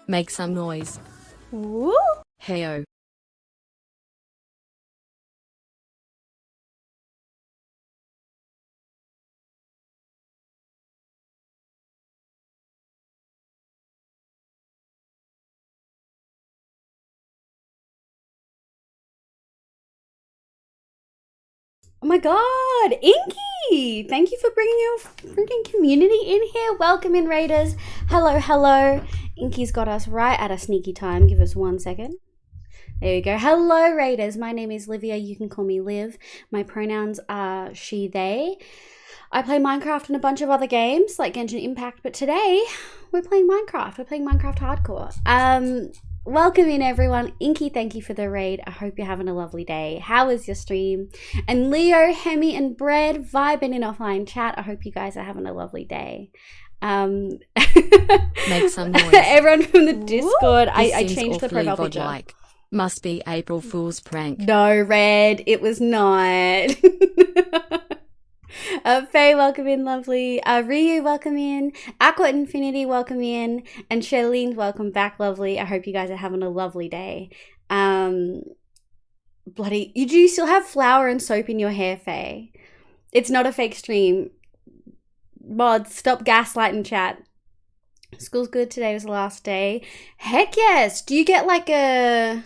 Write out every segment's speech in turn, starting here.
Make some noise. Woo! Heyo. Oh my god, Inky! Thank you for bringing your freaking community in here. Welcome in, Raiders. Hello, hello. Inky's got us right at a sneaky time. Give us 1 second. There we go. Hello, Raiders. My name is Livia. You can call me Liv. My pronouns are she, they. I play Minecraft and a bunch of other games like Genshin Impact, but today we're playing Minecraft. We're playing Minecraft Hardcore. Welcome in, everyone. Inky, thank you for the raid. I hope you're having a lovely day. How was your stream? And Leo, Hemi, and Bread vibing in offline chat. I hope you guys are having a lovely day. Make some noise. Everyone from the Discord, I changed the profile picture. Like. Must be April Fool's prank. No, Red, it was not. Faye, welcome in, lovely. Ryu, welcome in. Aqua Infinity, welcome in. And Charlene, welcome back, lovely. I hope you guys are having a lovely day. Bloody, do you still have flour and soap in your hair, Faye? It's not a fake stream. Mods, stop gaslighting chat. School's good, today was the last day. Heck yes. Do you get like a...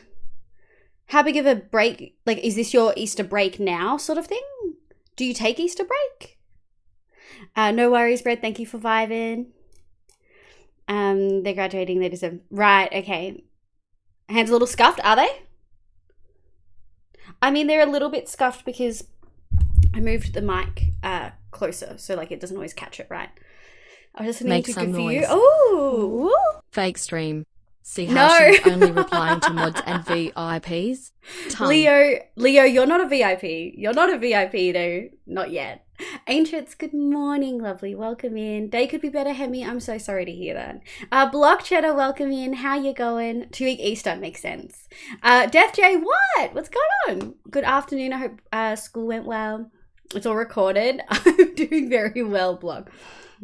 How big of a break? Like, is this your Easter break now sort of thing? Do you take Easter break? No worries, Brett. Thank you for vibing. They're graduating. They deserve... Right, okay. Hands a little scuffed, are they? I mean, they're a little bit scuffed because I moved the mic closer, so like it doesn't always catch it right. I was just Make some noise. Oh! Fake stream. See how she's only replying to mods and VIPs? Leo, you're not a VIP. You're not a VIP though. Not yet. Ancients, good morning, lovely. Welcome in. Day could be better, Hemi. I'm so sorry to hear that. Block Cheddar, welcome in. How you going? 2-week Easter makes sense. Death J, what? What's going on? Good afternoon. I hope school went well. It's all recorded. I'm doing very well, Block.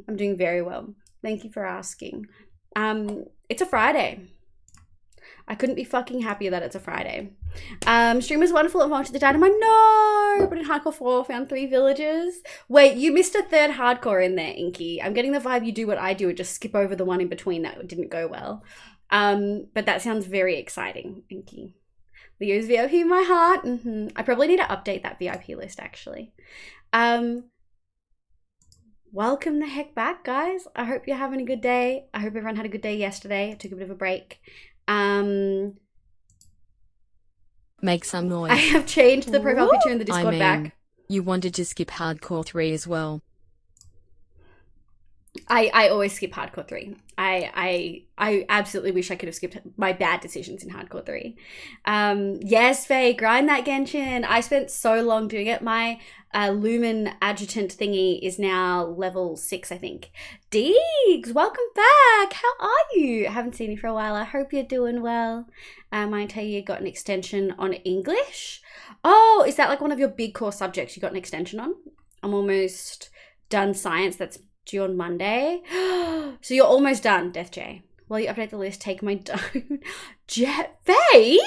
I'm doing very well. Thank you for asking. It's a Friday. I couldn't be fucking happier that it's a Friday. Stream was wonderful and watched the dynamite. No! But in Hardcore 4, found 3 villages. Wait, you missed a third hardcore in there, Inky. I'm getting the vibe you do what I do and just skip over the one in between that didn't go well. But that sounds very exciting, Inky. Leo's VIP in my heart. I probably need to update that VIP list, actually. Welcome the heck back, guys. I hope you're having a good day. I hope everyone had a good day yesterday. I took a bit of a break. Make some noise. I have changed the profile picture in the Discord back. You wanted to skip Hardcore 3 as well. I always skip Hardcore 3. I absolutely wish I could have skipped my bad decisions in Hardcore 3. Yes, Faye, grind that Genshin. I spent so long doing it. My Lumen adjutant thingy is now level 6, I think. Deegs, welcome back. How are you? I haven't seen you for a while. I hope you're doing well. I tell you got an extension on English. Oh, is that like one of your big core subjects you got an extension on? I'm almost done science. That's due on Monday. So you're almost done, Death J. While you update the list, take my down. Faye?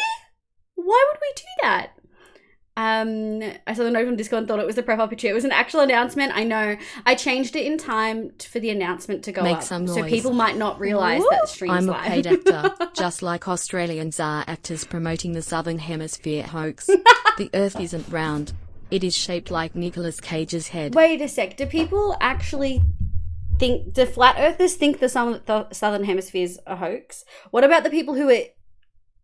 Why would we do that? I saw the note from Discord and thought it was the profile picture. It was an actual announcement. I know. I changed it in time for the announcement to go Make up. some noise. So people might not realise that the stream's live. I'm a paid actor, just like Australians are actors promoting the Southern Hemisphere hoax. The Earth isn't round. It is shaped like Nicolas Cage's head. Wait a sec. Do people actually think, do flat earthers think the Southern Hemisphere's a hoax? What about the people who are,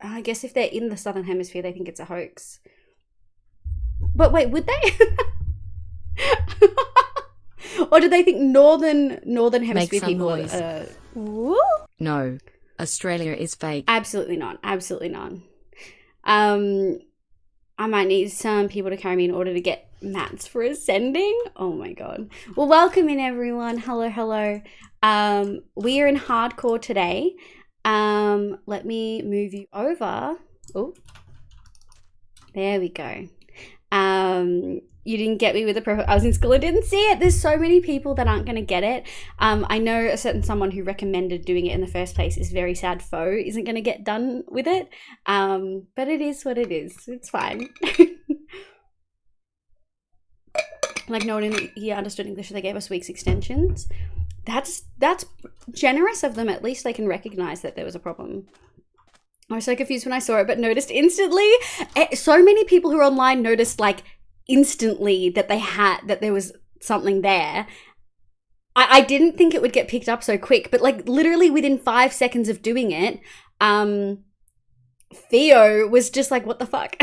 I guess if they're in the Southern Hemisphere, they think it's a hoax. But wait, would they? Or do they think Northern Hemisphere people are... No, Australia is fake. Absolutely not. Absolutely not. I might need some people to carry me in order to get mats for ascending. Oh my god. Well, welcome in, everyone. Hello, hello. We are in Hardcore today. Let me move you over. Oh, there we go. You didn't get me with the pro. I was in school and didn't see it. There's so many people that aren't going to get it. I know a certain someone who recommended doing it in the first place is very sad foe isn't going to get done with it. But it is what it is. It's fine. Like no one in here understood English, so they gave us weeks extensions. That's generous of them. At least they can recognize that there was a problem. I was so confused when I saw it, but noticed instantly. So many people who are online noticed like instantly that there was something there. I didn't think it would get picked up so quick, but like literally within 5 seconds of doing it, Theo was just like, what the fuck?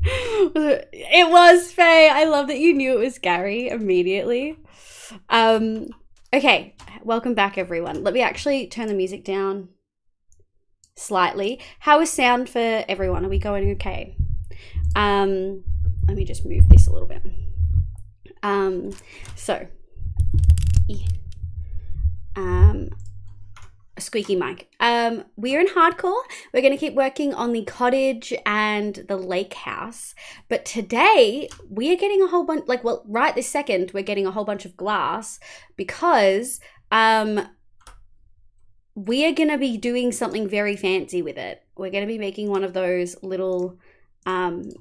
It was Faye. I love that you knew it was Gary immediately. Okay, welcome back everyone. Let me actually turn the music down slightly. How is sound for everyone? Are we going okay? Let me just move this a little bit. A squeaky mic. We're in hardcore. We're going to keep working on the cottage and the lake house. But today we are getting a whole bunch, right this second, we're getting a whole bunch of glass because we are going to be doing something very fancy with it. We're going to be making one of those little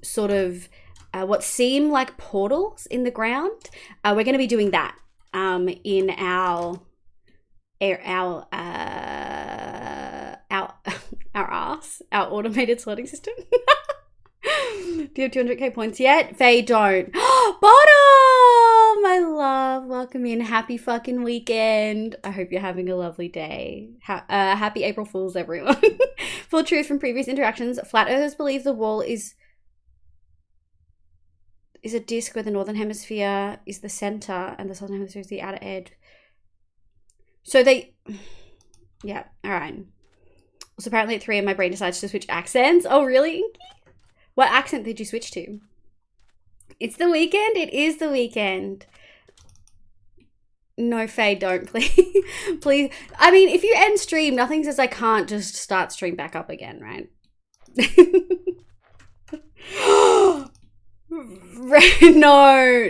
sort of what seem like portals in the ground. We're going to be doing that in our automated sorting system. Do you have 200k points yet? Faye, don't. Bottom, my love, welcome in. Happy fucking weekend. I hope you're having a lovely day. Happy April Fools, everyone. Full truth from previous interactions. Flat earthers believe the wall is a disc where the northern hemisphere is the center and the southern hemisphere is the outer edge. So yeah, all right. So apparently at 3 my brain decides to switch accents. Oh, really? What accent did you switch to? It's the weekend. It is the weekend. No, Faye, don't, please. Please. I mean, if you end stream, nothing says I can't just start stream back up again, right?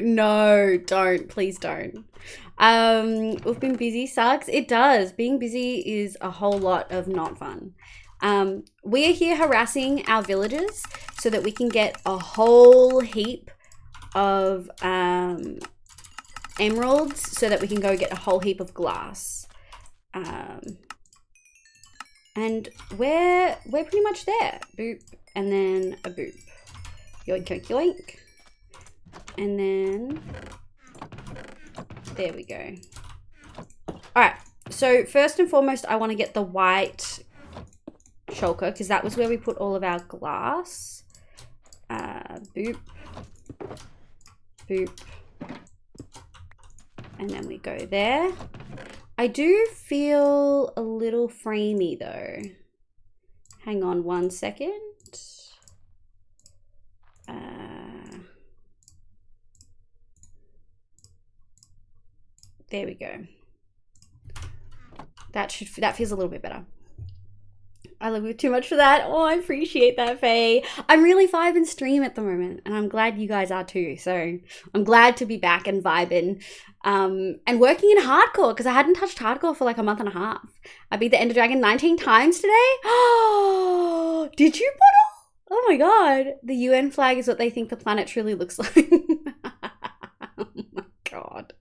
No, don't. Please don't. We've been busy. Sucks. It does. Being busy is a whole lot of not fun. We are here harassing our villagers so that we can get a whole heap of emeralds so that we can go get a whole heap of glass. And we're pretty much there. Boop. And then a boop. Yoink, yoink, yoink. And then there we go. All right. So first and foremost, I want to get the white shulker because that was where we put all of our glass. Boop. Boop. And then we go there. I do feel a little framey though. Hang on 1 second. There we go. That feels a little bit better. I love you too much for that. Oh, I appreciate that, Faye. I'm really vibing stream at the moment, and I'm glad you guys are too. So I'm glad to be back and vibing, and working in hardcore because I hadn't touched hardcore for like a month and a half. I beat the Ender Dragon 19 times today. Oh, did you, Bottle? Oh my god. The UN flag is what they think the planet truly looks like. Oh my god.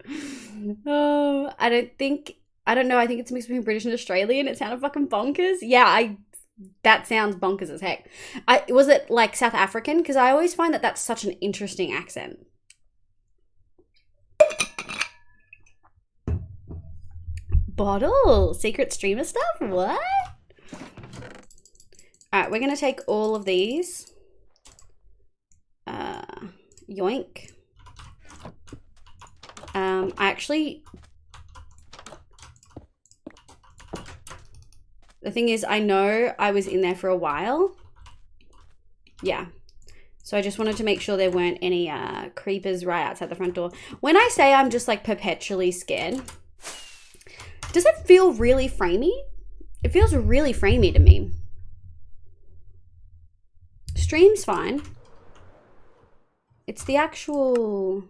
Oh, I don't know. I think it's a mix between British and Australian. It sounded fucking bonkers. Yeah, that sounds bonkers as heck. Was it like South African? Because I always find that that's such an interesting accent. Bottle, secret streamer stuff? What? All right, we're going to take all of these. Yoink. The thing is, I know I was in there for a while. Yeah. So I just wanted to make sure there weren't any creepers right outside the front door. When I say I'm just like perpetually scared, does it feel really framey? It feels really framey to me. Stream's fine. It's the actual...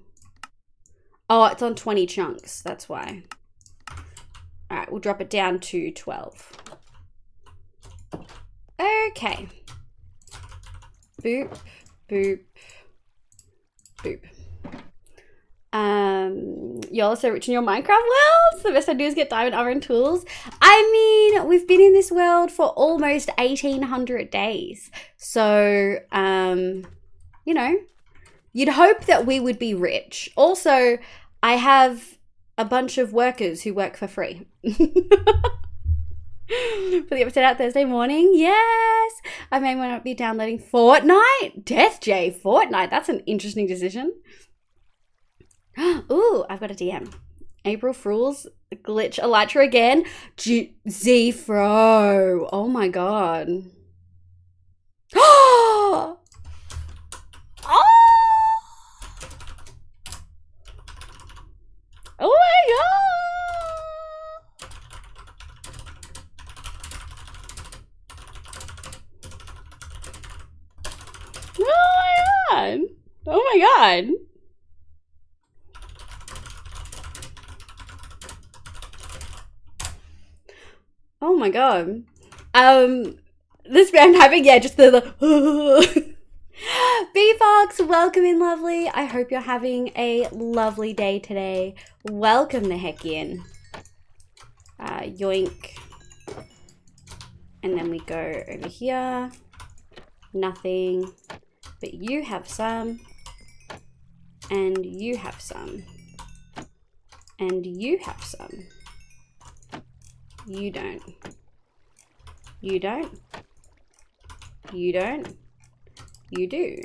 Oh, it's on 20 chunks. That's why. All right, we'll drop it down to 12. Okay. Boop, boop, boop. Y'all are so rich in your Minecraft worlds. The best ideas get diamond armor and tools. I mean, we've been in this world for almost 1800 days. So, you know, you'd hope that we would be rich. Also, I have a bunch of workers who work for free. For the episode out Thursday morning. Yes. I may not be downloading Fortnite. Death J, Fortnite. That's an interesting decision. Ooh, I've got a DM. April Fool's glitch Elytra again. Z-Fro. Oh my god. Oh! Oh! Oh my god! Oh my god! Oh my god! Oh my god. This I'm having, yeah, just the B-Fox, welcome in, lovely. I hope you're having a lovely day today. Welcome the heck in. Yoink. And then we go over here. Nothing. But you have some. And you have some. And you have some. You don't. You don't. You don't. You do.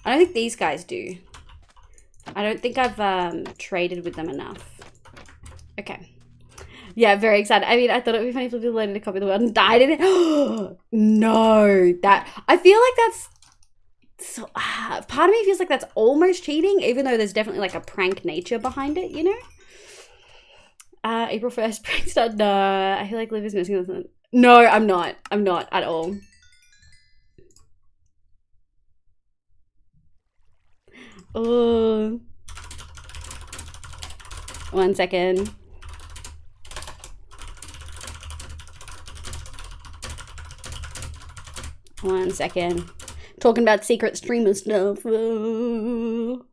I don't think these guys do. I don't think I've traded with them enough. Okay. Yeah, very excited. I mean, I thought it would be funny if people learned a copy of the world and died in it. No, that I feel like that's so. Part of me feels like that's almost cheating, even though there's definitely like a prank nature behind it, you know. April 1st, prankster. No, I feel like Liv is missing something. No, I'm not. I'm not at all. Oh. 1 second. One second. Talking about secret streamer stuff. Alright.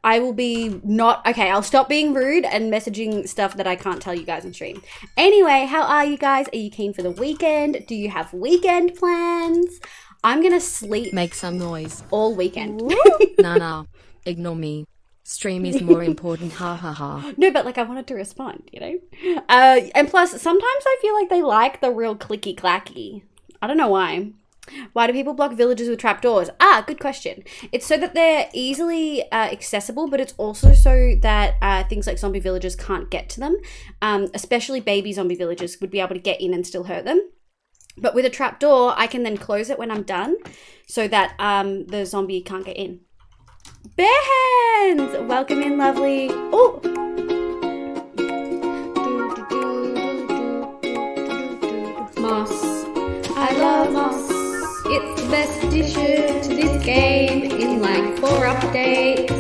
I will be not... Okay, I'll stop being rude and messaging stuff that I can't tell you guys on stream. Anyway, how are you guys? Are you keen for the weekend? Do you have weekend plans? I'm gonna sleep... Make some noise. All weekend. No. Ignore me. Stream is more important, ha ha ha. No, but like I wanted to respond, you know? And plus, sometimes I feel like they like the real clicky clacky. I don't know why. Why do people block villages with trapdoors? Good question. It's so that they're easily accessible, but it's also so that things like zombie villagers can't get to them. Especially baby zombie villagers would be able to get in and still hurt them. But with a trapdoor, I can then close it when I'm done so that the zombie can't get in. Bear hands! Welcome in, lovely. Oh! Moss. I love moss. It's the best addition to this game in like 4 updates.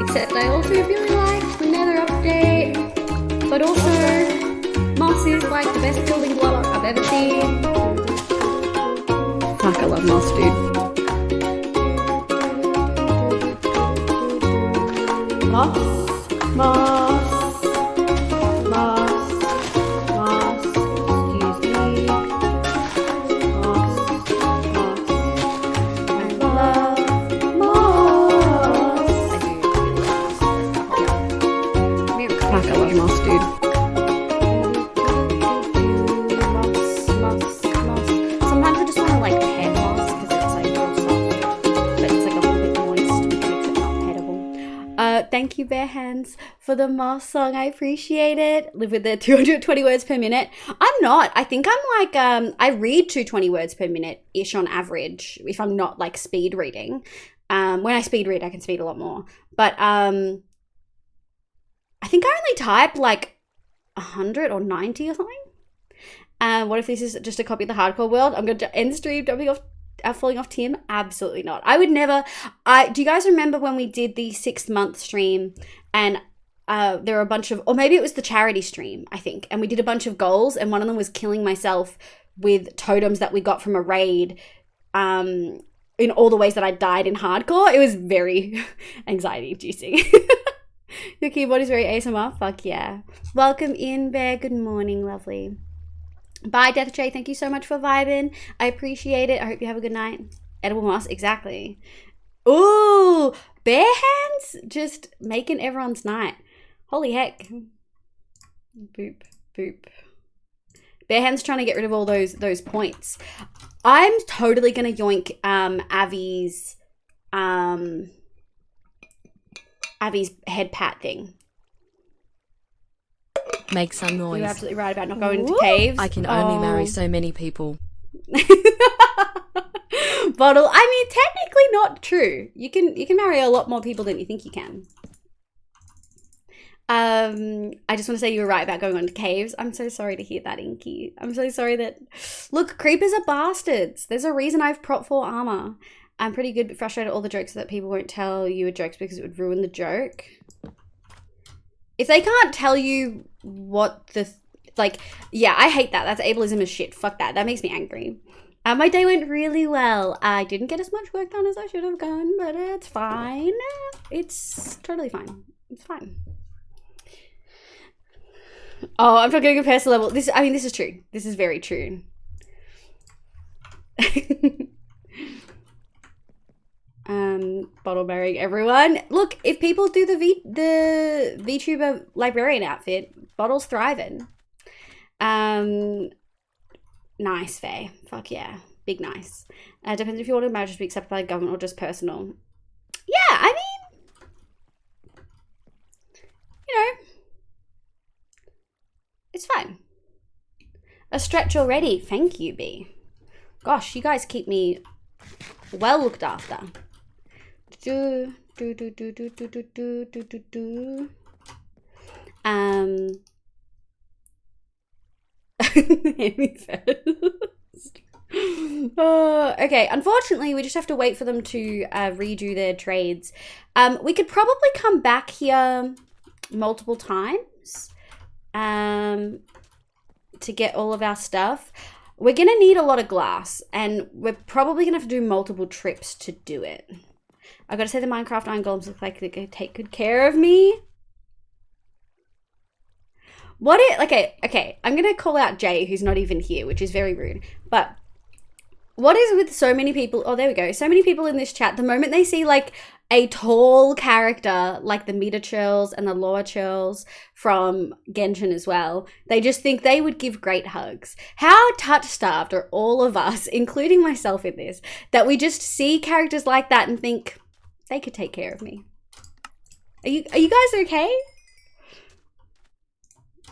Except I also really like the Nether update. But also, moss is like the best building block I've ever seen. Fuck, I love moss, dude. Moss, moss, moss, moss, excuse me. Moss, moss, I love moss. I do really love moss. Fuck, I love moss, dude. Moss, moss, moss. Sometimes I just want to like pet moss because it's like real soft, but it's like a little bit moist, which makes it not pettable. Thank you, Bear Hands, for the moss song. I appreciate it. Live with the 220 words per minute. I'm not. I think I'm like, I read 220 words per minute-ish on average, if I'm not like speed reading. When I speed read, I can speed a lot more. But I think I only type like 100 or 90 or something. What if this is just a copy of the hardcore world? I'm going to end the stream, falling off Tim? Absolutely not. I would never. Do you guys remember when we did the 6-month stream and there were a bunch of, or maybe it was the charity stream, I think, and we did a bunch of goals, and one of them was killing myself with totems that we got from a raid, in all the ways that I died in hardcore. It was very anxiety inducing. Your keyboard is very ASMR. Fuck yeah. Welcome in, Bear. Good morning, lovely. Bye, Death J. Thank you so much for vibing. I appreciate it. I hope you have a good night. Edible moss, exactly. Ooh, bare hands just making everyone's night. Holy heck. Boop, boop. Bare hands trying to get rid of all those points. I'm totally gonna yoink Avi's head pat thing. Make some noise. You're absolutely right about not going into caves. I can only marry so many people. Bottle. I mean, technically not true. You can marry a lot more people than you think you can. I just want to say you were right about going on to caves. I'm so sorry to hear that, Inky. I'm so sorry that... Look, creepers are bastards. There's a reason I've prop 4 armor. I'm pretty good but frustrated at all the jokes that people won't tell you are jokes because it would ruin the joke. If they can't tell you what the... Like, yeah, I hate that. That's ableism as shit. Fuck that. That makes me angry. My day went really well. I didn't get as much work done as I should have done, but it's fine. It's totally fine. It's fine. Oh, I'm not going to compare to level. This is true. This is very true. Bottle bearing everyone. Look, if people do the VTuber librarian outfit, Bottle's thriving. Nice, Faye. Fuck yeah. Big nice. Depends if you want a marriage to be accepted by the government or just personal. Yeah, I mean, you know, it's fine. A stretch already. Thank you, B. Gosh, you guys keep me well looked after. Do. Amy first. Okay, unfortunately, we just have to wait for them to redo their trades. We could probably come back here multiple times to get all of our stuff. We're gonna need a lot of glass, and we're probably gonna have to do multiple trips to do it. I gotta say, the Minecraft Iron Golems look like they could take good care of me. Okay, I'm gonna call out Jay, who's not even here, which is very rude. But what is with so many people? Oh, there we go. So many people in this chat. The moment they see like a tall character, like the Meter Churls and the Lower Churls from Genshin as well, they just think they would give great hugs. How touch-starved are all of us, including myself in this, that we just see characters like that and think they could take care of me. Are you guys okay?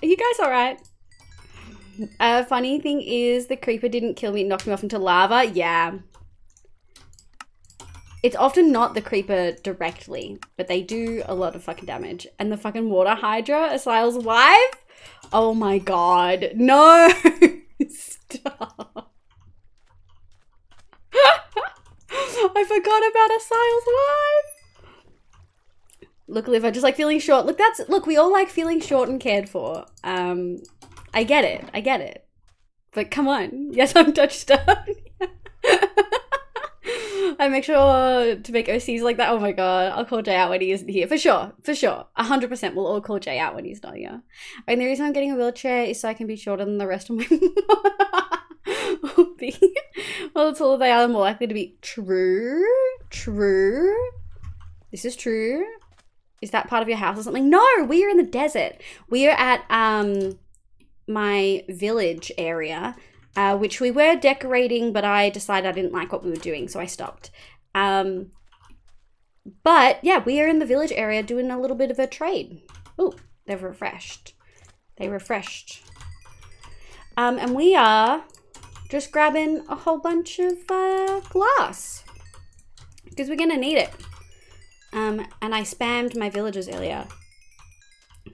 Are you guys all right? Funny thing is, the creeper didn't kill me, knocked me off into lava. Yeah. It's often not the creeper directly, but they do a lot of fucking damage. And the fucking water hydra, Asile's wife? Oh my god. No! Stop. I forgot about Asile's wife. Look, Liv, I just like feeling short. Look, we all like feeling short and cared for. I get it. But come on. Yes, I'm touched up. I make sure to make OCs like that. Oh my god, I'll call Jay out when he isn't here. For sure. 100% we'll all call Jay out when he's not here. And the reason I'm getting a wheelchair is so I can be shorter than the rest of my... Well, the taller they are, the more likely to be... True. This is true. Is that part of your house or something? No, we are in the desert. We are at my village area, which we were decorating, but I decided I didn't like what we were doing, so I stopped. But yeah, we are in the village area doing a little bit of a trade. Oh, they've refreshed. They refreshed. And we are just grabbing a whole bunch of glass because we're gonna need it. And I spammed my villagers earlier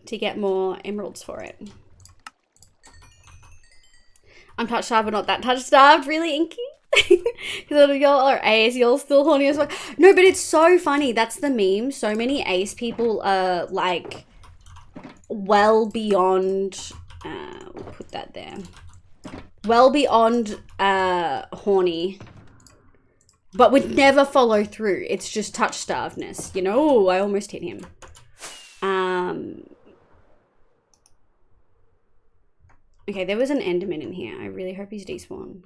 to get more emeralds for it. I'm touch starved, but not that touch starved. Really, Inky? Because y'all are AS, y'all still horny as fuck. No, but it's so funny. That's the meme. So many AS people are like well beyond. We'll put that there. Well beyond horny, but would never follow through. It's just touch starvedness. You know. Oh, I almost hit him. Okay, there was an Enderman in here. I really hope he's despawned.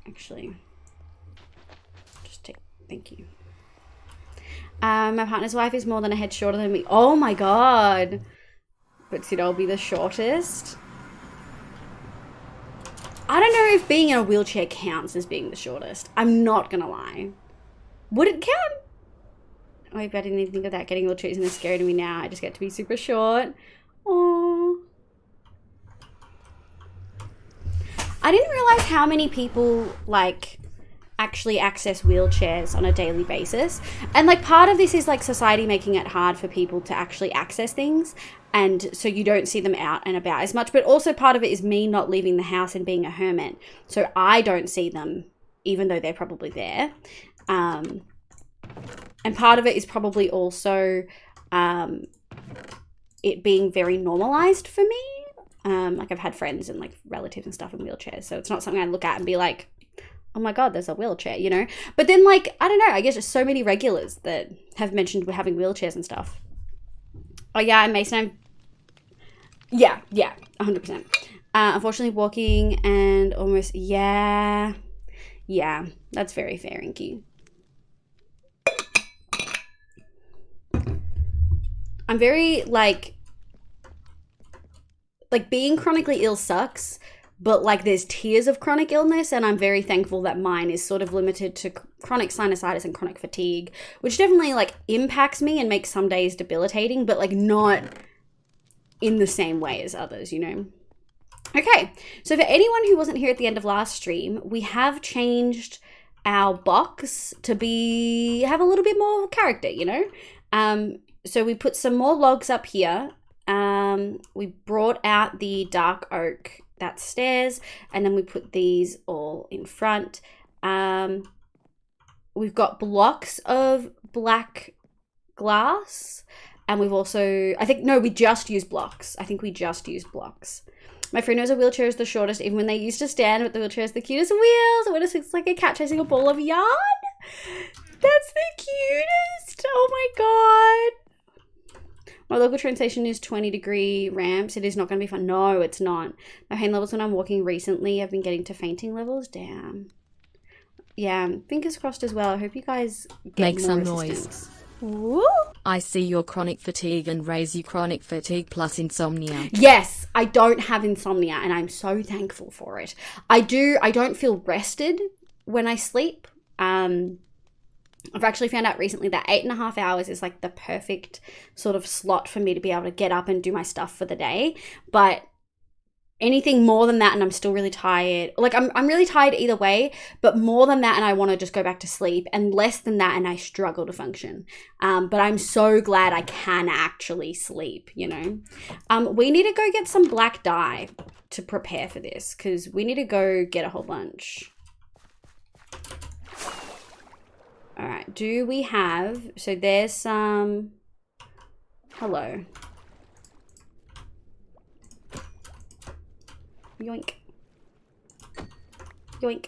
Actually, just take. Thank you. My partner's wife is more than a head shorter than me. Oh my god! But Sid, I'll be the shortest. I don't know if being in a wheelchair counts as being the shortest. I'm not gonna lie. Would it count? Wait, but I didn't even think of that. Getting wheelchairs isn't scary to me now. I just get to be super short. Aww. I didn't realize how many people like actually access wheelchairs on a daily basis. And like part of this is like society making it hard for people to actually access things. And so you don't see them out and about as much. But also part of it is me not leaving the house and being a hermit. So I don't see them even though they're probably there. And part of it is probably also it being very normalized for me. Like I've had friends and like relatives and stuff in wheelchairs. So it's not something I look at and be like, oh my God, there's a wheelchair, you know? But then like, I don't know, I guess there's so many regulars that have mentioned we're having wheelchairs and stuff. Oh yeah, I'm Mason. Yeah, 100%. Unfortunately walking and almost, yeah, that's very fair, Inky. I'm very like being chronically ill sucks, but like there's tiers of chronic illness, and I'm very thankful that mine is sort of limited to chronic sinusitis and chronic fatigue, which definitely like impacts me and makes some days debilitating, but like not in the same way as others, you know? Okay, so for anyone who wasn't here at the end of last stream, we have changed our box to have a little bit more character, you know? So we put some more logs up here. We brought out the dark oak that stairs, and then we put these all in front. We've got blocks of black glass, and we've also, we just use blocks. I think we just use blocks. My friend knows a wheelchair is the shortest, even when they used to stand, but the wheelchair is the cutest wheels. What if it's like a cat chasing a ball of yarn? That's the cutest. Oh my God. My local train station is 20-degree ramps. It is not going to be fun. No, it's not. My pain levels when I'm walking recently, I've been getting to fainting levels. Damn. Yeah, fingers crossed as well. I hope you guys get Make more some assistance. noise. Woo! I see your chronic fatigue and raise you chronic fatigue plus insomnia. Yes, I don't have insomnia, and I'm so thankful for it. I don't feel rested when I sleep. I've actually found out recently that 8.5 hours is like the perfect sort of slot for me to be able to get up and do my stuff for the day. But anything more than that and I'm still really tired, like I'm really tired either way, but more than that and I want to just go back to sleep, and less than that and I struggle to function. But I'm so glad I can actually sleep, you know. We need to go get some black dye to prepare for this, because we need to go get a whole bunch. All right, do we have, so there's some, hello. Yoink. Yoink.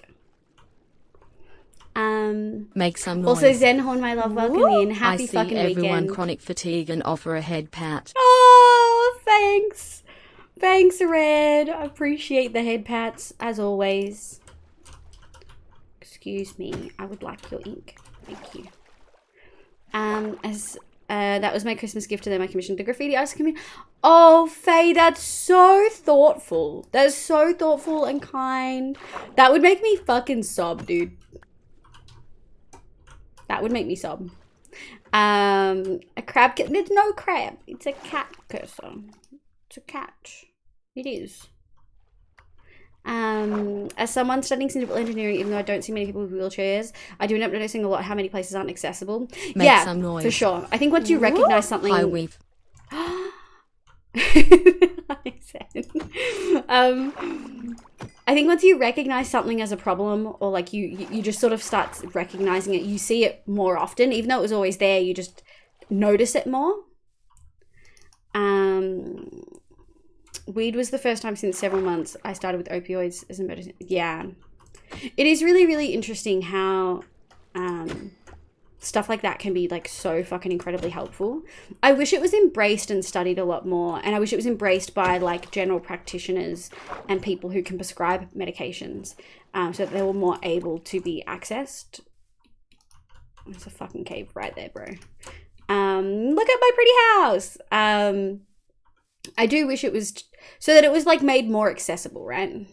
Make some noise. Also, Zenhorn, my love, welcome in. Happy fucking I see everyone weekend. chronic fatigue and offer a head pat. Oh, thanks. Thanks, Red. I appreciate the head pats, as always. Excuse me, I would like your ink. Thank you. That was my Christmas gift to them. I commissioned the graffiti artist community. Oh, Faye, that's so thoughtful. That's so thoughtful and kind. That would make me fucking sob, dude. That would make me sob. A crab. There's no crab. It's a cat cursor. It's a cat. It is. As someone studying civil engineering, even though I don't see many people with wheelchairs, I do end up noticing a lot how many places aren't accessible. Make some noise. For sure. I think once you recognize something. Hi, weave. I think once you recognize something as a problem, or like you just sort of start recognizing it, you see it more often, even though it was always there, you just notice it more. Weed was the first time since several months I started with opioids as a medicine. Yeah. It is really, really interesting how stuff like that can be like so fucking incredibly helpful. I wish it was embraced and studied a lot more, and I wish it was embraced by like general practitioners and people who can prescribe medications, so that they were more able to be accessed. There's a fucking cave right there, bro. Look at my pretty house. I do wish it was so that it was like made more accessible, right?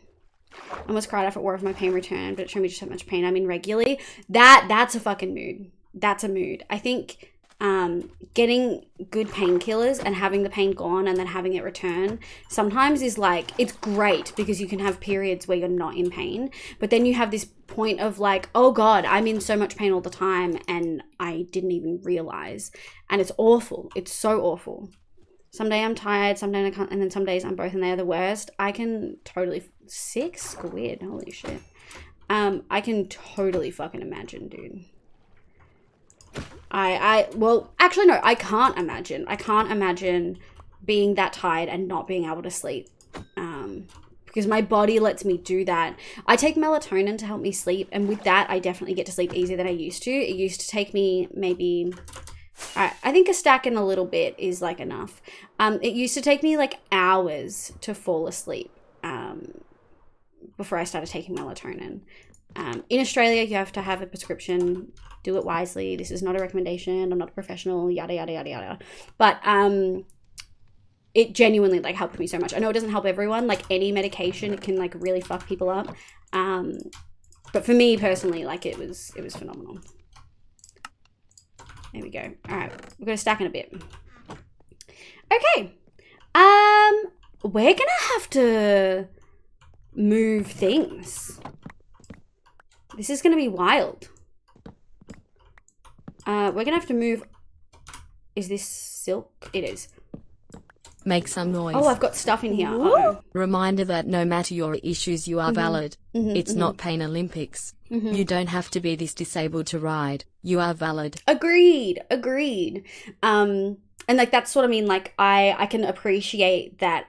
I almost cried off at work if my pain returned, but it showed me just how much pain I'm in regularly. That's a fucking mood. That's a mood. I think getting good painkillers and having the pain gone and then having it return sometimes is like, it's great because you can have periods where you're not in pain, but then you have this point of like, oh God, I'm in so much pain all the time and I didn't even realize. And it's awful. It's so awful. Someday I'm tired, someday I can't, and then some days I'm both and they are the worst. I can totally, 6 squid, holy shit. I can totally fucking imagine, dude. Well, actually no, I can't imagine. I can't imagine being that tired and not being able to sleep. Because my body lets me do that. I take melatonin to help me sleep, and with that, I definitely get to sleep easier than I used to. It used to take me maybe... I think a stack and a little bit is like enough. It used to take me like hours to fall asleep before I started taking melatonin. In Australia, you have to have a prescription. Do it wisely. This is not a recommendation. I'm not a professional, yada, yada, yada, yada. But it genuinely like helped me so much. I know it doesn't help everyone. Like any medication, it can like really fuck people up. But for me personally, like it was phenomenal. There we go. All right, we're gonna stack in a bit. Okay, we're gonna have to move things. This is gonna be wild. We're gonna have to move. Is this silk? It is. Make some noise. Oh, I've got stuff in here. Uh-oh. Reminder that no matter your issues, you are valid. It's not Pain Olympics. You don't have to be this disabled to ride. You are valid. Agreed. And like that's what I mean. Like I can appreciate that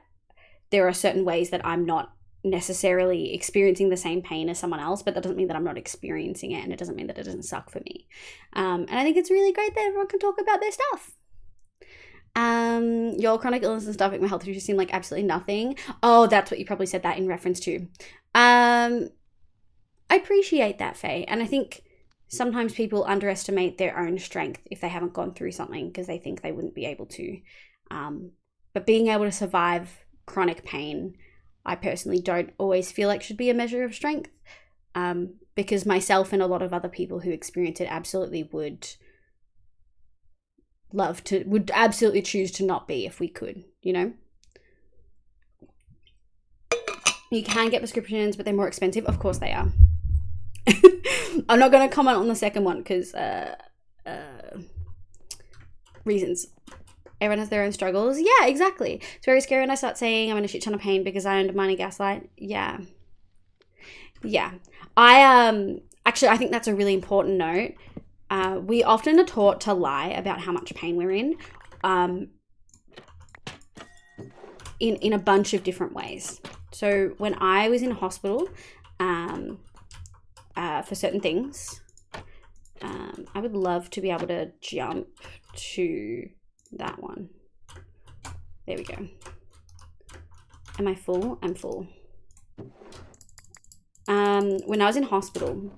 there are certain ways that I'm not necessarily experiencing the same pain as someone else, but that doesn't mean that I'm not experiencing it, and it doesn't mean that it doesn't suck for me. And I think it's really great that everyone can talk about their stuff. Your chronic illness and stuff make my health issues seem like absolutely nothing. Oh, that's what you probably said that in reference to. I appreciate that, Faye. And I think sometimes people underestimate their own strength if they haven't gone through something because they think they wouldn't be able to. But being able to survive chronic pain, I personally don't always feel like should be a measure of strength. Because myself and a lot of other people who experience it absolutely would absolutely choose to not be if we could, you know? You can get prescriptions, but they're more expensive. Of course they are. I'm not going to comment on the second one because reasons. Everyone has their own struggles. Yeah, exactly. It's very scary when I start saying I'm in a shit ton of pain because I undermine a gaslight. Yeah. Actually, I think that's a really important note. We often are taught to lie about how much pain we're in a bunch of different ways. So when I was in hospital for certain things, I would love to be able to jump to that one. There we go. Am I full? I'm full. When I was in hospital,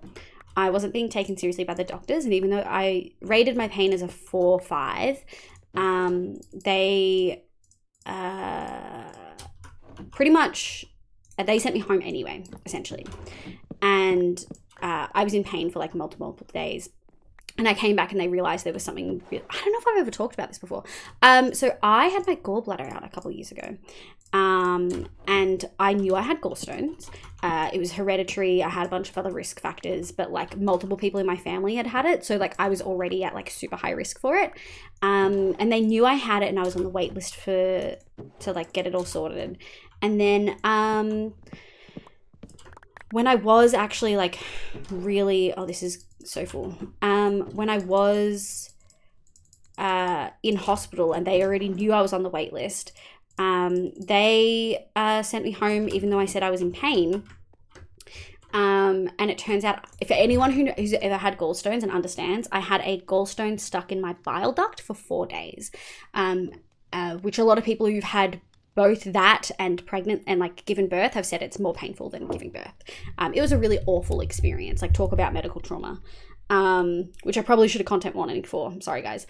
I wasn't being taken seriously by the doctors, and even though I rated my pain as a 4-5, they pretty much they sent me home anyway, essentially. And I was in pain for like multiple days, and I came back and they realized there was something. I don't know if I've ever talked about this before. So I had my gallbladder out a couple of years ago, And I knew I had gallstones. It was hereditary. I had a bunch of other risk factors, but like multiple people in my family had it. So like I was already at like super high risk for it. And they knew I had it, and I was on the wait list to like get it all sorted. And then when I was actually like really, oh, this is so full. When I was in hospital and they already knew I was on the wait list, they sent me home even though I said I was in pain. And it turns out, for anyone who's ever had gallstones and understands, I had a gallstone stuck in my bile duct for 4 days, which a lot of people who've had both that and pregnant and like given birth have said it's more painful than giving birth. It was a really awful experience. Like, talk about medical trauma, which I probably should have content warning for. I'm sorry, guys.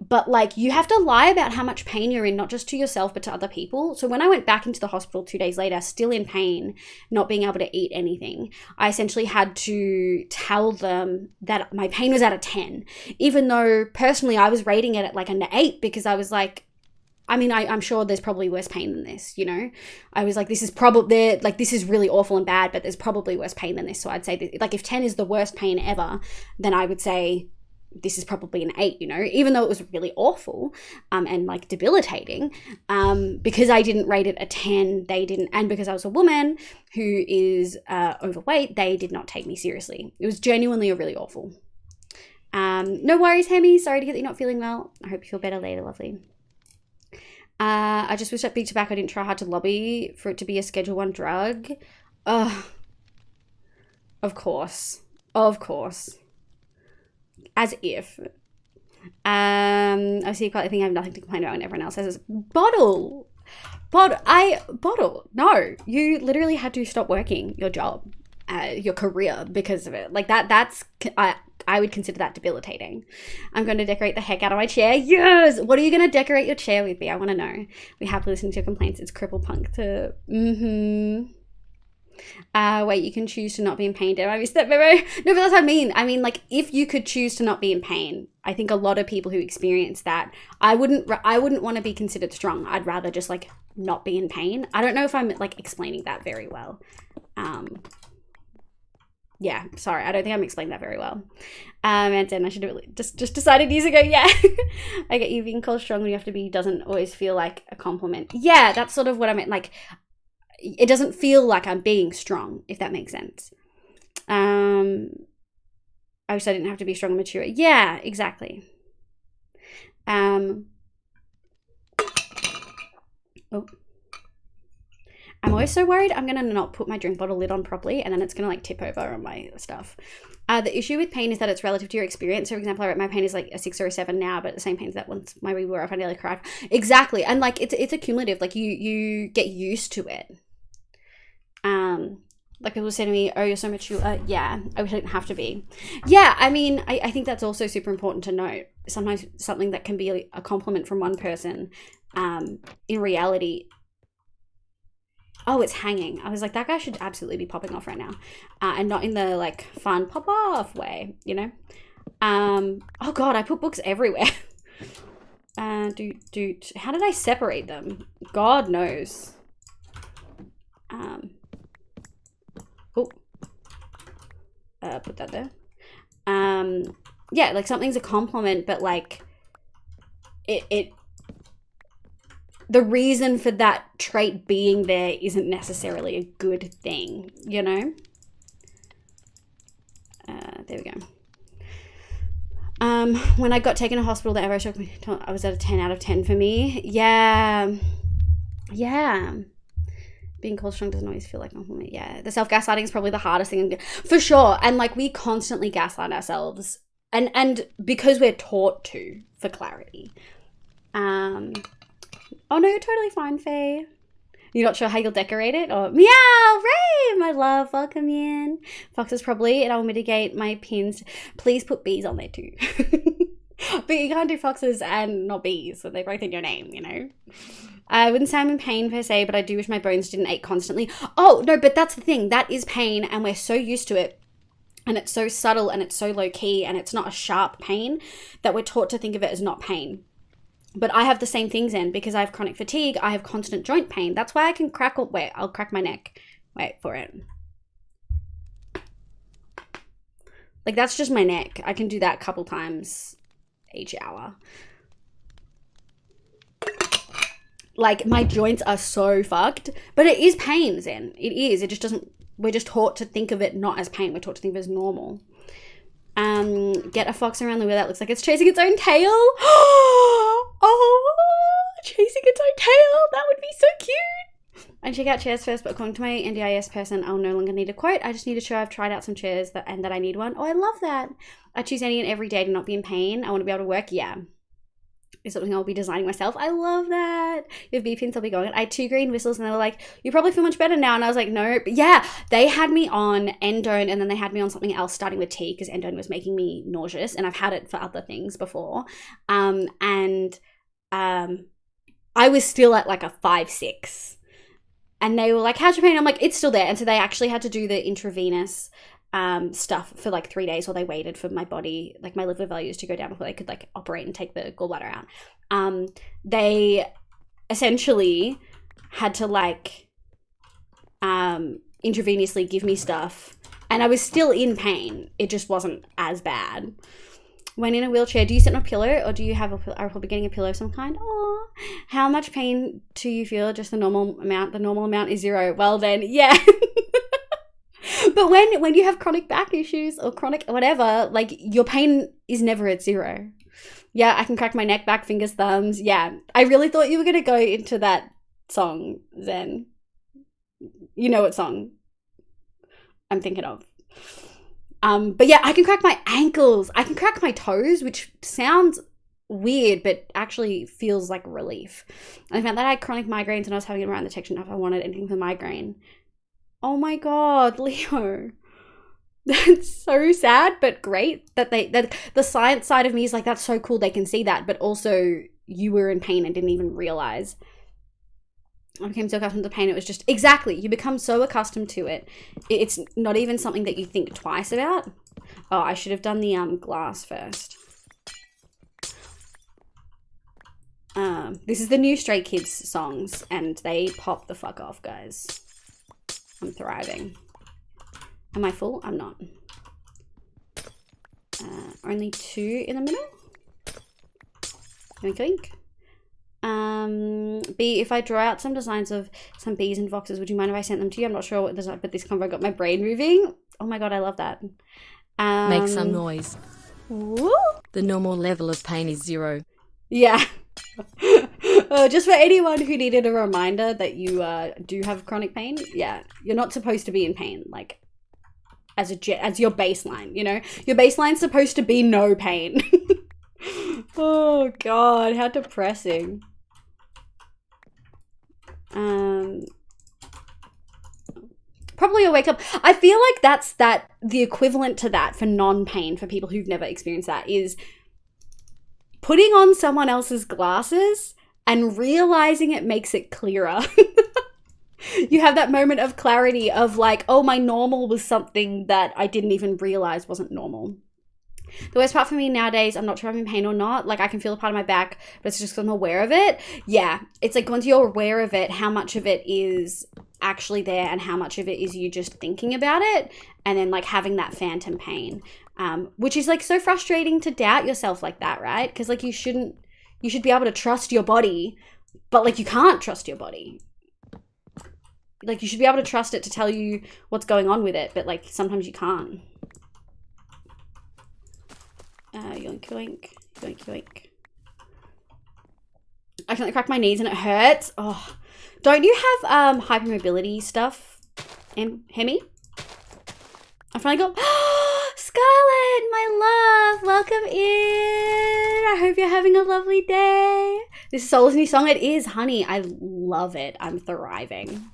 But like, you have to lie about how much pain you're in, not just to yourself, but to other people. So when I went back into the hospital 2 days later, still in pain, not being able to eat anything, I essentially had to tell them that my pain was at a 10, even though personally I was rating it at like an 8, because I was like, I mean, I'm sure there's probably worse pain than this, you know? I was like, this is probably, like, this is really awful and bad, but there's probably worse pain than this. So I'd say, that, like, if 10 is the worst pain ever, then I would say this is probably an 8, you know? Even though it was really awful and, like, debilitating, because I didn't rate it a 10, they didn't, and because I was a woman who is overweight, they did not take me seriously. It was genuinely really awful. No worries, Hemi. Sorry to hear that you're not feeling well. I hope you feel better later, lovely. I just wish that Big Tobacco didn't try hard to lobby for it to be a Schedule 1 drug. Ugh. Of course. Of course. As if. I see quite a thing I have nothing to complain about when everyone else says it's bottle. Bottle. No. You literally had to stop working your job, your career because of it. Like that's... I would consider that debilitating. I'm going to decorate the heck out of my chair. Yes! What are you going to decorate your chair with me? I want to know. We happily listen to your complaints. It's cripple punk to... Wait, you can choose to not be in pain. Did I miss that memo? No, but that's what I mean. I mean, like, if you could choose to not be in pain, I think a lot of people who experience that, I wouldn't want to be considered strong. I'd rather just, like, not be in pain. I don't know if I'm, like, explaining that very well. Yeah, sorry, I don't think I'm explaining that very well. And then I should have just decided years ago, yeah. I get you, being called strong when you have to be doesn't always feel like a compliment. Yeah, that's sort of what I meant. Like, it doesn't feel like I'm being strong, if that makes sense. I wish I didn't have to be strong and mature. Yeah, exactly. Oh. I'm always so worried I'm going to not put my drink bottle lid on properly and then it's going to like tip over on my stuff. The issue with pain is that it's relative to your experience. So for example, I rate my pain is like a 6 or a 7 now, but the same pain as that once my wee were off, I nearly cried. Exactly. And like it's a cumulative, like you get used to it. Like people say to me, oh, you're so mature. Yeah, I wish I didn't have to be. Yeah, I mean, I think that's also super important to note. Sometimes something that can be a compliment from one person, in reality, oh, it's hanging. I was like, that guy should absolutely be popping off right now. And not in the, like, fun pop-off way, you know? Oh, God, I put books everywhere. How did I separate them? God knows. Put that there. Yeah, like, something's a compliment, but, like, the reason for that trait being there isn't necessarily a good thing, you know? There we go. When I got taken to hospital, the ever shook me. I was at a 10 out of 10 for me. Yeah. Being called strong doesn't always feel like a compliment. Yeah. The self-gaslighting is probably the hardest thing. For sure. And like we constantly gaslight ourselves. And because we're taught to, for clarity. Oh no, you're totally fine, Faye. You're not sure how you'll decorate it? Or meow, Ray, my love, welcome in. Foxes probably, and I'll mitigate my pins. Please put bees on there too. But you can't do foxes and not bees, so they're both in your name, you know? I wouldn't say I'm in pain per se, but I do wish my bones didn't ache constantly. Oh, no, but that's the thing. That is pain, and we're so used to it. And it's so subtle, and it's so low-key, and it's not a sharp pain that we're taught to think of it as not pain. But I have the same things in because I have chronic fatigue. I have constant joint pain. That's why I can crack. Wait, I'll crack my neck. Wait for it. Like, that's just my neck. I can do that a couple times each hour. Like, my joints are so fucked. But it is pain, Zen. It is. It just doesn't... We're just taught to think of it not as pain. We're taught to think of it as normal. Get a fox around the wheel that looks like it's chasing its own tail. Oh, chasing its own tail. That would be so cute. I check out chairs first, but according to my NDIS person, I'll no longer need a quote. I just need to show I've tried out some chairs and that I need one. Oh, I love that. I choose any and every day to not be in pain. I want to be able to work. Yeah. It's something I'll be designing myself. I love that. You have beepins, I'll be going. I had 2 green whistles and they were like, you probably feel much better now. And I was like, no. But yeah, they had me on endone and then they had me on something else starting with tea because endone was making me nauseous. And I've had it for other things before. I was still at like a 5-6. And they were like, how's your pain? I'm like, it's still there. And so they actually had to do the intravenous stuff for like 3 days while they waited for my body, like my liver values to go down before they could like operate and take the gallbladder out. They essentially had to like intravenously give me stuff and I was still in pain. It just wasn't as bad. When in a wheelchair, do you sit on a pillow or do you have are probably getting a pillow of some kind? Oh, how much pain do you feel? Just the normal amount. The normal amount is 0. Well then, yeah. But when you have chronic back issues or chronic whatever, like your pain is never at 0. Yeah, I can crack my neck, back, fingers, thumbs. Yeah, I really thought you were going to go into that song, Zen. You know what song I'm thinking of. But yeah, I can crack my ankles. I can crack my toes, which sounds weird, but actually feels like relief. And I found that I had chronic migraines and I was having them around the section if I wanted anything for migraine. Oh my God, Leo. That's so sad, but great that the science side of me is like, that's so cool. They can see that, but also you were in pain and didn't even realize. I became so accustomed to pain. It was just, exactly. You become so accustomed to it. It's not even something that you think twice about. Oh, I should have done the glass first. This is the new Stray Kids songs and they pop the fuck off, guys. I'm thriving. Am I full? I'm not. Only 2 in the middle. Oink oink. B, if I draw out some designs of some bees and foxes, would you mind if I sent them to you? I'm not sure what design, but this convo got my brain moving. Oh my God, I love that. Make some noise. Woo? The normal level of pain is 0. Yeah. Just for anyone who needed a reminder that you do have chronic pain, yeah, you're not supposed to be in pain, like, as your baseline, you know? Your baseline's supposed to be no pain. Oh, God, how depressing. Probably a wake up. I feel like that's the equivalent to that for non-pain, for people who've never experienced that, is putting on someone else's glasses and realizing it makes it clearer. You have that moment of clarity of like, oh, my normal was something that I didn't even realize wasn't normal. The worst part for me nowadays, I'm not sure if I'm in pain or not. Like, I can feel a part of my back, but it's just because I'm aware of it. Yeah, it's like once you're aware of it, how much of it is actually there and how much of it is you just thinking about it and then like having that phantom pain, which is like so frustrating to doubt yourself like that, right? Because like you should be able to trust your body, but like you can't trust your body. Like you should be able to trust it to tell you what's going on with it, but like sometimes you can't. Yoink, yoink, yoink, yoink. I can crack my knees and it hurts. Oh, don't you have hypermobility stuff, Hemi? I finally got Scarlett, my love, welcome in. I hope you're having a lovely day. This is Solar's new song. It is, honey. I love it. I'm thriving.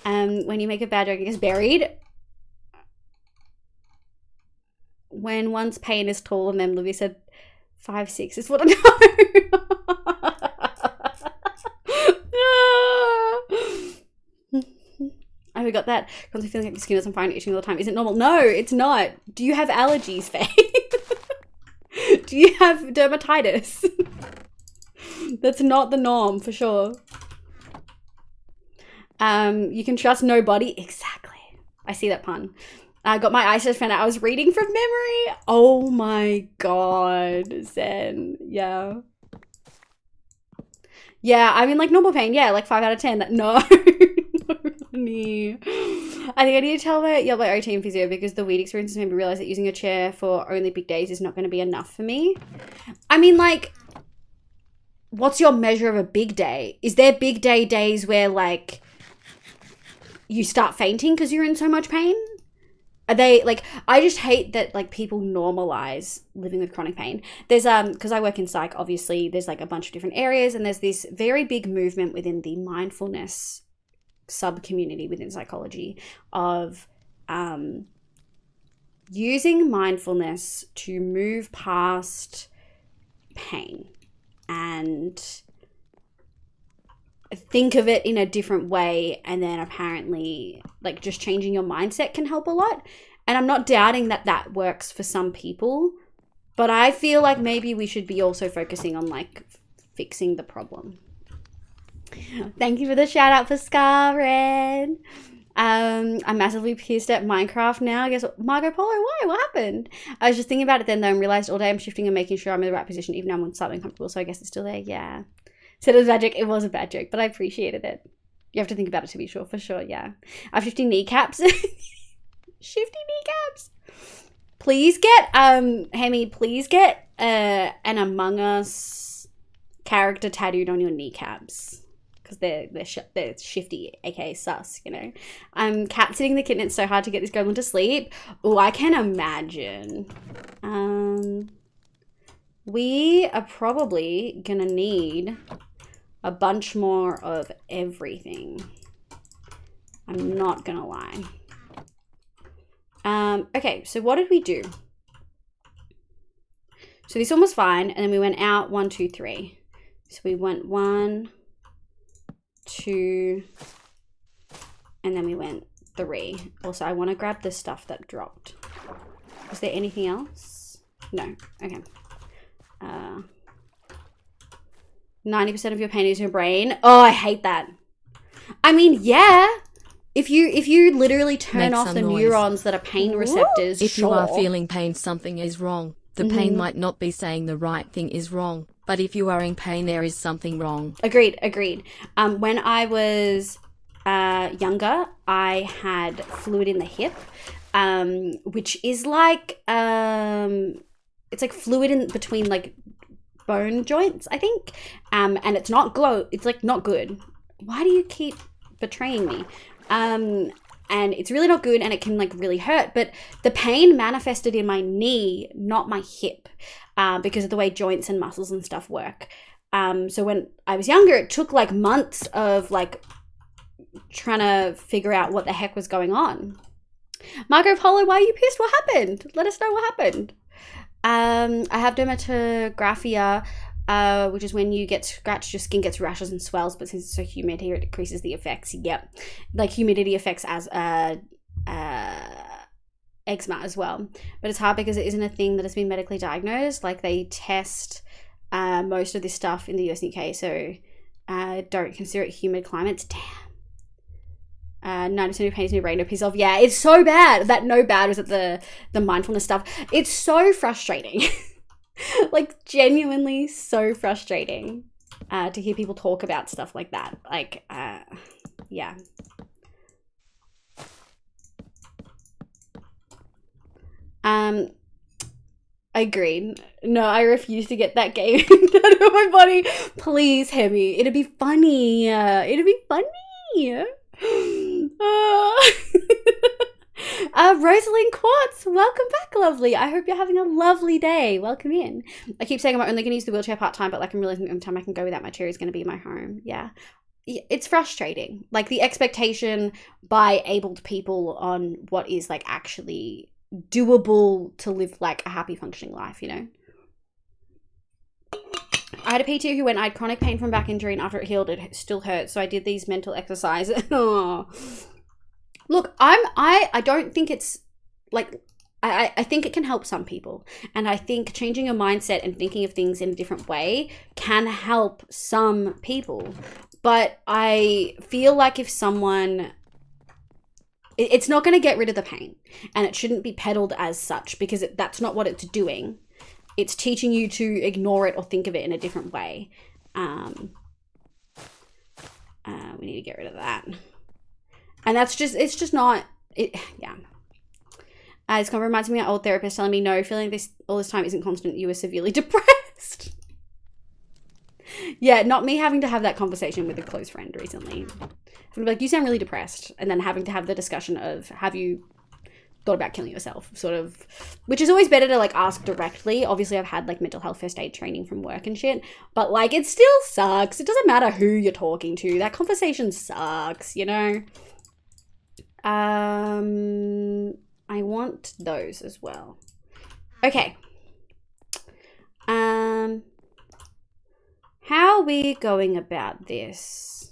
When you make a bad joke, it gets buried. When one's pain is taller than them, Livy said 5'6" is what I know. I forgot that. Constantly feeling like your skin is on fire and itching all the time. Is it normal? No, it's not. Do you have allergies, Faye? Do you have dermatitis? That's not the norm for sure. You can trust nobody. Exactly. I see that pun. I got my eyes just found out I was reading from memory. Oh my god, Zen. Yeah. Yeah, I mean, like, normal pain. Yeah, like 5 out of 10. No. No. I think I need to tell my OT and physio because the weed experience has made me realize that using a chair for only big days is not going to be enough for me. I mean, like, what's your measure of a big day? Is there big day days where, like, you start fainting because you're in so much pain? Are they, like, I just hate that, like, people normalize living with chronic pain. There's, because I work in psych, obviously, there's, like, a bunch of different areas, and there's this very big movement within the mindfulness sub-community within psychology of using mindfulness to move past pain and think of it in a different way, and then apparently, like, just changing your mindset can help a lot. And I'm not doubting that that works for some people, but I feel like maybe we should be also focusing on, like, fixing the problem. Thank you for the shout out for Scarred. I'm massively pissed at Minecraft now. I guess Marco Polo, why? What happened? I was just thinking about it then though and realized all day I'm shifting and making sure I'm in the right position even though I'm slightly uncomfortable, so I guess it's still there. Yeah. Said it was a bad joke. It was a bad joke, but I appreciated it. You have to think about it to be sure, for sure, yeah. I have 50 kneecaps. 50 kneecaps. Please get, Hemi, please get an Among Us character tattooed on your kneecaps. Because they're shifty, aka sus, you know. I'm cat sitting the kitten. It's so hard to get this goblin to sleep. Oh, I can imagine. We are probably gonna need a bunch more of everything. I'm not gonna lie. Okay, so what did we do? So this one was fine, and then we went out 1, 2, 3. So we went 1, 2, and then we went 3. Also, I want to grab the stuff that dropped. Is there anything else? No. Okay. 90% of your pain is your brain. Oh, I hate that. I mean, yeah. If you literally turn off the neurons that are pain receptors, if you are feeling pain, something is wrong. The pain might not be saying the right thing is wrong, but if you are in pain, there is something wrong. Agreed. When I was younger, I had fluid in the hip, which is like it's like fluid in between like bone joints, I think, and it's not it's like not good. Why do you keep betraying me? And it's really not good, and it can like really hurt, but the pain manifested in my knee, not my hip, because of the way joints and muscles and stuff work. So when I was younger, it took like months of like trying to figure out what the heck was going on. Marco Polo, why are you pissed? What happened? Let us know what happened. I have dermatographia, which is when you get scratched, your skin gets rashes and swells, but since it's so humid here, it decreases the effects. Yep. Like humidity affects as eczema as well. But it's hard because it isn't a thing that has been medically diagnosed. Like they test most of this stuff in the US and UK, so don't consider it humid climates. Damn. 90% of your pain is in your brain, no piss off. Yeah, it's so bad. That no bad was at the mindfulness stuff. It's so frustrating. Like genuinely so frustrating to hear people talk about stuff like that. Like, yeah. Agreed. No, I refuse to get that game out of my body. Please, Hemi. It'd be funny. It'd be funny. Rosalind Quartz, welcome back, lovely. I hope you're having a lovely day. Welcome in. I keep saying I'm only going to use the wheelchair part-time, but like I'm realizing the only time I can go without my chair is going to be my home. Yeah. It's frustrating. Like the expectation by abled people on what is like actually doable to live like a happy functioning life, you know? I had a PT who went, I had chronic pain from back injury, and after it healed, it still hurts. So I did these mental exercises. Oh. Look, I don't think it's like, I think it can help some people. And I think changing your mindset and thinking of things in a different way can help some people. But I feel like if someone... It's not going to get rid of the pain. And it shouldn't be peddled as such, because that's not what it's doing. It's teaching you to ignore it or think of it in a different way. We need to get rid of that. And that's just... It's just not... Yeah. This kind of reminds me of my old therapist telling me, no, feeling this all this time isn't constant. You were severely depressed. Yeah, not me having to have that conversation with a close friend recently. I'm like, you sound really depressed. And then having to have the discussion of, have you thought about killing yourself? Sort of, which is always better to like ask directly. Obviously, I've had like mental health first aid training from work and shit. But like, it still sucks. It doesn't matter who you're talking to. That conversation sucks, you know? I want those as well. Okay. How are we going about this?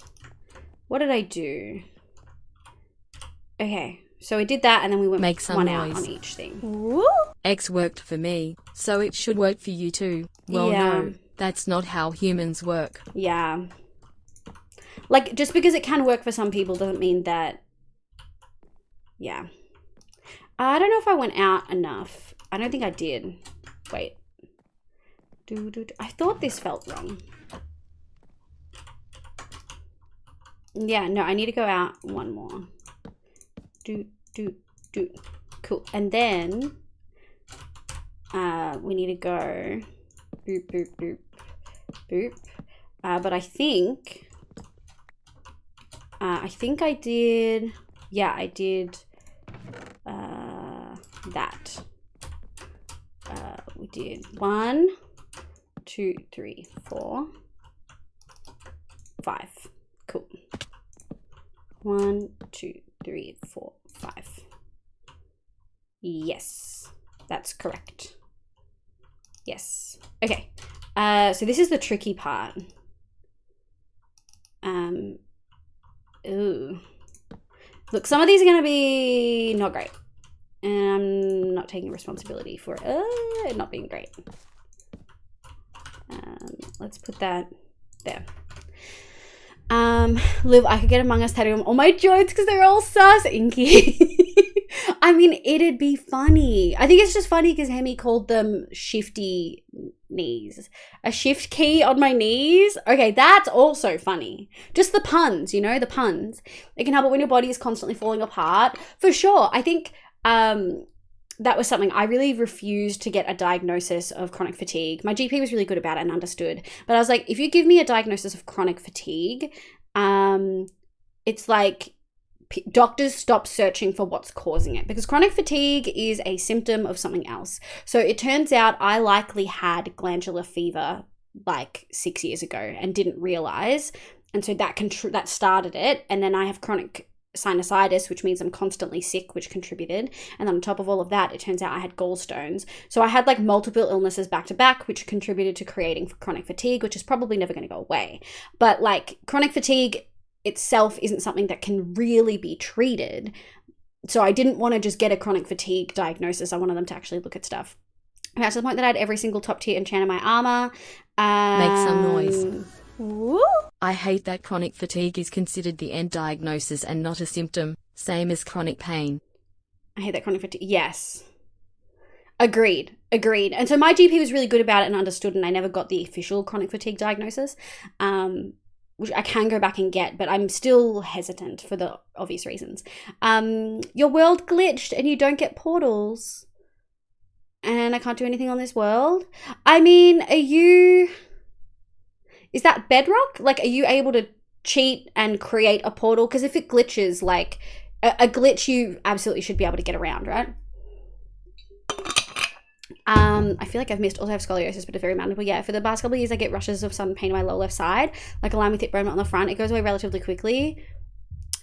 What did I do? Okay, so we did that and then we went Make some one noise. out on each thing. Woo! X worked for me, so it should work for you too. Well, Yeah. no, that's not how humans work. Yeah. Like, just because it can work for some people doesn't mean that... Yeah. I don't know if I went out enough. I don't think I did. Wait. I thought this felt wrong. Yeah, no, I need to go out one more. Cool. And then we need to go boop, boop, boop, boop. But I think I did, yeah, I did that. We did 1, 2, 3, 4, 5. Cool. 1, 2, 3, 4, 5. Yes, that's correct. Yes. Okay. So this is the tricky part. Ooh. Look, some of these are going to be not great. And I'm not taking responsibility for it not being great. Let's put that there. Liv, I could get Among Us tattooed on all my joints because they're all sus inky. I mean, it'd be funny. I think it's just funny because Hemi called them shifty knees. A shift key on my knees? Okay, that's also funny. Just the puns, you know, the puns. It can help it when your body is constantly falling apart. For sure. I think that was something I really refused to get a diagnosis of chronic fatigue. My GP was really good about it and understood. But I was like, if you give me a diagnosis of chronic fatigue, it's like doctors stop searching for what's causing it, because chronic fatigue is a symptom of something else. So it turns out I likely had glandular fever like 6 years ago and didn't realize. And so that started it. And then I have chronic sinusitis, which means I'm constantly sick, which contributed. And then on top of all of that, it turns out I had gallstones. So I had like multiple illnesses back to back, which contributed to creating chronic fatigue, which is probably never going to go away. But like chronic fatigue itself isn't something that can really be treated. So I didn't want to just get a chronic fatigue diagnosis. I wanted them to actually look at stuff. And that's the point that I had every single top tier enchant in my armor. Make some noise. Woo! I hate that chronic fatigue is considered the end diagnosis and not a symptom, same as chronic pain. I hate that chronic fatigue. Yes. Agreed. And so my GP was really good about it and understood, and I never got the official chronic fatigue diagnosis, which I can go back and get, but I'm still hesitant for the obvious reasons. Your world glitched and you don't get portals. And I can't do anything on this world. I mean, is that bedrock? Like, are you able to cheat and create a portal? Because if it glitches, like, a glitch you absolutely should be able to get around, right? I feel like I've missed, also I have scoliosis, but it's very manageable. Yeah, for the past couple of years, I get rushes of sudden pain in my lower left side, like a line with hip bone on the front. It goes away relatively quickly.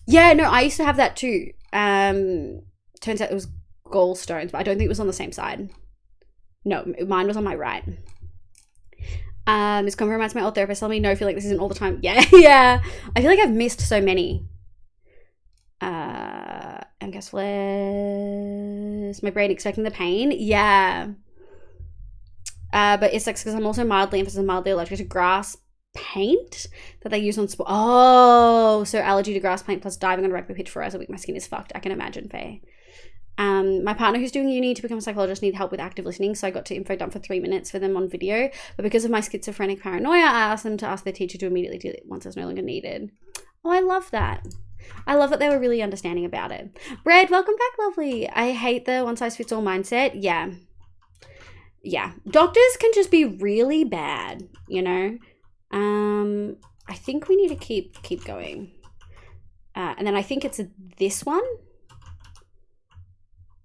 Yeah, no, I used to have that too. Turns out it was gallstones, but I don't think it was on the same side. No, mine was on my right. This comment reminds my old therapist telling me, no, I feel like this isn't all the time. Yeah, yeah. I feel like I've missed so many. And guess what? Is my brain expecting the pain? Yeah. But it sucks because I'm also mildly allergic to grass paint that they use on sport. Oh, so allergy to grass paint plus diving on a rugby pitch for a week. My skin is fucked. I can imagine, Faye. My partner who's doing uni to become a psychologist needed help with active listening, so I got to info dump for 3 minutes for them on video. But because of my schizophrenic paranoia, I asked them to ask their teacher to immediately do it once it's no longer needed. Oh, I love that. I love that they were really understanding about it. Bread, welcome back, lovely. I hate the one-size-fits-all mindset. Yeah. Yeah. Doctors can just be really bad, you know? I think we need to keep going. And then I think it's this one.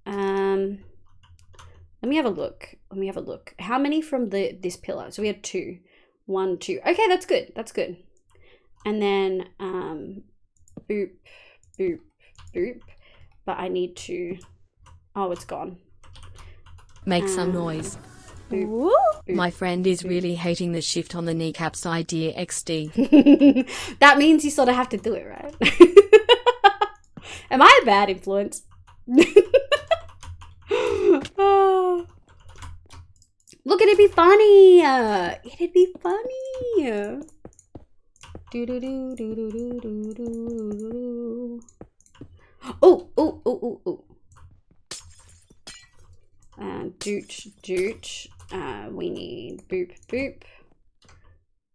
Let me have a look. How many from this pillar? So we had 2. 1, 2. Okay, that's good. That's good. And then boop, boop, boop. But I need to... Oh, it's gone. Make some noise. Boop, boop, my friend is really hating the shift on the kneecaps idea XD. That means you sort of have to do it, right? Am I a bad influence? Oh. Look, it'd be funny. It'd be funny. Do do do do do do do do. Oh. Doot. We need boop boop.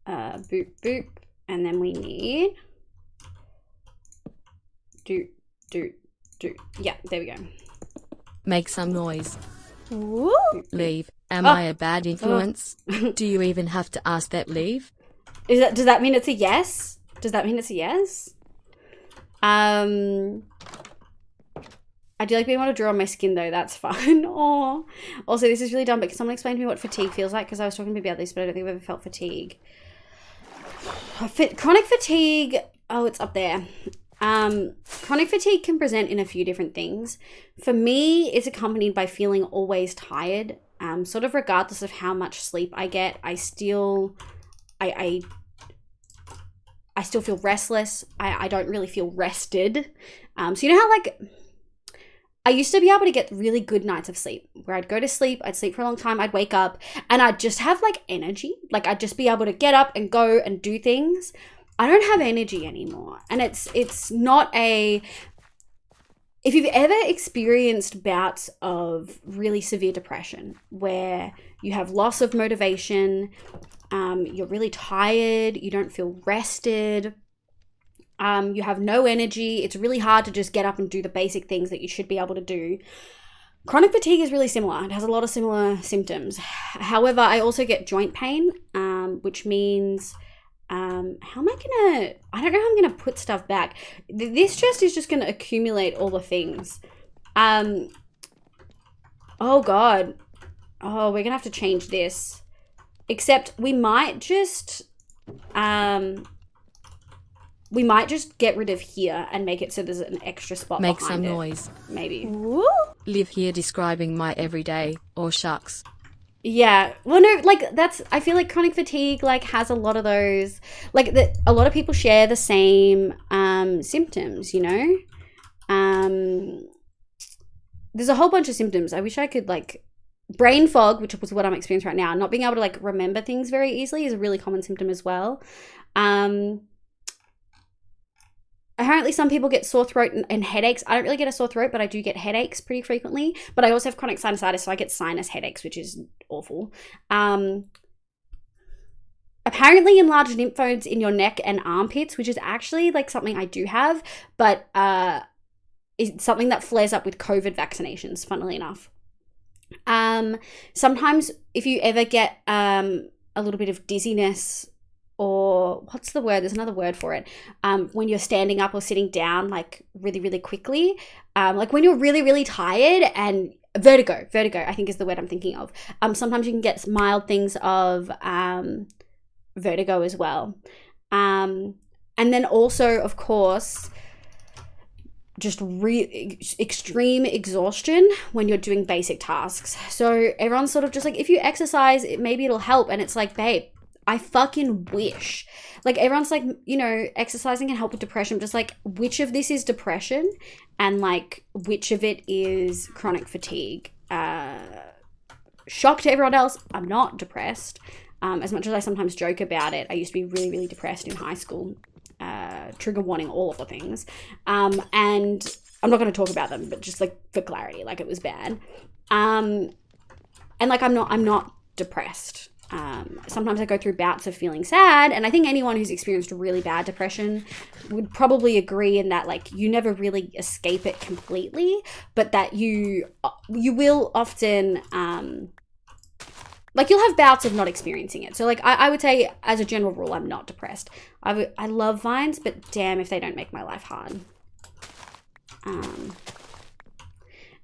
Boop boop, and then we need doot. Yeah, there we go. Make some noise. Woo. Leave. Am I a bad influence? Do you even have to ask that leave? Does that mean it's a yes? I do like being able to draw on my skin though. That's fun. Oh. Also, this is really dumb, but can someone explain to me what fatigue feels like? Because I was talking to about this, but I don't think I've ever felt fatigue. Chronic fatigue. Oh, it's up there. Chronic fatigue can present in a few different things. For me, it's accompanied by feeling always tired. Sort of regardless of how much sleep I get, I still feel restless. I don't really feel rested. So you know how like I used to be able to get really good nights of sleep where I'd go to sleep, I'd sleep for a long time, I'd wake up and I'd just have like energy. Like I'd just be able to get up and go and do things. I don't have energy anymore. And it's not a... If you've ever experienced bouts of really severe depression where you have loss of motivation, you're really tired, you don't feel rested, you have no energy, it's really hard to just get up and do the basic things that you should be able to do. Chronic fatigue is really similar. It has a lot of similar symptoms. However, I also get joint pain, which means... I don't know how I'm gonna put stuff back. This chest is just gonna accumulate all the things. Oh god. Oh, we're gonna have to change this. Except we might just get rid of here and make it so there's an extra spot Make behind some it. noise. Maybe. Woo! Live here describing my everyday, or shucks. Yeah, well, no, like I feel like chronic fatigue like has a lot of those, like a lot of people share the same symptoms, you know. There's a whole bunch of symptoms. I wish I could like brain fog, which was what I'm experiencing right now. Not being able to like remember things very easily is a really common symptom as well. Apparently some people get sore throat and headaches. I don't really get a sore throat, but I do get headaches pretty frequently. But I also have chronic sinusitis, so I get sinus headaches, which is awful. Apparently enlarged lymph nodes in your neck and armpits, which is actually like something I do have, but it's something that flares up with COVID vaccinations, funnily enough. Sometimes if you ever get a little bit of dizziness, or what's the word? There's another word for it. When you're standing up or sitting down, like really, really quickly, like when you're really, really tired, and vertigo, I think is the word I'm thinking of. Sometimes you can get mild things of vertigo as well. And then also, of course, just extreme exhaustion when you're doing basic tasks. So everyone's sort of just like, if you exercise, maybe it'll help. And it's like, babe, I fucking wish. Like, everyone's like, you know, exercising can help with depression. Just like, which of this is depression and like which of it is chronic fatigue? Shock to everyone else, I'm not depressed. As much as I sometimes joke about it, I used to be really, really depressed in high school. Trigger warning, all of the things. And I'm not going to talk about them, but just like for clarity, like it was bad. And like, I'm not depressed. Sometimes I go through bouts of feeling sad, and I think anyone who's experienced really bad depression would probably agree in that, like, you never really escape it completely, but that you will often, like, you'll have bouts of not experiencing it. So like, I would say as a general rule, I'm not depressed. I love vines, but damn if they don't make my life hard.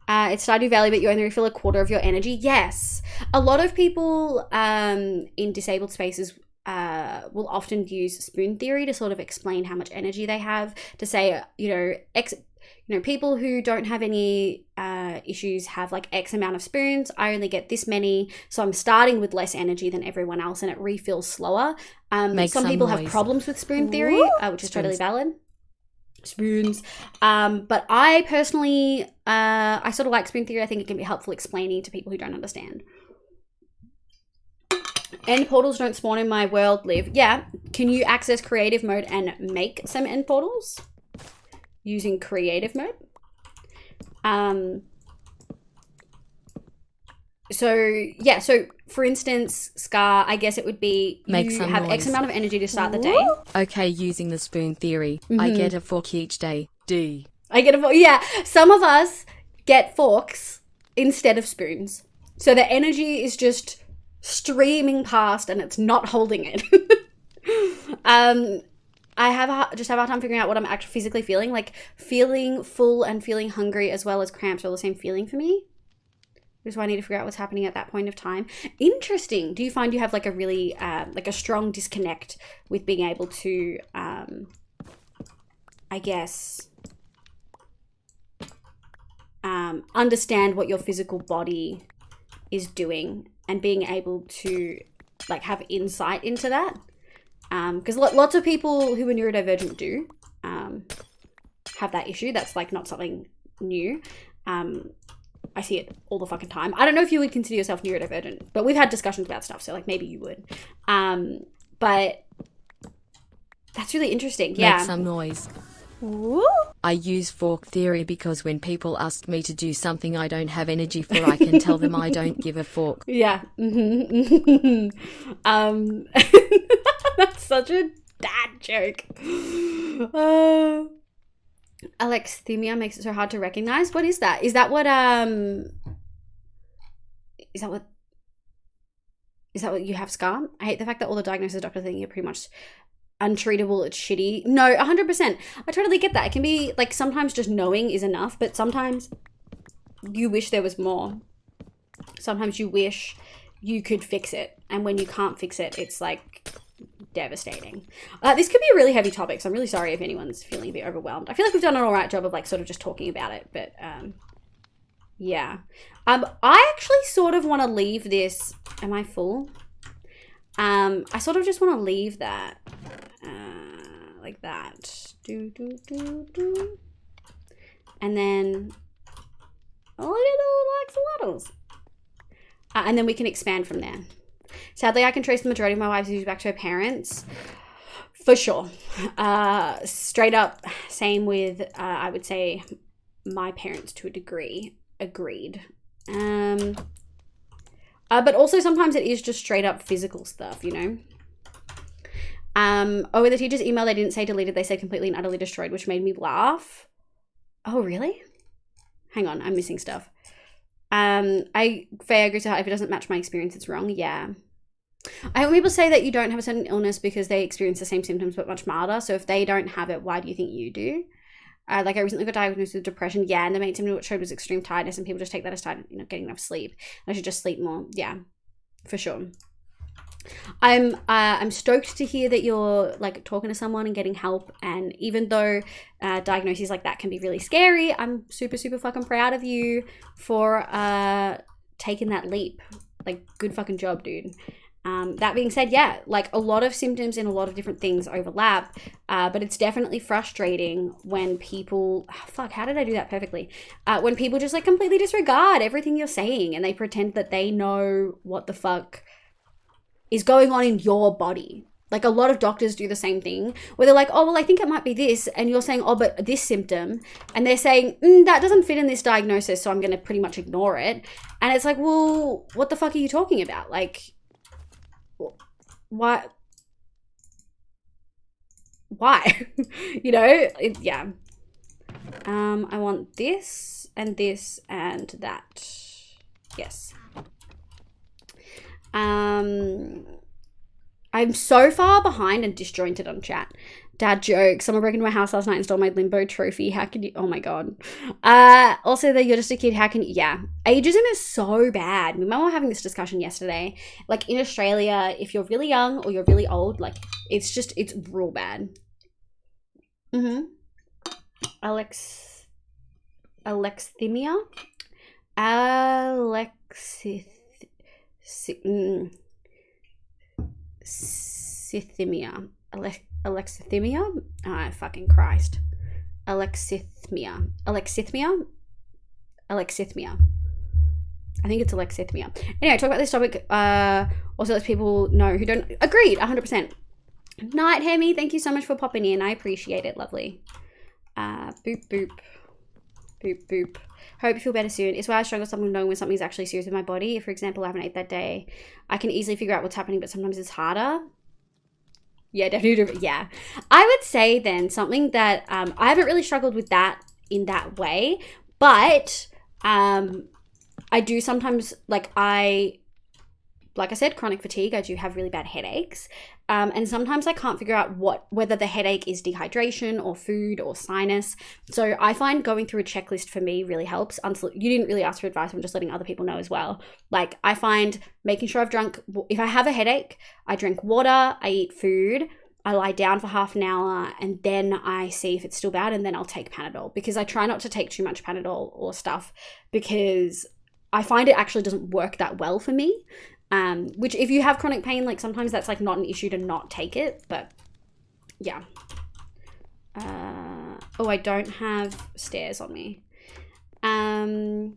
It's Stardew Valley, but you only refill a quarter of your energy. Yes. A lot of people in disabled spaces will often use spoon theory to sort of explain how much energy they have, to say, people who don't have any issues have like X amount of spoons. I only get this many, so I'm starting with less energy than everyone else, and it refills slower. Some people have problems with spoon theory, which is totally valid. Spoons. But I personally, I sort of like spoon theory. I think it can be helpful explaining to people who don't understand. End portals don't spawn in my world, Liv. Yeah. Can you access creative mode and make some end portals using creative mode? So for instance, Scar, I guess it would be you have X amount of energy to start the day. Okay, using the spoon theory, I get a fork each day. D. I get a fork. Yeah, some of us get forks instead of spoons. So the energy is just streaming past and it's not holding it. I have a hard time figuring out what I'm actually physically feeling. Like, feeling full and feeling hungry as well as cramps are all the same feeling for me. Which is why I need to figure out what's happening at that point of time. Interesting. Do you find you have like a really, like a strong disconnect with being able to, I guess, understand what your physical body is doing and being able to like have insight into that? Because lots of people who are neurodivergent do have that issue. That's like not something new. I see it all the fucking time. I don't know if you would consider yourself neurodivergent, but we've had discussions about stuff, so like maybe you would. But that's really interesting. Yeah. Make some noise. Ooh. I use fork theory because when people ask me to do something I don't have energy for, I can tell them I don't give a fork. Yeah. That's such a dad joke. Alexithymia makes it so hard to recognize. What is that? Is that what you have, Scar? I hate the fact that all the diagnoses doctors think you're pretty much untreatable. It's shitty. No, 100%. I totally get that. It can be like, sometimes just knowing is enough, but sometimes you wish there was more. Sometimes you wish you could fix it, and when you can't fix it, it's like devastating. This could be a really heavy topic, so I'm really sorry if anyone's feeling a bit overwhelmed. I feel like we've done an all right job of like sort of just talking about it, but yeah. I actually sort of want to leave this. Am I full? I sort of just want to leave that like that. And then look at the axolotls. And then we can expand from there. Sadly, I can trace the majority of my wife's issues back to her parents. For sure. Straight up, same with, I would say, my parents to a degree. Agreed. But also sometimes it is just straight up physical stuff, you know? Oh, the teacher's email, they didn't say deleted, they said completely and utterly destroyed, which made me laugh. Oh, really? Hang on, I'm missing stuff. Faye agrees with her, if it doesn't match my experience, it's wrong. Yeah. I hate when people say that you don't have a certain illness because they experience the same symptoms but much milder. So if they don't have it, why do you think you do? Like, I recently got diagnosed with depression. Yeah, and the main symptom it showed was extreme tiredness, and people just take that as tired, getting enough sleep. I should just sleep more. Yeah, for sure. I'm stoked to hear that you're like talking to someone and getting help, and even though diagnoses like that can be really scary, I'm super fucking proud of you for taking that leap. Like, good fucking job, dude. That being said, yeah, like a lot of symptoms and a lot of different things overlap, but it's definitely frustrating when people, how did I do that perfectly? When people just like completely disregard everything you're saying and they pretend that they know what the fuck is going on in your body. Like a lot of doctors do the same thing where they're like, oh, well, I think it might be this. And you're saying, oh, but this symptom. And they're saying, that doesn't fit in this diagnosis, so I'm going to pretty much ignore it. And it's like, well, what the fuck are you talking about? Like, why? You know, yeah. I want this and that. Yes. I'm so far behind and disjointed on chat. Dad joke. Someone broke into my house last night and stole my limbo trophy. How can you? Oh my God. Also that you're just a kid. How can you? Yeah. Ageism is so bad. My mum were having this discussion yesterday. Like in Australia, if you're really young or you're really old, like it's real bad. Alexithymia. Alexithymia. Oh, fucking Christ. Alexithymia. I think it's alexithymia. Anyway, talk about this topic. Also lets people know who don't. Agreed, 100%. Night, Hemi. Thank you so much for popping in. I appreciate it. Lovely. Boop, boop. Boop, boop. Hope you feel better soon. It's why I struggle sometimes knowing when something is actually serious with my body. If, for example, I haven't ate that day, I can easily figure out what's happening, but sometimes it's harder. Yeah, definitely. Yeah. I would say then something that I haven't really struggled with that in that way, but I do sometimes, like I said, chronic fatigue. I do have really bad headaches. And sometimes I can't figure out whether the headache is dehydration or food or sinus. So I find going through a checklist for me really helps. You didn't really ask for advice. I'm just letting other people know as well. Like I find making sure I've drunk, if I have a headache, I drink water, I eat food, I lie down for half an hour, and then I see if it's still bad, and then I'll take Panadol, because I try not to take too much Panadol or stuff, because I find it actually doesn't work that well for me. Which if you have chronic pain, like sometimes that's like not an issue to not take it, but yeah. Oh, I don't have stairs on me. I'll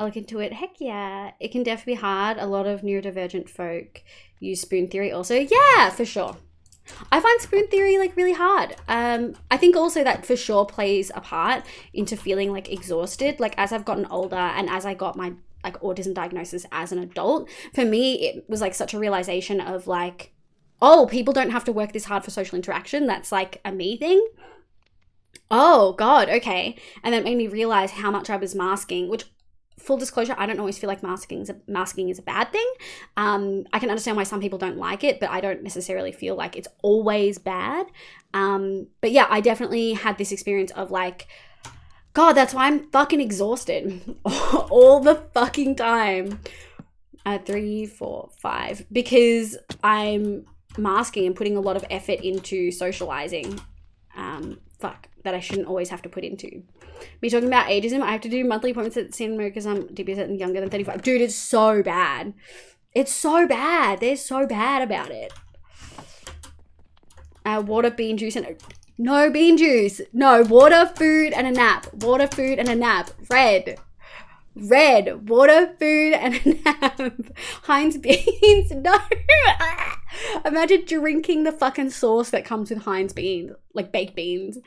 look into it. Heck yeah. It can definitely be hard. A lot of neurodivergent folk use spoon theory also. Yeah, for sure. I find spoon theory like really hard. I think also that for sure plays a part into feeling like exhausted. Like as I've gotten older and as I got my like autism diagnosis as an adult, for me it was like such a realization of like, oh, people don't have to work this hard for social interaction. That's like a me thing. Oh God, okay. And that made me realize how much I was masking, which, full disclosure, I don't always feel like masking is a bad thing. I can understand why some people don't like it, but I don't necessarily feel like it's always bad. But yeah, I definitely had this experience of like, God, that's why I'm fucking exhausted all the fucking time. 3, 4, 5, because I'm masking and putting a lot of effort into socializing. That I shouldn't always have to put into. Me talking about ageism, I have to do monthly appointments at cinema because I'm DBS and younger than 35. Dude, it's so bad. It's so bad. They're so bad about it. Water, bean juice, and no bean juice. No, water, food, and a nap. Water, food, and a nap. Red, water, food, and a nap. Heinz beans. No. Imagine drinking the fucking sauce that comes with Heinz beans, like baked beans.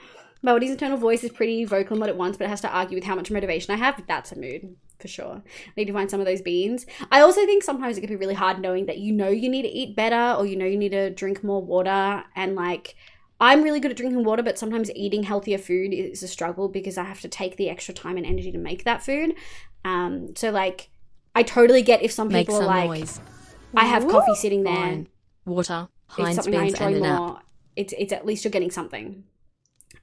My body's internal voice is pretty vocal and what it wants, but it has to argue with how much motivation I have. That's a mood, for sure. I need to find some of those beans. I also think sometimes it can be really hard knowing that you need to eat better, or you need to drink more water. And like, I'm really good at drinking water, but sometimes eating healthier food is a struggle because I have to take the extra time and energy to make that food. So like, I totally get if some people are like, noise. I have coffee sitting there. Wine, water, Heinz something beans, I enjoy and a more. nap. It's at least you're getting something.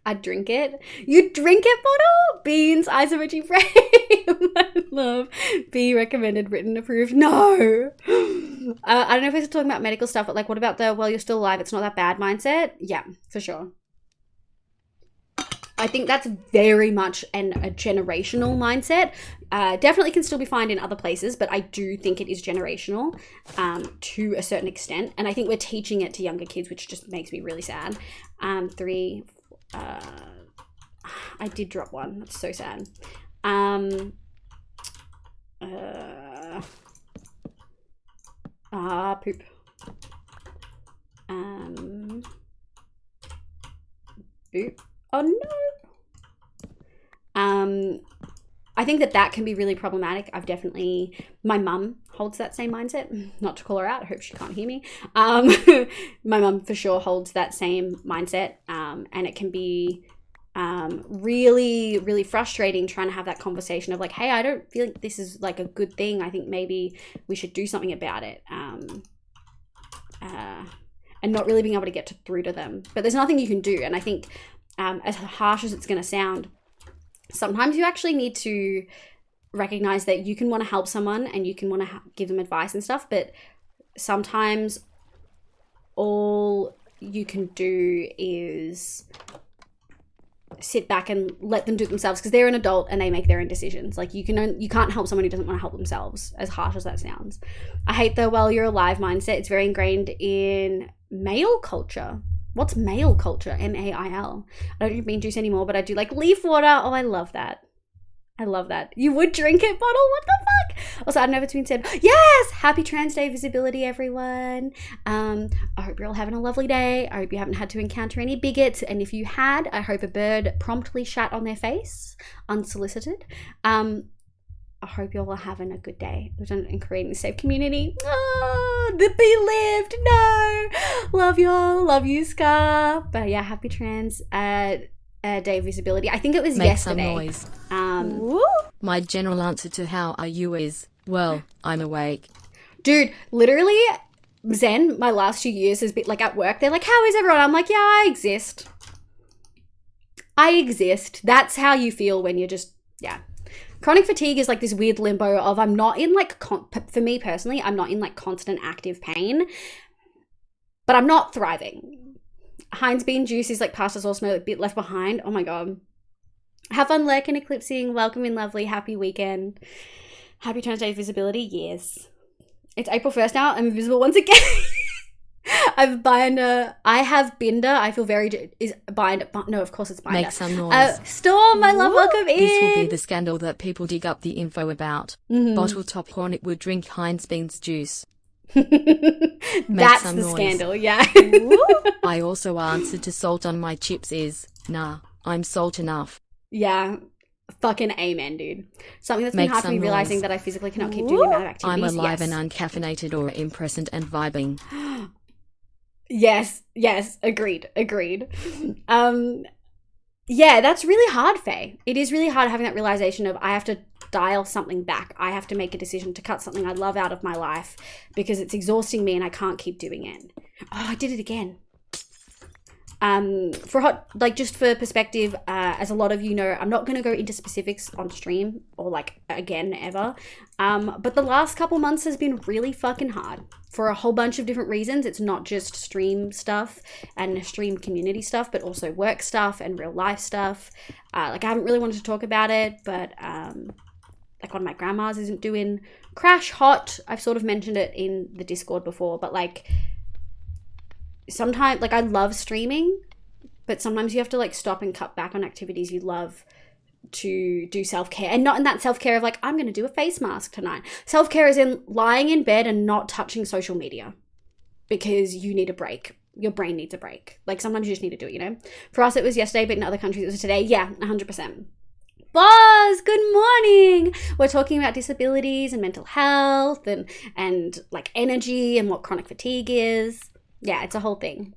I'd drink it. You drink it, bottle? Beans, eyes emoji frame. I love. Be recommended, written, approved. No. I don't know if we're talking about medical stuff, but like, what about the, well, you're still alive, it's not that bad mindset? Yeah, for sure. I think that's very much a generational mindset. Definitely can still be found in other places, but I do think it is generational to a certain extent. And I think we're teaching it to younger kids, which just makes me really sad. 3, I did drop one. That's so sad. Poop. Boop. Oh no. I think that can be really problematic. My mum holds that same mindset. Not to call her out, I hope she can't hear me. My mum for sure holds that same mindset, and it can be really, really frustrating trying to have that conversation of like, hey, I don't feel like this is like a good thing. I think maybe we should do something about it. And not really being able to get through to them. But there's nothing you can do. And I think as harsh as it's going to sound, sometimes you actually need to recognize that you can want to help someone and you can want to give them advice and stuff, but sometimes all you can do is sit back and let them do it themselves, because they're an adult and they make their own decisions. Like you can't help someone who doesn't want to help themselves, as harsh as that sounds. I hate the "well, you're alive" mindset. It's very ingrained in male culture. What's male culture? MAIL. I don't drink juice anymore, but I do like leaf water. Oh, I love that. I love that. You would drink it, bottle? What the fuck? Also, I don't know if it's been said. Yes! Happy Trans Day visibility, everyone. I hope you're all having a lovely day. I hope you haven't had to encounter any bigots. And if you had, I hope a bird promptly shat on their face, unsolicited. I hope you all are having a good day and creating a safe community. Oh, the be lived. No. Love y'all. Love you, Scar. But yeah, happy Trans Day visibility. I think it was Make yesterday. Some noise. My general answer to how are you is, well, I'm awake. Dude, literally, Zen, my last 2 years has been like at work. They're like, how is everyone? I'm like, yeah, I exist. I exist. That's how you feel when you're just, yeah. Chronic fatigue is like this weird limbo of I'm not in like, for me personally, I'm not in like constant active pain, but I'm not thriving. Heinz bean juice is like pasta sauce, no, a bit left behind. Oh my God. Have fun lurking, eclipsing, welcome in lovely, happy weekend. Happy Trans Day visibility, yes. It's April 1st now, I'm invisible once again. I have Binder. I feel very, is Binder, no, of course it's Binder. Make some noise. Storm, my love, welcome in. This will be the scandal that people dig up the info about. Bottle top hornet would drink Heinz beans juice. That's the noise. Scandal, yeah. I also answered to salt on my chips is, nah, I'm salt enough. Yeah. Fucking amen, dude. Something that's been Make hard for me some realizing noise. that I physically cannot keep doing the amount of I'm activities. alive Yes. and uncaffeinated or impresent and vibing. Yes, agreed. Yeah, that's really hard, Faye. It is really hard having that realization of I have to dial something back. I have to make a decision to cut something I love out of my life because it's exhausting me and I can't keep doing it. Oh, I did it again. Just for perspective, as a lot of you know, I'm not going to go into specifics on stream or like again ever. But the last couple months has been really fucking hard for a whole bunch of different reasons. It's not just stream stuff and stream community stuff, but also work stuff and real life stuff. I haven't really wanted to talk about it, but like one of my grandmas isn't doing crash hot. I've sort of mentioned it in the Discord before, but like sometimes, like I love streaming, but sometimes you have to like stop and cut back on activities you love to do self-care, and not in that self-care of like, I'm going to do a face mask tonight. Self-care is in lying in bed and not touching social media because you need a break. Your brain needs a break. Like sometimes you just need to do it, you know? For us, it was yesterday, but in other countries, it was today. Yeah, 100%. Boz, good morning. We're talking about disabilities and mental health and like energy and what chronic fatigue is. Yeah, it's a whole thing.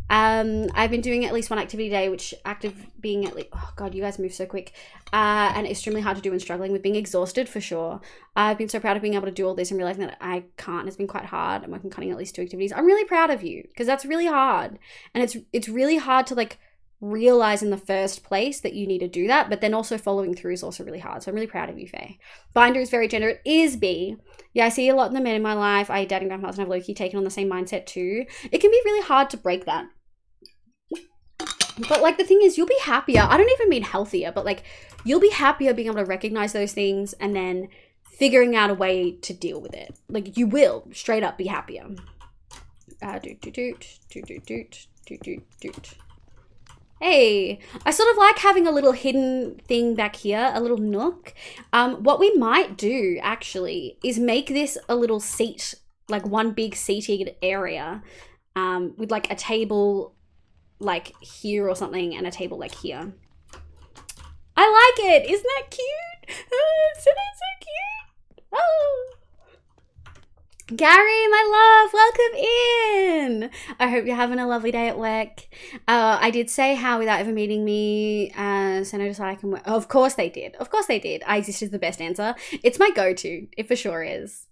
I've been doing at least one activity a day, which active being at least, oh God, you guys move so quick, and extremely hard to do and struggling with being exhausted for sure. I've been so proud of being able to do all this and realizing that I can't has been quite hard. I'm working cutting at least 2 activities. I'm really proud of you because that's really hard. And it's really hard to like realize in the first place that you need to do that, but then also following through is also really hard. So I'm really proud of you, Faye. Binder is very gender. It is B. Yeah, I see a lot in the men in my life. I dad and grandfathers and have low-key taken on the same mindset too. It can be really hard to break that. But like the thing is, you'll be happier. I don't even mean healthier, but like you'll be happier being able to recognize those things and then figuring out a way to deal with it. Like you will straight up be happier. Hey, I sort of like having a little hidden thing back here, a little nook. What we might do actually is make this a little seat, like one big seated area, with like a table like here or something and a table like here. I like it. Isn't that cute? Oh, isn't that so cute? Oh. Gary, my love, welcome in. I hope you're having a lovely day at work. I did say how without ever meeting me, Senator decided I can work. Of course they did. Of course they did. I exist is the best answer. It's my go-to. It for sure is.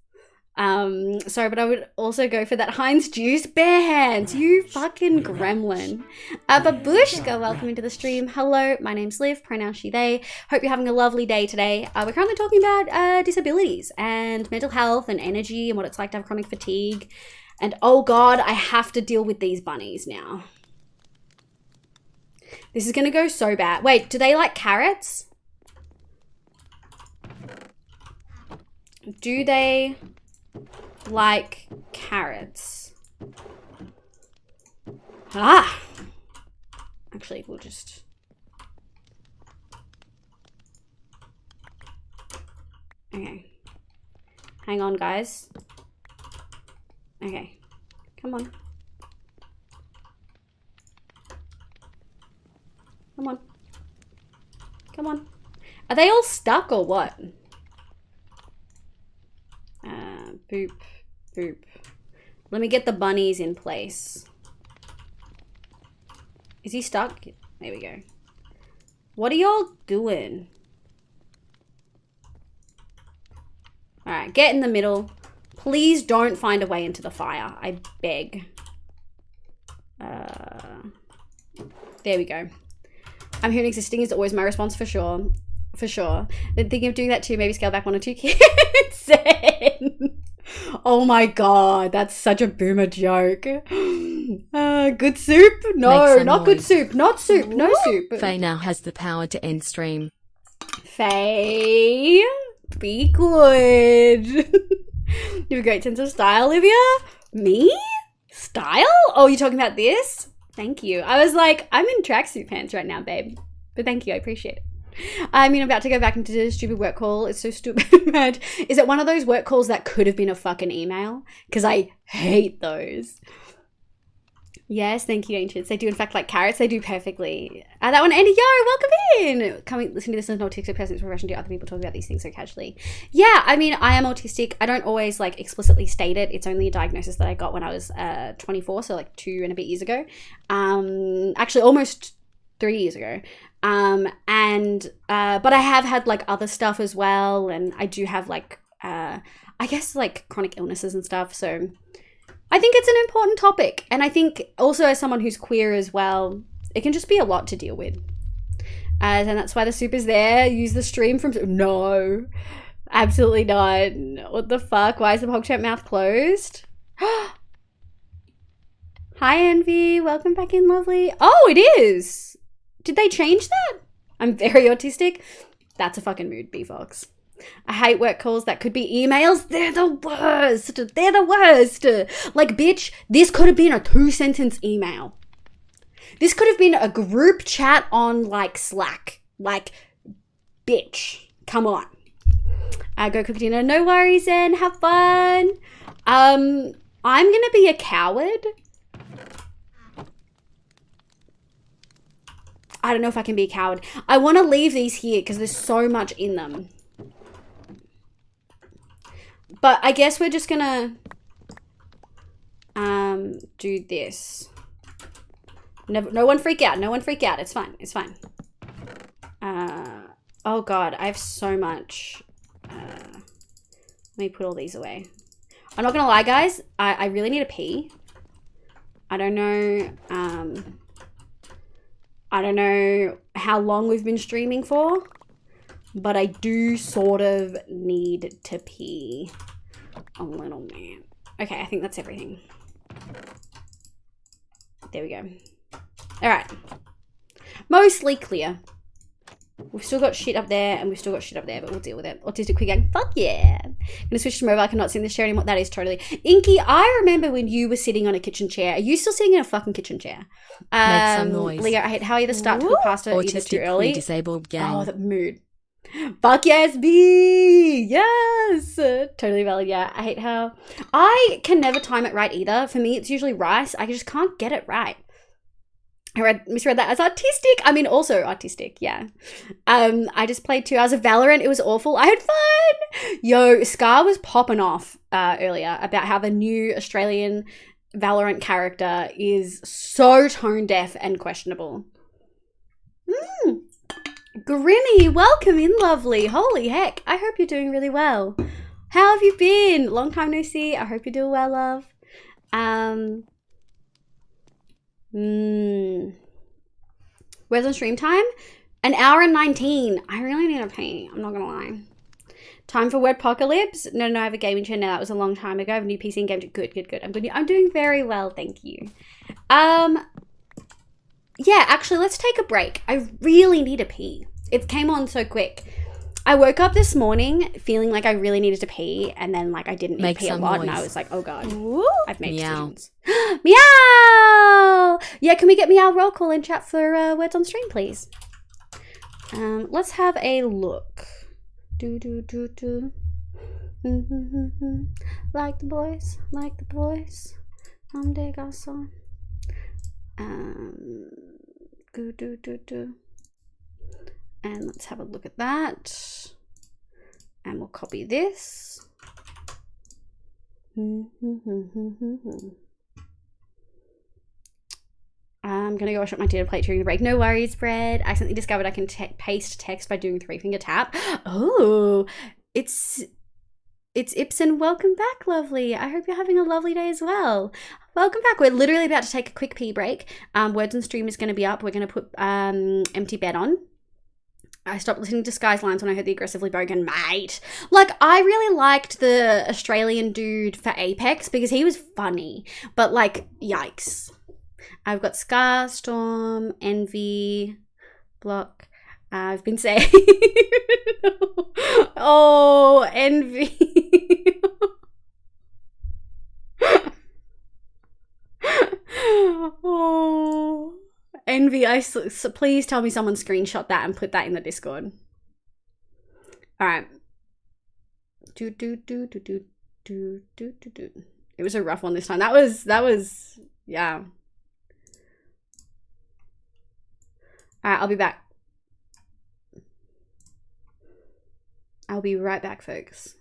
Sorry, but I would also go for that Heinz juice. Bare hands, you fucking gremlin. Babushka, welcome into the stream. Hello, my name's Liv, pronouns she, they. Hope you're having a lovely day today. We're currently talking about disabilities and mental health and energy and what it's like to have chronic fatigue. And oh God, I have to deal with these bunnies now. This is gonna go so bad. Wait, do they like carrots? Do they like carrots? Ah! Actually, we'll just... Okay. Hang on, guys. Okay. Come on. Come on. Come on. Are they all stuck or what? Boop, boop. Let me get the bunnies in place. Is he stuck? There we go. What are y'all doing? All right, get in the middle. Please don't find a way into the fire. I beg. There we go. I'm here existing is always my response for sure. For sure. Then thinking of doing that too, maybe scale back 1 or 2 kids. Oh my God, that's such a boomer joke. Good soup? No, not good soup. Not soup. No soup. Faye now has the power to end stream. Faye, be good. You have a great sense of style, Olivia. Me? Style? Oh, you're talking about this? Thank you. I was like, I'm in tracksuit pants right now, babe. But thank you, I appreciate it. I mean, I'm about to go back into the stupid work call. It's so stupid. Is it one of those work calls that could have been a fucking email? Because I hate those. Yes, thank you, Ancients. They do, in fact, like carrots. They do perfectly. That one, Andy, yo, welcome in. Coming, listen to this as an autistic person's profession to other people talk about these things so casually. Yeah, I mean, I am autistic. I don't always, like, explicitly state it. It's only a diagnosis that I got when I was 24, so, like, 2 and a bit years ago. Actually, almost 3 years ago. But I have had like other stuff as well, and I do have like I guess like chronic illnesses and stuff, so I think it's an important topic. And I think also as someone who's queer as well, it can just be a lot to deal with, and that's why the soup is there. Use the stream from... No, absolutely not. What the fuck? Why is the PogChamp mouth closed? Hi Envy, welcome back in, lovely. Oh, it is. Did they change that? I'm very autistic. That's a fucking mood, B-Fox. I hate work calls that could be emails. They're the worst. They're the worst. Like, bitch, this could have been a 2-sentence email. This could have been a group chat on, like, Slack. Like, bitch, come on. Go cook dinner. No worries, Zen. Have fun. I'm gonna be a coward. I don't know if I can be a coward. I want to leave these here because there's so much in them. But I guess we're just gonna do this. No one freak out. No one freak out. It's fine. It's fine. Oh God, I have so much. Let me put all these away. I'm not gonna lie, guys. I really need a pee. I don't know. I don't know how long we've been streaming for, but I do sort of need to pee a little bit. Okay, I think that's everything. There we go. All right. Mostly clear. We've still got shit up there and we've still got shit up there, but we'll deal with it. Autistic Quick Gang, fuck yeah. I'm gonna switch to mobile. I cannot sit in this chair anymore. That is totally. Inky, I remember when you were sitting on a kitchen chair. Are you still sitting in a fucking kitchen chair? Make some noise. Leo, I hate how you either start to cook pasta either too early. Disabled gang. Oh, the mood. Fuck yes, B! Yes! Totally valid, yeah. I hate how... I can never time it right either. For me, it's usually rice. I just can't get it right. I misread that as artistic. I mean, also artistic, yeah. I just played 2 hours of Valorant. It was awful. I had fun! Yo, Scar was popping off earlier about how the new Australian Valorant character is so tone deaf and questionable. Grimmy, welcome in, lovely. Holy heck. I hope you're doing really well. How have you been? Long time no see. I hope you're doing well, love. Where's on stream time? 1 hour and 19. I really need a pee. I'm not gonna lie. Time for Wordpocalypse? No, I have a gaming chair now. That was a long time ago. I have a new PC and game. Good. I'm doing very well, thank you. Yeah, actually, let's take a break. I really need a pee. It came on so quick. I woke up this morning feeling like I really needed to pee, and then like I didn't need to pee a lot, and I was like, oh god, I've made decisions. Meow! Yeah, can we get meow roll call in chat for words on stream, please? Let's have a look. Like the boys. I'm de garçon. And let's have a look at that. And we'll copy this. I'm gonna go wash up my dinner plate during the break. No worries, Fred. I accidentally discovered I can paste text by doing 3-finger tap. Oh, it's Ibsen. Welcome back, lovely. I hope you're having a lovely day as well. Welcome back. We're literally about to take a quick pee break. Words on stream is going to be up. We're going to put Empty Bed on. I stopped listening to Sky's lines when I heard the aggressively bogan mate. Like, I really liked the Australian dude for Apex because he was funny. But, like, yikes. I've got Scar, Storm, Envy, Block. I've been saying... oh, Envy. Oh... Envy, so please tell me someone screenshot that and put that in the Discord. All right. It was a rough one this time. That was, yeah. All right, I'll be back. I'll be right back, folks.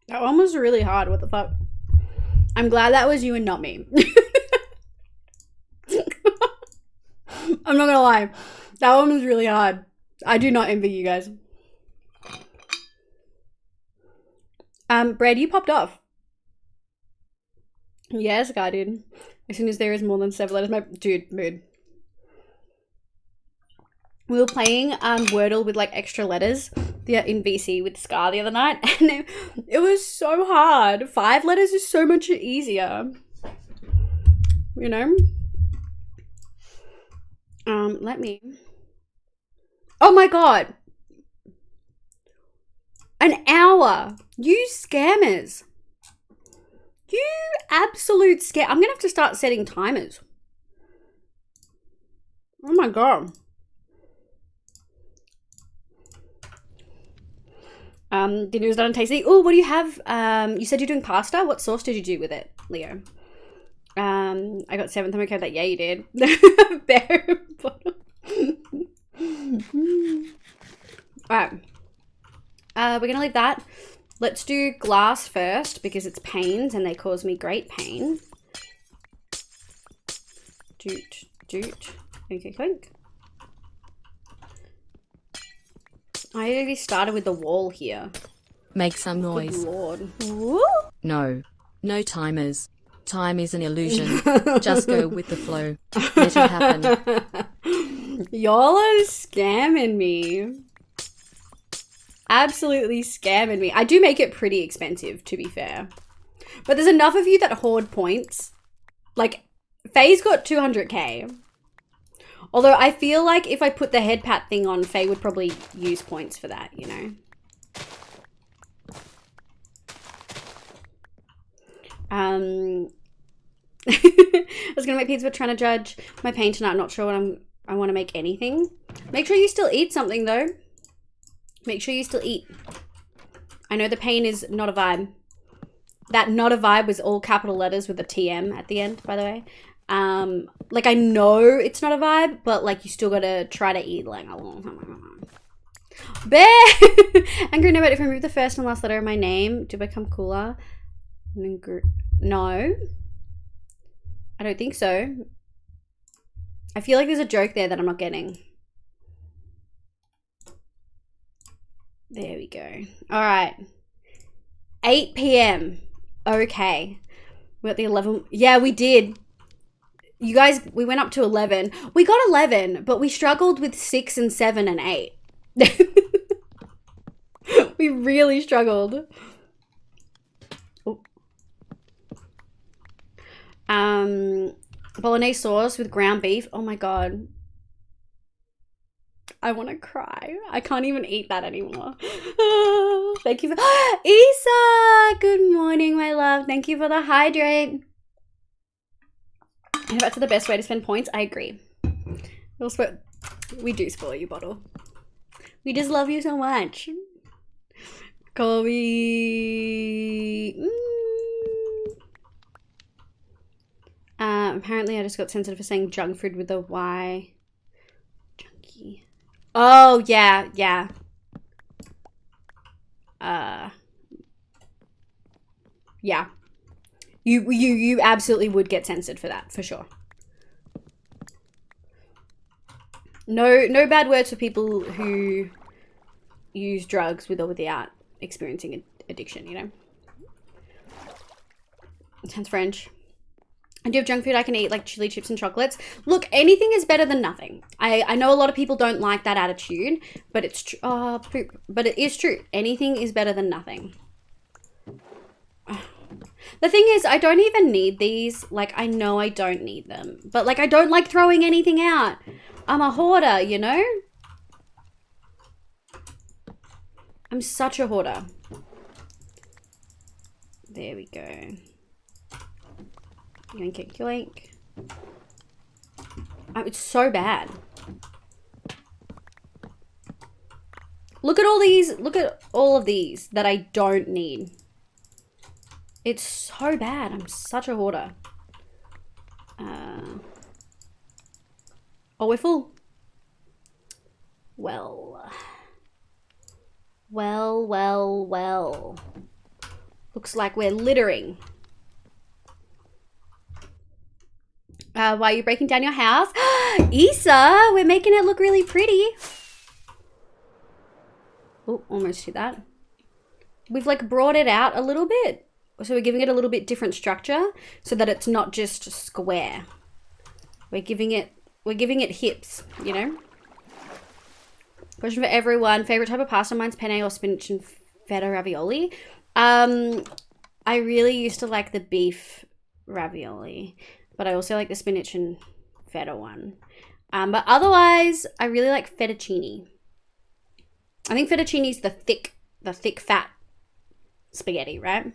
That one was really hard. What the fuck? I'm glad that was you and not me. I'm not gonna lie. That one was really hard. I do not envy you guys. Brad, you popped off. Yes, God, dude. As soon as there is more than 7 letters, my dude, mood. We were playing Wordle with like extra letters in VC with Scar the other night, and it was so hard. 5 letters is so much easier. You know? Let me. Oh my god. An hour. You scammers. You absolute scam. I'm gonna have to start setting timers. Oh my god. Dinner was done and tasty. Oh, what do you have? You said you're doing pasta. What sauce did you do with it, Leo? I got 7th. I'm okay with that. Yeah, you did. Bear bottle. Alright. We're gonna leave that. Let's do glass first because it's pains and they cause me great pain. Doot, doot. Okay, clink. I already started with the wall here. Make some noise. Good Lord. Woo? No. No timers. Time is an illusion. Just go with the flow. Let it happen. Y'all are scamming me. Absolutely scamming me. I do make it pretty expensive, to be fair. But there's enough of you that hoard points. Like, Faye's got 200k. Although I feel like if I put the head pat thing on, Faye would probably use points for that, you know? I was gonna make pizza but trying to judge my pain tonight. I'm not sure what I want to make anything. Make sure you still eat something though. Make sure you still eat. I know the pain is not a vibe. That not a vibe was all capital letters with a TM at the end, by the way. Like I know it's not a vibe, but like you still gotta try to eat like a long. Bear! Angry no, but if I remove the first and last letter of my name, do I become cooler? No. I don't think so. I feel like there's a joke there that I'm not getting. There we go. All right. 8 p.m. Okay. We're at the 11. Yeah, we did. You guys, we went up to 11. We got 11, but we struggled with 6 and 7 and 8. We really struggled. Bolognese sauce with ground beef. Oh my god. I want to cry. I can't even eat that anymore. Thank you for Isa. Good morning, my love. Thank you for the hydrate. And that's the best way to spend points. I agree. We do spoil you, bottle. We just love you so much. Call me. Apparently I just got censored for saying junk food with a Y. Junkie. Oh, yeah, yeah. Yeah. You absolutely would get censored for that, for sure. No bad words for people who use drugs with or without experiencing addiction, you know? It sounds French. I do have junk food I can eat, like chili chips and chocolates. Look, anything is better than nothing. I know a lot of people don't like that attitude, but it's true. Oh, poop. But it is true. Anything is better than nothing. The thing is, I don't even need these. Like, I know I don't need them. But, like, I don't like throwing anything out. I'm a hoarder, you know? I'm such a hoarder. There we go. Yoink, yoink. Oh, it's so bad. Look at all these. Look at all of these that I don't need. It's so bad. I'm such a hoarder. Oh, we're full. Well. Looks like we're littering. Why are you breaking down your house? Issa, we're making it look really pretty. Oh, almost hit that. We've like brought it out a little bit. So we're giving it a little bit different structure so that it's not just square. We're giving it hips, you know? Question for everyone. Favorite type of pasta? Mine's penne or spinach and feta ravioli. I really used to like the beef ravioli, but I also like the spinach and feta one. But otherwise, I really like fettuccine. I think fettuccine is the thick fat spaghetti, right?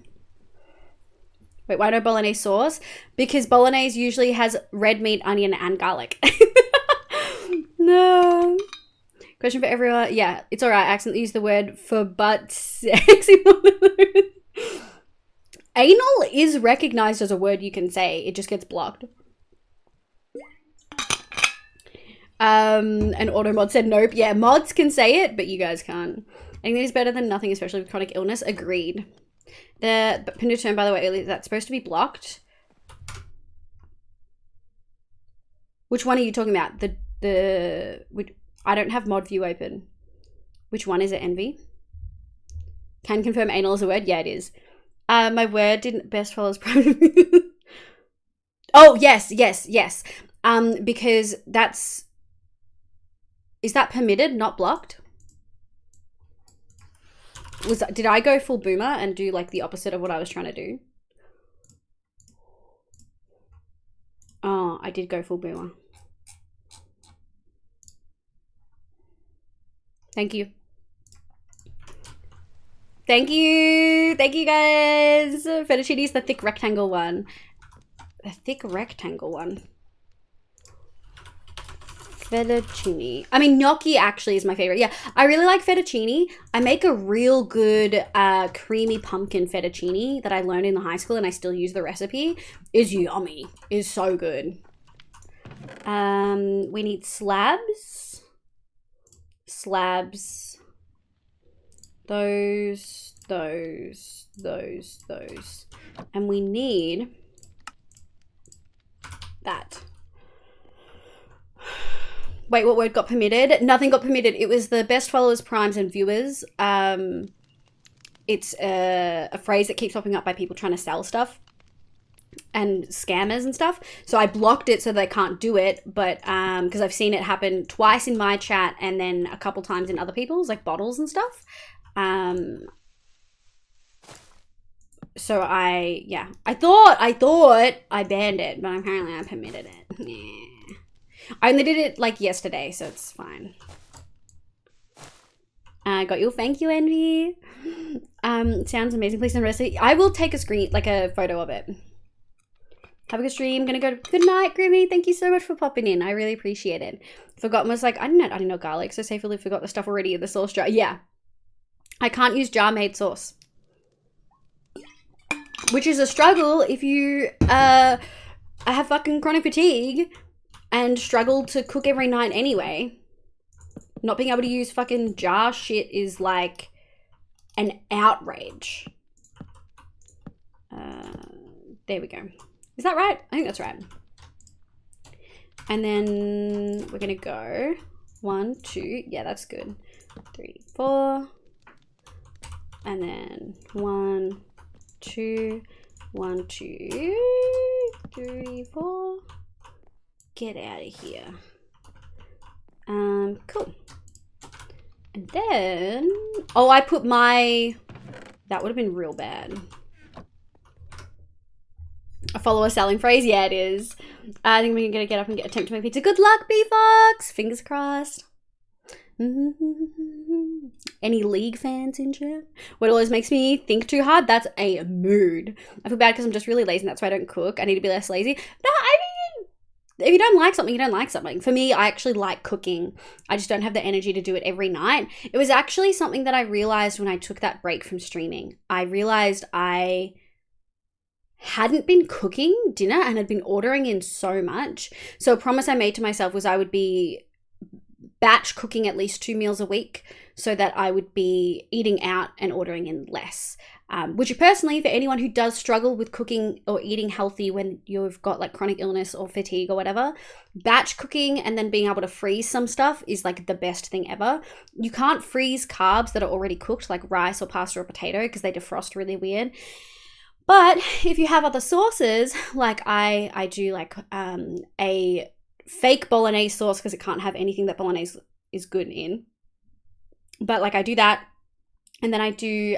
Wait, why no bolognese sauce? Because bolognese usually has red meat, onion, and garlic. No. Question for everyone. Yeah, it's all right. I accidentally used the word for butt sex. Anal is recognized as a word you can say. It just gets blocked. And Automod said nope. Yeah, mods can say it, but you guys can't. Anything is better than nothing, especially with chronic illness. Agreed. The pinned term, by the way, is that supposed to be blocked? Which one are you talking about? I don't have mod view open. Which one is it, Envy? Can confirm anal is a word? Yeah, it is. My word didn't best follows private. Oh, yes. Because is that permitted, not blocked? Did I go full boomer and do like the opposite of what I was trying to do? Oh, I did go full boomer. Thank you. Thank you guys. Fettuccine is the thick rectangle one. The thick rectangle one. Fettuccine. I mean, gnocchi actually is my favorite. Yeah, I really like fettuccine. I make a real good creamy pumpkin fettuccine that I learned in the high school and I still use the recipe. Is yummy. Is so good. We need slabs. Those. And we need that. Wait, what word got permitted? Nothing got permitted. It was the best followers, primes, and viewers. It's a phrase that keeps popping up by people trying to sell stuff and scammers and stuff. So I blocked it so they can't do it. But because I've seen it happen twice in my chat and then a couple times in other people's, like bottles and stuff. So I thought I banned it, but apparently I permitted it. Yeah. I only did it like yesterday, so it's fine. I got you. Thank you, Envy. Sounds amazing. Please send a recipe. I will take a photo of it. Have a good stream. Gonna go. Good night, Grimmy. Thank you so much for popping in. I really appreciate it. Forgotten was like, I didn't know garlic, so safely forgot the stuff already in the sauce jar. Yeah. I can't use jar-made sauce. Which is a struggle if you have fucking chronic fatigue and struggle to cook every night anyway. Not being able to use fucking jar shit is like an outrage. There we go. Is that right? I think that's right. And then we're gonna go 1, 2. Yeah, that's good. 3, 4. And then 1, 2, 1, 2, 3, 4. Get out of here. Cool. And then, oh, I put my, that would have been real bad. A follower selling phrase? Yeah, it is. I think we're gonna get up and attempt to make pizza. Good luck, B-Fox! Fingers crossed. Any League fans in chat? What always makes me think too hard? That's a mood. I feel bad because I'm just really lazy and that's why I don't cook. I need to be less lazy. No, I mean, if you don't like something, you don't like something. For me, I actually like cooking. I just don't have the energy to do it every night. It was actually something that I realized when I took that break from streaming. I realized I hadn't been cooking dinner and had been ordering in so much. So a promise I made to myself was I would be batch cooking at least 2 meals a week so that I would be eating out and ordering in less. which personally, for anyone who does struggle with cooking or eating healthy when you've got like chronic illness or fatigue or whatever, batch cooking and then being able to freeze some stuff is like the best thing ever. You can't freeze carbs that are already cooked, like rice or pasta or potato, because they defrost really weird. But if you have other sauces, like I do like a fake bolognese sauce because it can't have anything that bolognese is good in. But like I do that, and then I do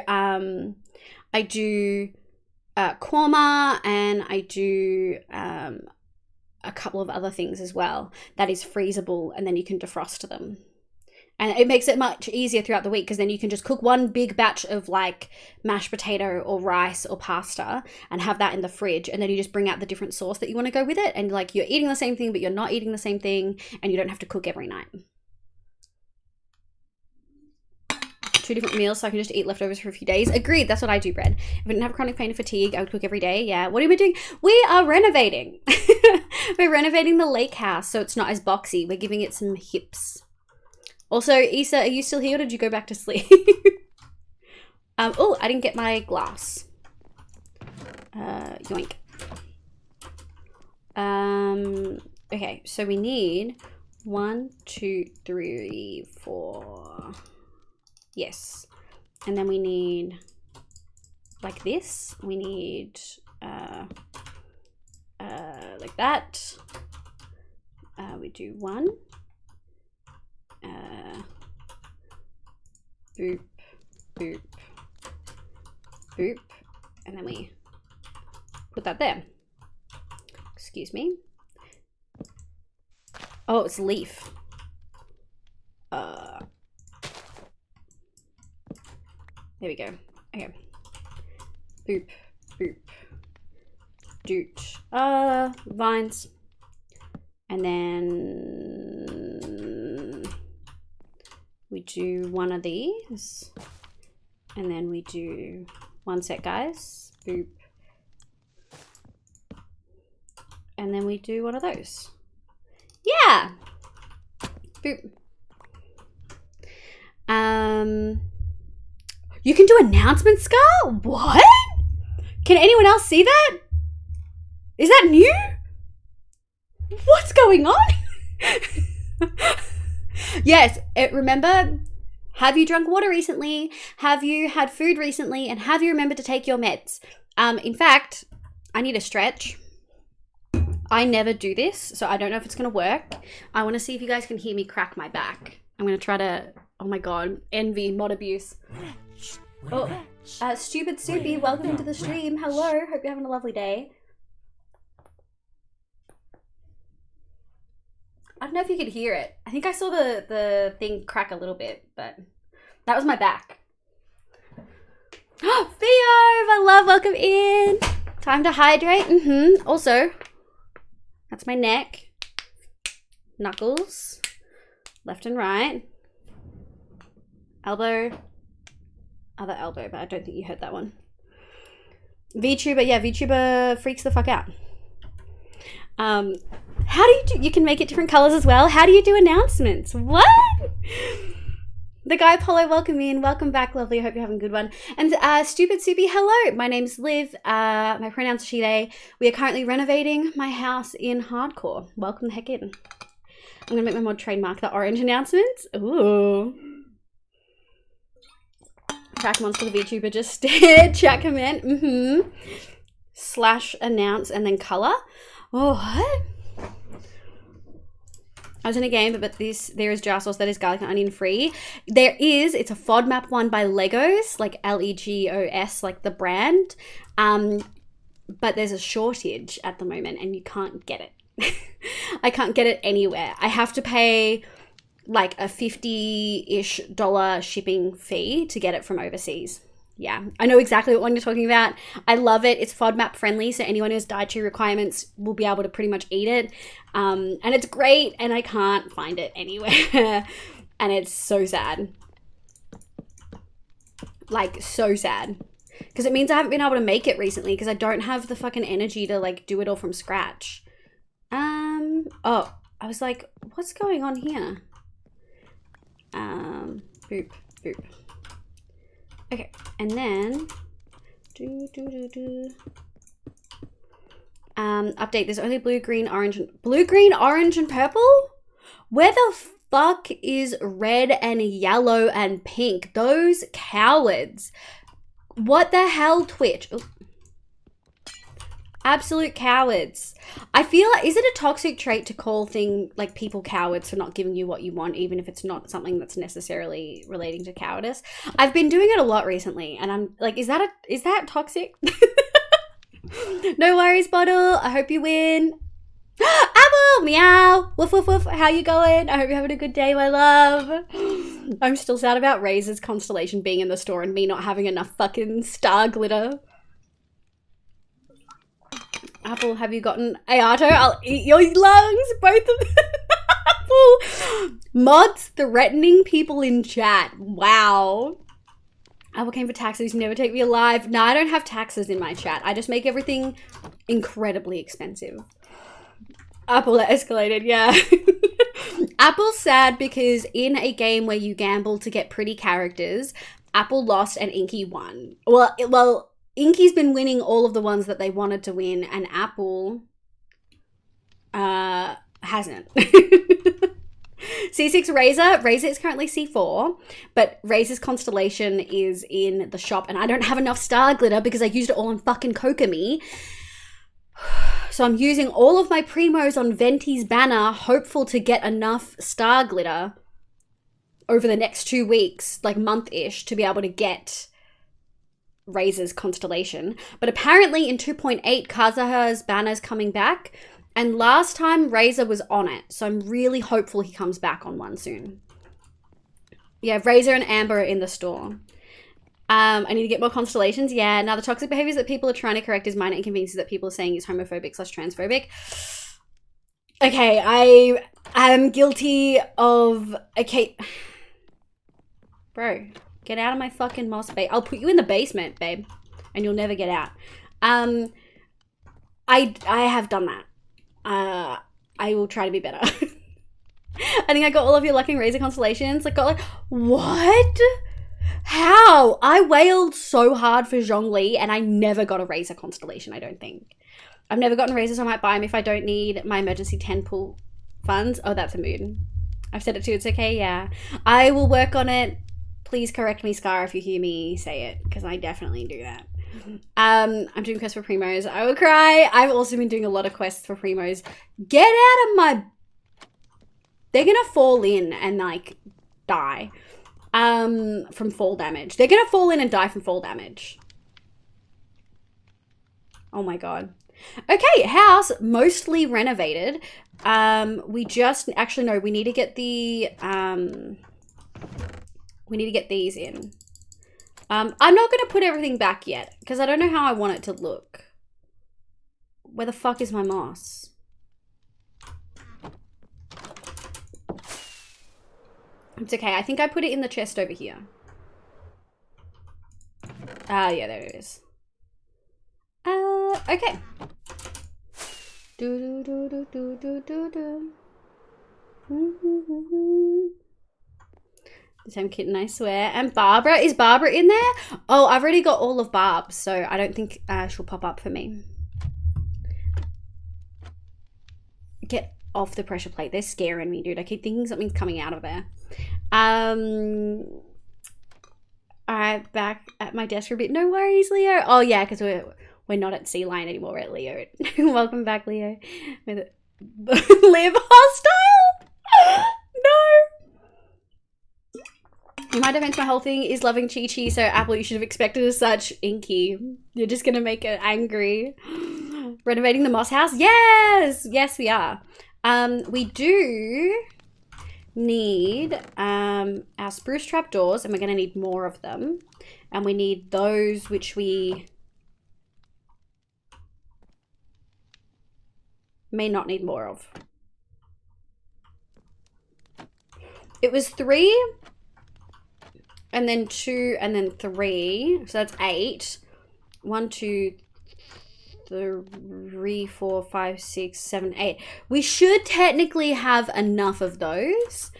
korma, and I do a couple of other things as well that is freezable, and then you can defrost them. And it makes it much easier throughout the week because then you can just cook one big batch of like mashed potato or rice or pasta and have that in the fridge. And then you just bring out the different sauce that you want to go with it. And like you're eating the same thing, but you're not eating the same thing, and you don't have to cook every night. 2 different meals so I can just eat leftovers for a few days. Agreed. That's what I do, bread. If I didn't have chronic pain and fatigue, I would cook every day. Yeah. What are we doing? We are renovating. We're renovating the lake house so it's not as boxy. We're giving it some hips. Also, Issa, are you still here or did you go back to sleep? Oh, I didn't get my glass. Yoink. Okay, so we need 1, 2, 3, 4. Yes. And then we need like this. We need like that. We do 1. Boop, boop, boop, and then we put that there. Excuse me. Oh, it's leaf. There we go. Okay. Boop, boop, doot. Vines. And then we do 1 of these. And then we do 1 sec, guys. Boop. And then we do 1 of those. Yeah. Boop. You can do announcements, Scar? What? Can anyone else see that? Is that new? What's going on? Yes, remember, have you drunk water recently? Have you had food recently? And have you remembered to take your meds? In fact, I need a stretch. I never do this, so I don't know if it's going to work. I want to see if you guys can hear me crack my back. I'm going to try to, oh my God, envy, mod abuse. Oh, Stupid Soupy, welcome into the stream. Hello, hope you're having a lovely day. I don't know if you could hear it. I think I saw the thing crack a little bit, but that was my back. Oh, Theo, my love, welcome in. Time to hydrate. Also, that's my neck. Knuckles. Left and right. Elbow. Other elbow, but I don't think you heard that one. VTuber, yeah, VTuber freaks the fuck out. How do you do, you can make it different colors as well. How do you do announcements? What? The guy Apollo, welcome in. Welcome back, lovely. I hope you're having a good one. And Stupid Soupy, hello. My name's Liv. My pronouns are she, they. We are currently renovating my house in Hardcore. Welcome the heck in. I'm going to make my mod trademark the orange announcements. Ooh. Track monster the VTuber just did. Chat comment. / announce and then color. Oh, what? I was in a game, but there is jar sauce that is garlic and onion free. It's a FODMAP one by Legos, like LEGOS, like the brand. But there's a shortage at the moment and you can't get it. I can't get it anywhere. I have to pay like a $50-ish shipping fee to get it from overseas. Yeah, I know exactly what one you're talking about. I love it. It's FODMAP friendly, so anyone who has dietary requirements will be able to pretty much eat it. And it's great, and I can't find it anywhere. And it's so sad. Like, so sad. Because it means I haven't been able to make it recently because I don't have the fucking energy to, like, do it all from scratch. Oh, I was like, what's going on here? Boop, boop. Okay, and then Update, there's only blue, green, orange, and purple? Where the fuck is red and yellow and pink? Those cowards. What the hell, Twitch? Ooh. Absolute cowards. I feel like, is it a toxic trait to call people cowards for not giving you what you want, even if it's not something that's necessarily relating to cowardice? I've been doing it a lot recently, and I'm like, is that toxic? No worries, Bottle. I hope you win. Apple, meow. Woof, woof, woof. How you going? I hope you're having a good day, my love. I'm still sad about Razor's constellation being in the store and me not having enough fucking star glitter. Apple, have you gotten Ayato? I'll eat your lungs, both of them. Apple. Mods threatening people in chat. Wow. Apple came for taxes. You never take me alive. No, I don't have taxes in my chat. I just make everything incredibly expensive. Apple, that escalated, yeah. Apple's sad because in a game where you gamble to get pretty characters, Apple lost and Inky won. Well, Inky's been winning all of the ones that they wanted to win, and Apple hasn't. C6 Razor. Razor is currently C4, but Razor's constellation is in the shop, and I don't have enough star glitter because I used it all on fucking Kokomi. So I'm using all of my primos on Venti's banner, hopeful to get enough star glitter over the next 2 weeks, like month-ish, to be able to get Razor's constellation. But apparently in 2.8, Kazuha's banner's coming back, and last time Razor was on it, so I'm really hopeful he comes back on one soon. Yeah, Razor and Amber are in the store. I need to get more constellations. Yeah, now the toxic behaviors that people are trying to correct is minor inconveniences that people are saying is homophobic/transphobic. Okay, I am guilty of... Okay. Bro, get out of my fucking moss, babe. I'll put you in the basement, babe, and you'll never get out. I have done that. I will try to be better. I think I got all of your Lucky Razor constellations. What? How? I wailed so hard for Zhongli and I never got a Razor constellation, I don't think. I've never gotten Razor, so I might buy them if I don't need my emergency 10 pool funds. Oh, that's a mood. I've said it too, it's okay, yeah. I will work on it. Please correct me, Scar, if you hear me say it, because I definitely do that. I'm doing quests for primos. I will cry. I've also been doing a lot of quests for primos. Get out of my... They're gonna fall in and, die. From fall damage. They're gonna fall in and die from fall damage. Oh my god. Okay, house mostly renovated. We just... Actually, no, we need to get the... we need to get these in. I'm not going to put everything back yet, because I don't know how I want it to look. Where the fuck is my moss? It's okay. I think I put it in the chest over here. Ah, yeah, there it is. Okay. Do do do do do do do. The same kitten, I swear. And Barbara, is Barbara in there? Oh, I've already got all of Barb's, so I don't think she'll pop up for me. Get off the pressure plate. They're scaring me, dude. I keep thinking something's coming out of there. Alright, back at my desk for a bit. No worries, Leo. Oh yeah, because we're not at Sea Lion anymore, we're at Leo. Welcome back, Leo. Live hostile? No. In my defense, my whole thing is loving Chi-Chi, so Apple, you should have expected as such. Inky, you're just gonna make it angry. Renovating the moss house? Yes! Yes, we are. We do need our spruce trapdoors, and we're gonna need more of them. And we need those which we may not need more of. It was 3... and then 2, and then 3. So that's 8. 1, 2, 3, 4, 5, 6, 7, 8. We should technically have enough of those.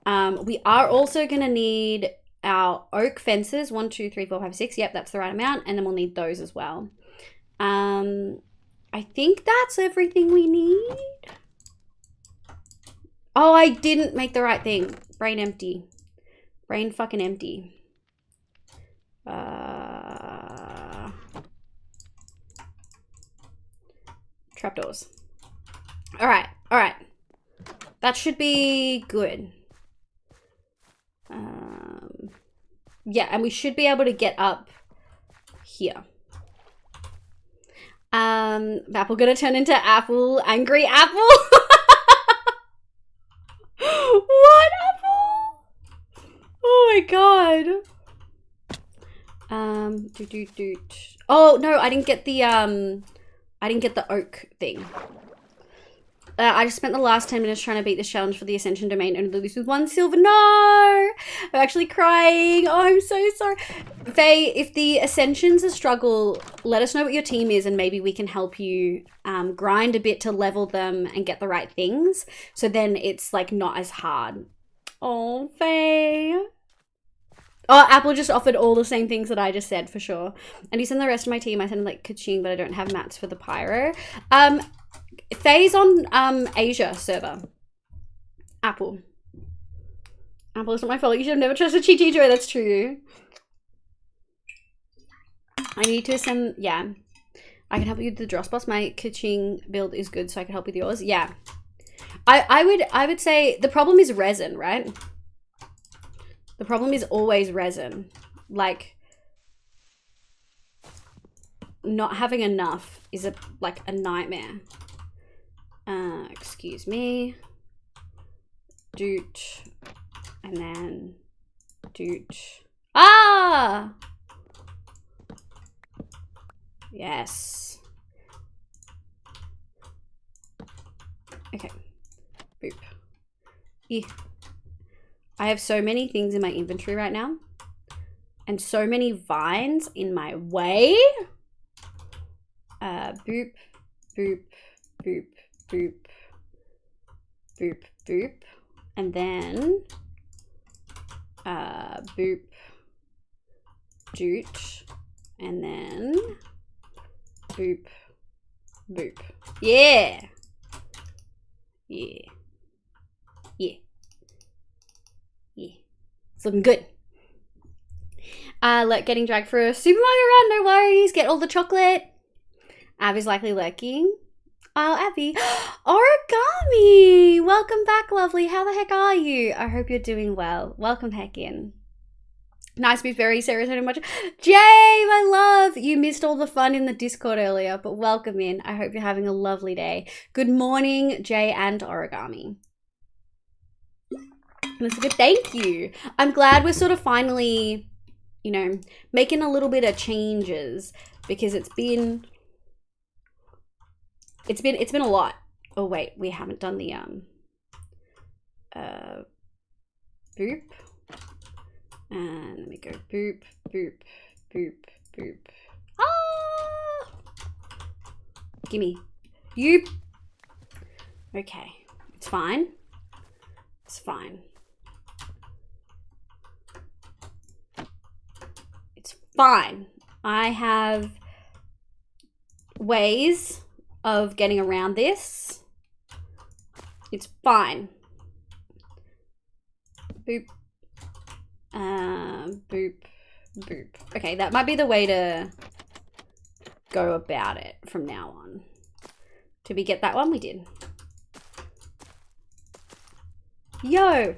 We are also going to need our oak fences. 1, 2, 3, 4, 5, 6. Yep, that's the right amount. And then we'll need those as well. I think that's everything we need. Oh, I didn't make the right thing. Brain empty. Brain fucking empty. Trapdoors. All right. That should be good. Yeah, and we should be able to get up here. Apple gonna turn into Apple, angry Apple. What, Apple? Oh my god. Oh no, I didn't get the oak thing. I just spent the last 10 minutes trying to beat this challenge for the Ascension domain and lose with 1 silver. No! I'm actually crying. Oh, I'm so sorry. Faye, if the Ascension's a struggle, let us know what your team is and maybe we can help you grind a bit to level them and get the right things. So then it's like not as hard. Oh, Faye. Oh, Apple just offered all the same things that I just said for sure. And you send the rest of my team. I send like Kaching, but I don't have mats for the pyro. Faye's on Asia server. Apple. Apple, it's not my fault. You should have never trusted Chi Joy. That's true. I need to send, yeah. I can help you with the Dross Boss. My Kaching build is good, so I can help with yours. Yeah. I would say the problem is resin, right? The problem is always resin. Like, not having enough is like a nightmare. Excuse me. Doot. And then doot. Ah! Yes. Okay. Boop. Yeah. I have so many things in my inventory right now. And so many vines in my way. Boop. Boop. Boop. Boop. Boop. Boop. And then boop. Doot. And then boop. Boop. Yeah. Yeah. Yeah. Yeah. It's looking good. Getting dragged for a Super Mario run, no worries. Get all the chocolate. Abby's likely lurking. Oh, Abby. Origami! Welcome back, lovely. How the heck are you? I hope you're doing well. Welcome heck in. Nice beef berry, serotonin much. Jay, my love! You missed all the fun in the Discord earlier, but welcome in. I hope you're having a lovely day. Good morning, Jay and Origami. That's a good thank you. I'm glad we're sort of finally, you know, making a little bit of changes because it's been a lot. Oh wait, we haven't done the boop. And let me go boop, boop, boop, boop. Ah! Gimme. You. Okay. It's fine. It's fine. It's fine. I have ways of getting around this. It's fine. Boop. Boop, boop. Okay, that might be the way to go about it from now on. Did we get that one? We did. Yo!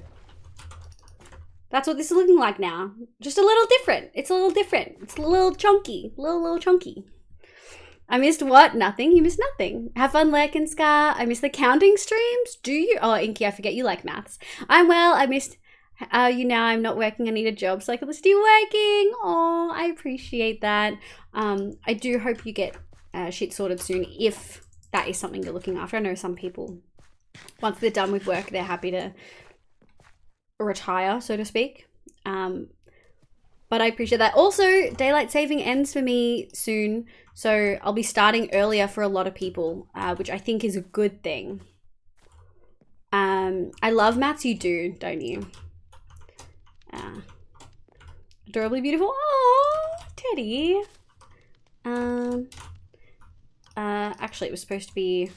That's what this is looking like now. Just a little different. It's a little different. It's a little chunky. Little chunky. I missed what? Nothing. You missed nothing. Have fun, Lurk and Scar. I missed the counting streams. Do you? Oh, Inky, I forget you like maths. I'm well. I missed... you know, I'm not working. I need a job, so I can still working. Oh, I appreciate that. I do hope you get shit sorted soon if that is something you're looking after. I know some people, once they're done with work, they're happy to retire, so to speak. But I appreciate that. Also, daylight saving ends for me soon, so I'll be starting earlier for a lot of people, which I think is a good thing. I love maths. You do, don't you? Adorably beautiful. Oh, Teddy. Actually, it was supposed to be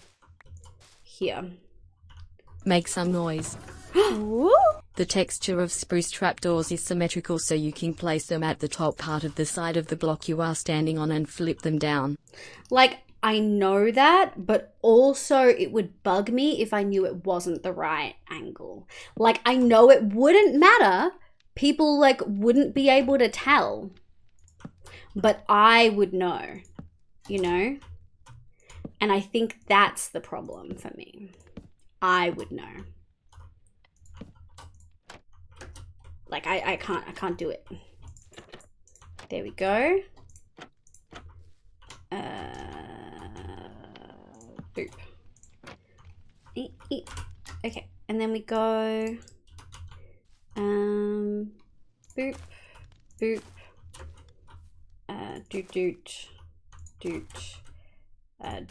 here. Make some noise. Woo! The texture of spruce trapdoors is symmetrical, so you can place them at the top part of the side of the block you are standing on and flip them down. Like, I know that, but also it would bug me if I knew it wasn't the right angle. Like, I know it wouldn't matter. People, like, wouldn't be able to tell. But I would know, you know? And I think that's the problem for me. I would know. Like, I can't do it. There we go. Boop. Okay, and then we go, boop, boop, doot,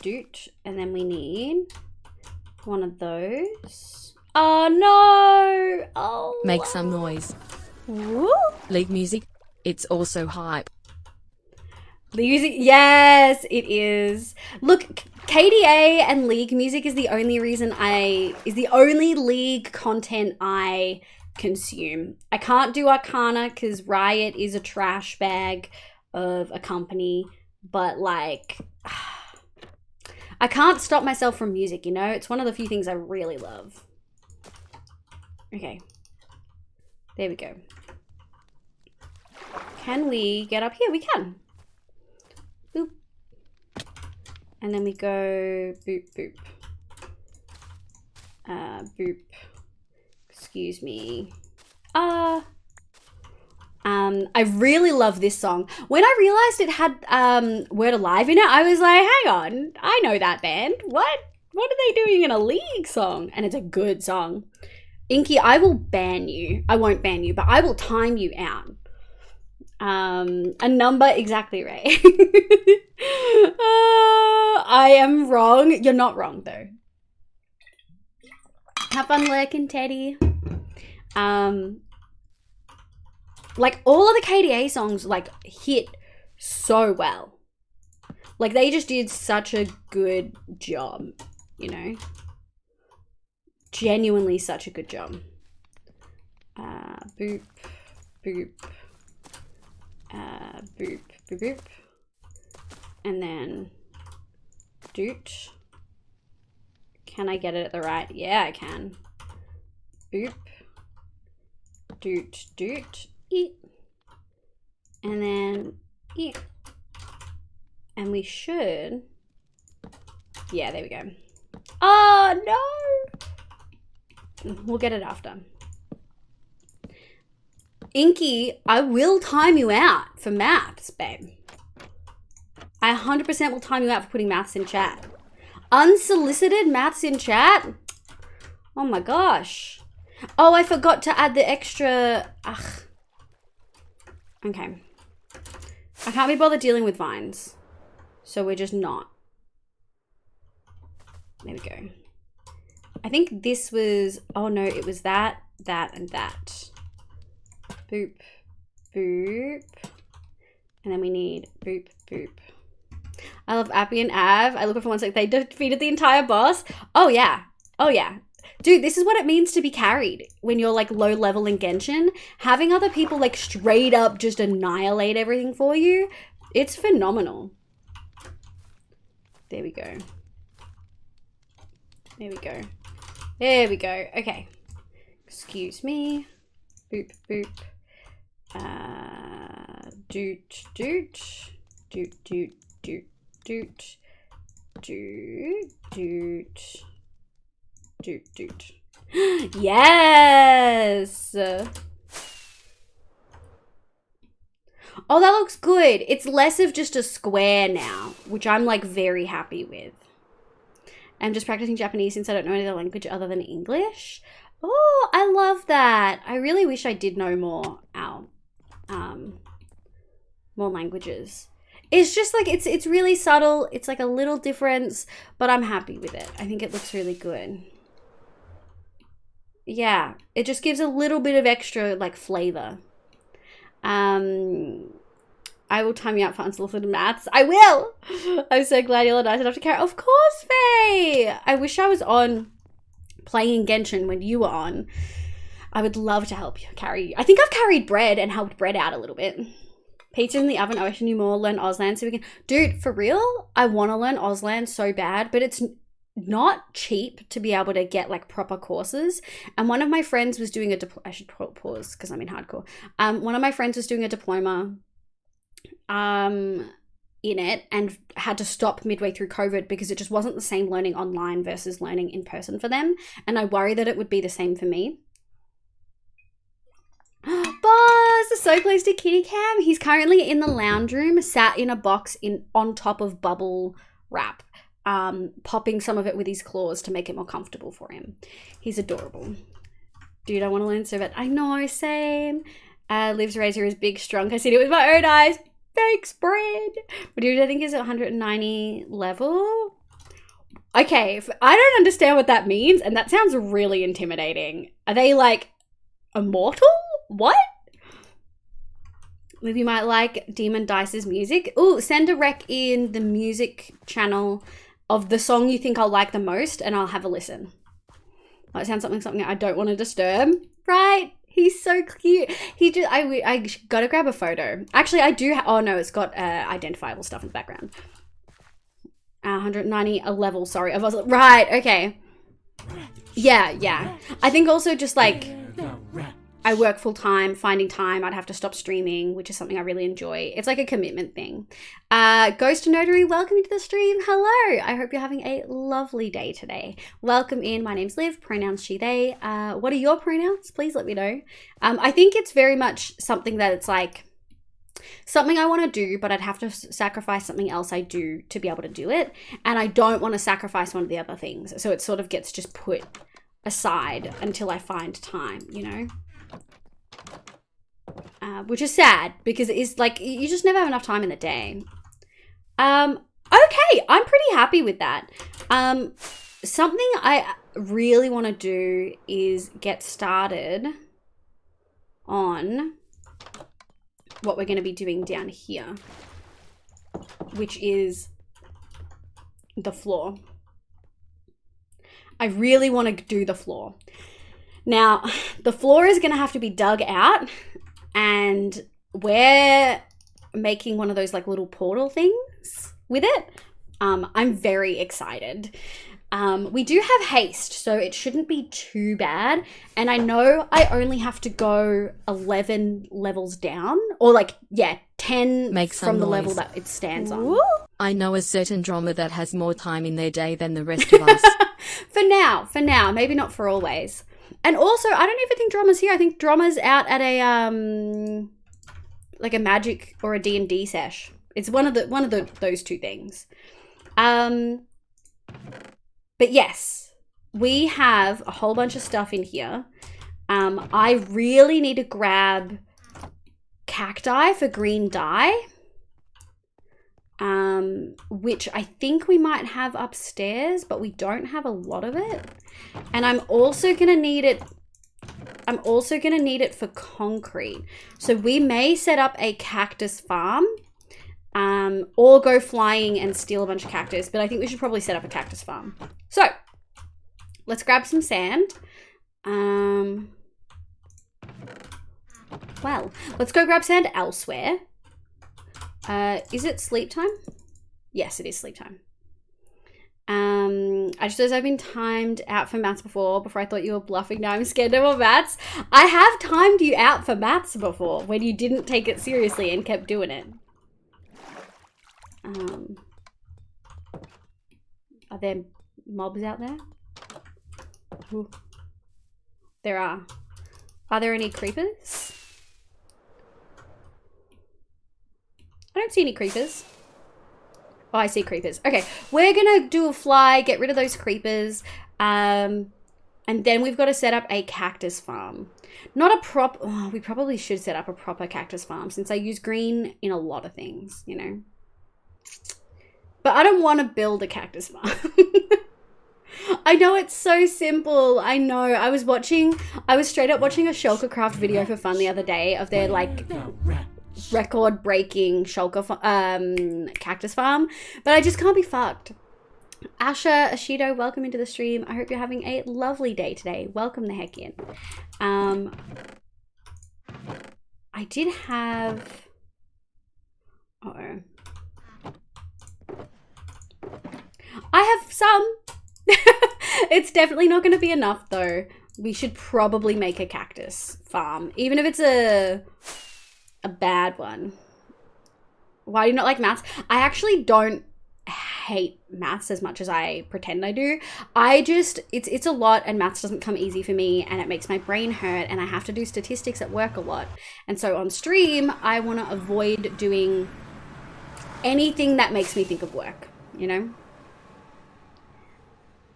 doot, and then we need one of those. Oh no! Oh. Make some noise. Woo. League music. It's also hype. League music, yes, it is. Look, KDA and League music is the only League content I consume. I can't do Arcana because Riot is a trash bag of a company, but like, I can't stop myself from music, you know? It's one of the few things I really love. Okay. There we go. Can we get up here? We can. Boop. And then we go boop, boop. Boop. Excuse me. I really love this song. When I realized it had Word Alive in it, I was like, hang on, I know that band. What are they doing in a League song? And it's a good song. Inky, I will ban you. I won't ban you, but I will time you out. A number exactly right. I am wrong. You're not wrong though. Have fun lurking, Teddy. Like all of the KDA songs like hit so well. Like they just did such a good job, you know? Genuinely such a good job. Boop, boop. Boop, boop, boop. And then doot. Can I get it at the right? Yeah, I can. Boop. Doot, doot. Eat. And then eat. And we should. Yeah, there we go. Oh, no. We'll get it after. Inky, I will time you out for maths, babe. I 100% will time you out for putting maths in chat. Unsolicited maths in chat? Oh my gosh. Oh, I forgot to add the extra. Ugh. Okay. I can't be bothered dealing with vines. So we're just not. There we go. I think this was, oh no, it was that, and that. Boop, boop. And then we need boop, boop. I love Appy and Av. I look for 1 sec. They defeated the entire boss. Oh yeah. Oh yeah. Dude, this is what it means to be carried when you're like low level in Genshin. Having other people like straight up just annihilate everything for you. It's phenomenal. There we go. There we go. There we go. Okay. Excuse me. Boop, boop. Doot, doot. Doot, doot, doot, doot. Doot, doot. Doot, doot. Yes! Oh, that looks good. It's less of just a square now, which I'm like very happy with. I'm just practicing Japanese since I don't know any other language other than English. Oh, I love that. I really wish I did know more more languages. It's just like, it's really subtle. It's like a little difference, but I'm happy with it. I think it looks really good. Yeah, it just gives a little bit of extra like flavor. I will time you out for unsolicited maths. I will. I'm so glad you're nice enough to carry. Of course, Faye. I wish I was on playing Genshin when you were on. I would love to help you carry. I think I've carried bread and helped bread out a little bit. Pizza in the oven. I wish I knew more. Learn Auslan so we can. Dude, for real, I want to learn Auslan so bad, but it's not cheap to be able to get like proper courses. And one of my friends was doing a I should pause because I'm in hardcore. One of my friends was doing a diploma in it and had to stop midway through COVID because it just wasn't the same learning online versus learning in person for them. And I worry that it would be the same for me. Boss is so close to kitty cam. He's currently in the lounge room, sat in a box on top of bubble wrap, popping some of it with his claws to make it more comfortable for him. He's adorable. Dude, I want to learn so bad. I know, same. Liv's razor is big, strong. I seen it with my own eyes. Thanks, bread. Dude, I think is 190 level. Okay, I don't understand what that means, and that sounds really intimidating. Are they like immortal? What? Maybe you might like Demon Dice's music. Ooh, send a rec in the music channel of the song you think I'll like the most, and I'll have a listen. That sounds something I don't want to disturb. Right? He's so cute. He just, I gotta grab a photo. Actually, I do. Oh no, it's got identifiable stuff in the background. 190 a level. Sorry, I was right. Okay. Yeah. I think also just like I work full time, finding time, I'd have to stop streaming, which is something I really enjoy. It's like a commitment thing. Ghost Notary, welcome to the stream. Hello. I hope you're having a lovely day today. Welcome in. My name's Liv, pronouns she, they. What are your pronouns? Please let me know. I think it's very much something that it's like something I want to do, but I'd have to sacrifice something else I do to be able to do it. And I don't want to sacrifice one of the other things. So it sort of gets just put aside until I find time, you know? Which is sad because it is like you just never have enough time in the day. Okay, I'm pretty happy with that. Something I really want to do is get started on what we're going to be doing down here, which is the floor. I really want to do the floor. Now, the floor is going to have to be dug out, and we're making one of those like little portal things with it. I'm very excited. We do have haste, so it shouldn't be too bad. And I know I only have to go 11 levels down, or like, yeah, 10 from the level that it stands on. Ooh. I know a certain drama that has more time in their day than the rest of us. For now, maybe not for always. And also, I don't even think Drama's here. I think Drama's out at a like a Magic or a D&D sesh. It's one of those two things. But yes, we have a whole bunch of stuff in here. I really need to grab cacti for green dye, which I think we might have upstairs, but we don't have a lot of it. And I'm also gonna need it for concrete. So we may set up a cactus farm, or go flying and steal a bunch of cactus, but I think we should probably set up a cactus farm. So let's grab some sand. Well, let's go grab sand elsewhere. Is it sleep time? Yes, it is sleep time. I just realized I've been timed out for maths before I thought you were bluffing. Now I'm scared no more maths. I have timed you out for maths before when you didn't take it seriously and kept doing it. Are there mobs out there? Ooh. There are. Are there any creepers? I don't see any creepers. Oh, I see creepers. Okay, we're gonna do a fly, get rid of those creepers, and then we've got to set up a cactus farm. Not a we probably should set up a proper cactus farm since I use green in a lot of things, you know. But I don't want to build a cactus farm. I know, it's so simple. I know. I was straight up watching a shulker craft video for fun the other day of their like record breaking shulker cactus farm, but I just can't be fucked. Asha Ashido, welcome into the stream. I hope you're having a lovely day today. Welcome the heck in. I did have... Uh-oh. I have some. It's definitely not going to be enough though. We should probably make a cactus farm, even if it's a bad one. Why do you not like maths? I actually don't hate maths as much as I pretend I do. It's a lot, and maths doesn't come easy for me, and it makes my brain hurt, and I have to do statistics at work a lot. And so on stream, I want to avoid doing anything that makes me think of work, you know?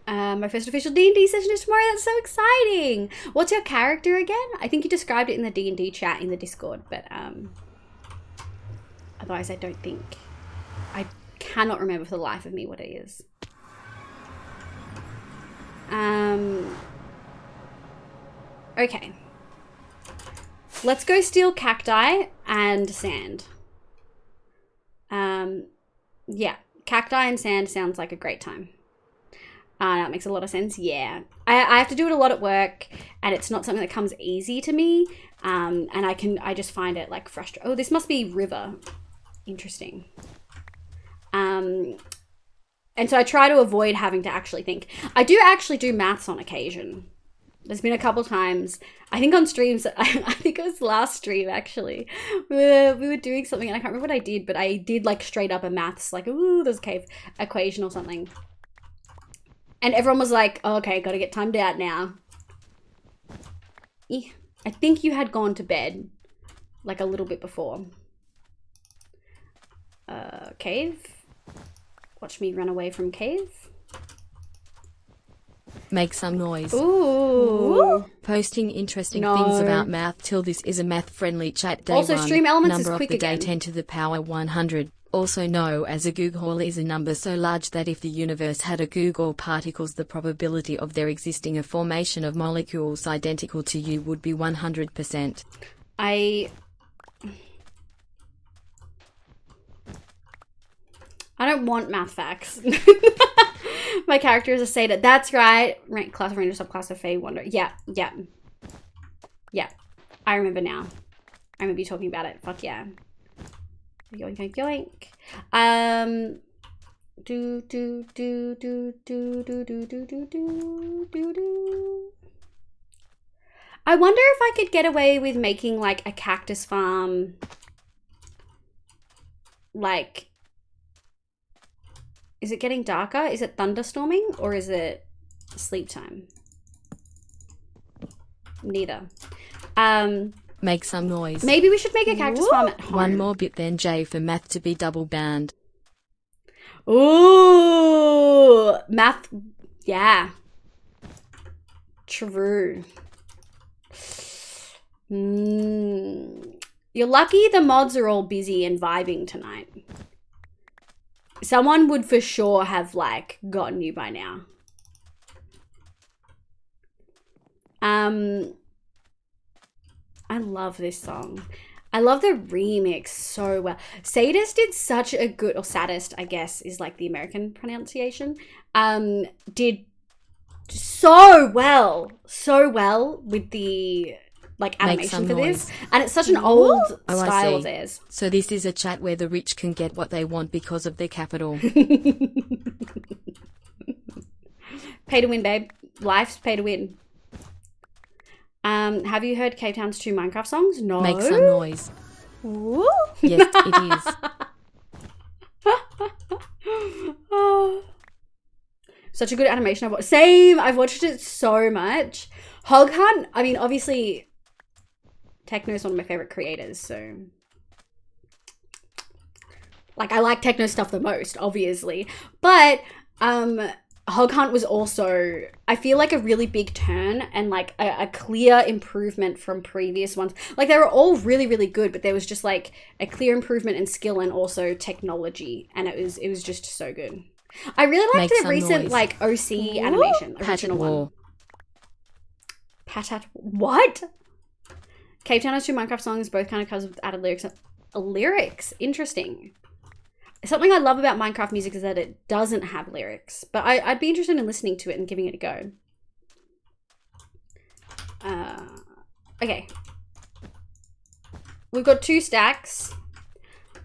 My first official D&D session is tomorrow. That's so exciting. What's your character again? I think you described it in the D&D chat in the Discord, but otherwise I don't think. I cannot remember for the life of me what it is. Okay. Let's go steal cacti and sand. Yeah, cacti and sand sounds like a great time. That makes a lot of sense. Yeah, I have to do it a lot at work, and it's not something that comes easy to me. And I just find it like frustrating. Oh, this must be river. Interesting. And so I try to avoid having to actually think. I do actually do maths on occasion. There's been a couple times, I think on streams, I think it was last stream actually, we were doing something and I can't remember what I did, but I did like straight up a maths, like, ooh, there's a cave equation or something. And everyone was like, oh, okay, gotta get timed out now. I think you had gone to bed like a little bit before. Cave. Watch me run away from cave. Make some noise. Ooh. Posting interesting things about math till this is a math-friendly chat. Day also, one, stream elements number is quick of the again. day 10 to the power 100. Also known as a Goog is a number so large that if the universe had a Goog particles, the probability of there existing a formation of molecules identical to you would be 100%. I don't want math facts. My character is a Sata. That's right. Rank, class of Ranger, subclass of Fey, Wonder. Yeah. I remember now. I remember you talking about it. Fuck yeah. Yoink, yoink, yoink. I wonder if I could get away with making like a cactus farm. Like, is it getting darker? Is it thunderstorming or is it sleep time? Neither. Make some noise. Maybe we should make a cactus farm at home. One more bit then J for math to be double banned. Ooh, math. Yeah. True. You're lucky the mods are all busy and vibing tonight. Someone would for sure have like gotten you by now. I love this song. I love the remix so well. Sadist did such a good, or Sadist, I guess, is like the American pronunciation. Did so well with the like animation for this. And it's such an old style of theirs. So this is a chat where the rich can get what they want because of their capital. Pay to win, babe. Life's pay to win. Have you heard Cape Town's 2 Minecraft songs? No. Make some noise. Ooh. Yes, it is. Such a good animation. Same. I've watched it so much. Hog Hunt. I mean, obviously, Techno is one of my favorite creators. So, like, I like techno stuff the most, obviously. But Hog Hunt was also, I feel like, a really big turn and like a clear improvement from previous ones. Like, they were all really, really good, but there was just like a clear improvement in skill and also technology, and it was just so good. I really liked Make the some recent noise. like OC animation, Patat original one. War. Patat what? Cave Town has 2 Minecraft songs, both kind of covers with added lyrics. Lyrics, interesting. Something I love about Minecraft music is that it doesn't have lyrics, but I'd be interested in listening to it and giving it a go. Okay. We've got 2 stacks.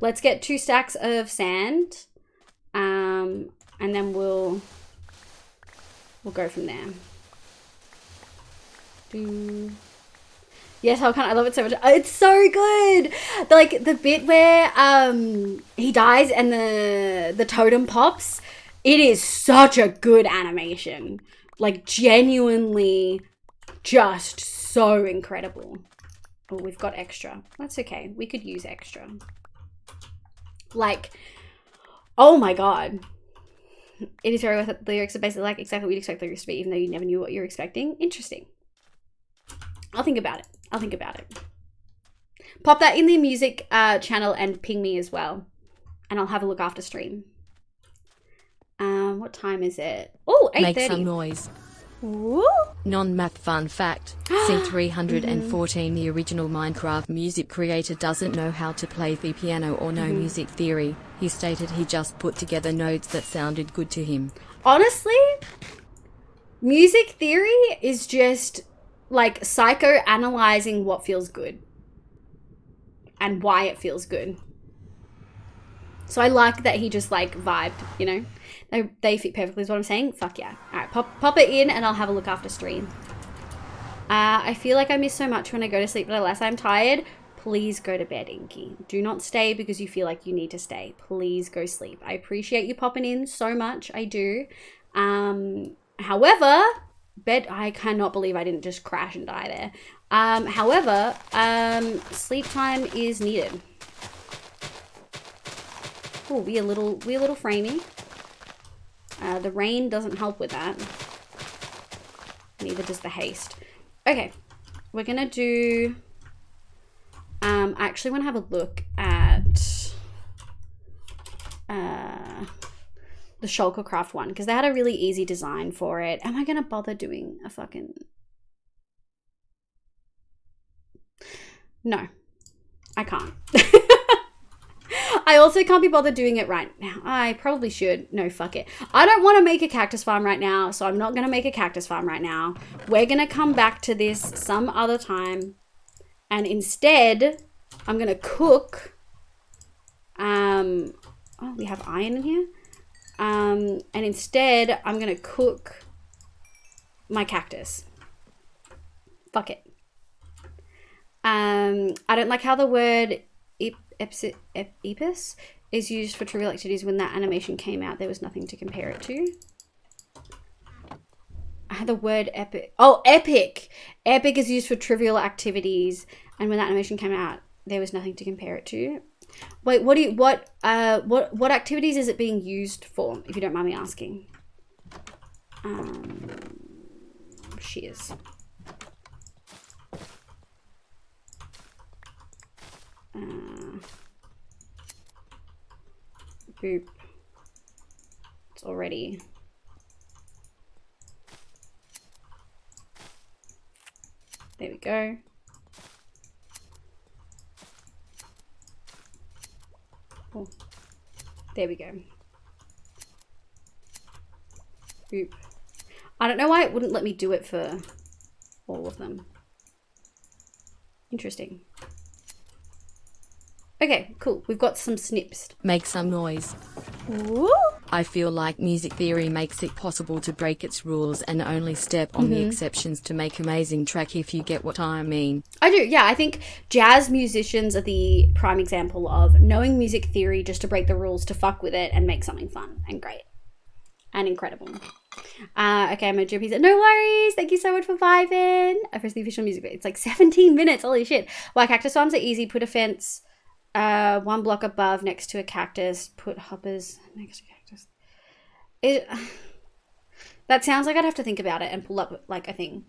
Let's get 2 stacks of sand. And then we'll go from there. Yes, I love it so much. It's so good. Like the bit where he dies and the totem pops. It is such a good animation. Like genuinely just so incredible. Oh, we've got extra. That's okay. We could use extra. Like, oh my god. It is very worth it. The lyrics are basically like exactly what you'd expect the lyrics to be, even though you never knew what you were expecting. Interesting. I'll think about it. I'll think about it. Pop that in the music channel and ping me as well. And I'll have a look after stream. What time is it? Oh, 8:30. Make some noise. Woo. Non-math fun fact. Scene 314, the original Minecraft music creator doesn't know how to play the piano or know music theory. He stated he just put together notes that sounded good to him. Honestly, music theory is just like psychoanalyzing what feels good and why it feels good. So I like that he just like vibed, you know? They fit perfectly is what I'm saying. Fuck yeah. All right, pop it in and I'll have a look after stream. I feel like I miss so much when I go to sleep, but unless I'm tired, please go to bed, Inky. Do not stay because you feel like you need to stay. Please go sleep. I appreciate you popping in so much. I do. However, I cannot believe I didn't just crash and die there. However, sleep time is needed. Oh, we a little framey. The rain doesn't help with that. Neither does the haste. Okay, we're gonna do. I actually want to have a look at the Shulkercraft one because they had a really easy design for it. Am I gonna bother doing a fucking? No, I can't. I also can't be bothered doing it right now. I probably should. No, fuck it. I don't want to make a cactus farm right now, so I'm not going to make a cactus farm right now. We're going to come back to this some other time. And instead, I'm going to cook. Oh, we have iron in here. And instead, I'm going to cook my cactus. Fuck it. I don't like how the word epis is used for trivial activities. When that animation came out, there was nothing to compare it to. I had the word epic. Oh, epic. Epic is used for trivial activities, and when that animation came out, there was nothing to compare it to. Wait, what activities is it being used for, if you don't mind me asking? Shears. Boop. It's already. There we go. Oh. There we go. Boop. I don't know why it wouldn't let me do it for all of them. Interesting. Okay, cool. We've got some snips. Make some noise. Ooh. I feel like music theory makes it possible to break its rules and only step on the exceptions to make amazing track, if you get what I mean. I do, yeah. I think jazz musicians are the prime example of knowing music theory just to break the rules, to fuck with it and make something fun and great and incredible. Okay, I'm gonna do a piece of, no worries. Thank you so much for vibing. I press the official music bit. It's like 17 minutes. Holy shit. Why cactus farms are easy. Put a fence 1 block above next to a cactus. Put hoppers next to cactus. That sounds like I'd have to think about it and pull up like a thing.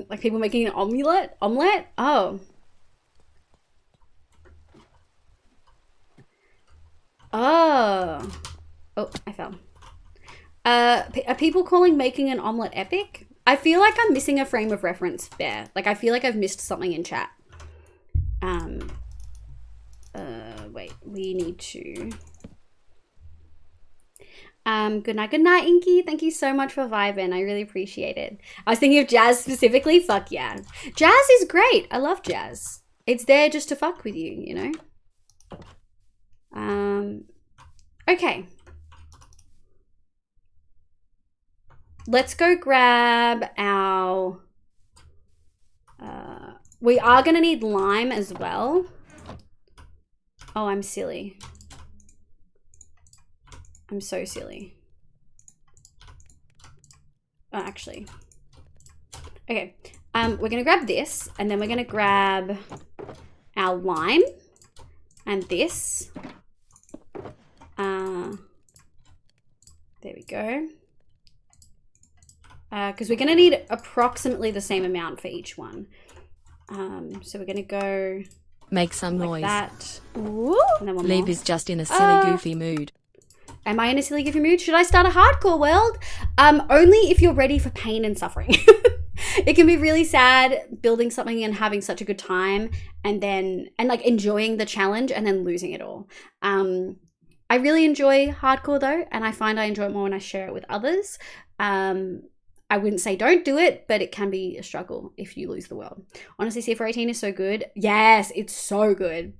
Like people making an omelette? Oh. Oh. Oh, I fell. Are people calling making an omelette epic? I feel like I'm missing a frame of reference there. Like, I feel like I've missed something in chat. Wait, we need to... good night, Inky. Thank you so much for vibing. I really appreciate it. I was thinking of jazz specifically. Fuck yeah. Jazz is great. I love jazz. It's there just to fuck with you, you know? Okay. Let's go grab our... we are going to need lime as well. Oh, I'm silly. I'm so silly. Oh, actually. Okay. We're going to grab this, and then we're going to grab our lime and this. There we go. Because we're going to need approximately the same amount for each one. So we're going to go... Make some like noise. That. Ooh. And then one Liv more. is just in a silly, goofy mood. Am I in a silly, goofy mood? Should I start a hardcore world? Only if you're ready for pain and suffering. It can be really sad building something and having such a good time and like enjoying the challenge and then losing it all. I really enjoy hardcore though, and I find I enjoy it more when I share it with others. I wouldn't say don't do it, but it can be a struggle if you lose the world. Honestly, C418 is so good. Yes, it's so good.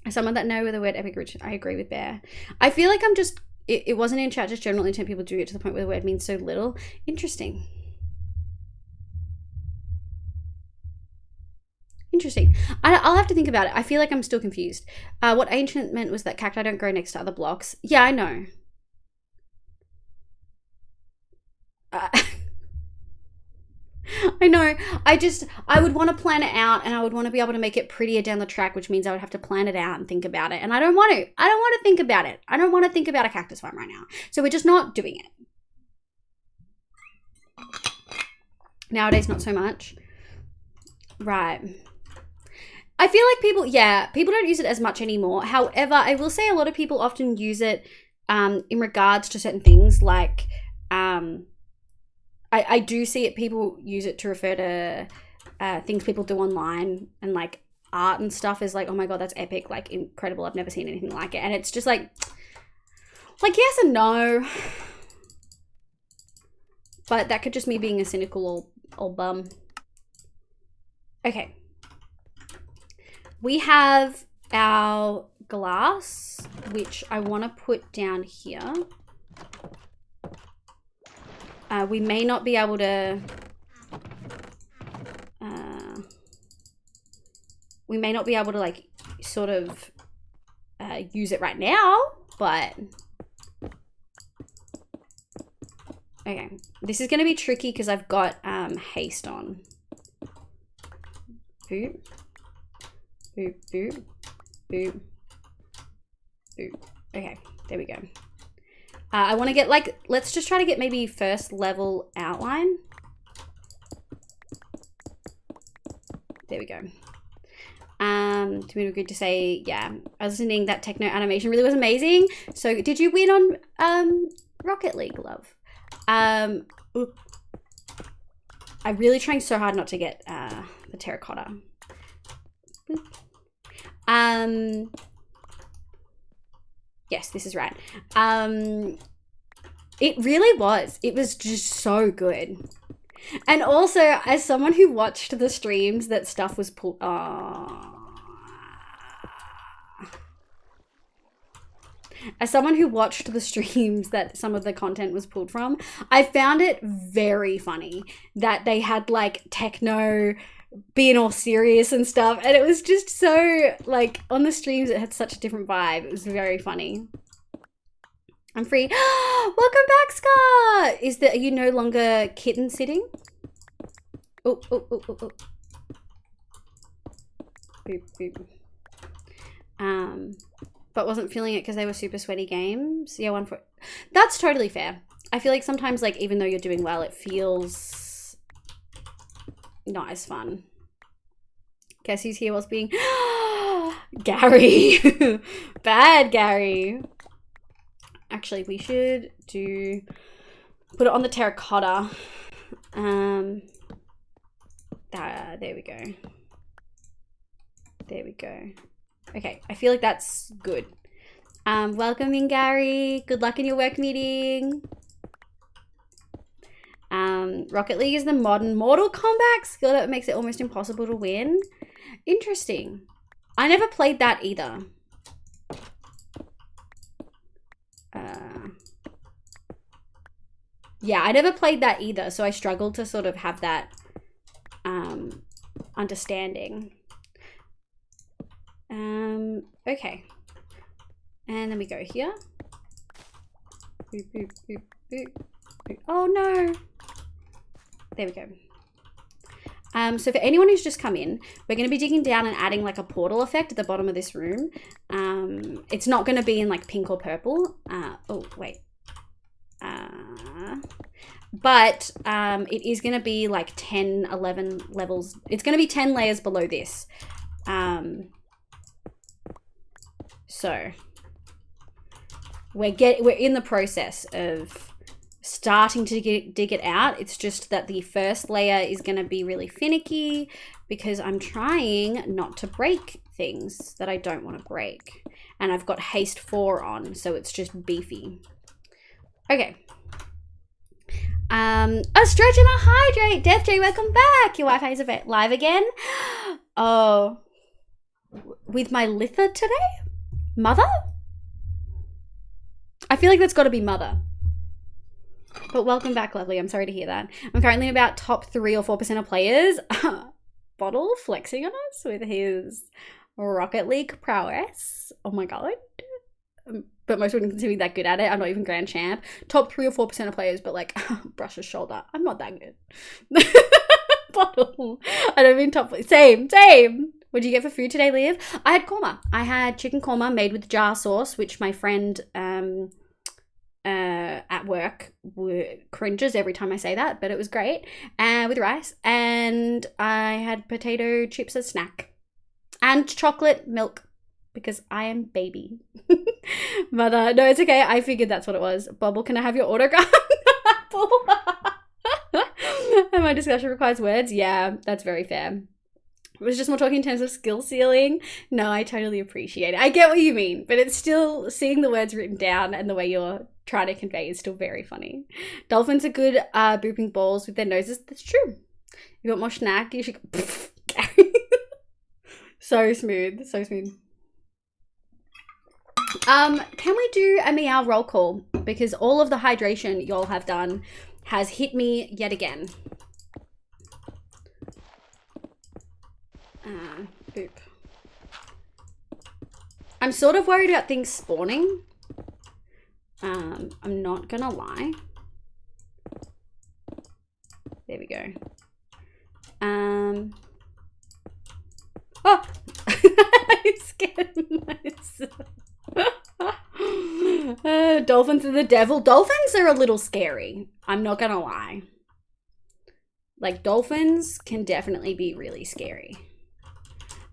As someone that know with the word epic rich, I agree with Bear. I feel like I'm just, it wasn't in chat, just general intent people do it to the point where the word means so little. Interesting. Interesting. I'll have to think about it. I feel like I'm still confused. What ancient meant was that cacti don't grow next to other blocks. Yeah, I know. I know. I would want to plan it out, and I would want to be able to make it prettier down the track, which means I would have to plan it out and think about it. And I don't want to. I don't want to think about it. I don't want to think about a cactus farm right now. So we're just not doing it. Nowadays, not so much. Right. I feel like people don't use it as much anymore. However, I will say a lot of people often use it in regards to certain things, like I do see it, people use it to refer to things people do online, and like art and stuff is like, oh my god, that's epic, like incredible, I've never seen anything like it. And it's just like yes and no. But that could just me being a cynical old bum. Okay. We have our glass, which I want to put down here. We may not be able to... we may not be able to, like, sort of use it right now, but... Okay. This is going to be tricky because I've got haste on. Boop. Boop, boop, boop, boop. Okay, there we go. I want to get, like, let's just try to get maybe first level outline. There we go. To be good to say, yeah, I was listening, that techno animation really was amazing. So did you win on Rocket League, love? I'm really trying so hard not to get the terracotta. Yes, this is right. It really was. It was just so good. And also, as someone who watched the streams that stuff was pulled... As someone who watched the streams that some of the content was pulled from, I found it very funny that they had, like, techno being all serious and stuff, and it was just so, like, on the streams it had such a different vibe. It was very funny. I'm free. Welcome back, Scar! Are you no longer kitten sitting? Oh, oh, oh, oh, oh. Boop, boop. But wasn't feeling it because they were super sweaty games. Yeah, one for... That's totally fair. I feel like sometimes, like, even though you're doing well, it feels not as fun. Guess who's here whilst being... Gary! Bad Gary. Actually, we should put it on the terracotta. There we go. There we go. Okay, I feel like that's good. Welcome in, Gary. Good luck in your work meeting. Rocket League is the modern Mortal Kombat skill that makes it almost impossible to win. Interesting. I never played that either. Yeah, I never played that either, so I struggled to sort of have that understanding. Okay. And then we go here. Boop, boop, boop, boop, boop. Oh no. There we go. So for anyone who's just come in, we're going to be digging down and adding like a portal effect at the bottom of this room. It's not going to be in like pink or purple. Oh, wait. But it is going to be like 10, 11 levels. It's going to be 10 layers below this. So we're in the process of starting to dig it out. It's just that the first layer is going to be really finicky because I'm trying not to break things that I don't want to break. And I've got haste 4 on, so it's just beefy. Okay. A stretch and a hydrate. Death J, welcome back. Your Wi-Fi is live again. Oh, with my Litha today? Mother? I feel like that's got to be Mother. But welcome back, lovely. I'm sorry to hear that. I'm currently about top 3 or 4% of players. Bottle flexing on us with his Rocket League prowess. Oh my god. But most wouldn't consider me that good at it. I'm not even grand champ. Top 3 or 4% of players, but like brush his shoulder. I'm not that good. Bottle. I don't mean top. Same. What did you get for food today, Liv? I had korma. I had chicken korma made with jar sauce, which my friend at work cringes every time I say that, but it was great. With rice. And I had potato chips as snack. And chocolate milk. Because I am baby. Mother. No, it's okay. I figured that's what it was. Bubble, can I have your autograph? And my discussion requires words. Yeah, that's very fair. It was just more talking in terms of skill ceiling. No, I totally appreciate it. I get what you mean, but it's still seeing the words written down and the way you're trying to convey is still very funny. Dolphins are good booping balls with their noses. That's true. You want more snack? You should go. So smooth. So smooth. Can we do a meow roll call? Because all of the hydration y'all have done has hit me yet again. Boop. I'm sort of worried about things spawning. I'm not gonna lie. There we go. Oh! I scared myself. Dolphins are the devil. Dolphins are a little scary. I'm not gonna lie. Like, dolphins can definitely be really scary.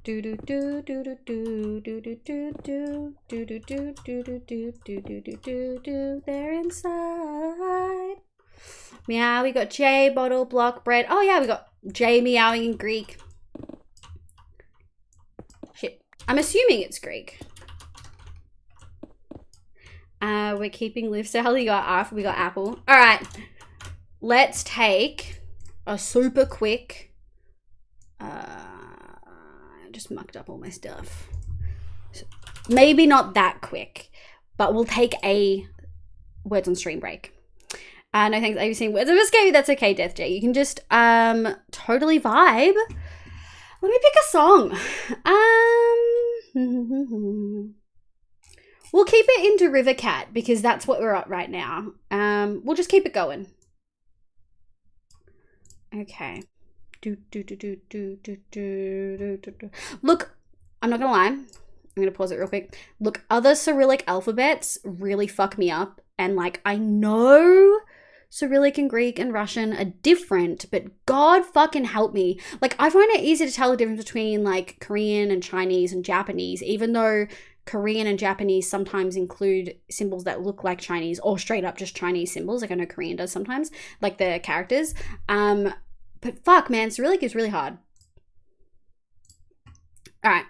Do do do do do do do do do do do do do do do do do do do do. They're inside. Meow. We got J, bottle, block, bread. Oh yeah, we got J meowing in Greek. Shit. I'm assuming it's Greek. We're keeping Liv. So we got apple. All right. Let's take a super quick. Just mucked up all my stuff. So maybe not that quick, but we'll take a words on stream break. No thanks. I've seen words of escape. That's okay, Death J. You can just totally vibe. Let me pick a song. We'll keep it into River Cat because that's what we're at right now. We'll just keep it going. Okay. Look, I'm not gonna lie. I'm gonna pause it real quick. Look, other Cyrillic alphabets really fuck me up. And like, I know Cyrillic and Greek and Russian are different, but God fucking help me. Like, I find it easy to tell the difference between like Korean and Chinese and Japanese, even though Korean and Japanese sometimes include symbols that look like Chinese or straight up just Chinese symbols. Like I know Korean does sometimes, like the characters. But fuck, man, Cyrillic is really hard. All right.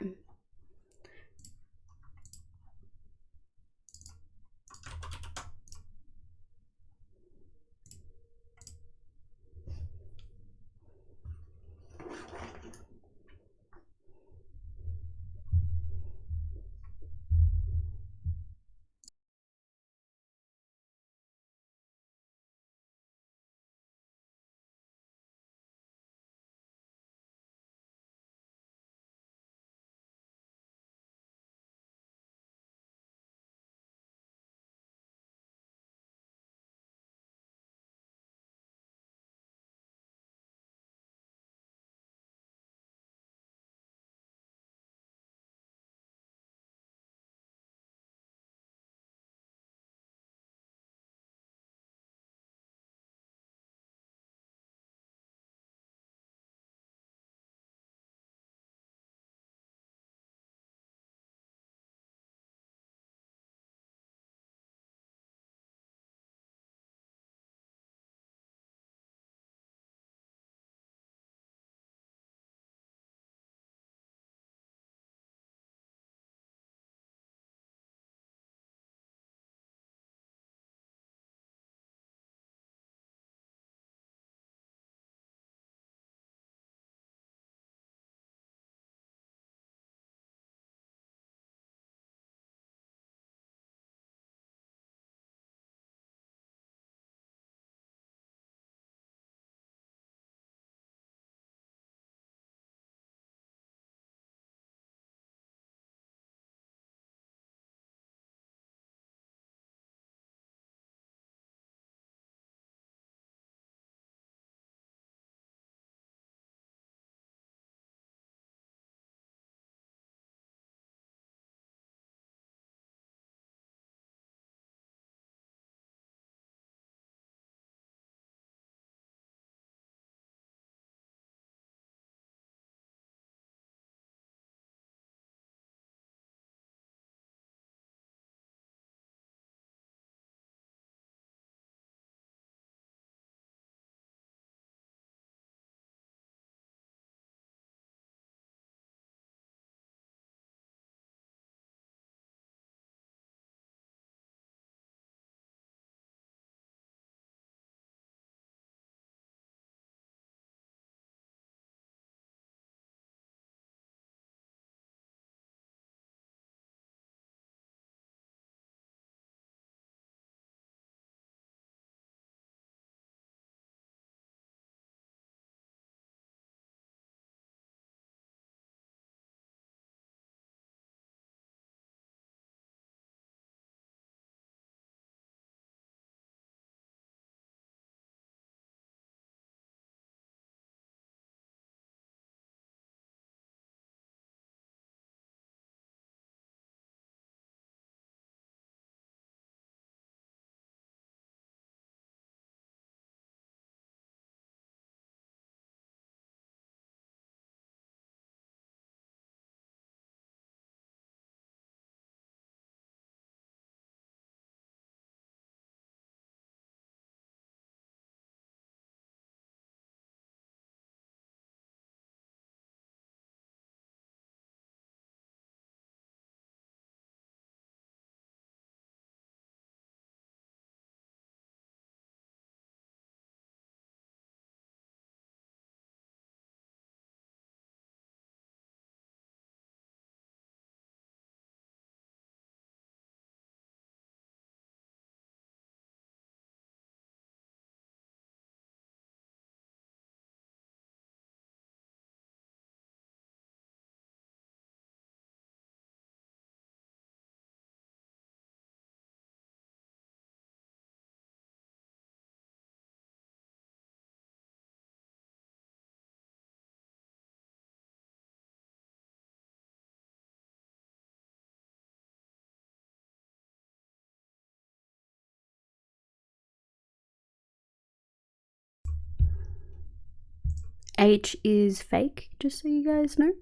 H is fake, just so you guys know.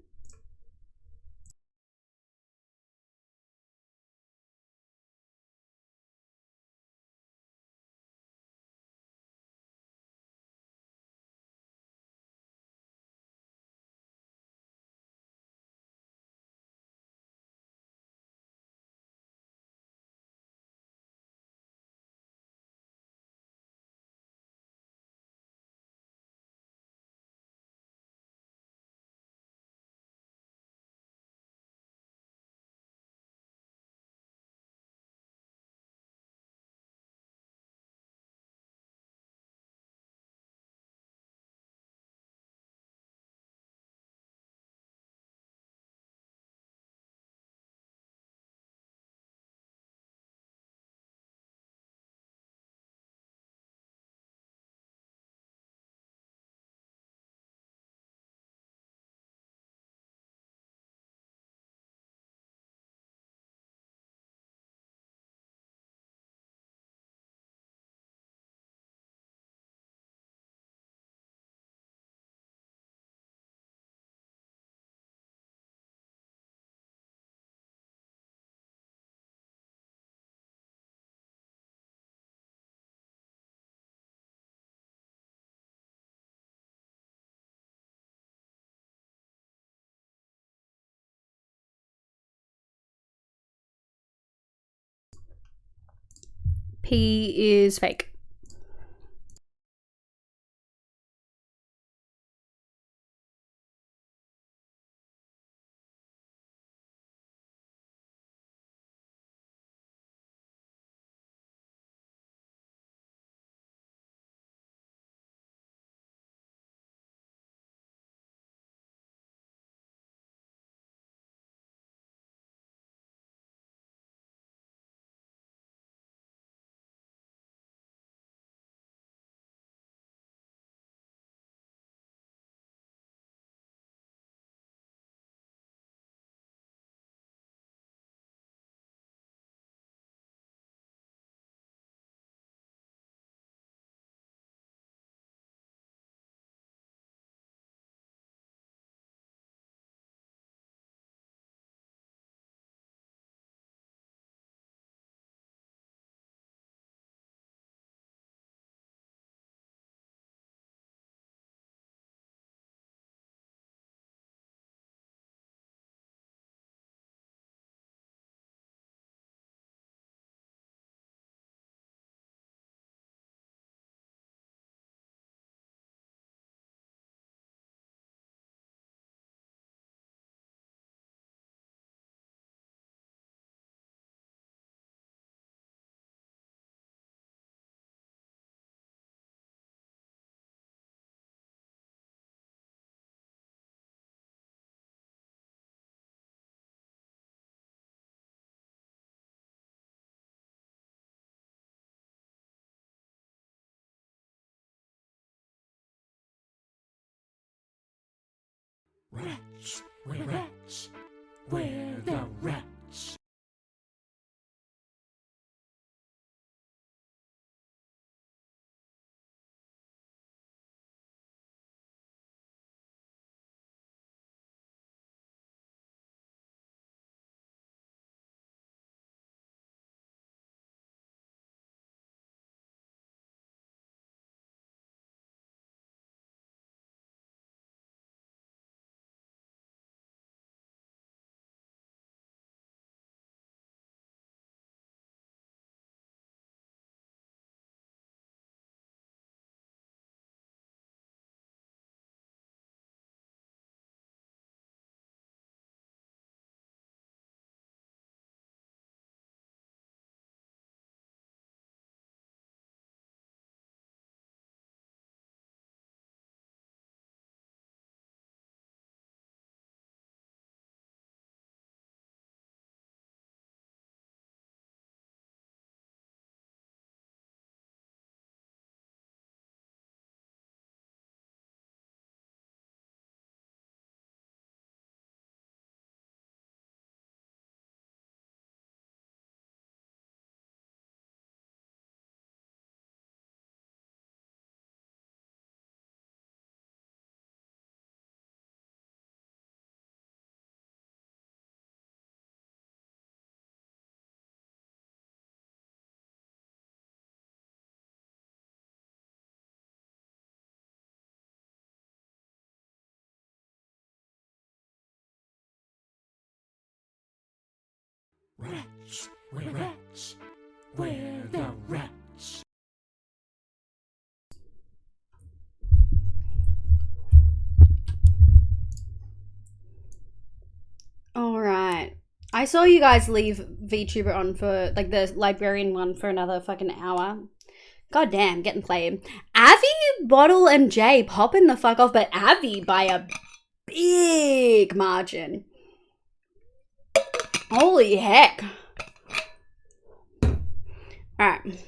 P is fake. Rats, we're rats, we're the rats. Rats, we're rats, we're the rats. All right. I saw you guys leave VTuber on for, like, the librarian one for another fucking hour. God damn, getting played. Avi, Bottle, and Jay popping the fuck off, but Avi by a big margin. Holy heck. Alright.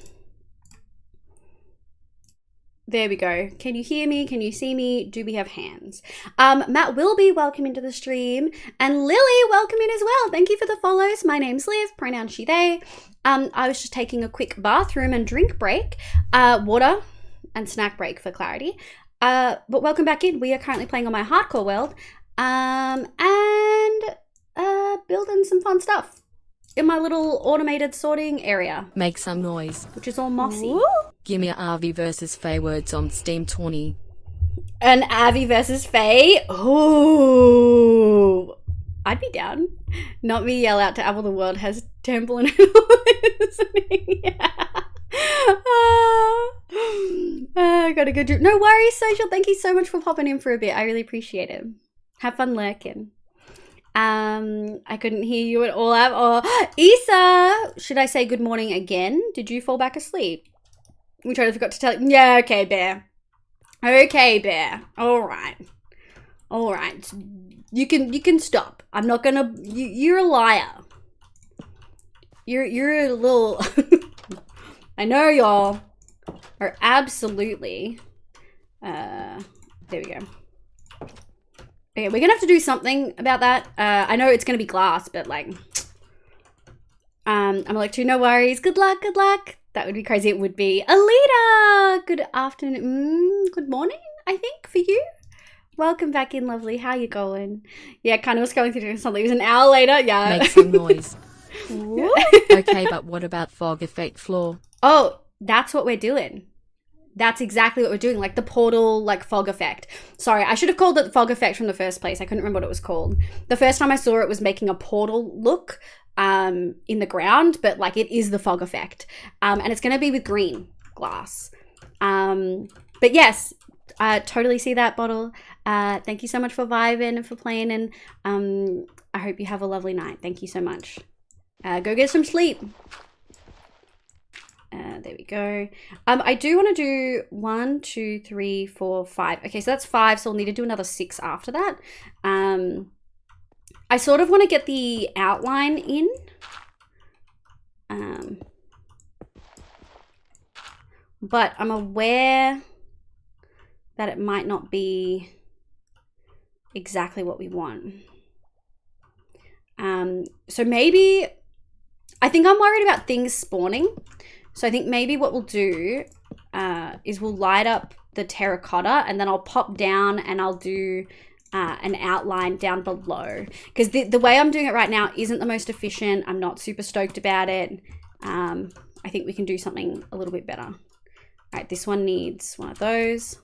There we go. Can you hear me? Can you see me? Do we have hands? Matt Wilby, welcome into the stream. And Lily, welcome in as well. Thank you for the follows. My name's Liv, pronoun she, they. I was just taking a quick bathroom and drink break. Water and snack break for clarity. But welcome back in. We are currently playing on my hardcore world. And building some fun stuff in my little automated sorting area. Make some noise. Which is all mossy. Ooh. Give me Avi versus Faye words on Steam 20. An Avi versus Faye? Ooh. I'd be down. Not me yell out to Apple the world has temple and listening. Yeah. gotta go do. No worries, Social. Thank you so much for popping in for a bit. I really appreciate it. Have fun lurking. I couldn't hear you at all. Issa, should I say good morning again? Did you fall back asleep? We totally forgot to tell you. Yeah, okay, Bear. Okay, Bear. All right. You can stop. I'm not gonna. You're a liar. You're a little. I know y'all are absolutely. There we go. Okay, we're gonna have to do something about that. I know it's gonna be glass, but like, I'm like, no worries. Good luck. That would be crazy. It would be. Alita, good afternoon. Good morning, I think, for you. Welcome back in, lovely. How you going? Yeah, kind of was going through something. It was an hour later. Yeah. Make some noise. Okay, but what about fog effect floor? Oh, that's what we're doing. That's exactly what we're doing, like the portal, like fog effect. Sorry, I should have called it fog effect from the first place. I couldn't remember what it was called. The first time I saw it was making a portal look in the ground, but like it is the fog effect. And it's going to be with green glass. But yes, I totally see that, Bottle. Thank you so much for vibing and for playing, and I hope you have a lovely night. Thank you so much. Go get some sleep. There we go. I do want to do 1, 2, 3, 4, 5. Okay, so that's 5, so we'll need to do another 6 after that. I sort of want to get the outline in. But I'm aware that it might not be exactly what we want. So maybe, I think I'm worried about things spawning. So I think maybe what we'll do is we'll light up the terracotta, and then I'll pop down and I'll do an outline down below. Because the way I'm doing it right now isn't the most efficient. I'm not super stoked about it. I think we can do something a little bit better. All right, this one needs one of those.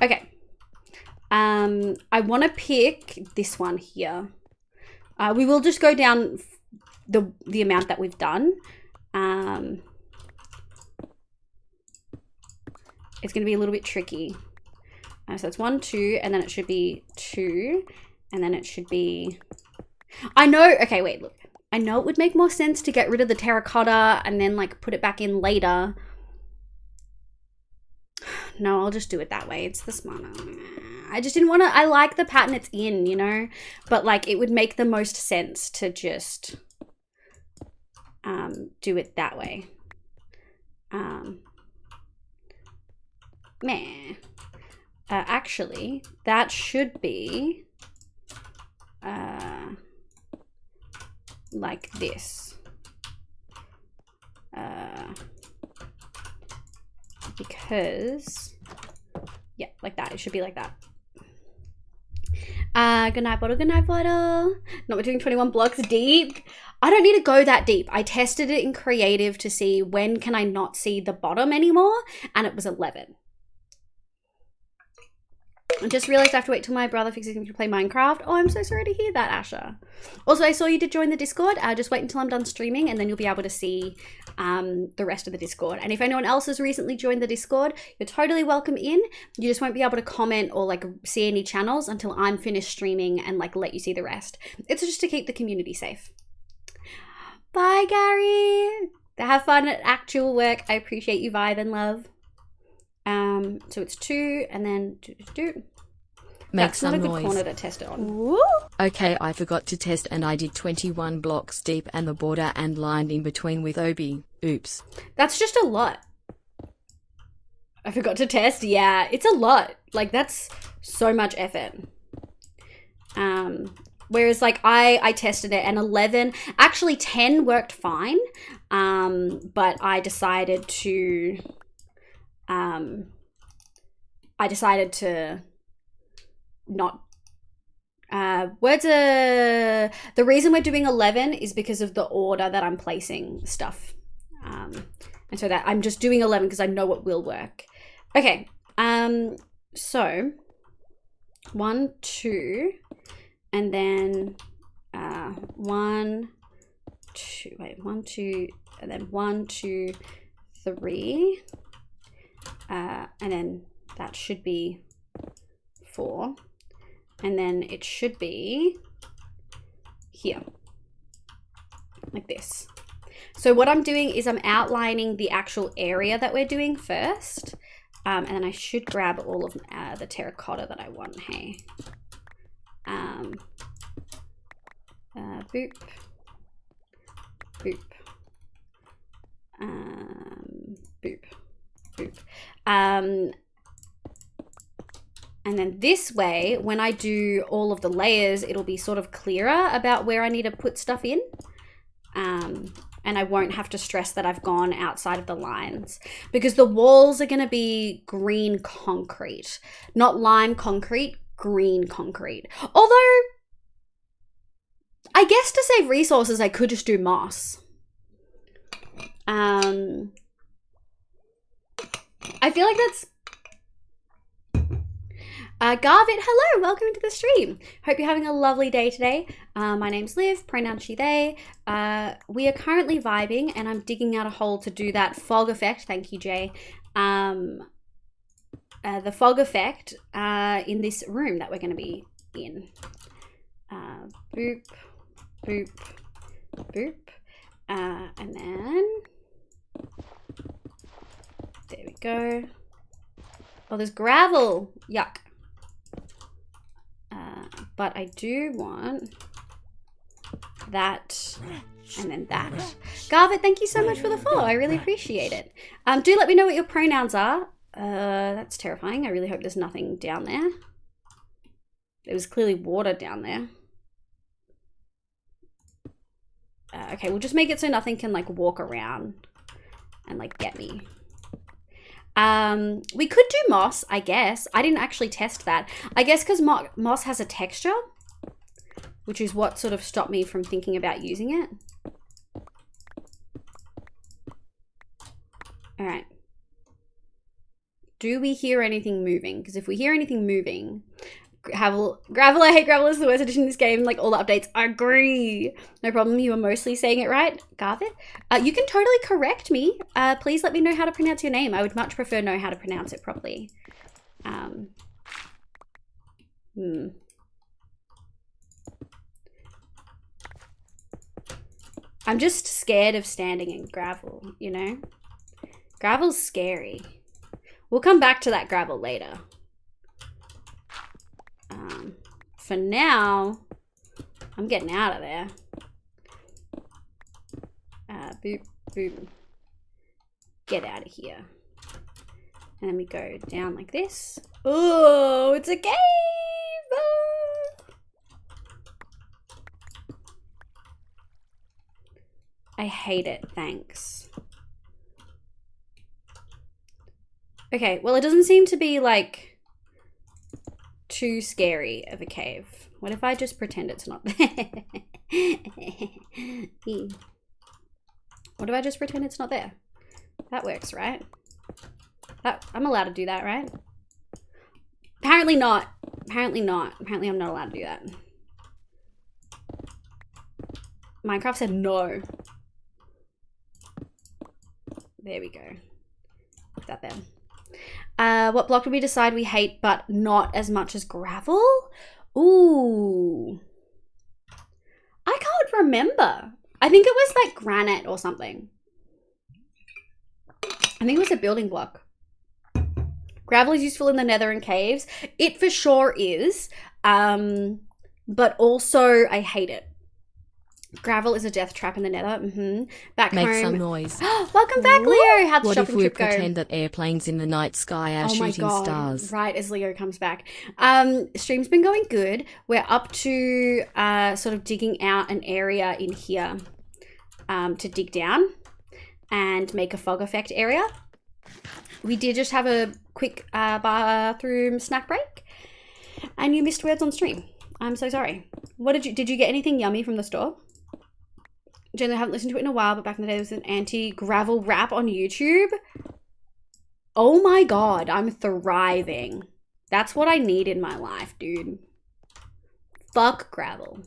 Okay. I want to pick this one here. We will just go down the amount that we've done. It's going to be a little bit tricky. So it's 1, 2, and then it should be 2, and then it should be... I know, okay, wait, look. I know it would make more sense to get rid of the terracotta and then like put it back in later. No, I'll just do it that way. It's the smarter. I just didn't want to, I like the pattern it's in, you know, but like it would make the most sense to just do it that way. Meh. Actually, that should be like this. Because, yeah, like that. It should be like that. Good night, Bottle. Good night, Bottle. Not doing 21 blocks deep. I don't need to go that deep. I tested it in creative to see when can I not see the bottom anymore, and it was 11. I just realized I have to wait till my brother fixes me to play Minecraft. Oh, I'm so sorry to hear that, Asha. Also, I saw you did join the Discord. Just wait until I'm done streaming, and then you'll be able to see the rest of the Discord. And if anyone else has recently joined the Discord, you're totally welcome in. You just won't be able to comment or like see any channels until I'm finished streaming and like let you see the rest. It's just to keep the community safe. Bye, Gary. Have fun at actual work. I appreciate you vibing, love. So it's 2, and then do. Make some noise. That's not a good corner to test it on. Woo! Okay, I forgot to test, and I did 21 blocks deep and the border and lined in between with OB. Oops. That's just a lot. I forgot to test. Yeah, it's a lot. Like that's so much effort. Whereas like I tested it and 11, actually 10 worked fine. But I decided to not the reason we're doing 11 is because of the order that I'm placing stuff, and so that I'm just doing 11 because I know it will work. Okay, so 1, 2, and then 1, 2, wait, 1, 2, and then 1, 2, 3, and then That should be 4. And then it should be here, like this. So what I'm doing is I'm outlining the actual area that we're doing first. And then I should grab all of the terracotta that I want, hey. Boop. Boop. Boop. Boop. And then this way, when I do all of the layers, it'll be sort of clearer about where I need to put stuff in. And I won't have to stress that I've gone outside of the lines, because the walls are going to be green concrete, not lime concrete, green concrete. Although, I guess to save resources, I could just do moss. I feel like that's... Garvit, hello, welcome to the stream. Hope you're having a lovely day today. My name's Liv, pronoun she, they. We are currently vibing, and I'm digging out a hole to do that fog effect. Thank you, Jay. The fog effect in this room that we're going to be in. Boop, boop, boop. And then... there we go. Oh, there's gravel. Yuck. But I do want that and then that. Garvit, thank you so much for the follow. I really appreciate it. Do let me know what your pronouns are. That's terrifying. I really hope there's nothing down there. There was clearly water down there. Okay, we'll just make it so nothing can like walk around and like get me. We could do moss, I guess. I didn't actually test that. I guess because moss has a texture, which is what sort of stopped me from thinking about using it. All right. Do we hear anything moving? Because if we hear anything moving, gravel, I hate gravel is the worst addition to this game. Like all the updates, I agree. No problem, you were mostly saying it right, Garvit. You can totally correct me. Please let me know how to pronounce your name. I would much prefer know how to pronounce it properly. I'm just scared of standing in gravel, you know? Gravel's scary. We'll come back to that gravel later. For now, I'm getting out of there. Boop, boop. Get out of here. And then we go down like this. Oh, it's a cave! I hate it, thanks. Okay, well, it doesn't seem to be like too scary of a cave. What if I just pretend it's not there? What if I just pretend it's not there? That works, right? I'm allowed to do that, right? Apparently not. Apparently not. Apparently I'm not allowed to do that. Minecraft said no. There we go. Put that there. What block did we decide we hate but not as much as gravel? Ooh. I can't remember. I think it was like granite or something. I think it was a building block. Gravel is useful in the nether and caves. It for sure is. But also I hate it. Gravel is a death trap in the nether. Back Make home. some noise. Welcome back, Leo. How'd the What if shopping we trip go? pretend that airplanes in the night sky are shooting stars? Right as Leo comes back. Stream's been going good. We're up to sort of digging out an area in here to dig down and make a fog effect area. We did just have a quick bathroom snack break and you missed words on stream. I'm so sorry. What did you get anything yummy from the store? Generally, I haven't listened to it in a while, but back in the day, there was an anti-gravel rap on YouTube. Oh my god, I'm thriving. That's what I need in my life, dude. Fuck gravel.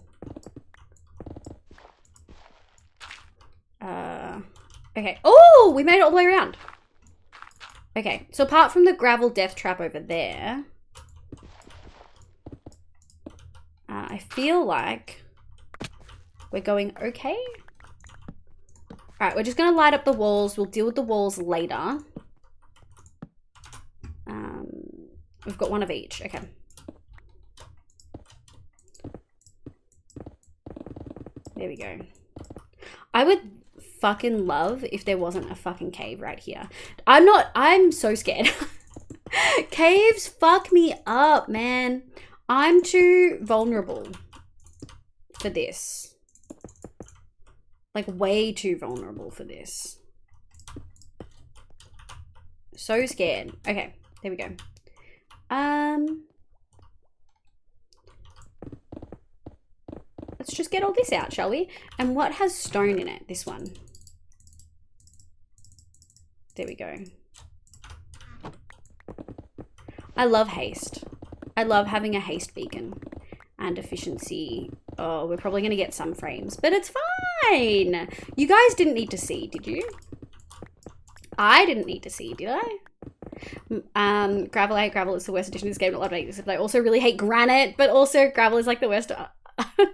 Okay. Oh, we made it all the way around. Okay, so apart from the gravel death trap over there, I feel like we're going okay. All right, we're just gonna light up the walls. We'll deal with the walls later. We've got one of each. Okay. There we go. I would fucking love if there wasn't a fucking cave right here. I'm so scared. Caves fuck me up, man. I'm too vulnerable for this. Like, way too vulnerable for this. So scared. Okay, there we go. Let's just get all this out, shall we? And what has stone in it? This one. There we go. I love haste. I love having a haste beacon and efficiency. Oh, we're probably going to get some frames, but it's fine. You guys didn't need to see, did you? I didn't need to see, did I? Gravel, I hate gravel. It's the worst addition to this game. Not a lot of this, but I also really hate granite, but also gravel is like the worst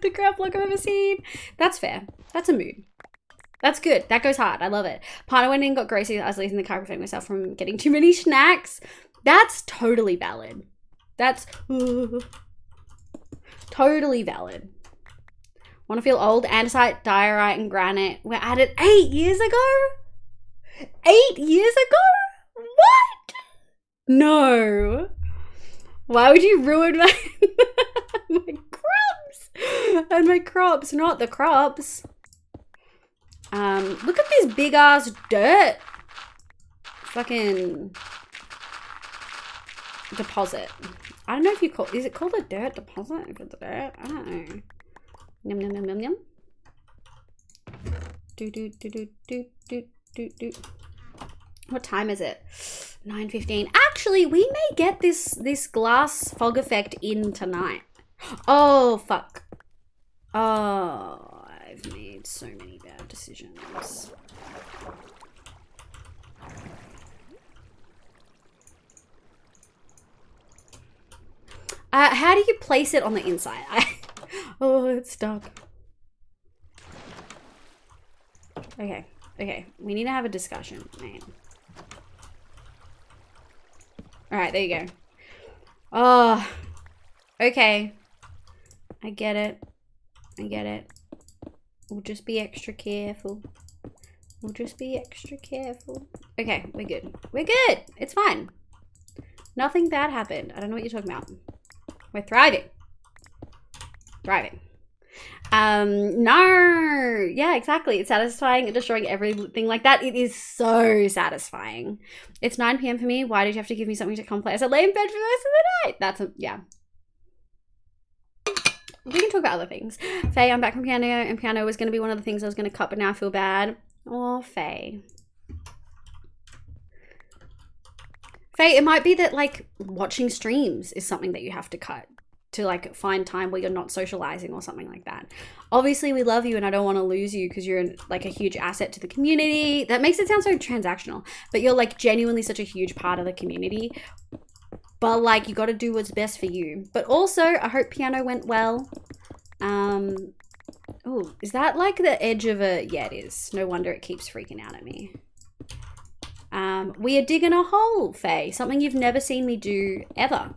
the grab block I've ever seen. That's fair. That's a mood. That's good. That goes hard. I love it. Partner went in and got Gracie. I was leaving the car, preventing myself from getting too many snacks. That's totally valid. That's totally valid. Want to feel old? Andesite, diorite, and granite were added 8 years ago? 8 years ago? What? No. Why would you ruin my, my crops? And my crops, not the crops. Look at this big ass dirt fucking deposit. I don't know if you call, is it called a dirt deposit? If it's a dirt, I don't know. Yum yum yum yum yum. Do do do do do do do do. What time is it? 9:15. Actually, we may get this glass fog effect in tonight. Oh fuck. Oh, I've made so many bad decisions. How do you place it on the inside? Oh, it's stuck. Okay, okay. We need to have a discussion, man. Alright, there you go. Oh, okay. I get it. I get it. We'll just be extra careful. We'll just be extra careful. Okay, we're good. We're good. It's fine. Nothing bad happened. I don't know what you're talking about. We're thriving. Thriving. No. Yeah, exactly. It's satisfying destroying everything like that. It is so satisfying. It's 9 p.m. for me. Why did you have to give me something to complete? I said lay in bed for the rest of the night. That's yeah. We can talk about other things. Faye, I'm back from piano, and piano was going to be one of the things I was going to cut, but now I feel bad. Oh, Faye. Faye, it might be that like watching streams is something that you have to cut to like find time where you're not socializing or something like that. Obviously, we love you and I don't want to lose you because you're like a huge asset to the community. That makes it sound so transactional, but you're like genuinely such a huge part of the community. But like you got to do what's best for you. But also, I hope piano went well. Oh, is that like the edge of a... Yeah, it is. No wonder it keeps freaking out at me. We are digging a hole, Faye. Something you've never seen me do ever.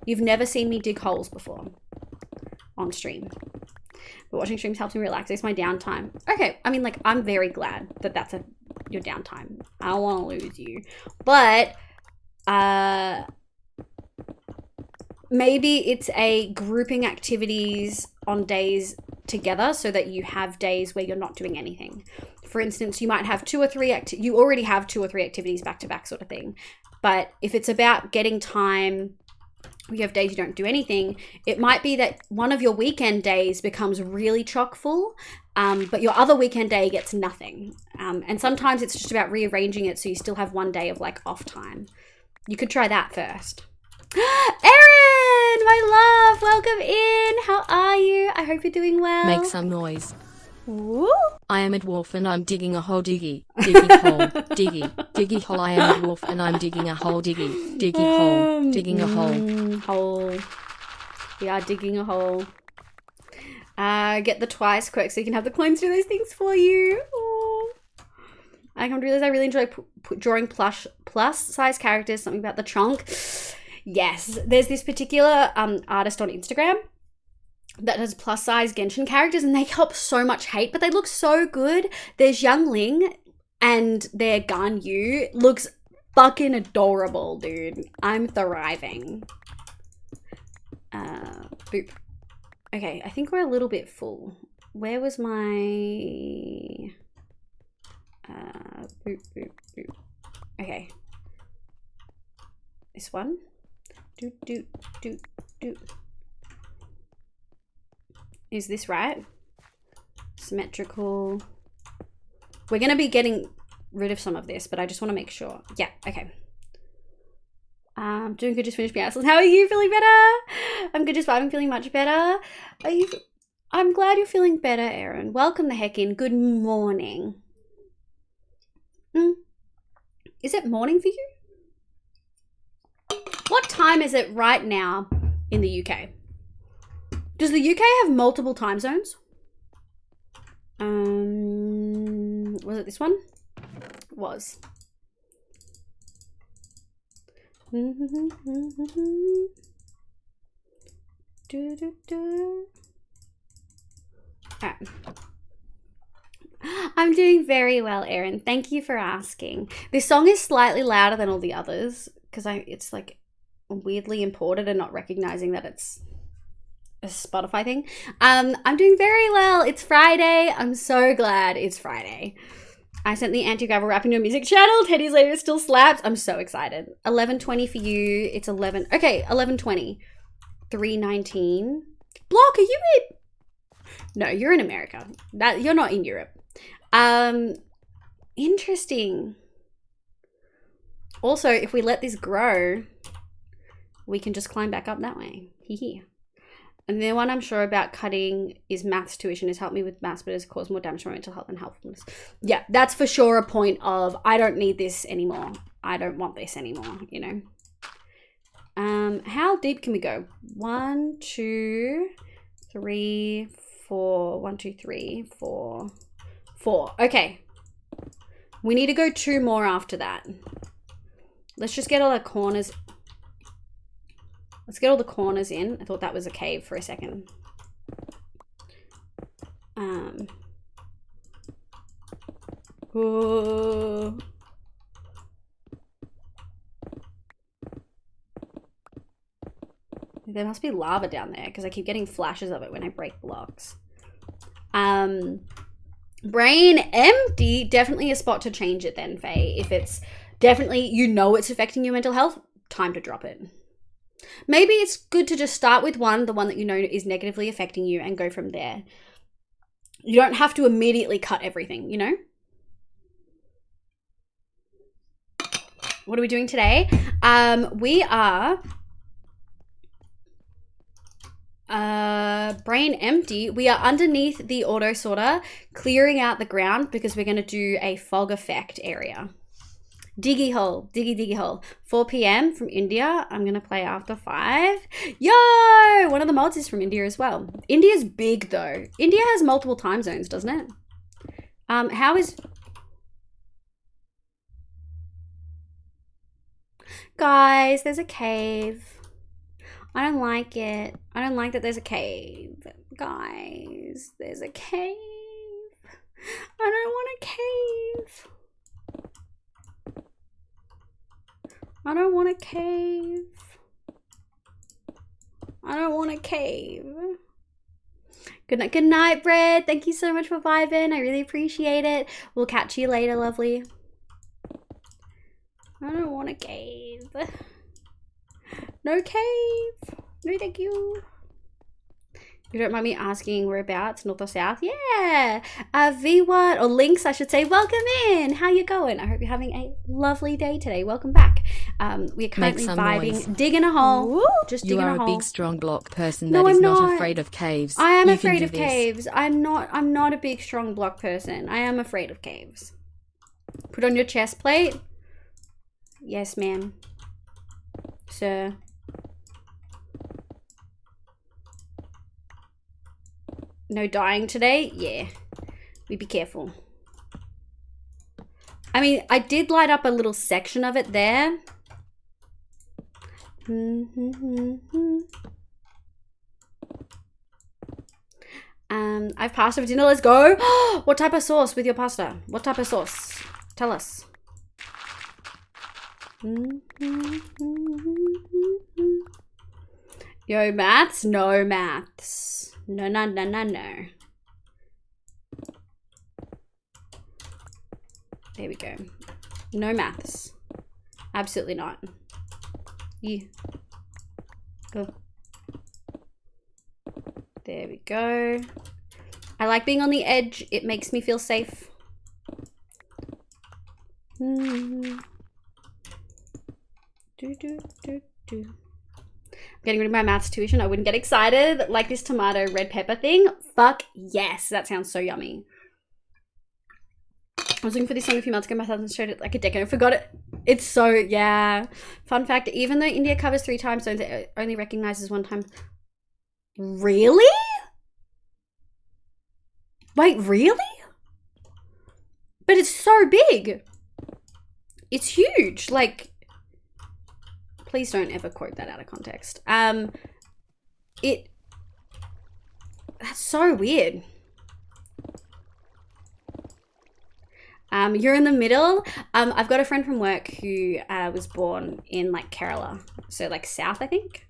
You've never seen me dig holes before on stream. But watching streams helps me relax. It's my downtime. Okay, I mean, like, I'm very glad that that's your downtime. I don't want to lose you. But, maybe it's a grouping activities on days together so that you have days where you're not doing anything. For instance, you might have you already have 2 or 3 activities back to back sort of thing. But if it's about getting time, you have days you don't do anything, it might be that one of your weekend days becomes really chock full, but your other weekend day gets nothing. And sometimes it's just about rearranging it so you still have one day of like off time. You could try that first. Erin, my love, welcome in. How are you? I hope you're doing well. Make some noise. Ooh. I am a dwarf and I'm digging a hole, diggy hole, diggy hole. I am a dwarf and I'm digging a hole, diggy hole, digging a hole. Hole. We are digging a hole. Get the twice quirk so you can have the clones do those things for you. Ooh. I come to realize I really enjoy drawing plus size characters. Something about the trunk. Yes, there's this particular artist on Instagram that does plus size Genshin characters, and they help so much hate, but they look so good. There's Youngling, and their Ganyu looks fucking adorable, dude. I'm thriving. Boop. Okay, I think we're a little bit full. Where was my... boop, boop, boop. Okay. This one. Doot, doot, doot, doot. Is this right? Symmetrical. We're going to be getting rid of some of this, but I just want to make sure. Yeah, okay. Doing good, just finished my assholes. How are you? Feeling better? I'm good, just vibing, feeling much better. Are you? I'm glad you're feeling better, Erin. Welcome the heck in. Good morning. Is it morning for you? What time is it right now in the UK? Does the UK have multiple time zones? Was it this one? It was. Alright. I'm doing very well, Erin. Thank you for asking. This song is slightly louder than all the others because it's like weirdly imported and not recognizing that it's a Spotify thing. I'm doing very well. It's Friday. I'm so glad it's Friday. I sent the anti-gravel rap into a music channel. Teddy's later still slaps. I'm so excited. 11:20 for you. It's 11. Okay, 11:20. 3:19. Block, are you in? No, you're in America. You're not in Europe. Interesting. Also, if we let this grow, we can just climb back up that way. Hee. And the one I'm sure about cutting is maths tuition has helped me with maths, but has caused more damage to my mental health and helpfulness. Yeah, that's for sure a point of I don't need this anymore. I don't want this anymore, you know. How deep can we go? 1, 2, 3, 4. 1, 2, 3, 4. 4. Okay. We need to go 2 more after that. Let's just get all the corners. Let's get all the corners in. I thought that was a cave for a second. Whoa. There must be lava down there because I keep getting flashes of it when I break blocks. Brain empty, definitely a spot to change it then, Faye. If it's definitely, you know it's affecting your mental health, time to drop it. Maybe it's good to just start with the one that you know is negatively affecting you and go from there. You don't have to immediately cut everything, you know? What are we doing today? We are brain empty. We are underneath the auto sorter, clearing out the ground because we're going to do a fog effect area. Diggy hole, diggy hole. 4 p.m. from India. I'm going to play after 5. Yo! One of the mods is from India as well. India's big though. India has multiple time zones, doesn't it? How is... Guys, there's a cave. I don't like it. I don't like that there's a cave. Guys, there's a cave. I don't want a cave. I don't want a cave. I don't want a cave. Good night, Bread. Thank you so much for vibing. I really appreciate it. We'll catch you later, lovely. I don't want a cave. No cave. No, thank you. You don't mind me asking whereabouts, north or south? Yeah. V1, or Lynx, I should say. Welcome in. How you going? I hope you're having a lovely day today. Welcome back. We're currently vibing, noise. digging a hole. Ooh, just digging a hole. You are a big, strong block person No, that is I'm not not. afraid of caves. I am You afraid can of do this. caves. I'm not a big, strong block person. I am afraid of caves. Put on your chest plate. Yes, ma'am. Sir. No dying today? Yeah. We be careful. I mean, I did light up a little section of it there. I've pasta for dinner. Let's go. What type of sauce with your pasta? What type of sauce? Tell us. Yo, maths? No maths. No. There we go. No maths. Absolutely not. You. Go. There we go. I like being on the edge. It makes me feel safe. Getting rid of my maths tuition. I wouldn't get excited. Like this tomato red pepper thing. Fuck yes. That sounds so yummy. I was looking for this song a few months ago. My husband showed it like a decade. I forgot it. It's so, yeah. Fun fact, even though India covers 3 time zones, it only recognizes 1 time. Really? Wait, really? But it's so big. It's huge. Like, please don't ever quote that out of context. That's so weird. You're in the middle. I've got a friend from work who was born in like Kerala. So like south, I think.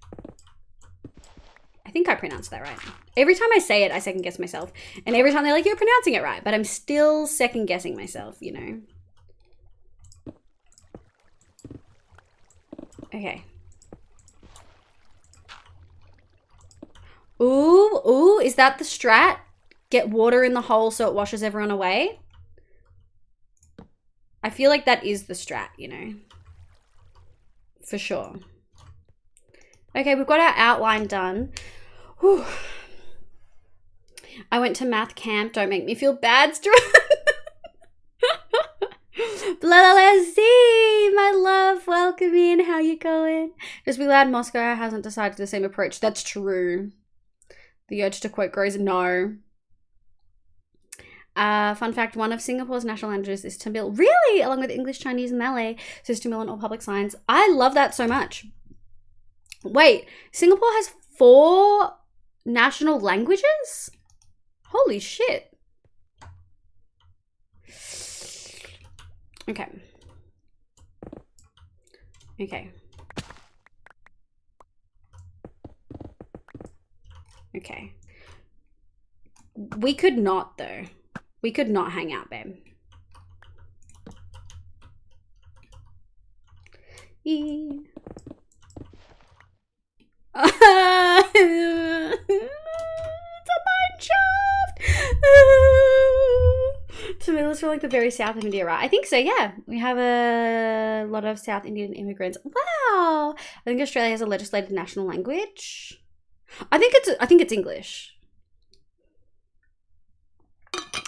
I think I pronounced that right. Every time I say it, I second guess myself. And every time they're like, you're pronouncing it right. But I'm still second guessing myself, you know. Okay. Ooh, is that the strat? Get water in the hole so it washes everyone away? I feel like that is the strat, you know. For sure. Okay, we've got our outline done. Whew. I went to math camp. Don't make me feel bad, Stuart. Blessy, my love, welcome in. How you going? Just be loud. Moscow hasn't decided the same approach. That's true. The urge to quote grows. No. Fun fact, one of Singapore's national languages is Tamil. Really? Along with English, Chinese, and Malay. So it's Tamil in all public signs. I love that so much. Wait, Singapore has 4 national languages? Holy shit. Okay. Okay. Okay. We could not, though. We could not hang out, babe. It's a mineshaft. Tamil is from like the very south of India, right? I think so, yeah. We have a lot of South Indian immigrants. Wow. I think Australia has a legislated national language. I think it's English.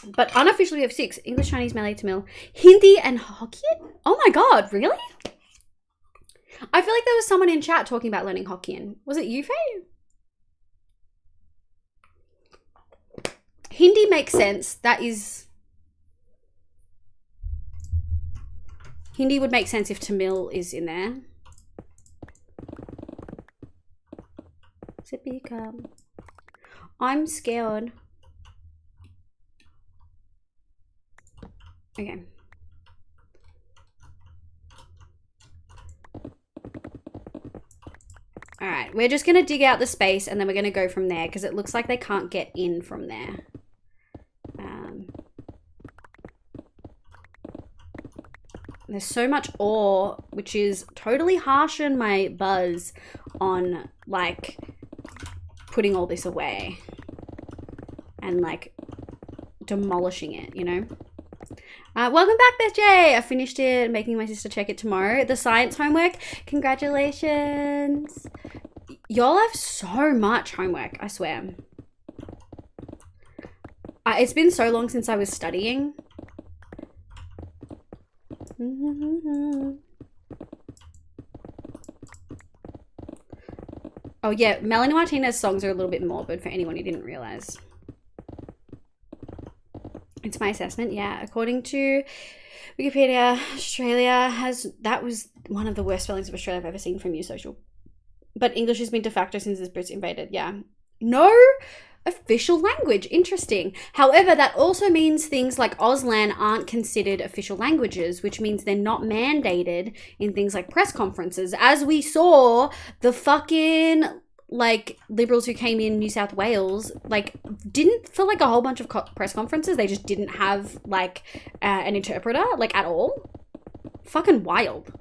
But unofficially we have 6. English, Chinese, Malay, Tamil, Hindi, and Hokkien? Oh my god, really? I feel like there was someone in chat talking about learning Hokkien. Was it you, Faye? Hindi makes sense. Hindi would make sense if Tamil is in there. Sippy cup. I'm scared. Okay. All right, we're just gonna dig out the space and then we're gonna go from there because it looks like they can't get in from there. There's so much ore, which is totally harsh on my buzz on like putting all this away. and like demolishing it, you know? Welcome back, Beth J. I finished it, making my sister check it tomorrow. The science homework, congratulations. Y'all have so much homework, I swear. It's been so long since I was studying. Oh yeah, Melanie Martinez's songs are a little bit morbid for anyone who didn't realize. It's my assessment, yeah. According to Wikipedia, Australia that was one of the worst spellings of Australia I've ever seen from You Social. But English has been de facto since the Brits invaded, yeah. No official language, interesting. However, that also means things like Auslan aren't considered official languages, which means they're not mandated in things like press conferences. As we saw, the fucking like Liberals who came in New South Wales, like didn't, for like a whole bunch of press conferences, they just didn't have like an interpreter, like at all. Fucking wild.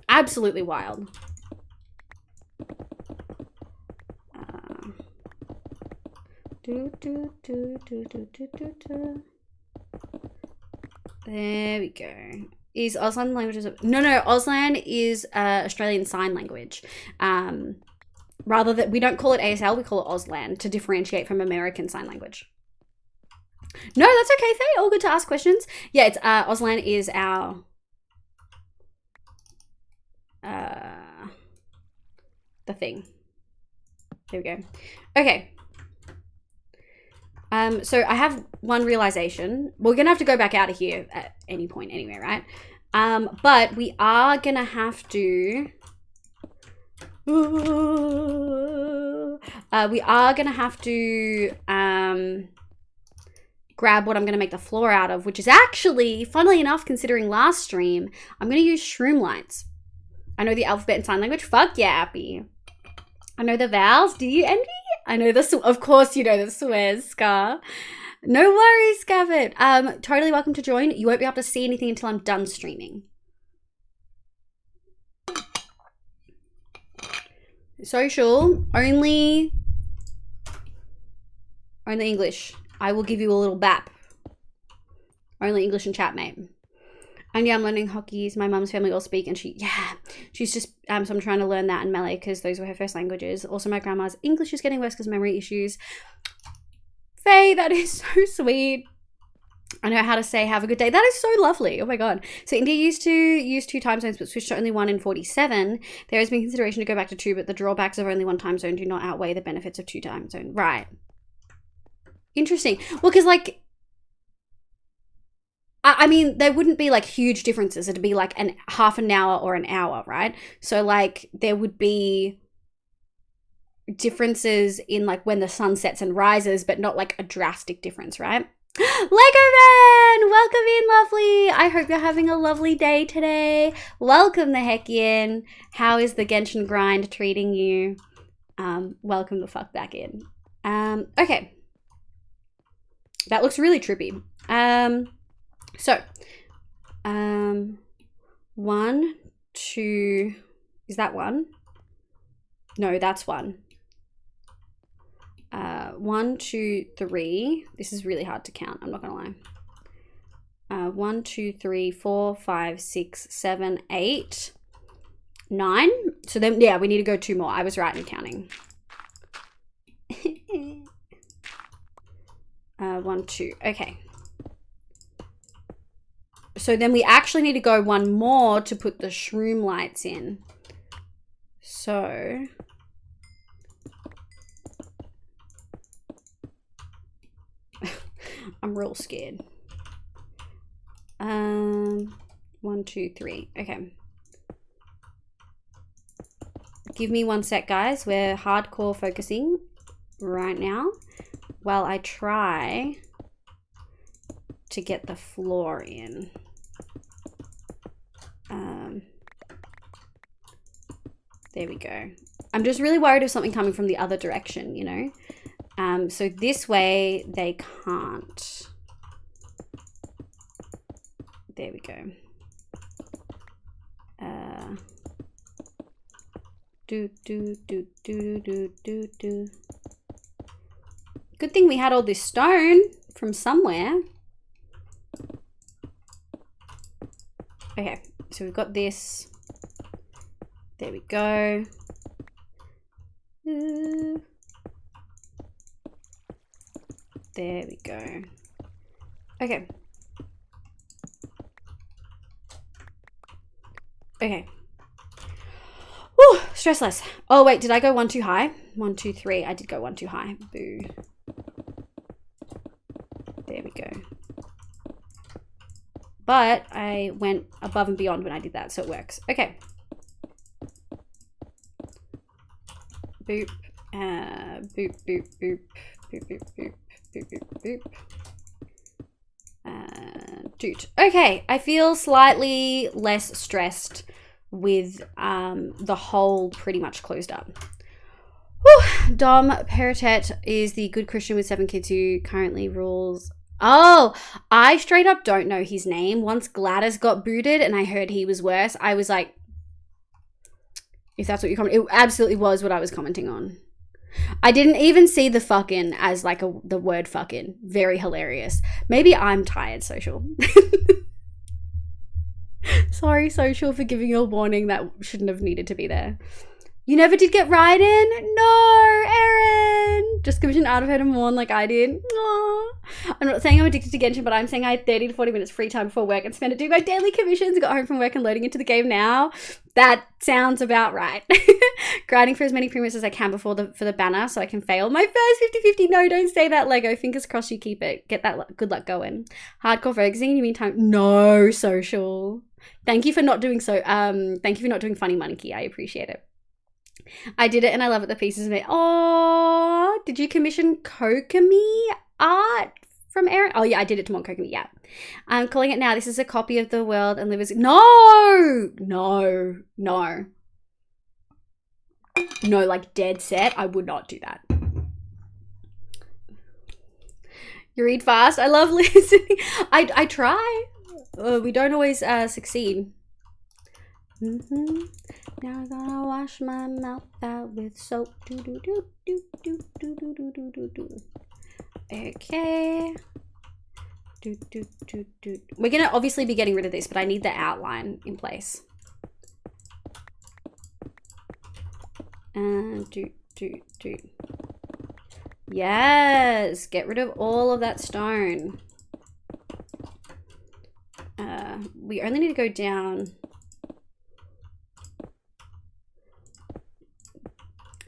Absolutely wild. There we go. Is Auslan languages? No. Auslan is Australian Sign Language. Rather that we don't call it ASL, we call it Auslan to differentiate from American Sign Language. No, that's okay, Faye. All good to ask questions. Yeah, it's Auslan is our the thing. There we go. Okay. So I have one realization. We're gonna have to go back out of here at any point anyway, right? But we are gonna have to grab what I'm gonna make the floor out of, which is actually, funnily enough, considering last stream, I'm gonna use shroom lights. I know the alphabet and sign language. Fuck yeah, Appy. I know the vowels. Do you, Envy? I know the, of course you know the swears, Scar. No worries, Gavin. Totally welcome to join. You won't be able to see anything until I'm done streaming. Social, only English. I will give you a little bap. Only English and chat, mate. And yeah, I'm learning hockeys. My mum's family all speak, and she's just, so I'm trying to learn that in Malay because those were her first languages. Also, my grandma's English is getting worse because memory issues. Faye, that is so sweet. I know how to say have a good day. That is so lovely. Oh my God. So India used to use 2 time zones, but switched to only 1 in 47. There has been consideration to go back to 2, but the drawbacks of only 1 time zone do not outweigh the benefits of 2 time zone. Right. Interesting. Well, because like, I mean, there wouldn't be like huge differences. It'd be like half an hour or an hour, right? So like there would be differences in like when the sun sets and rises, but not like a drastic difference, right? Lego Man! Welcome in, lovely. I hope you're having a lovely day today. Welcome the heck in. How is the Genshin grind treating you? Welcome the fuck back in. Okay. That looks really trippy. So, 1, 2, is that 1? No, that's 1. 1, 2, 3. This is really hard to count, I'm not gonna lie. 1, 2, 3, 4, 5, 6, 7, 8, 9. So then, yeah, we need to go 2 more. I was right in counting. 1, 2, okay. So then we actually need to go 1 more to put the shroom lights in. So I'm real scared. 1, 2, 3. Okay. Give me 1 sec, guys. We're hardcore focusing right now while I try to get the floor in. There we go. I'm just really worried of something coming from the other direction, you know? So this way they can't. There we go. Do. Good thing we had all this stone from somewhere. Okay, so we've got this. There we go. There we go. Okay. Okay. Whew, stress less. Oh, wait, did I go one too high? 1, 2, 3. I did go one too high. Boo. There we go. But I went above and beyond when I did that, so it works. Okay. Boop. Boop, boop, boop. Boop, boop, boop. Boop, boop, boop. Dude. Okay, I feel slightly less stressed with the hole pretty much closed up. Whew. Dom Peritet is the good Christian with 7 kids who currently rules. Oh, I straight up don't know his name. Once Gladys got booted and I heard he was worse, I was like, if that's what you comment, it absolutely was what I was commenting on. I didn't even see the fucking as like the word fucking. Very hilarious. Maybe I'm tired, Social. Sorry, Social, for giving you a warning that shouldn't have needed to be there. You never did get Raiden? No, Erin. Just commissioned out of her to mourn like I did. Aww. I'm not saying I'm addicted to Genshin, but I'm saying I had 30 to 40 minutes free time before work and spent it doing my daily commissions. Got home from work and loading into the game now. That sounds about right. Grinding for as many premiums as I can for the banner so I can fail my first 50-50. No, don't say that, Lego. Fingers crossed you keep it. Get that good luck going. Hardcore focusing, you mean time? No, Social. Thank you for not doing so. Thank you for not doing Funny Monkey. I appreciate it. I did it and I love it. The pieces of it. Oh, did you commission Kokomi art from Erin? Oh yeah, I did it to Mon Kokomi. Yeah, I'm calling it now. This is a copy of the world and livers. No, like dead set. I would not do that. You read fast. I love listening. I try. We don't always succeed. Now I'm gonna wash my mouth out with soap. Okay. We're gonna obviously be getting rid of this, but I need the outline in place. Yes, get rid of all of that stone. We only need to go down.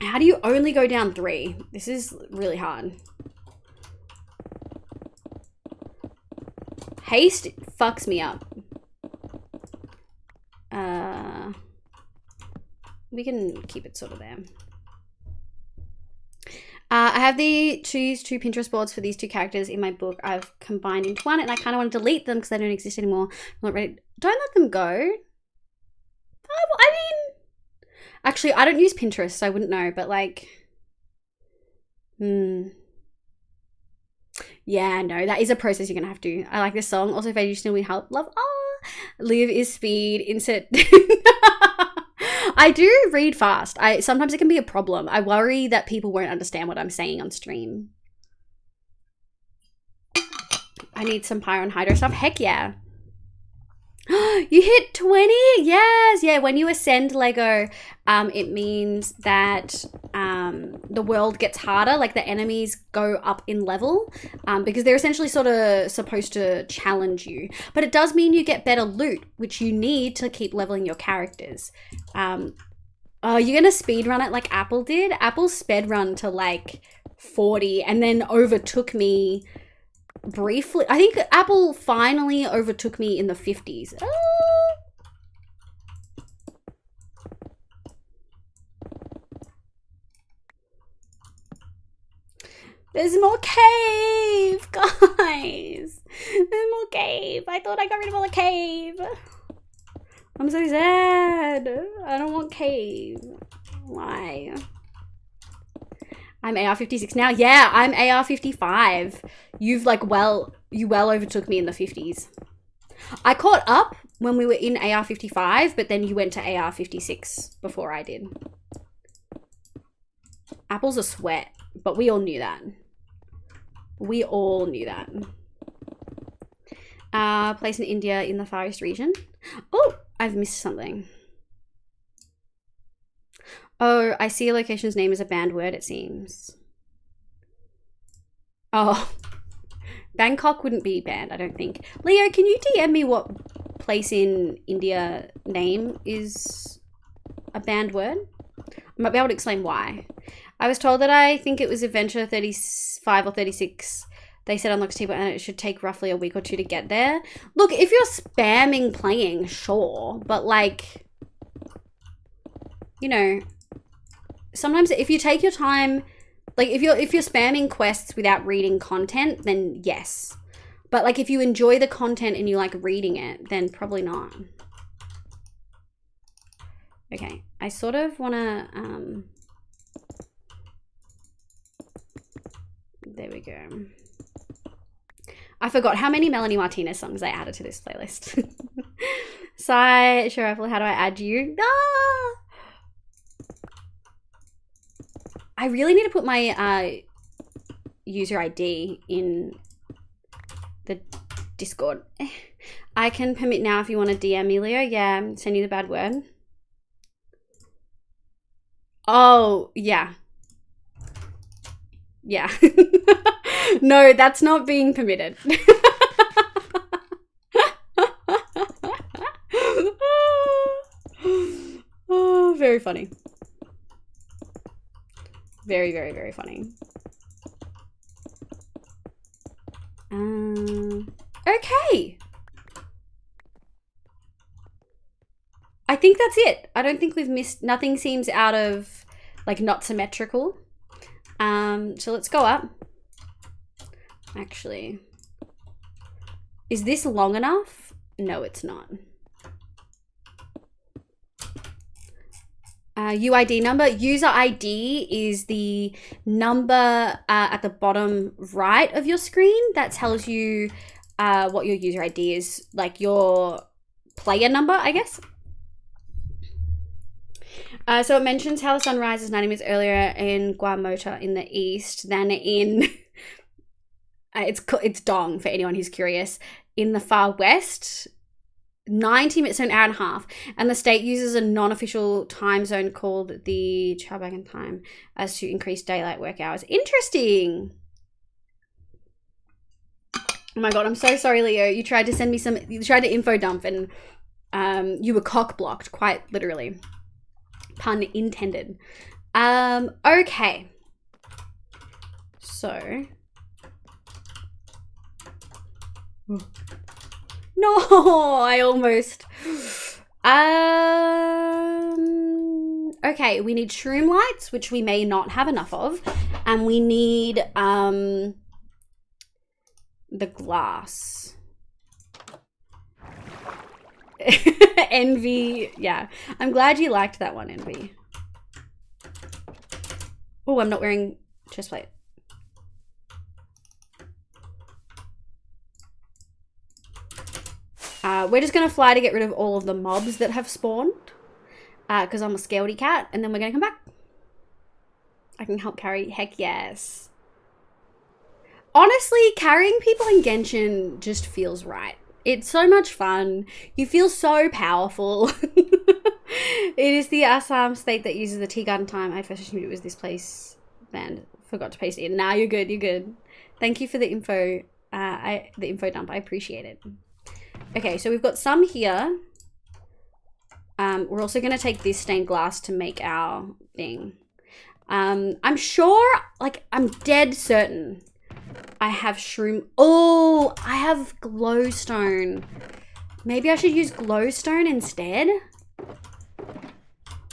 How do you only go down 3? This is really hard. Haste fucks me up. We can keep it sort of there. I have the two Pinterest boards for these 2 characters in my book. I've combined into one and I kind of want to delete them because they don't exist anymore. I'm not ready. Don't let them go. I mean, actually, I don't use Pinterest, so I wouldn't know, but like, yeah, no, that is a process you're gonna have to. I like this song. Also, if you still need help, love. Live is speed. Insert. I do read fast. Sometimes it can be a problem. I worry that people won't understand what I'm saying on stream. I need some Pyro and Hydro stuff. Heck yeah. You hit 20? Yes. Yeah, when you ascend, Lego, it means that the world gets harder, like the enemies go up in level, because they're essentially sort of supposed to challenge you. But it does mean you get better loot, which you need to keep leveling your characters. Oh, you're gonna speedrun it like Apple did? Apple sped run to like 40 and then overtook me briefly. I think Apple finally overtook me in the 50s. There's more cave, guys. There's more cave. I thought I got rid of all the cave. I'm so sad. I don't want cave. Why? I'm AR-56 now. Yeah, I'm AR-55. You've like you well overtook me in the 50s. I caught up when we were in AR-55, but then you went to AR-56 before I did. Apple's a sweat, but we all knew that. We all knew that. Place in India in the Far East region. Oh, I've missed something. Oh, I see a location's name is a banned word, it seems. Oh, Bangkok wouldn't be banned, I don't think. Leo, can you DM me what place in India name is a banned word? I might be able to explain why. I was told that I think it was Adventure 35 or 36. They said unlocks table and it should take roughly a week or two to get there. Look, if you're spamming playing, sure. But like, you know, sometimes if you take your time, like if you're spamming quests without reading content, then yes. But like if you enjoy the content and you like reading it, then probably not. Okay, I sort of want to, there we go. I forgot how many Melanie Martinez songs I added to this playlist. Sai, Sharafel, how do I add you? Ah! I really need to put my user ID in the Discord. I can permit now if you want to DM me, Leo. Yeah, send you the bad word. Oh, yeah. Yeah. No, that's not being permitted. Oh, very funny. Very, very, very funny. Okay. I think that's it. I don't think we've missed, nothing seems out of, like, not symmetrical. So let's go up. Actually, is this long enough? No, it's not. UID number. User ID is the number at the bottom right of your screen that tells you what your user ID is, like your player number, I guess. So it mentions how the sun rises 90 minutes earlier in Guamota in the east than in it's Dong for anyone who's curious, in the far west. 90 minutes, so an hour and a half, and the state uses a non-official time zone called the Chabagan time as to increase daylight work hours. Interesting. Oh my god, I'm so sorry, Leo. You tried to send me some, you tried to info dump and you were cock blocked, quite literally. Pun intended. Okay. So. No, I almost. Okay, we need shroom lights, which we may not have enough of, and we need the glass. Envy, yeah. I'm glad you liked that one, Envy. Oh, I'm not wearing chest plate. We're just going to fly to get rid of all of the mobs that have spawned. Because I'm a scaredy cat. And then we're going to come back. I can help carry. Heck yes. Honestly, carrying people in Genshin just feels right. It's so much fun. You feel so powerful. It is the Assam state that uses the tea garden time. I first assumed it was this place. Then forgot to paste it in. Nah, you're good. You're good. Thank you for the info. The info dump. I appreciate it. Okay, so we've got some here. We're also going to take this stained glass to make our thing. I'm sure, like, I'm dead certain I have shroom. Oh, I have glowstone. Maybe I should use glowstone instead.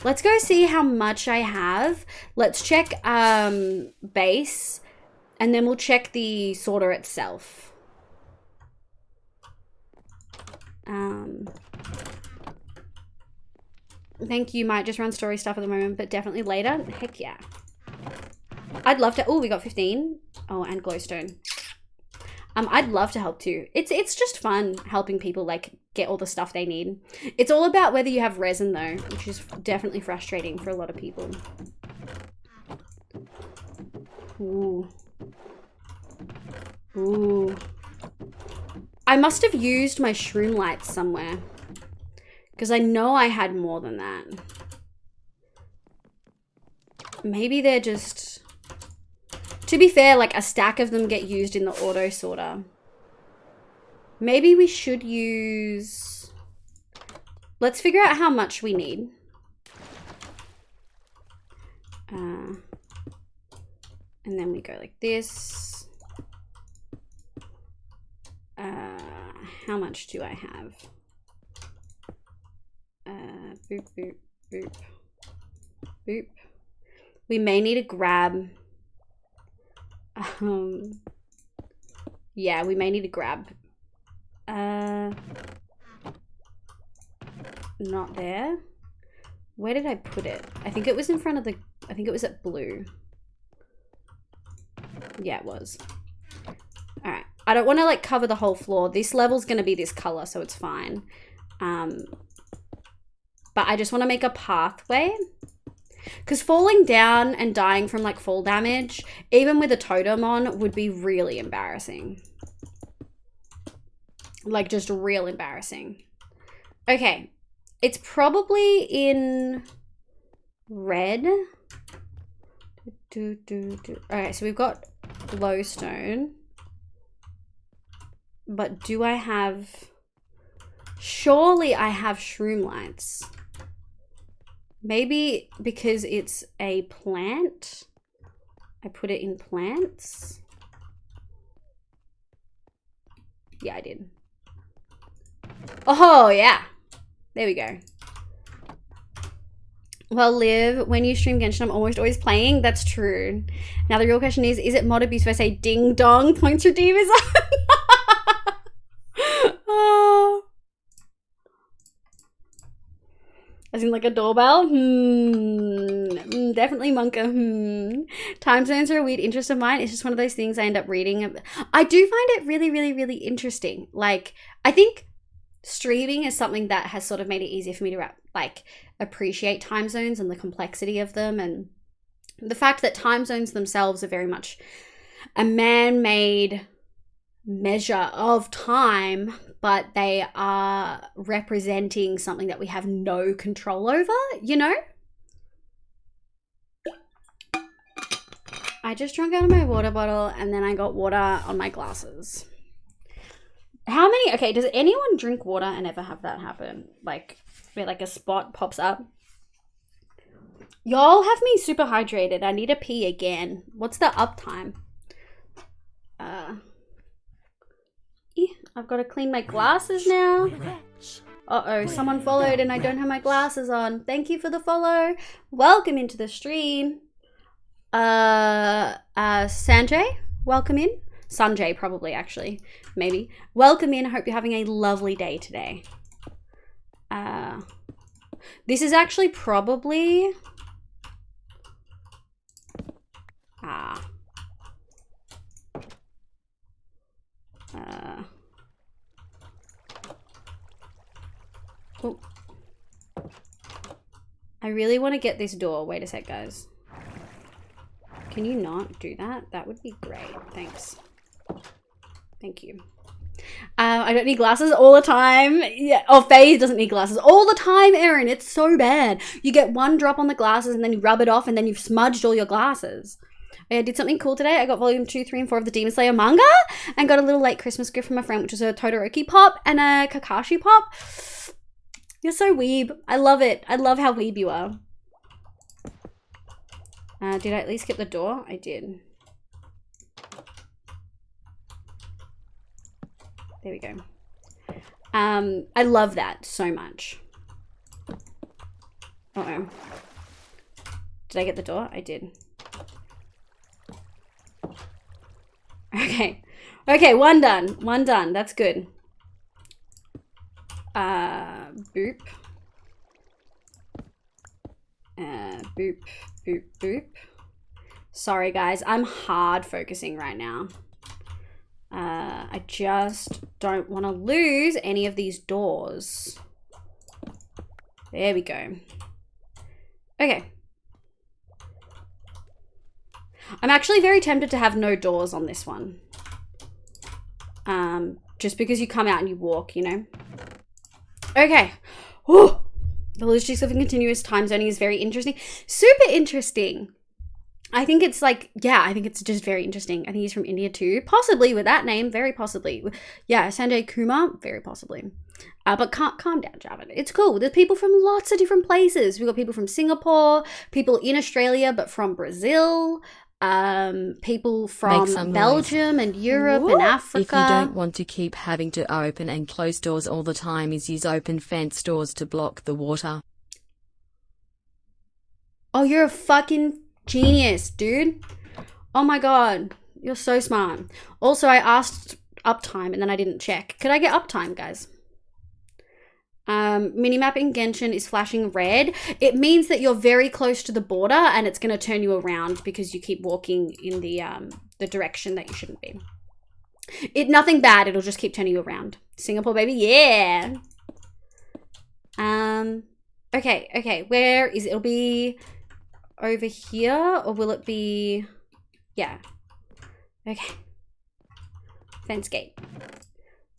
Let's go see how much I have. Let's check base, and then we'll check the sorter itself. Thank you. Might just run story stuff at the moment, but definitely later. Heck yeah. I'd love to. Oh, we got 15. Oh, and glowstone. I'd love to help too. It's just fun helping people like get all the stuff they need. It's all about whether you have resin though, which is definitely frustrating for a lot of people. Ooh. Ooh. I must have used my shroom lights somewhere. Because I know I had more than that. Maybe they're just... To be fair, like a stack of them get used in the auto sorter. Maybe we should use... Let's figure out how much we need. And then we go like this. How much do I have? Boop, boop, boop, boop. We may need to grab. Yeah, we may need to grab. Not there. Where did I put it? I think it was in front of the. I think it was at blue. Yeah, it was. All right. I don't want to like cover the whole floor. This level's going to be this color, so it's fine. But I just want to make a pathway. Because falling down and dying from like fall damage, even with a totem on, would be really embarrassing. Like just real embarrassing. Okay. It's probably in red. Okay, so we've got glowstone. But do I have... Surely I have shroom lights. Maybe because it's a plant, I put it in plants. Yeah, I did. Oh, yeah. There we go. Well, Liv, when you stream Genshin, I'm almost always playing. That's true. Now, the real question is it mod abuse if I say ding dong, points redeem is on? Oh. As in like a doorbell? Definitely Monka. Time zones are a weird interest of mine. It's just one of those things I end up reading. I do find it really, really, really interesting. Like, I think streaming is something that has sort of made it easier for me to like appreciate time zones and the complexity of them, and the fact that time zones themselves are very much a man-made measure of time, but they are representing something that we have no control over, you know? I just drank out of my water bottle and then I got water on my glasses. How many, okay, does anyone drink water and ever have that happen? Like, where like a spot pops up? Y'all have me super hydrated. I need to pee again. What's the uptime? I've got to clean my glasses now. Uh-oh, someone followed and I don't have my glasses on. Thank you for the follow. Welcome into the stream. Sanjay, welcome in. Sanjay, probably, actually. Maybe. Welcome in. I hope you're having a lovely day today. This is actually probably... Oh. I really want to get this door. Wait a sec, guys. Can you not do that? That would be great. Thanks. Thank you. I don't need glasses all the time. Yeah. Oh, Faye doesn't need glasses all the time, Erin. It's so bad. You get one drop on the glasses and then you rub it off and then you've smudged all your glasses. I did something cool today. I got volume 2, 3, and 4 of the Demon Slayer manga and got a little late Christmas gift from my friend, which is a Todoroki pop and a Kakashi pop. You're so weeb. I love it. I love how weeb you are. Did I at least get the door? I did. There we go. I love that so much. Uh-oh. Did I get the door? I did. Okay. Okay, one done. One done. That's good. Boop. Boop, boop, boop. Sorry, guys. I'm hard focusing right now. I just don't want to lose any of these doors. There we go. Okay. I'm actually very tempted to have no doors on this one. Just because you come out and you walk, you know. Okay. Whew. The logistics of a continuous time zoning is very interesting. Super interesting. I think it's like, yeah, I think it's just very interesting. I think he's from India too. Possibly with that name, very possibly. Yeah, Sanjay Kumar, very possibly. But calm down, Javin. It's cool. There's people from lots of different places. We've got people from Singapore, people in Australia, but from Brazil, people from Belgium and Europe and Africa. If you don't want to keep having to open and close doors all the time, is use open fence doors to block the water. Oh, you're a fucking genius, dude. Oh my god. You're so smart. Also, I asked uptime and then I didn't check. Could I get uptime, guys? Minimap in Genshin is flashing red. It means that you're very close to the border and it's going to turn you around because you keep walking in the direction that you shouldn't be. Nothing bad. It'll just keep turning you around. Singapore, baby. Yeah. Okay. Where is it? It'll be over here, or will it be? Yeah. Okay. Fence gate.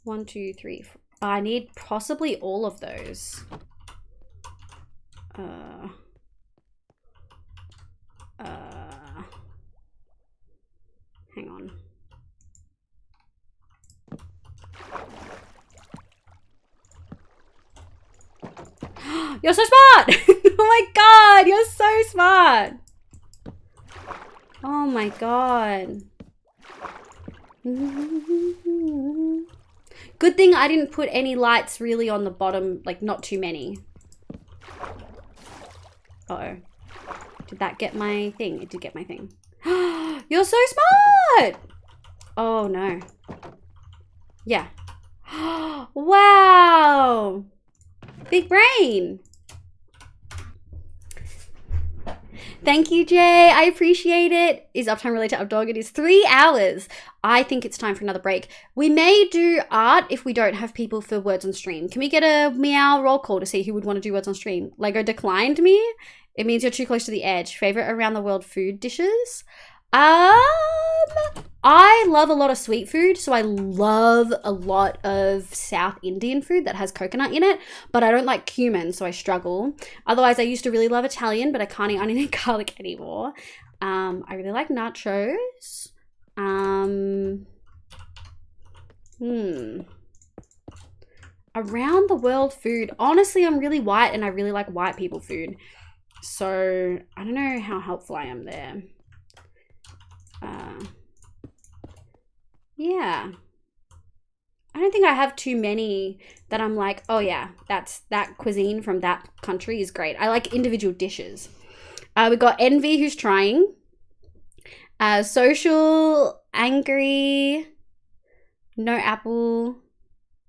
1, 2, 3, 4. I need possibly all of those. Hang on. You're so smart! Oh my god, you're so smart! Oh my god. Good thing I didn't put any lights really on the bottom, like not too many. Uh-oh. Did that get my thing? It did get my thing. You're so smart! Oh no. Yeah. Wow! Big brain! Thank you, Jay. I appreciate it. Is uptime related to updog? It is 3 hours. I think it's time for another break. We may do art if we don't have people for words on stream. Can we get a meow roll call to see who would want to do words on stream? Lego declined me. It means you're too close to the edge. Favorite around the world food dishes? I love a lot of sweet food, so I love a lot of South Indian food that has coconut in it, but I don't like cumin, so I struggle. Otherwise, I used to really love Italian, but I can't eat onion and garlic anymore. I really like nachos. Around the world food. Honestly, I'm really white and I really like white people food. So, I don't know how helpful I am there. Yeah. I don't think I have too many that I'm like, oh yeah, that cuisine from that country is great. I like individual dishes. We got Envy who's trying. Social, angry, no apple,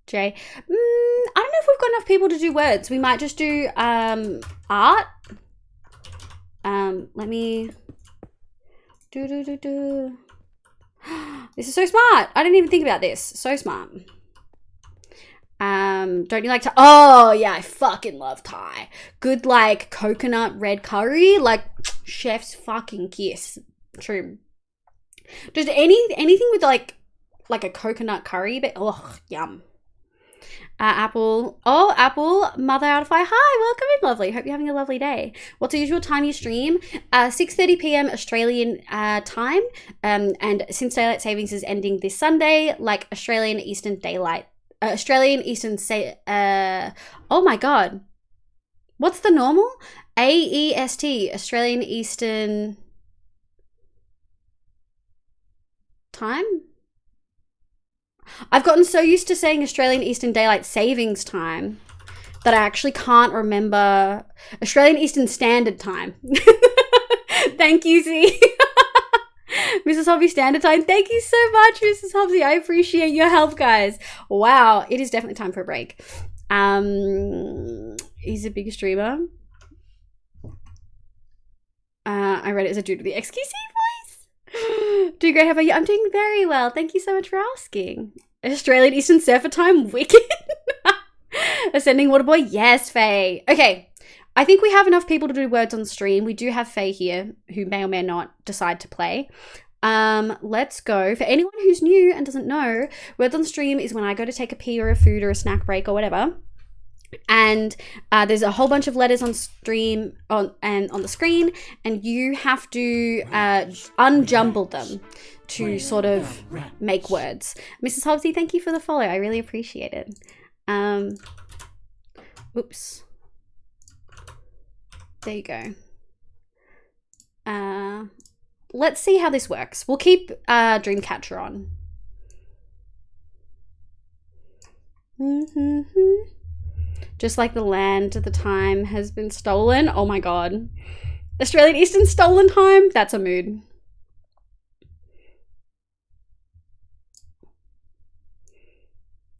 Jay. I don't know if we've got enough people to do words. We might just do art. Let me do. This is so smart. I didn't even think about this. So smart. Don't you like Thai? Oh yeah, I fucking love Thai. Good like coconut red curry, like chef's fucking kiss. True. Just anything with like a coconut curry, but oh yum. Apple. Oh, Apple, mother out of fire. Hi, welcome in, lovely. Hope you're having a lovely day. What's the usual time you stream? 6:30 p.m. Australian time. And since daylight savings is ending this Sunday, like Australian Eastern Daylight. Australian Eastern oh my god. What's the normal? AEST, Australian Eastern time? I've gotten so used to saying Australian Eastern Daylight Savings Time that I actually can't remember Australian Eastern Standard Time. Thank you, Z. Mrs. Hobby Standard Time. Thank you so much, Mrs. Hobbsy. I appreciate your help, guys. Wow, it is definitely time for a break. He's a big streamer. I read it as a dude with the XQC voice. Doing great. How about you? I'm doing very well. Thank you so much for asking. Australian Eastern Surfer Time. Wicked. Ascending Waterboy. Yes, Faye. Okay. I think we have enough people to do words on stream. We do have Faye here who may or may not decide to play. Let's go. For anyone who's new and doesn't know, words on stream is when I go to take a pee or a food or a snack break or whatever. And there's a whole bunch of letters on stream on the screen, and you have to unjumble them to sort of make words. Mrs. Hobbsy, thank you for the follow. I really appreciate it. Oops. There you go. Let's see how this works. We'll keep Dreamcatcher on. Just like the land at the time has been stolen. Oh my god. Australian Eastern stolen time? That's a mood.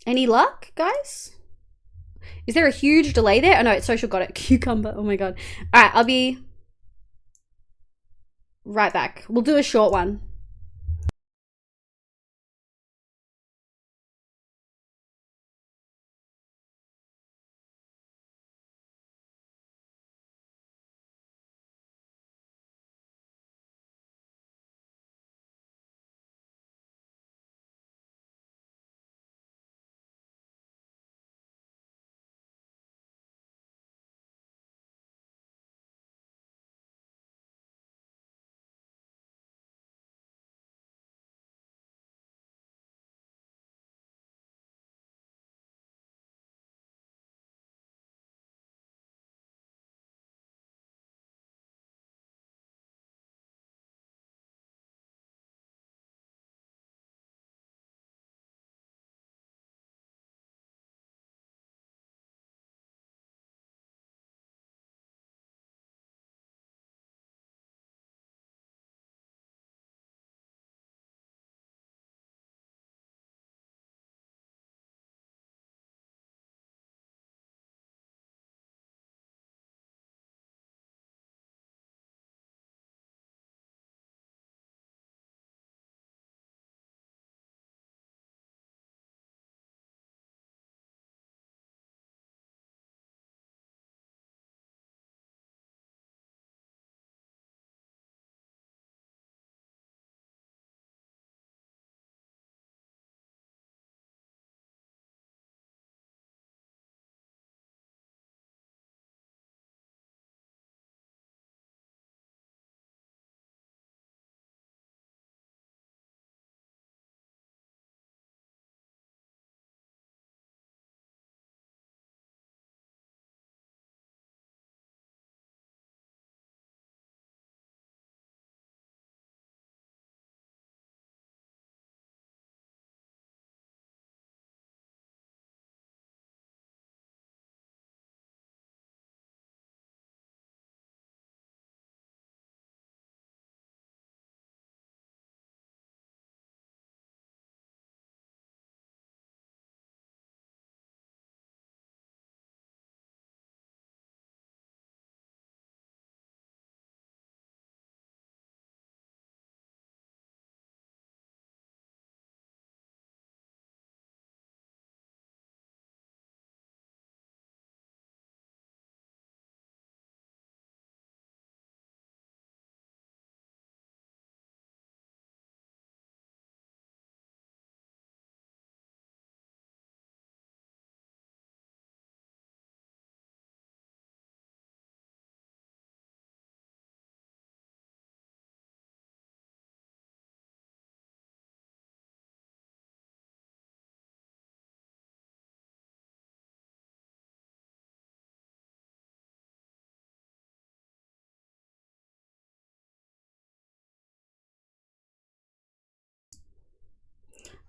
Any luck, guys? Is there a huge delay there? Oh no, it's social got it. Cucumber. Oh my god. Alright, I'll be right back. We'll do a short one.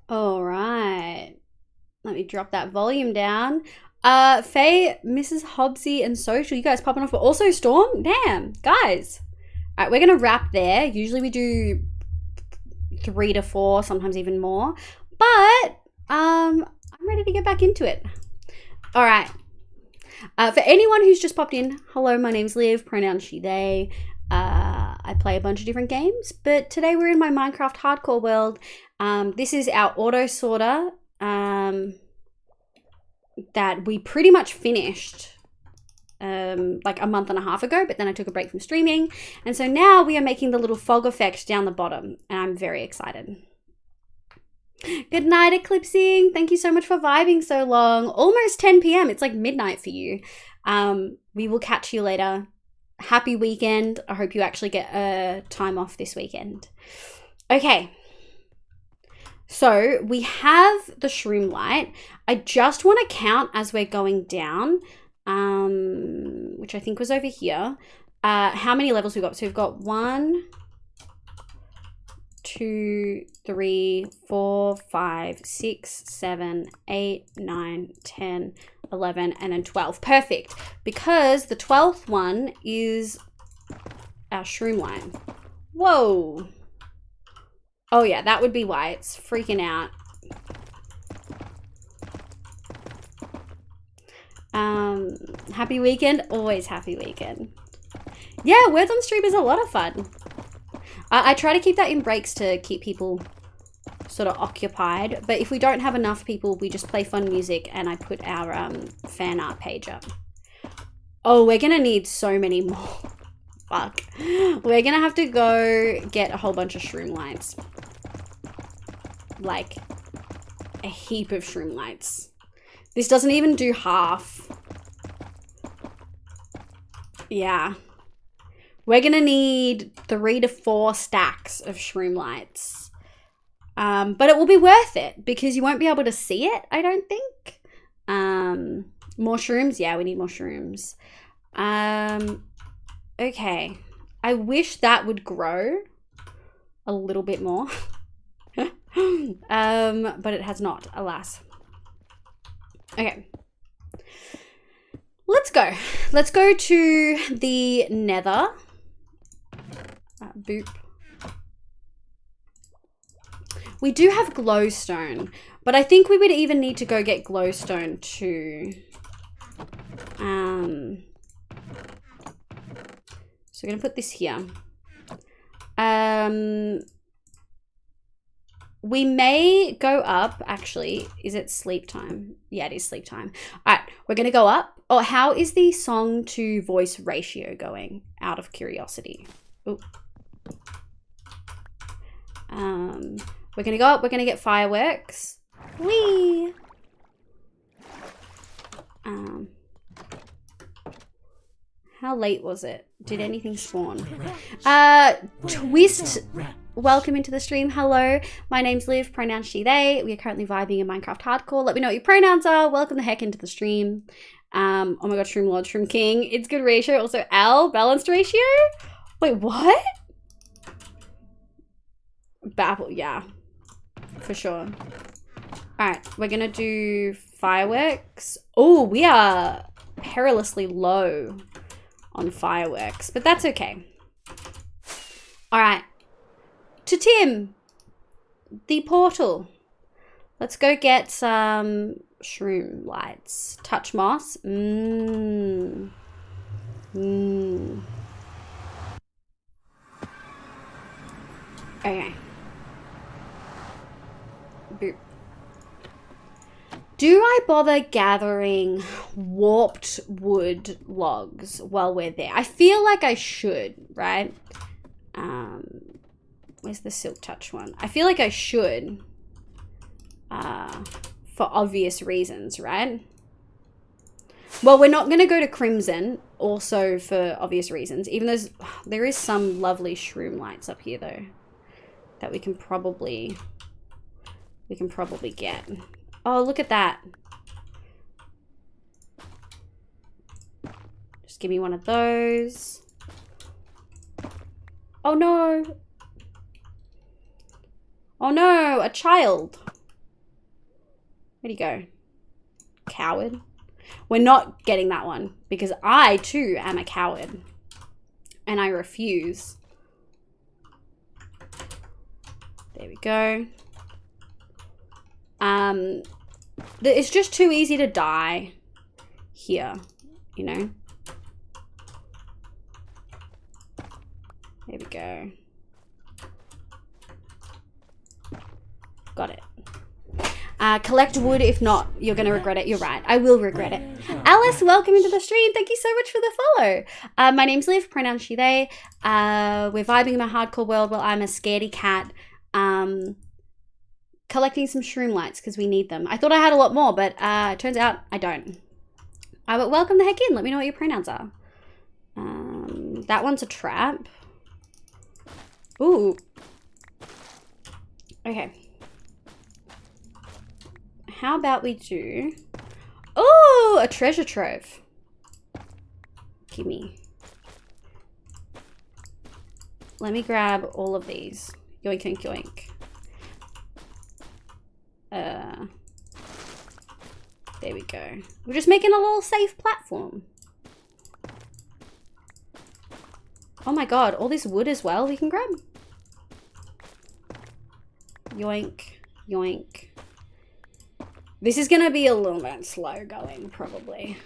All right. Let me drop that volume down. Faye, Mrs. Hobbsy, and Social, you guys popping off, but also Storm. Damn, guys. All right, we're gonna wrap there. Usually we do 3 to 4, sometimes even more. But I'm ready to get back into it. All right. For anyone who's just popped in, hello, my name's Liv, pronouns she, they. I play a bunch of different games, but today we're in my Minecraft hardcore world. This is our auto sorter that we pretty much finished like a month and a half ago, but then I took a break from streaming. And so now we are making the little fog effect down the bottom, and I'm very excited. Good night, Eclipsing. Thank you so much for vibing so long. Almost 10 p.m. It's like midnight for you. We will catch you later. Happy weekend. I hope you actually get a time off this weekend. Okay. So we have the shroom light. I just want to count as we're going down, which I think was over here. How many levels we've got? So we've got 1, 2, 3, 4, 5, 6, 7, 8, 9, 10, 11, and then 12. Perfect. Because the 12th one is our shroom light. Whoa. Oh yeah, that would be why it's freaking out. Happy weekend. Always happy weekend. Yeah, Words on Stream is a lot of fun. I try to keep that in breaks to keep people sort of occupied. But if we don't have enough people, we just play fun music and I put our fan art page up. Oh, we're going to need so many more. Fuck. We're going to have to go get a whole bunch of shroom lights. Like a heap of shroom lights. This doesn't even do half. Yeah. We're going to need 3 to 4 stacks of shroom lights. But it will be worth it because you won't be able to see it, I don't think. More shrooms? Yeah, we need more shrooms. Okay. I wish that would grow a little bit more. But it has not, alas. Okay. Let's go. Let's go to the nether. Boop. We do have glowstone, but I think we would even need to go get glowstone too. So we're gonna put this here. We may go up, actually. Is it sleep time? Yeah, it is sleep time. All right, we're gonna go up. Oh, how is the song to voice ratio going? Out of curiosity. Ooh. We're gonna go up, we're gonna get fireworks. Whee! How late was it? Did anything spawn? Twist, welcome into the stream. Hello, my name's Liv, pronouns she, they. We are currently vibing in Minecraft Hardcore. Let me know what your pronouns are. Welcome the heck into the stream. Oh my god, Shroom Lord, Shroom King. It's good ratio. Also, Al, balanced ratio? Wait, what? Babble, yeah. For sure. Alright, we're gonna do fireworks. Oh, we are perilously low on fireworks, but that's okay. Alright. To Tim. The portal. Let's go get some shroom lights. Touch moss. Okay. Boop. Do I bother gathering warped wood logs while we're there? I feel like I should, right? Where's the silk touch one? I feel like I should. For obvious reasons, right? Well, we're not going to go to Crimson, also for obvious reasons. Even though there is some lovely shroom lights up here, though, that we can probably get. Oh, look at that. Just give me one of those. Oh no. Oh no, a child. Where'd he go? Coward. We're not getting that one because I too am a coward. And I refuse. There we go. It's just too easy to die here, you know? There we go. Collect wood. If not, you're going to regret it. You're right. I will regret it. Alice, welcome into the stream. Thank you so much for the follow. My name's Liv, pronouns she, they. We're vibing in a hardcore world while I'm a scaredy cat. Collecting some shroom lights because we need them. I thought I had a lot more, but it turns out I don't. But welcome the heck in. Let me know what your pronouns are. That one's a trap. Ooh. Okay. How about we do... Oh, a treasure trove. Gimme. Let me grab all of these. Yoink, yoink, yoink. There we go. We're just making a little safe platform. Oh my god, all this wood as well we can grab. Yoink, yoink. This is gonna be a little bit slow going, probably.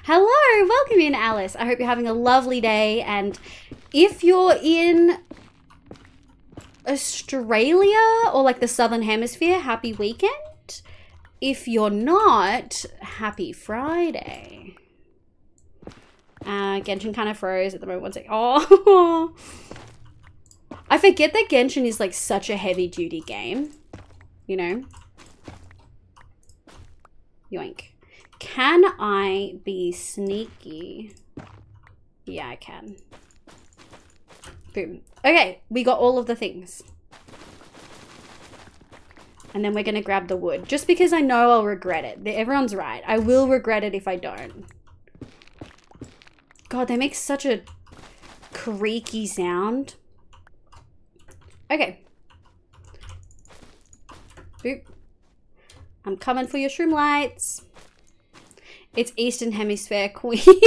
Hello, welcome in, Alice. I hope you're having a lovely day, and if you're in Australia or like the Southern Hemisphere, happy weekend. If you're not, happy Friday. Genshin kind of froze at the moment. One sec. Oh, I forget that Genshin is like such a heavy duty game. You know? Yoink. Can I be sneaky? Yeah, I can. Boom. Okay, we got all of the things. And then we're going to grab the wood. Just because I know I'll regret it. Everyone's right. I will regret it if I don't. God, they make such a creaky sound. Okay. Boop. I'm coming for your shroom lights. It's Eastern Hemisphere Queen. Eastern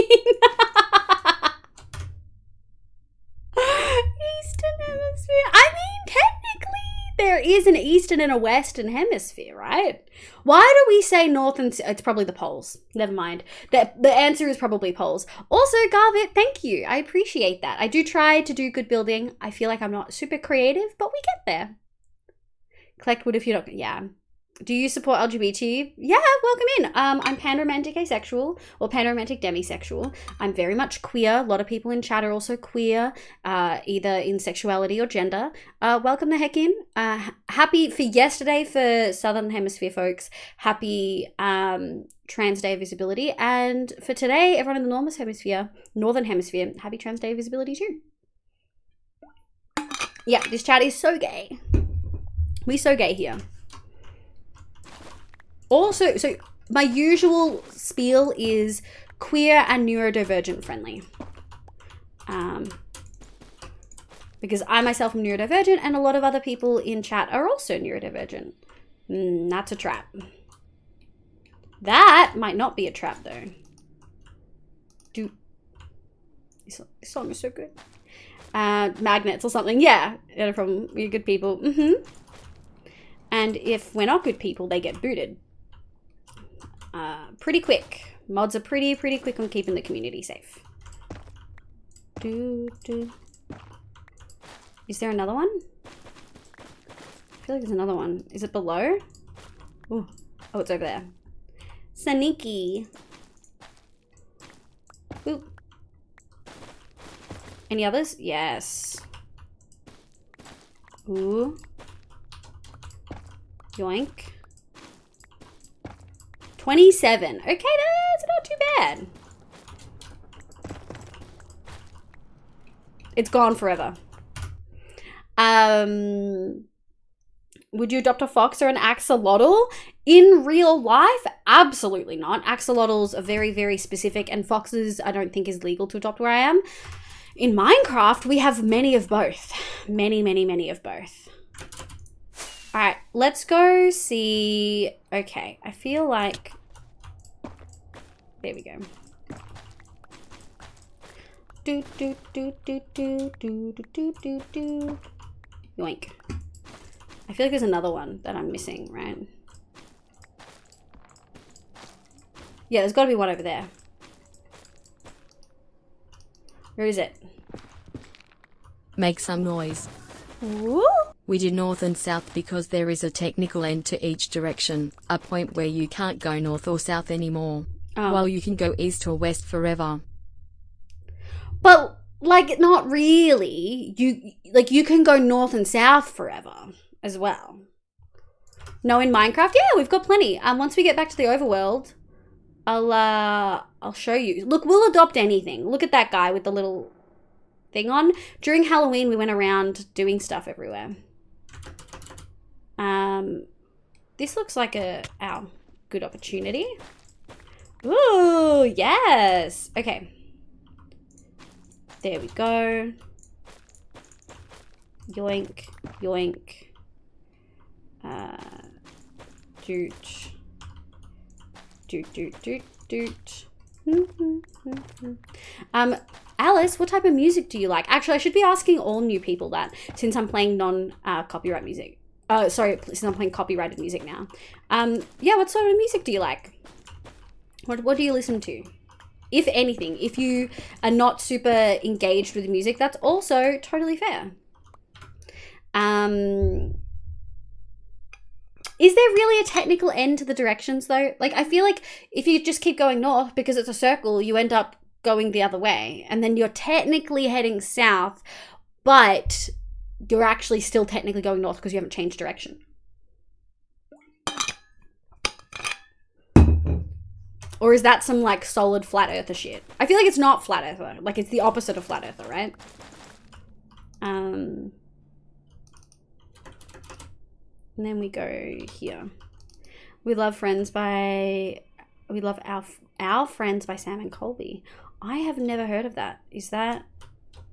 Hemisphere. I mean, technically, there is an Eastern and a Western Hemisphere, right? Why do we say North and... It's probably the poles. Never mind. The answer is probably poles. Also, Garvit, thank you. I appreciate that. I do try to do good building. I feel like I'm not super creative, but we get there. Collect wood if you're not... Yeah. Do you support LGBT? Yeah, welcome in. I'm panromantic asexual or panromantic demisexual. I'm very much queer. A lot of people in chat are also queer, either in sexuality or gender. Welcome the heck in. Happy for yesterday for Southern Hemisphere folks. Happy Trans Day of Visibility. And for today, everyone in the Northern Hemisphere, happy Trans Day of Visibility too. Yeah, this chat is so gay. We so gay here. Also, so my usual spiel is queer and neurodivergent friendly. Because I myself am neurodivergent and a lot of other people in chat are also neurodivergent. That's a trap. That might not be a trap though. This song is so good. Magnets or something. Yeah, no problem. We're good people. And if we're not good people, they get booted. Pretty quick. Mods are pretty quick on keeping the community safe. Is there another one? I feel like there's another one. Is it below? Ooh. Oh, it's over there. Sneaky. Boop. Any others? Yes. Ooh. Yoink. 27. Okay, that's not too bad. It's gone forever. Would you adopt a fox or an axolotl? In real life, absolutely not. Axolotls are very, very specific, and foxes I don't think is legal to adopt where I am. In Minecraft, we have many of both. Many of both. All right, let's go see. Okay, I feel like... There we go. Yoink. I feel like there's another one that I'm missing, right? Yeah, there's got to be one over there. Where is it? Make some noise. Woo! We do north and south because there is a technical end to each direction, a point where you can't go north or south anymore, while you can go east or west forever. But, like, not really. You can go north and south forever as well. No, in Minecraft? Yeah, we've got plenty. Once we get back to the overworld, I'll show you. Look, we'll adopt anything. Look at that guy with the little thing on. During Halloween, we went around doing stuff everywhere. This looks like our good opportunity. Ooh, yes. Okay. There we go. Yoink, yoink. Doot. Doot, doot, doot, doot. Alice, what type of music do you like? Actually, I should be asking all new people that, since I'm playing non-copyright music. Sorry, since I'm playing copyrighted music now. Yeah, what sort of music do you like? What do you listen to? If anything, if you are not super engaged with the music, that's also totally fair. Is there really a technical end to the directions though? Like, I feel like if you just keep going north because it's a circle, you end up going the other way. And then you're technically heading south, but you're actually still technically going north because you haven't changed direction. Or is that some like solid flat earther shit? I feel like it's not flat earther. Like, it's the opposite of flat earther, right? And then we go here. We love our friends by Sam and Colby. I have never heard of that.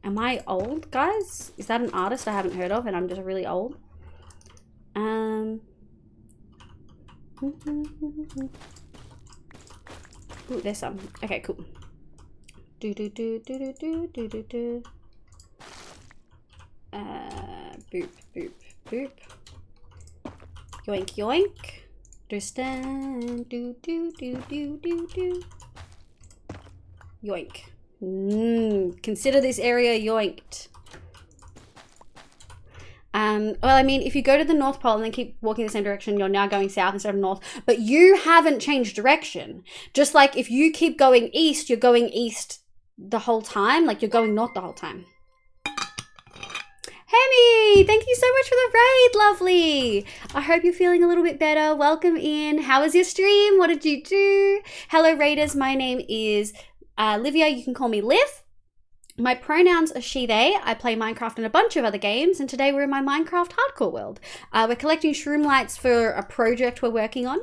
Am I old, guys? Is that an artist I haven't heard of and I'm just really old? Ooh, there's some. Okay, cool. Do do do do do do do do do. Boop boop boop. Yoink yoink. Understand. Do do do do do do. Yoink. Consider this area yoinked. Well, I mean, if you go to the North Pole and then keep walking the same direction, you're now going south instead of north, but you haven't changed direction. Just like if you keep going east, you're going east the whole time, like you're going north the whole time. Hemi, thank you so much for the raid, lovely. I hope you're feeling a little bit better. Welcome in. How was your stream? What did you do? Hello, raiders. My name is Livia. You can call me Liv. My pronouns are she, they. I play Minecraft and a bunch of other games, and today we're in my Minecraft hardcore world. We're collecting shroom lights for a project we're working on,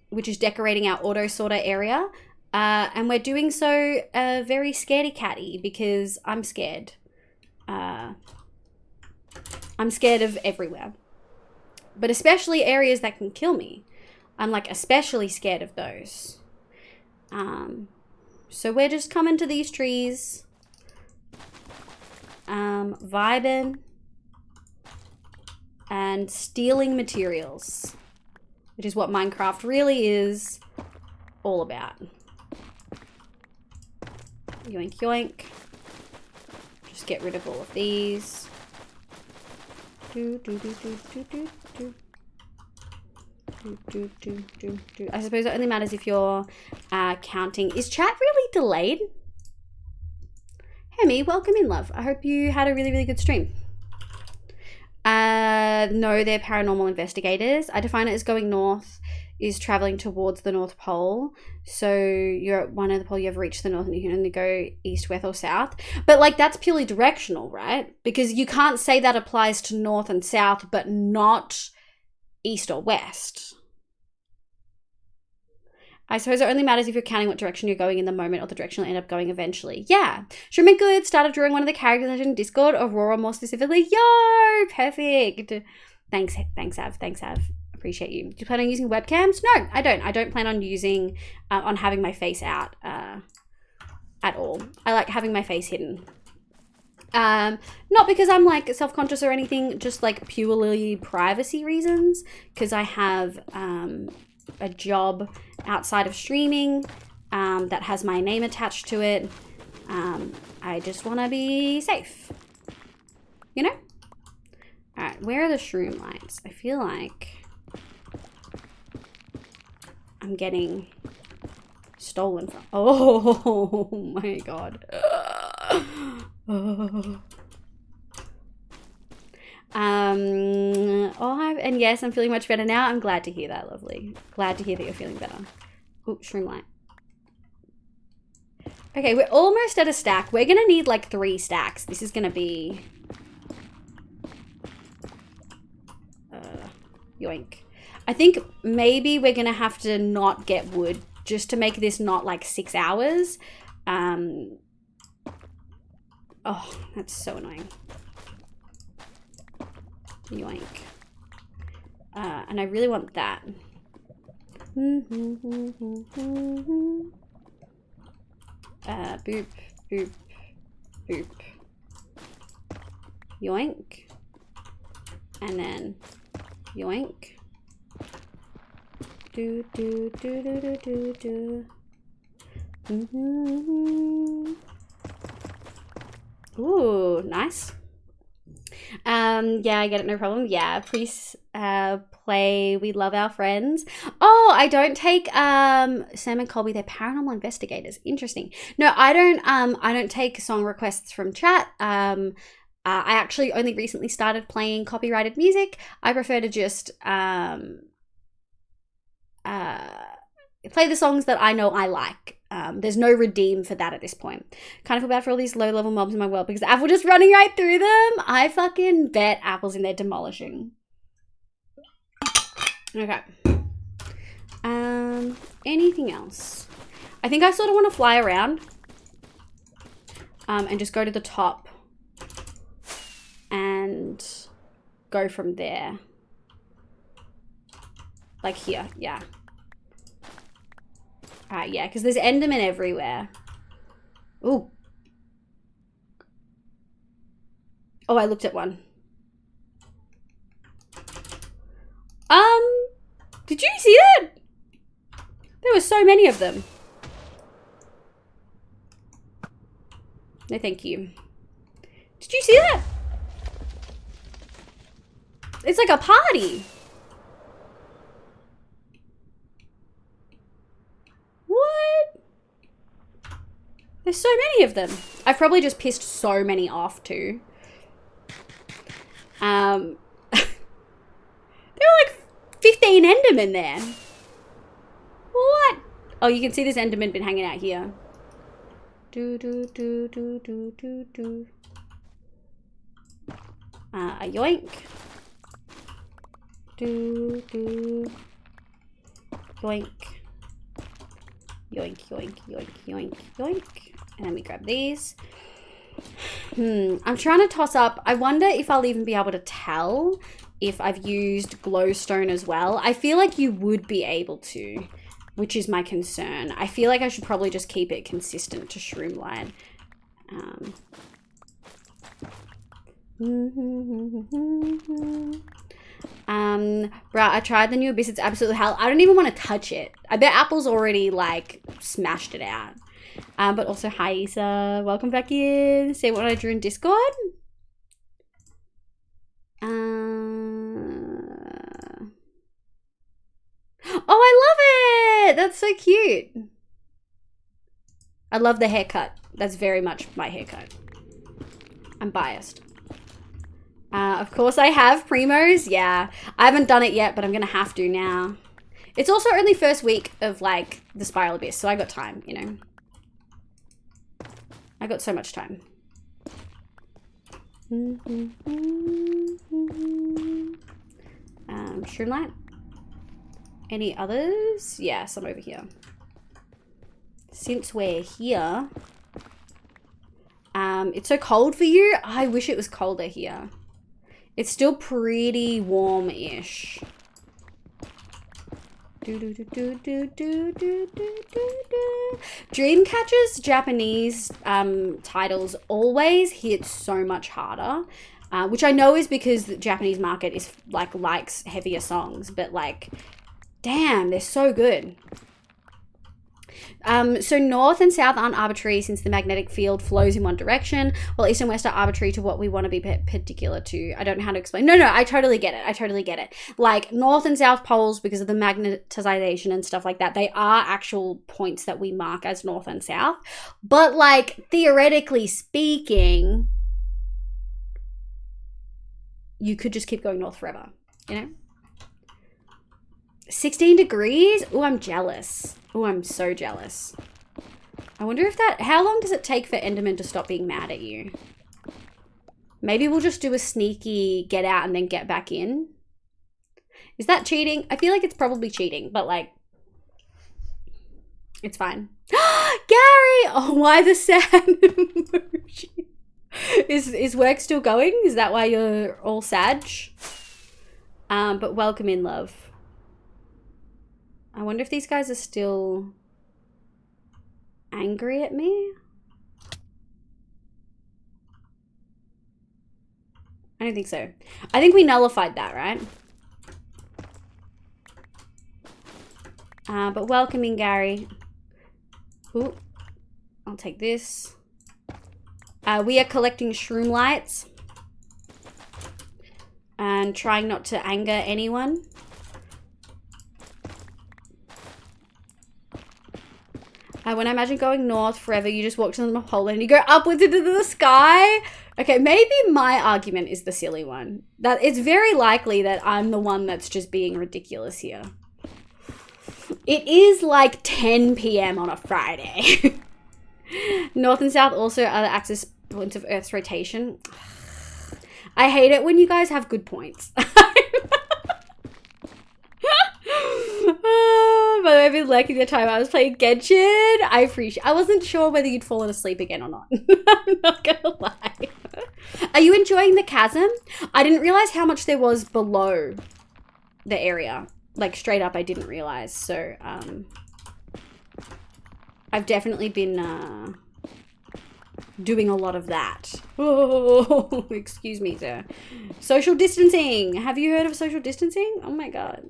which is decorating our auto sorter area. And we're doing so very scaredy catty because I'm scared. I'm scared of everywhere, but especially areas that can kill me. I'm like especially scared of those. So we're just coming to these trees, vibing and stealing materials, which is what Minecraft really is all about. Yoink yoink. Just get rid of all of these. Do do do do do do do. Do, do, do, do. I suppose it only matters if you're counting. Is chat really delayed? Hemi, welcome in, love. I hope you had a really, really good stream. No, they're paranormal investigators. I define it as going north is traveling towards the North Pole. So you're at one end of the pole, you have reached the north and you can only go east, west or south. But like that's purely directional, right? Because you can't say that applies to north and south, but not east or west. I suppose it only matters if you're counting what direction you're going in the moment or the direction you'll end up going eventually. Yeah. Shrimp Good started drawing one of the characters in Discord, Aurora more specifically. Yo, perfect. Thanks, Av. Thanks, Av. Appreciate you. Do you plan on using webcams? No, I don't. I don't plan on using, on having my face out at all. I like having my face hidden. Not because I'm like self-conscious or anything, just like purely privacy reasons, because I have a job outside of streaming that has my name attached to it. I just want to be safe, you know? Right, where are the shroom lights? I feel like I'm getting stolen from. Oh my god. And yes, I'm feeling much better now. I'm glad to hear that, lovely. Glad to hear that you're feeling better. Oh, shroom light. Okay, we're almost at a stack. We're gonna need like 3 stacks. This is gonna be... yoink. I think maybe we're gonna have to not get wood just to make this not like 6 hours. Oh, that's so annoying. Yoink. And I really want that. Boop, boop, boop. Yoink. And then yoink. Do, do, do, do, do, do, do. Ooh, nice. Yeah, I get it, no problem. Yeah, please play We Love Our Friends. Oh, I don't take Sam and Colby, they're paranormal investigators. Interesting. No, I don't take song requests from chat. I actually only recently started playing copyrighted music. I prefer to just play the songs that I know I like. There's no redeem for that at this point. Kind of feel bad for all these low-level mobs in my world because Apple just running right through them. I fucking bet Apple's in there demolishing. Okay. Anything else? I think I sort of want to fly around and just go to the top and go from there. Like here, yeah. Yeah, because there's Enderman everywhere. Ooh. Oh, I looked at one. Did you see that? There were so many of them. No, thank you. Did you see that? It's like a party. What? There's so many of them. I've probably just pissed so many off too. There were like 15 Endermen there. What? Oh, you can see this Enderman been hanging out here. Do do do do do do do. A yoink. Do do. Yoink. Yoink, yoink, yoink, yoink, yoink. And then we grab these. I'm trying to toss up. I wonder if I'll even be able to tell if I've used glowstone as well. I feel like you would be able to, which is my concern. I feel like I should probably just keep it consistent to Shroomlight. Bruh, I tried the new Abyss. It's absolute hell. I don't even want to touch it. I bet Apple's already like smashed it out. But also, hi Isa, welcome back in. See what I drew in Discord. Oh, I love it. That's so cute. I love the haircut. That's very much my haircut. I'm biased. Of course I have Primos. Yeah, I haven't done it yet, but I'm gonna have to now. It's also only first week of like the Spiral Abyss, so I got time, you know. I got so much time. Shroomlight. Any others? Yeah, some over here. Since we're here, it's so cold for you. I wish it was colder here. It's still pretty warm-ish. Dreamcatcher's Japanese titles always hit so much harder, which I know is because the Japanese market is like likes heavier songs, but like, damn, they're so good. So north and south aren't arbitrary since the magnetic field flows in one direction, while east and west are arbitrary to what we want to be particular to. I don't know how to explain. No, I totally get it. Like north and south poles, because of the magnetization and stuff like that, they are actual points that we mark as north and south. But like theoretically speaking, you could just keep going north forever, you know? 16 degrees? Oh, I'm jealous. Oh, I'm so jealous. I wonder if how long does it take for Enderman to stop being mad at you? Maybe we'll just do a sneaky get out and then get back in. Is that cheating? I feel like it's probably cheating, but like, it's fine. Gary! Oh, why the sad emoji? Is work still going? Is that why you're all sad? But welcome in, love. I wonder if these guys are still angry at me. I don't think so. I think we nullified that, right? But welcome in, Gary. Ooh, I'll take this. We are collecting shroom lights and trying not to anger anyone. When I imagine going north forever, you just walk to the pole and you go upwards into the sky. Okay, maybe my argument is the silly one. That it's very likely that I'm the one that's just being ridiculous here. It is like 10 p.m. on a Friday. North and south also are the axis points of Earth's rotation. I hate it when you guys have good points. By the way, I've been lurking the time I was playing Genshin. I wasn't sure whether you'd fallen asleep again or not. I'm not gonna lie. Are you enjoying the chasm? I didn't realize how much there was below the area. Like straight up, I didn't realize. So, I've definitely been doing a lot of that. Oh, excuse me, sir. Social distancing. Have you heard of social distancing? Oh my god.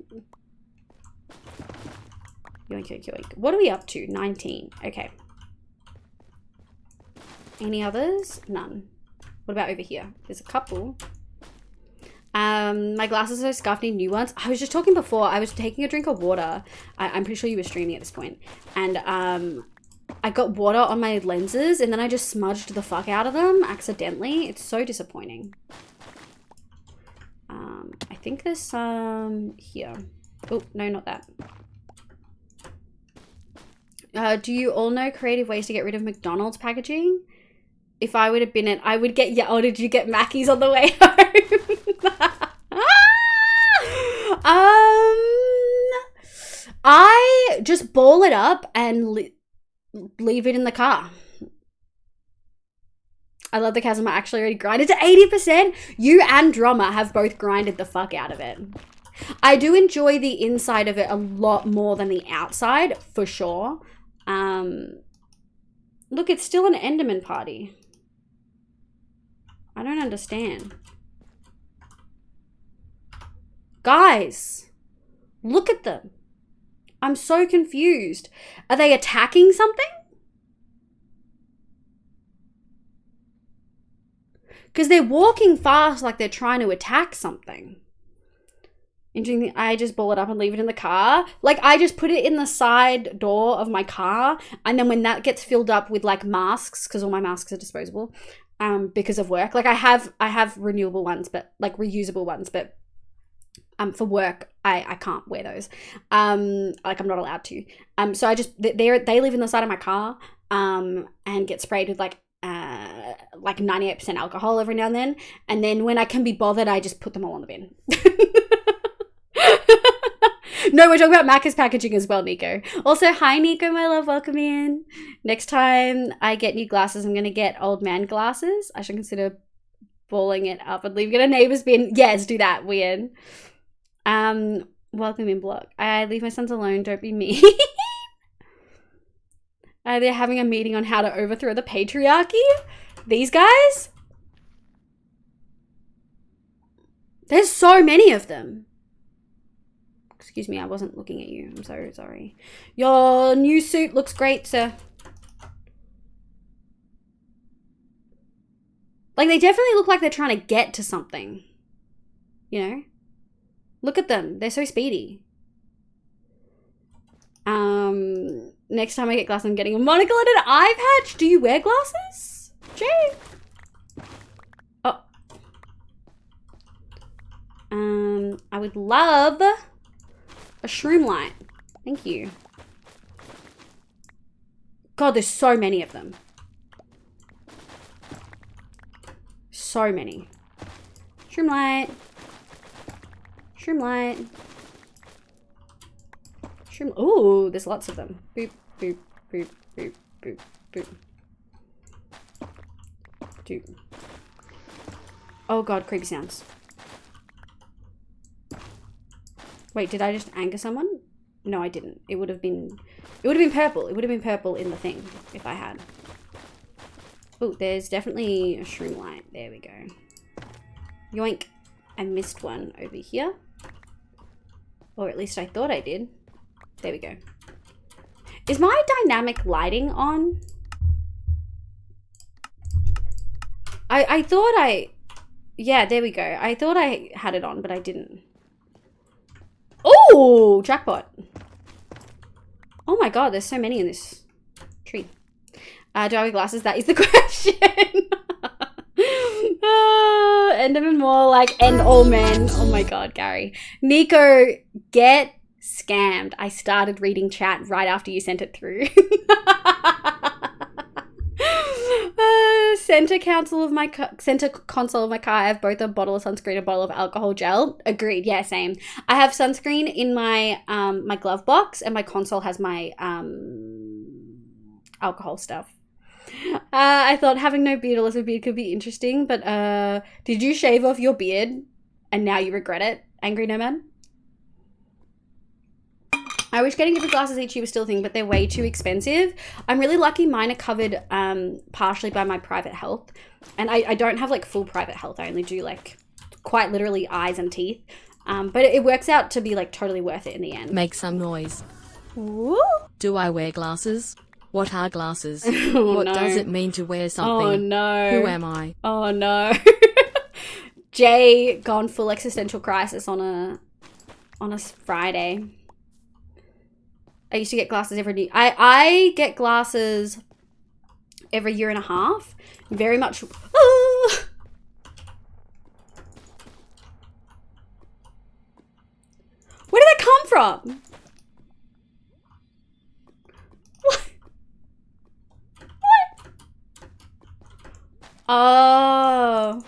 Yoink, yoink, yoink. What are we up to? 19. Okay. Any others? None. What about over here? There's a couple. My glasses are so scuffed, need new ones. I was just talking before. I was taking a drink of water. I'm pretty sure you were streaming at this point. And I got water on my lenses and then I just smudged the fuck out of them accidentally. It's so disappointing. I think there's some here. Oh, no, not that. Do you all know creative ways to get rid of McDonald's packaging? If I would have been it, I would get, yeah, oh, did you get Mackey's on the way home? I just ball it up and leave it in the car. I love the chasm. I actually already grinded to 80%. You and Drummer have both grinded the fuck out of it. I do enjoy the inside of it a lot more than the outside, for sure. Look, it's still an Enderman party. I don't understand. Guys, look at them. I'm so confused. Are they attacking something? Because they're walking fast like they're trying to attack something. Interesting. I just ball it up and leave it in the car. Like, I just put it in the side door of my car, and then when that gets filled up with like masks, because all my masks are disposable, because of work. Like I have renewable ones, but like reusable ones, but for work I can't wear those. Like I'm not allowed to. So I just they live in the side of my car, and get sprayed with like 98% alcohol every now and then when I can be bothered, I just put them all in the bin. No, we're talking about Macca's packaging as well, Nico. Also, hi, Nico, my love. Welcome in. Next time I get new glasses, I'm going to get old man glasses. I should consider balling it up and leaving it in a neighbor's bin. Yes, do that, weird. Welcome in, Block. I leave my sons alone. Don't be mean. They're having a meeting on how to overthrow the patriarchy. These guys? There's so many of them. Excuse me, I wasn't looking at you. I'm so sorry. Your new suit looks great, sir. Like, they definitely look like they're trying to get to something. You know? Look at them. They're so speedy. Next time I get glasses, I'm getting a monocle and an eye patch. Do you wear glasses, Jay? Oh. I would love a shroom light. Thank you. God, there's so many of them. So many. Shroom light. Shroom light. Shroom. Ooh, there's lots of them. Boop, boop, boop, boop, boop, boop. Dude. Oh god, creepy sounds. Wait, did I just anger someone? No, I didn't. It would have been purple. It would have been purple in the thing if I had. Oh, there's definitely a shroom light. There we go. Yoink. I missed one over here. Or at least I thought I did. There we go. Is my dynamic lighting on? I thought I... Yeah, there we go. I thought I had it on, but I didn't. Oh, jackpot. Oh my god, there's so many in this tree. Do I wear glasses? That is the question. Enderman more like end all men. Oh my god, Gary. Nico, get scammed. I started reading chat right after you sent it through. Center console of my car. I have both a bottle of sunscreen and a bottle of alcohol gel. Agreed. Yeah, same. I have sunscreen in my my glove box, and my console has my alcohol stuff. I thought having no beard or less of a beard could be interesting, but did you shave off your beard and now you regret it, Angry Nomad? I wish getting different glasses each year was still a thing, but they're way too expensive. I'm really lucky mine are covered partially by my private health. And I don't have like full private health. I only do like quite literally eyes and teeth. But it works out to be like totally worth it in the end. Make some noise. Woo! Do I wear glasses? What are glasses? Oh, what no. does it mean to wear something? Oh no. Who am I? Oh no. Jay gone full existential crisis on a Friday. I used to get glasses every I get glasses every year and a half. Very much. Ah! Where did that come from? What? What? Oh.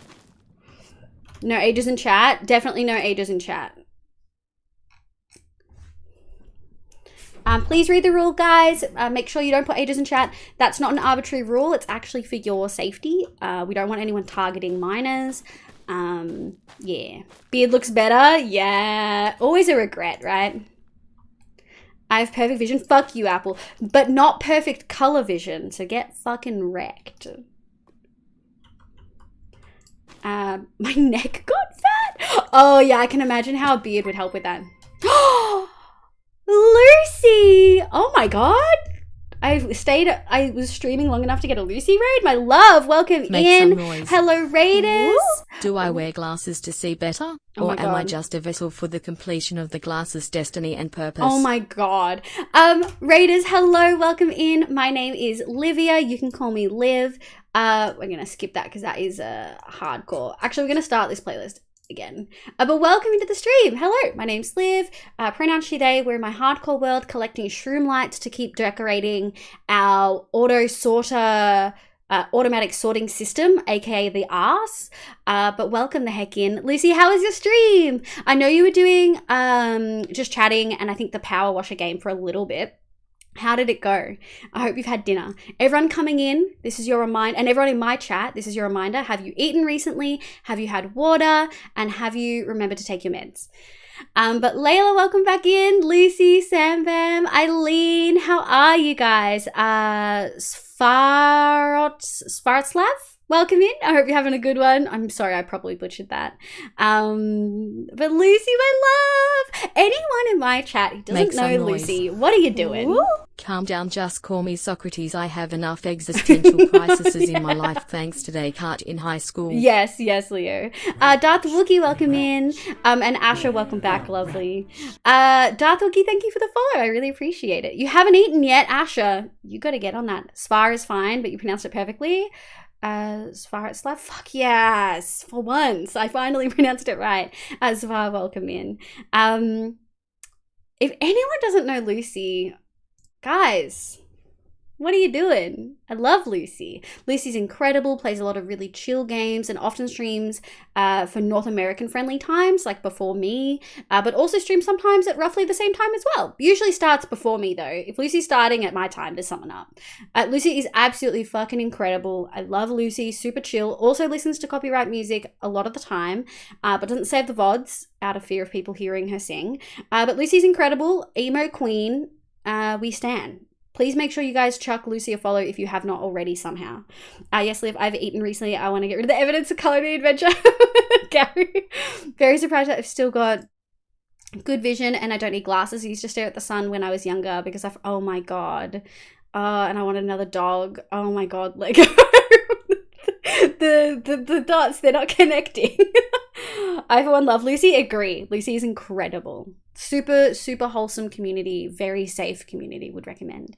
No ages in chat. Definitely no ages in chat. Please read the rule, guys. Make sure you don't put ages in chat. That's not an arbitrary rule. It's actually for your safety. We don't want anyone targeting minors. Yeah. Beard looks better. Yeah. Always a regret, right? I have perfect vision. Fuck you, Apple. But not perfect color vision. So get fucking wrecked. My neck got fat. Oh, yeah. I can imagine how a beard would help with that. Lucy! Oh my god! I was streaming long enough to get a Lucy raid. My love, welcome Make in. some noise. Hello, raiders. Woo! Do I wear glasses to see better? Oh my or am I God. just a vessel for the completion of the glasses' destiny and purpose? Oh my god. Raiders, hello, welcome in. My name is Livia. You can call me Liv. We're gonna skip that because that is hardcore. Actually, we're gonna start this playlist again. But welcome into the stream. Hello, my name's Liv. Pronouns she, they. We're in my hardcore world collecting shroom lights to keep decorating our automatic sorting system, aka the arse. But welcome the heck in. Lucy, how was your stream? I know you were doing just chatting and I think the power washer game for a little bit. How did it go? I hope you've had dinner. Everyone coming in, this is your reminder, and everyone in my chat, this is your reminder. Have you eaten recently? Have you had water? And have you remembered to take your meds? But Layla, welcome back in. Lucy, Sam Bam, Eileen, how are you guys? Svartslav? welcome in. I hope you're having a good one. I'm sorry, I probably butchered that. But Lucy, my love. Anyone in my chat who doesn't Make some know noise. Lucy, what are you doing? Woo! Calm down, just call me Socrates. I have enough existential crises in my life thanks to Descartes in high school. Yes, Leo. Darth Wookie, welcome in. And Asha, welcome back, lovely. Darth Wookie, thank you for the follow. I really appreciate it. You haven't eaten yet, Asha. You got to get on that. Svar is fine, but you pronounced it perfectly. Svar Slav, fuck yes, for once I finally pronounced it right. Svar, welcome in. If anyone doesn't know Lucy, guys, what are you doing? I love Lucy. Lucy's incredible, plays a lot of really chill games and often streams for North American friendly times, like before me, but also streams sometimes at roughly the same time as well. Usually starts before me though. If Lucy's starting at my time, there's something up. Lucy is absolutely fucking incredible. I love Lucy, super chill. Also listens to copyright music a lot of the time, but doesn't save the VODs out of fear of people hearing her sing. But Lucy's incredible, emo queen, we stan. Please make sure you guys chuck Lucy a follow if you have not already somehow. Yes, Liv, I've eaten recently. I want to get rid of the evidence of culinary adventure. Gary, very surprised that I've still got good vision and I don't need glasses. I used to stare at the sun when I was younger because oh my God. And I wanted another dog. Oh my God, Lego. the dots, they're not connecting. I for one love Lucy. Agree. Lucy is incredible. Super, super wholesome community. Very safe community. Would recommend.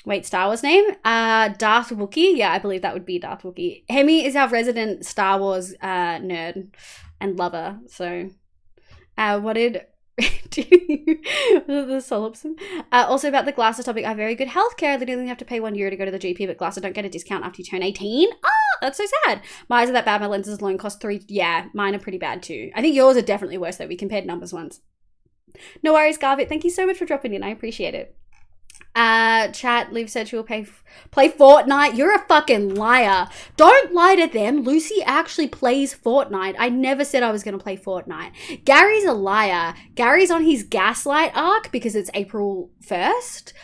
Wait, Star Wars name? Darth Wookie. Yeah, I believe that would be Darth Wookie. Hemi is our resident Star Wars nerd and lover. So, what did... the solipsism. Also about the glasses topic, I have very good healthcare. I literally have to pay €1 to go to the GP, but glasses don't get a discount after you turn 18. That's so sad. My eyes are that bad. My lenses alone cost $3. Yeah, mine are pretty bad too. I think yours are definitely worse though. We compared numbers once. No worries, Garvit. Thank you so much for dropping in. I appreciate it. Chat, Liv said she will play Fortnite. You're a fucking liar. Don't lie to them. Lucy actually plays Fortnite. I never said I was going to play Fortnite. Gary's a liar. Gary's on his gaslight arc because it's April 1st.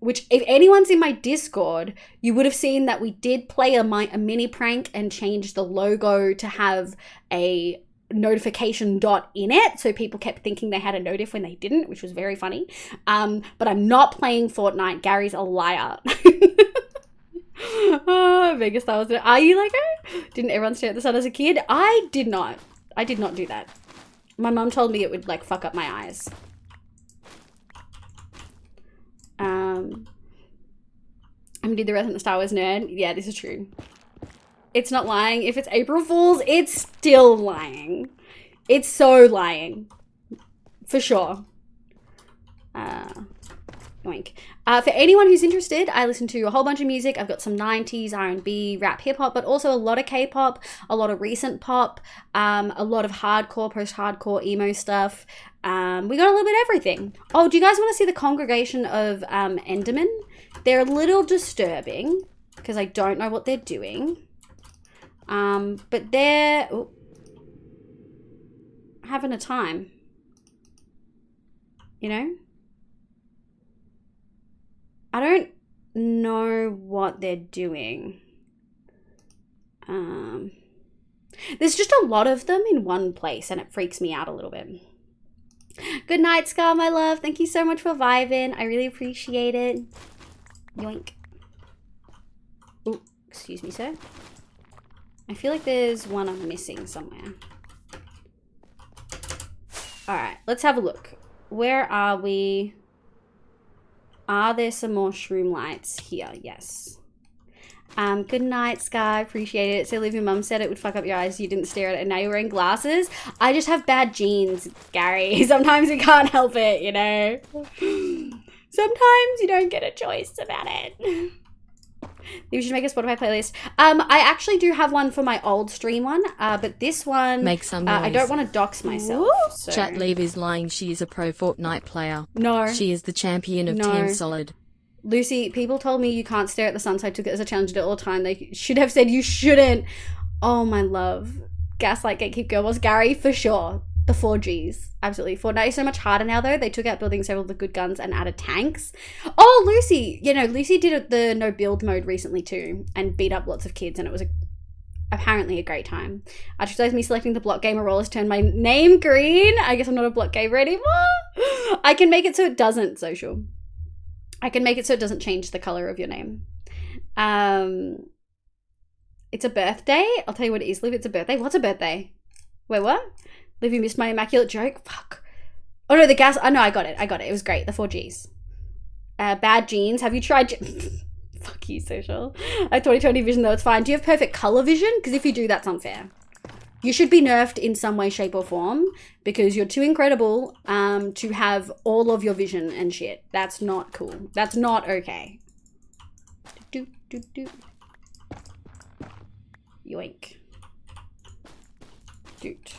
Which if anyone's in my Discord, you would have seen that we did play a mini prank and changed the logo to have a notification dot in it, so people kept thinking they had a notif when they didn't, which was very funny. But I'm not playing Fortnite. Gary's a liar. Oh, Vegas Star Wars. Are you Lego? Didn't everyone stare at the sun as a kid? I did not do that. My mum told me it would like fuck up my eyes. I'm did the resident Star Wars nerd. Yeah, this is true. It's not lying. If it's April Fool's, it's still lying. It's so lying. For sure. Yoink. For anyone who's interested, I listen to a whole bunch of music. I've got some 90s, R&B, rap, hip-hop, but also a lot of K-pop, a lot of recent pop, a lot of hardcore, post-hardcore, emo stuff. We got a little bit of everything. Oh, do you guys want to see the congregation of Endermen? They're a little disturbing because I don't know what they're doing. But they're having a time, you know? I don't know what they're doing. There's just a lot of them in one place and it freaks me out a little bit. Good night, Scar, my love. Thank you so much for vibing. I really appreciate it. Yoink. Ooh, excuse me, sir. I feel like there's one I'm missing somewhere. Alright, let's have a look. Where are we? Are there some more shroom lights here? Yes. Good night, Sky. Appreciate it. So, Liv, your mum said it would fuck up your eyes. You didn't stare at it and now you're wearing glasses. I just have bad genes, Gary. Sometimes you can't help it, you know? Sometimes you don't get a choice about it. Maybe we should make a Spotify playlist. I actually do have one for my old stream one, but this one, Make some noise. I don't want to dox myself. So. Chat Leave is lying. She is a pro Fortnite player. No. She is the champion of No. Team Solid. Lucy, people told me you can't stare at the sun, so I took it as a challenge, did it all the time. They should have said you shouldn't. Oh, my love. Gaslight Gatekeep Girl was Gary, for sure. The 4Gs. Absolutely. Fortnite is so much harder now, though. They took out building several of the good guns and added tanks. Oh, Lucy! You know, Lucy did the no build mode recently, too, and beat up lots of kids, and it was apparently a great time. Ostracize me selecting the block gamer role has turned my name green. I guess I'm not a block gamer anymore. I can make it so it doesn't, social. I can make it so it doesn't change the color of your name. It's a birthday. I'll tell you what it is, Liv. It's a birthday. What's a birthday? Wait, what? Liv, you missed my immaculate joke? Fuck. Oh no, the gas. Oh no, I got it. It was great. The 4Gs. Bad genes. Have you tried... Fuck you, social. I 20/20 vision though, it's fine. Do you have perfect color vision? Because if you do, that's unfair. You should be nerfed in some way, shape or form because you're too incredible to have all of your vision and shit. That's not cool. That's not okay. Do, do, do. Yoink. Doot.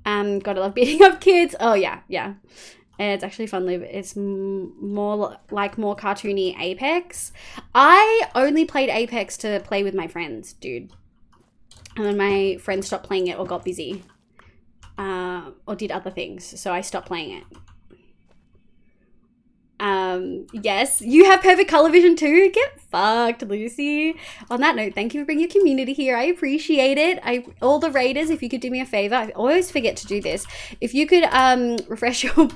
Gotta love beating up kids. Oh yeah, yeah. It's actually fun, Liv. It's more cartoony Apex. I only played Apex to play with my friends, dude. And then my friends stopped playing it or got busy. Or did other things. So I stopped playing it. Yes, you have perfect color vision too. Get fucked, Lucy. On that note, thank you for bringing your community here. I appreciate it. All the raiders, if you could do me a favor, I always forget to do this. If you could refresh your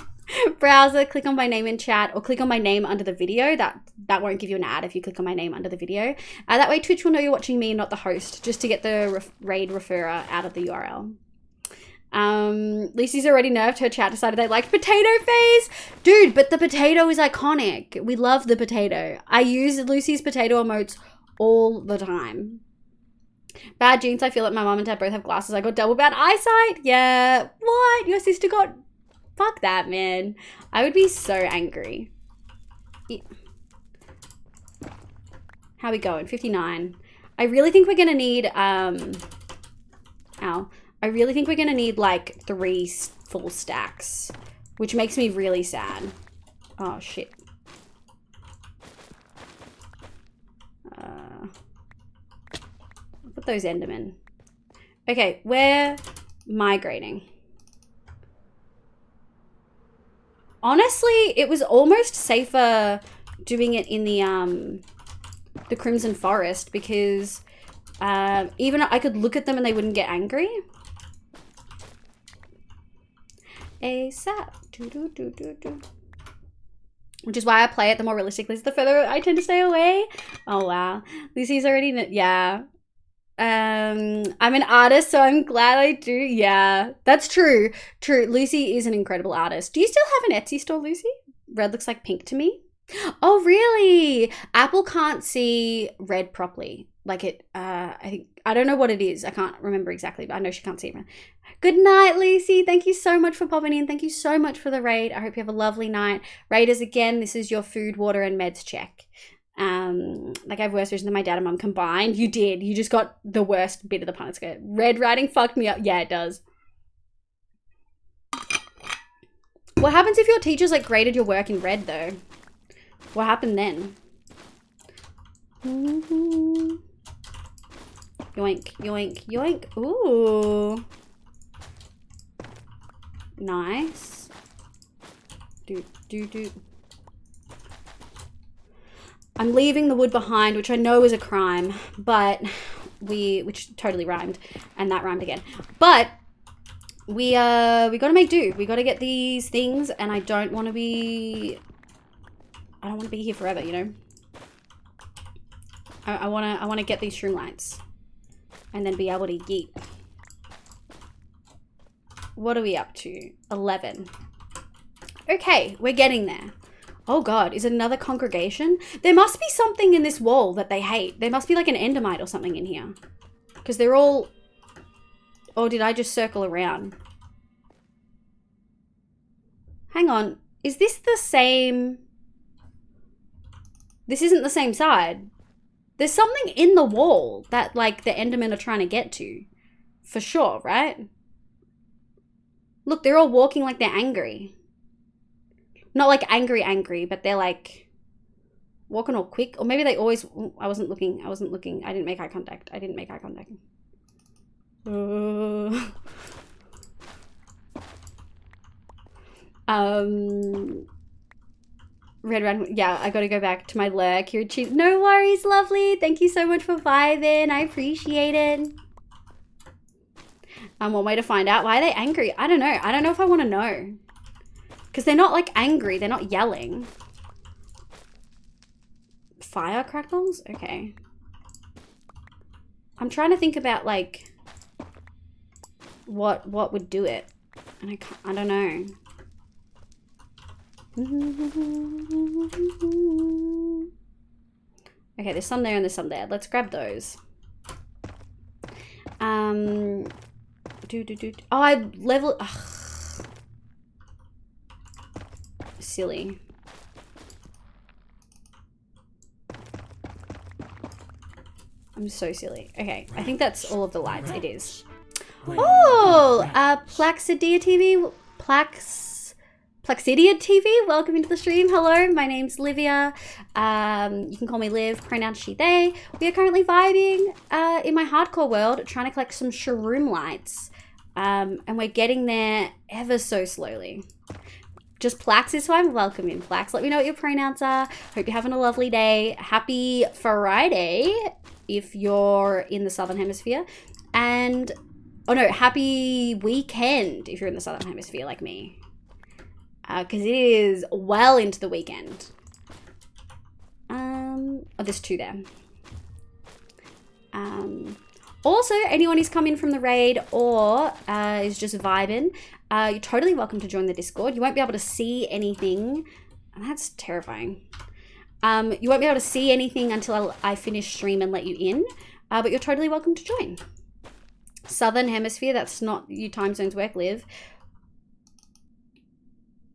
browser, click on my name in chat, or click on my name under the video. That won't give you an ad if you click on my name under the video. That way Twitch will know you're watching me, not the host, just to get the raid referrer out of the URL. Lucy's already nerfed. Her chat decided they liked potato face. Dude, but the potato is iconic. We love the potato. I use Lucy's potato emotes all the time. Bad genes. I feel like my mom and dad both have glasses. I got double bad eyesight. Yeah. What? Your sister got... Fuck that, man. I would be so angry. Yeah. How we going? 59. I really think we're gonna need, ow. I really think we're gonna need like 3 full stacks, which makes me really sad. Oh shit. Put those Endermen. Okay, we're migrating. Honestly, it was almost safer doing it in the Crimson Forest because even I could look at them and they wouldn't get angry. ASAP. Which is why I play it the more realistically. The further I tend to stay away. Oh wow. Lucy's already, yeah. I'm an artist, so I'm glad I do. Yeah, that's true. True. Lucy is an incredible artist. Do you still have an Etsy store, Lucy? Red looks like pink to me. Oh, really? Apple can't see red properly. Like it, I don't know what it is. I can't remember exactly, but I know she can't see it. Good night, Lucy. Thank you so much for popping in. Thank you so much for the raid. I hope you have a lovely night. Raiders, again, this is your food, water, and meds check. Like I have worse vision than my dad and mum combined. You did. You just got the worst bit of the Punnett skirt. Red writing fucked me up. Yeah, it does. What happens if your teachers like graded your work in red though? What happened then? Yoink, yoink, yoink. Ooh. Nice. Do, do, do. I'm leaving the wood behind, which I know is a crime, but which totally rhymed, and that rhymed again. But we gotta make do. We gotta get these things, and I don't want to be here forever, you know. I wanna get these shroom lights, and then be able to yeet. What are we up to? 11. Okay, we're getting there. Oh god, is it another congregation? There must be something in this wall that they hate. There must be like an endermite or something in here. Because they're all... Or did I just circle around? Hang on. Is this the same... This isn't the same side. There's something in the wall that like the endermen are trying to get to. For sure, right? Look, they're all walking like they're angry. Not like angry, but they're like walking all quick. Or maybe they always... I wasn't looking. I didn't make eye contact. Red round. Yeah, I got to go back to my lurk. You're no worries, lovely. Thank you so much for vibing. I appreciate it. One way to find out why are they angry. I don't know. I don't know if I want to know. Because they're not like angry. They're not yelling. Fire crackles? Okay. I'm trying to think about like what would do it. And I don't know. Okay, there's some there and there's some there. Let's grab those. Oh, I level. Ugh. Silly. I'm so silly. Okay, I think that's all of the lights. It is. Oh, Plaxidia TV. Plaxidia TV, welcome into the stream. Hello, my name's Livia. You can call me Liv, pronouns she, they. We are currently vibing in my hardcore world, trying to collect some shroom lights. And we're getting there ever so slowly. Just Plax this time. Welcome in, Plax. Let me know what your pronouns are. Hope you're having a lovely day. Happy Friday if you're in the Southern Hemisphere. And, oh no, happy weekend if you're in the Southern Hemisphere like me. Because it is well into the weekend. Oh, there's two there. Also, anyone who's come in from the raid or is just vibing, you're totally welcome to join the Discord. You won't be able to see anything. And that's terrifying. You won't be able to see anything until I finish stream and let you in. But you're totally welcome to join. Southern Hemisphere, that's not you time zones work, Live.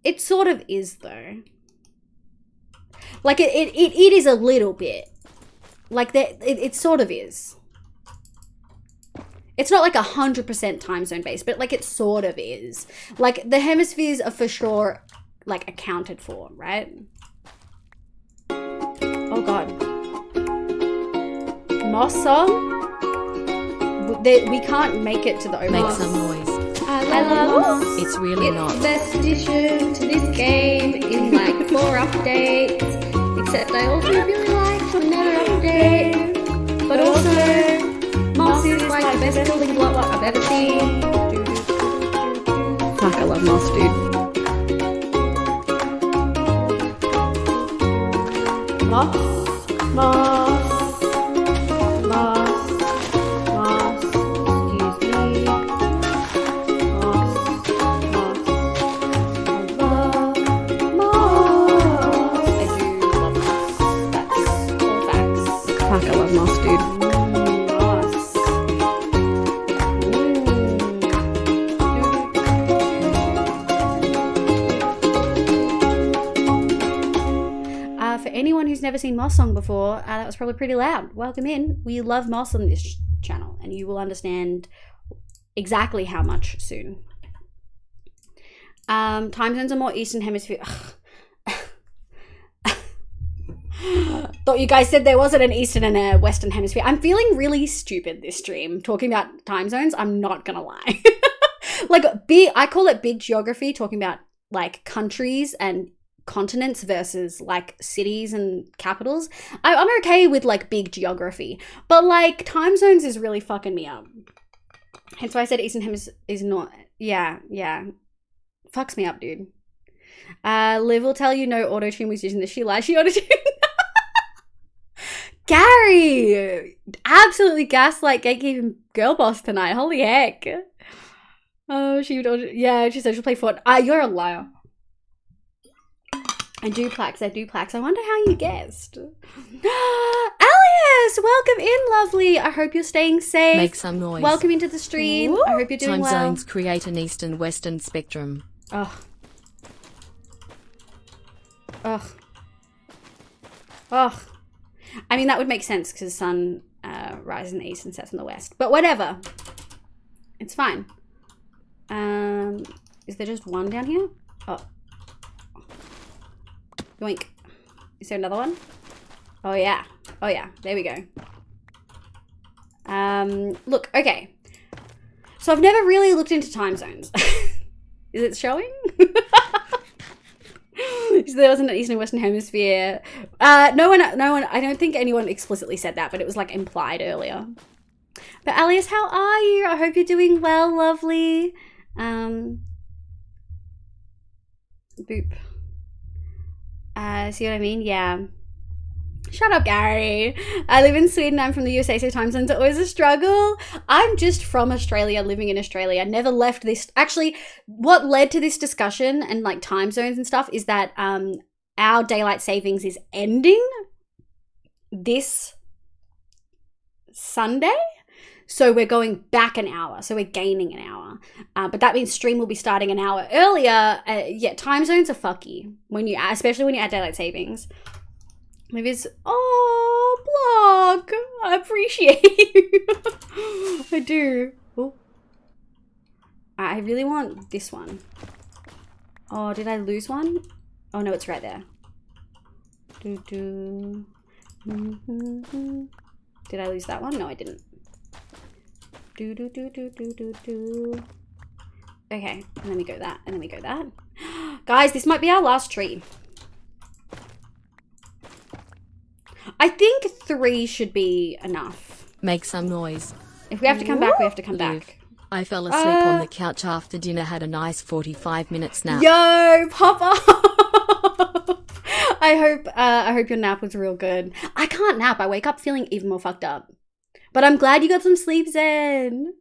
It sort of is though. Like it is a little bit. Like that it sort of is. It's not like 100% time zone based, but like it sort of is. Like the hemispheres are for sure like accounted for, right? Oh god. Moss song? We can't make it to the open. Make some noise. I love Moss. It's really not. It's the best addition to this game in like 4 updates. Except I also really like the Nether update. But also, Moss is like the best building block I've ever seen. Fuck, I love Moss, dude. Moss. Moss. Anyone who's never seen Moss Song before, that was probably pretty loud. Welcome in. We love Moss on this channel, and you will understand exactly how much soon. Time zones are more Eastern Hemisphere. Thought you guys said there wasn't an Eastern and a Western Hemisphere. I'm feeling really stupid this stream talking about time zones. I'm not gonna lie. Like I call it big geography, talking about like countries and continents versus like cities and capitals. I'm okay with like big geography, but like time zones is really fucking me up. Hence why I said Eastern Hemisphere is not. Yeah. Fucks me up, dude. Liv will tell you no auto-tune was using the she lies. She auto-tuned. Gary! Absolutely gaslight gatekeeping girl boss tonight. Holy heck. Oh, she would. Yeah, she said she'll play Fortnite. You're a liar. I do Plax. I wonder how you guessed. Alias! Welcome in, lovely. I hope you're staying safe. Make some noise. Welcome into the stream. Ooh. I hope you're doing well. Time zones create an eastern-western spectrum. Ugh. I mean, that would make sense because the sun rises in the east and sets in the west. But whatever. It's fine. Is there just one down here? Oh. Yoink. Is there another one? Oh yeah. There we go. Look, okay. So I've never really looked into time zones. Is it showing? There wasn't an Eastern and Western Hemisphere. No one, I don't think anyone explicitly said that, but it was like implied earlier. But Alias, how are you? I hope you're doing well, lovely. Boop. See what I mean? Yeah. Shut up, Gary. I live in Sweden. I'm from the USA, so time zones are always a struggle. I'm just from Australia, living in Australia. Never left this. Actually, what led to this discussion and like time zones and stuff is that our daylight savings is ending this Sunday. So we're going back an hour. So we're gaining an hour. But that means stream will be starting an hour earlier. Yeah, time zones are fucky when you, especially when you add daylight savings. Maybe it's, oh, Block. I appreciate you. I do. Oh. I really want this one. Oh, did I lose one? Oh, no, it's right there. Did I lose that one? No, I didn't. Okay, and then we go that, and then we go that. Guys, this might be our last tree. I think 3 should be enough. Make some noise. If we have to come back, we have to come back. I fell asleep on the couch after dinner, had a nice 45-minute nap. Yo, pop up! I hope your nap was real good. I can't nap. I wake up feeling even more fucked up. But I'm glad you got some sleep, Zen.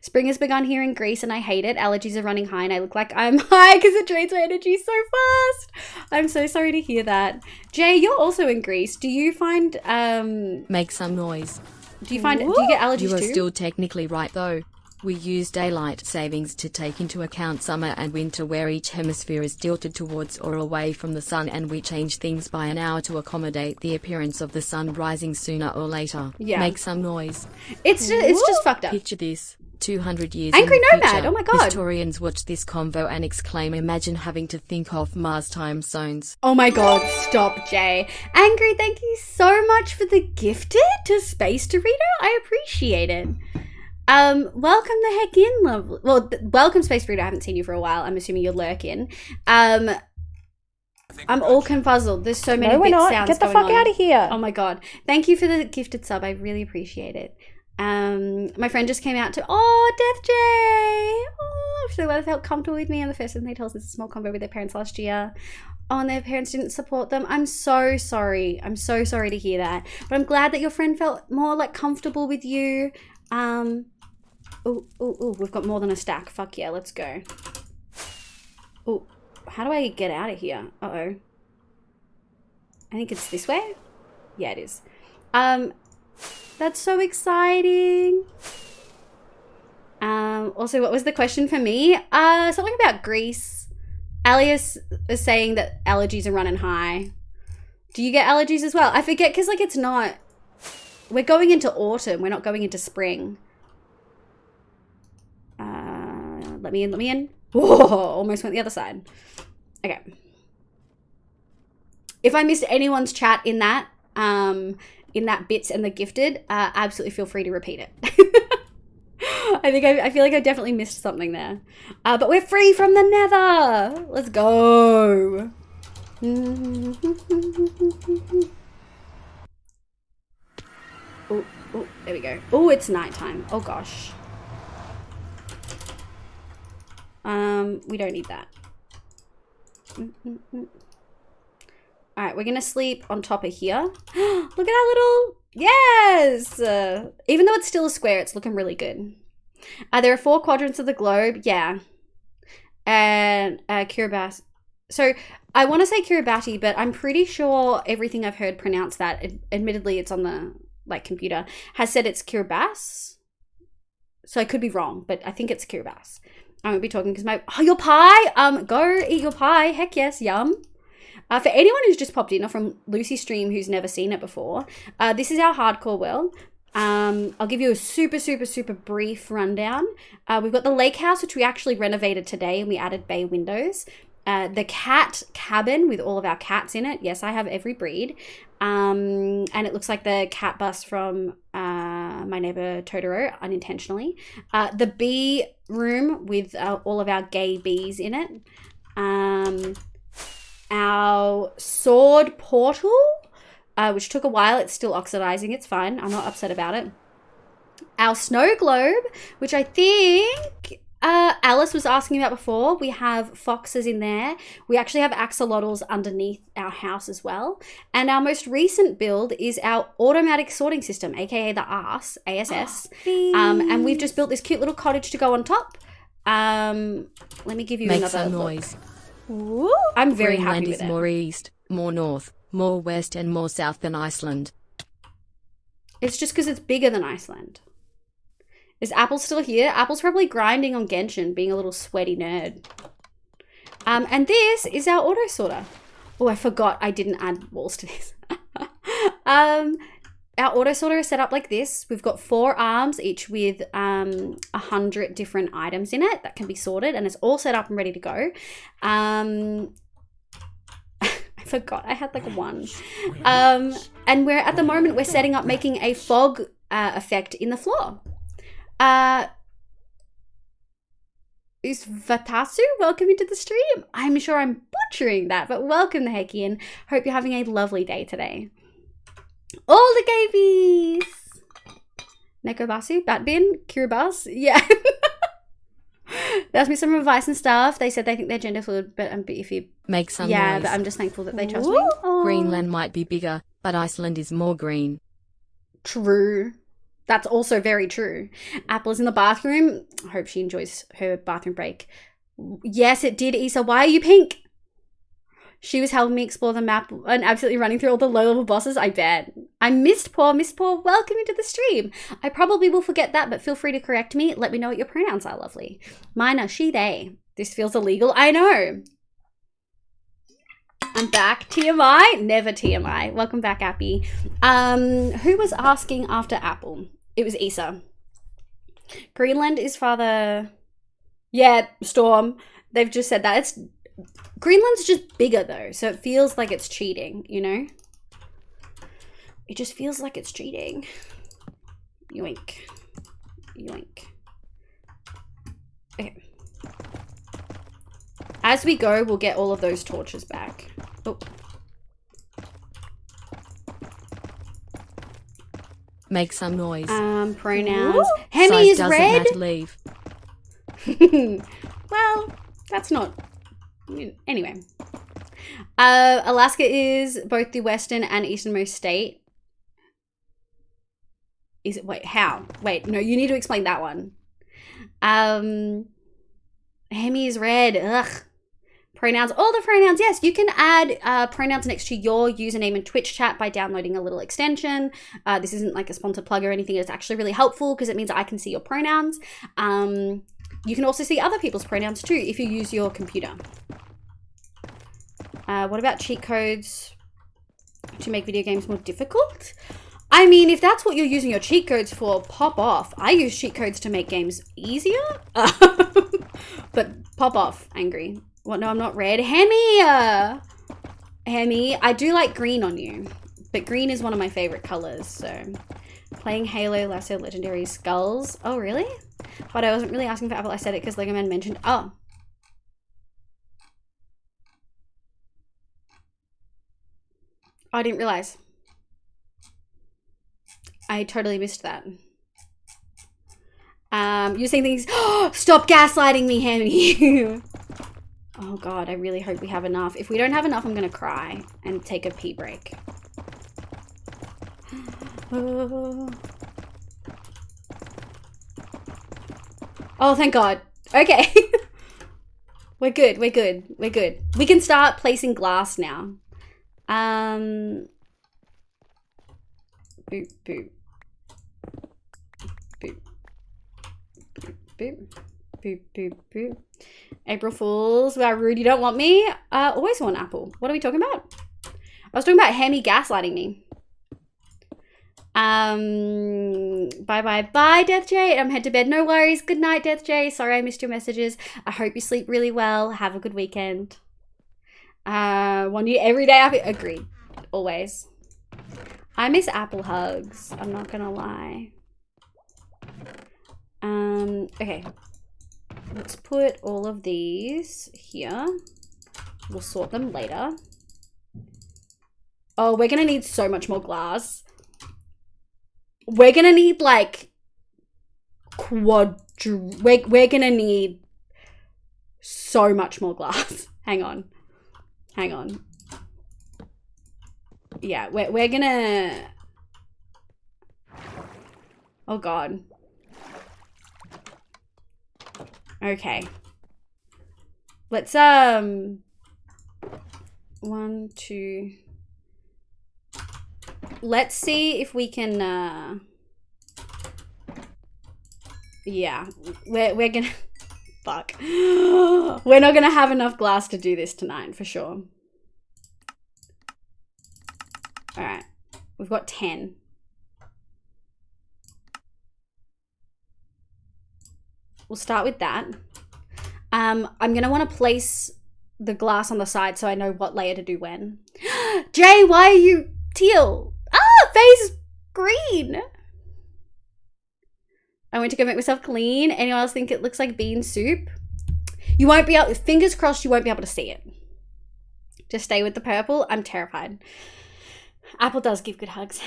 Spring has begun here in Greece and I hate it. Allergies are running high and I look like I'm high because it drains my energy so fast. I'm so sorry to hear that. Jay, you're also in Greece. Do you find Make some noise. do you get allergies You are too? still technically right though. We use daylight savings to take into account summer and winter where each hemisphere is tilted towards or away from the sun, and we change things by an hour to accommodate the appearance of the sun rising sooner or later. Yeah. Make some noise. It's just fucked up. Picture this. 200 years Angry in the Nomad, future, oh my God. historians watch this convo and exclaim, imagine having to think of Mars time zones. Oh my God, stop, Jay. Angry, thank you so much for the gifted to Space Dorito. I appreciate it. Welcome the heck in, lovely. Well, welcome, Space Burrito. I haven't seen you for a while. I'm assuming you're lurking. I'm all confuzzled. There's so many bit sounds. Get the fuck out of here. Oh my God. Thank you for the gifted sub. I really appreciate it. My friend just came out to, Death J. Oh, I'm so glad they felt comfortable with me. And the first thing they told us is a small combo with their parents last year. Oh, and their parents didn't support them. I'm so sorry. I'm so sorry to hear that. But I'm glad that your friend felt more like comfortable with you. We've got more than a stack. Fuck yeah, let's go. Oh, how do I get out of here? Uh-oh. I think it's this way? Yeah, it is. That's so exciting. Also, what was the question for me? Something about Greece. Alias is saying that allergies are running high. Do you get allergies as well? I forget, because like it's not... We're going into autumn. We're not going into spring. Let me in. Whoa, almost went the other side. Okay. If I missed anyone's chat in that bits and the gifted, absolutely feel free to repeat it. I feel like I definitely missed something there. But we're free from the nether. Let's go. Oh, there we go. Oh, it's nighttime. Oh gosh. We don't need that. All right, we're gonna sleep on top of here. Look at our little, yes! Even though it's still a square, it's looking really good. There are 4 quadrants of the globe, yeah. And Kiribati. So I want to say Kiribati, but I'm pretty sure everything I've heard pronounce that. Admittedly, it's on the computer has said it's Kiribati. So I could be wrong, but I think it's Kiribati. I won't be talking because your pie. Go eat your pie. Heck yes, yum. For anyone who's just popped in or from Lucy's stream who's never seen it before, this is our hardcore world. I'll give you a super, super, super brief rundown. We've got the lake house, which we actually renovated today and we added bay windows. The cat cabin with all of our cats in it. Yes, I have every breed. And it looks like the cat bus from My Neighbor Totoro, unintentionally. The bee room with all of our gay bees in it. our sword portal, which took a while. It's still oxidizing. It's fine. I'm not upset about it. Our snow globe, which I think Alice was asking about before. We have foxes in there. We actually have axolotls underneath our house as well. And our most recent build is our automatic sorting system, aka the ASS. And we've just built this cute little cottage to go on top. Let me give you Make another some look. noise. Ooh, I'm very Greenland happy with is it. more east, more north, more west and more south than Iceland. It's just because it's bigger than Iceland. Is Apple still here? Apple's probably grinding on Genshin, being a little sweaty nerd. And this is our auto sorter. Oh, I forgot I didn't add walls to this. Our auto sorter is set up like this. We've got 4 arms, each with 100 different items in it that can be sorted, and it's all set up and ready to go. I forgot I had like a 1. And we're at the moment we're setting up making a fog effect in the floor. Is Vatasu welcome into the stream? I'm sure I'm butchering that, but welcome the heck in. Hope you're having a lovely day today. All the gabies! Nekobasu, Batbin, Kiribas, yeah. They asked me some advice and stuff. They said they think they're gender fluid, but if you... Make some Yeah, noise. but I'm just thankful that they trust me. Oh. Greenland might be bigger, but Iceland is more green. True. That's also very true. Apple is in the bathroom. I hope she enjoys her bathroom break. Yes, it did, Issa. Why are you pink? She was helping me explore the map and absolutely running through all the low-level bosses. I bet. I missed Paul. Miss Paul, welcome into the stream. I probably will forget that, but feel free to correct me. Let me know what your pronouns are, lovely. Mine are she, they. This feels illegal. I know. I'm back. TMI? Never TMI. Welcome back, Appy. Who was asking after Apple? It was Issa. Greenland is farther... Yeah, Storm. They've just said that. Greenland's just bigger, though, so it feels like it's cheating, you know? It just feels like it's cheating. Yoink. Yoink. Okay. As we go, we'll get all of those torches back. Oh. Make some noise. Pronouns. Hemi is Size doesn't red. matter, leave. Well, that's not... Anyway. Alaska is both the western and easternmost state. Is it? Wait, how? Wait, no, you need to explain that one. Hemi is red. Ugh. Pronouns. All the pronouns. Yes, you can add pronouns next to your username in Twitch chat by downloading a little extension. This isn't like a sponsored plug or anything. It's actually really helpful because it means I can see your pronouns. You can also see other people's pronouns too if you use your computer. What about cheat codes to make video games more difficult? I mean, if that's what you're using your cheat codes for, pop off. I use cheat codes to make games easier. But pop off, angry. What? No, I'm not red. Hemi! Hemi, I do like green on you. But green is one of my favorite colors, so... Playing Halo, Lasso, Legendary Skulls. Oh, really? But I wasn't really asking for Apple. I said it because Lego Man mentioned... Oh. I didn't realize. I totally missed that. You're saying things... Stop gaslighting me, Hemi! Oh, God, I really hope we have enough. If we don't have enough, I'm going to cry and take a pee break. Oh, thank God. Okay. We're good. We're good. We're good. We can start placing glass now. Boop, boop. Boop. Boop. Boop, boop, boop. April Fools. Wow, rude. You don't want me? Always want Apple. What are we talking about? I was talking about Hemi gaslighting me. Bye, Death J. I'm head to bed. No worries. Good night, Death J. Sorry I missed your messages. I hope you sleep really well. Have a good weekend. Want you every day. Agreed. Always. I miss Apple hugs. I'm not gonna lie. Okay. Let's put all of these here. We'll sort them later. Oh, we're gonna need so much more glass. We're gonna need like we're gonna need so much more glass. Hang on. Yeah, we're gonna... Oh god. Okay. Let's 1, 2. Let's see if we can yeah, we're gonna fuck. We're not gonna have enough glass to do this tonight for sure. All right, we've got 10. We'll start with that. I'm gonna want to place the glass on the side so I know what layer to do when. Jay, why are you teal? Ah, face green. I went to go make myself clean. Anyone else think it looks like bean soup? You won't be able, fingers crossed you won't be able to see it. Just stay with the purple. I'm terrified. Apple does give good hugs.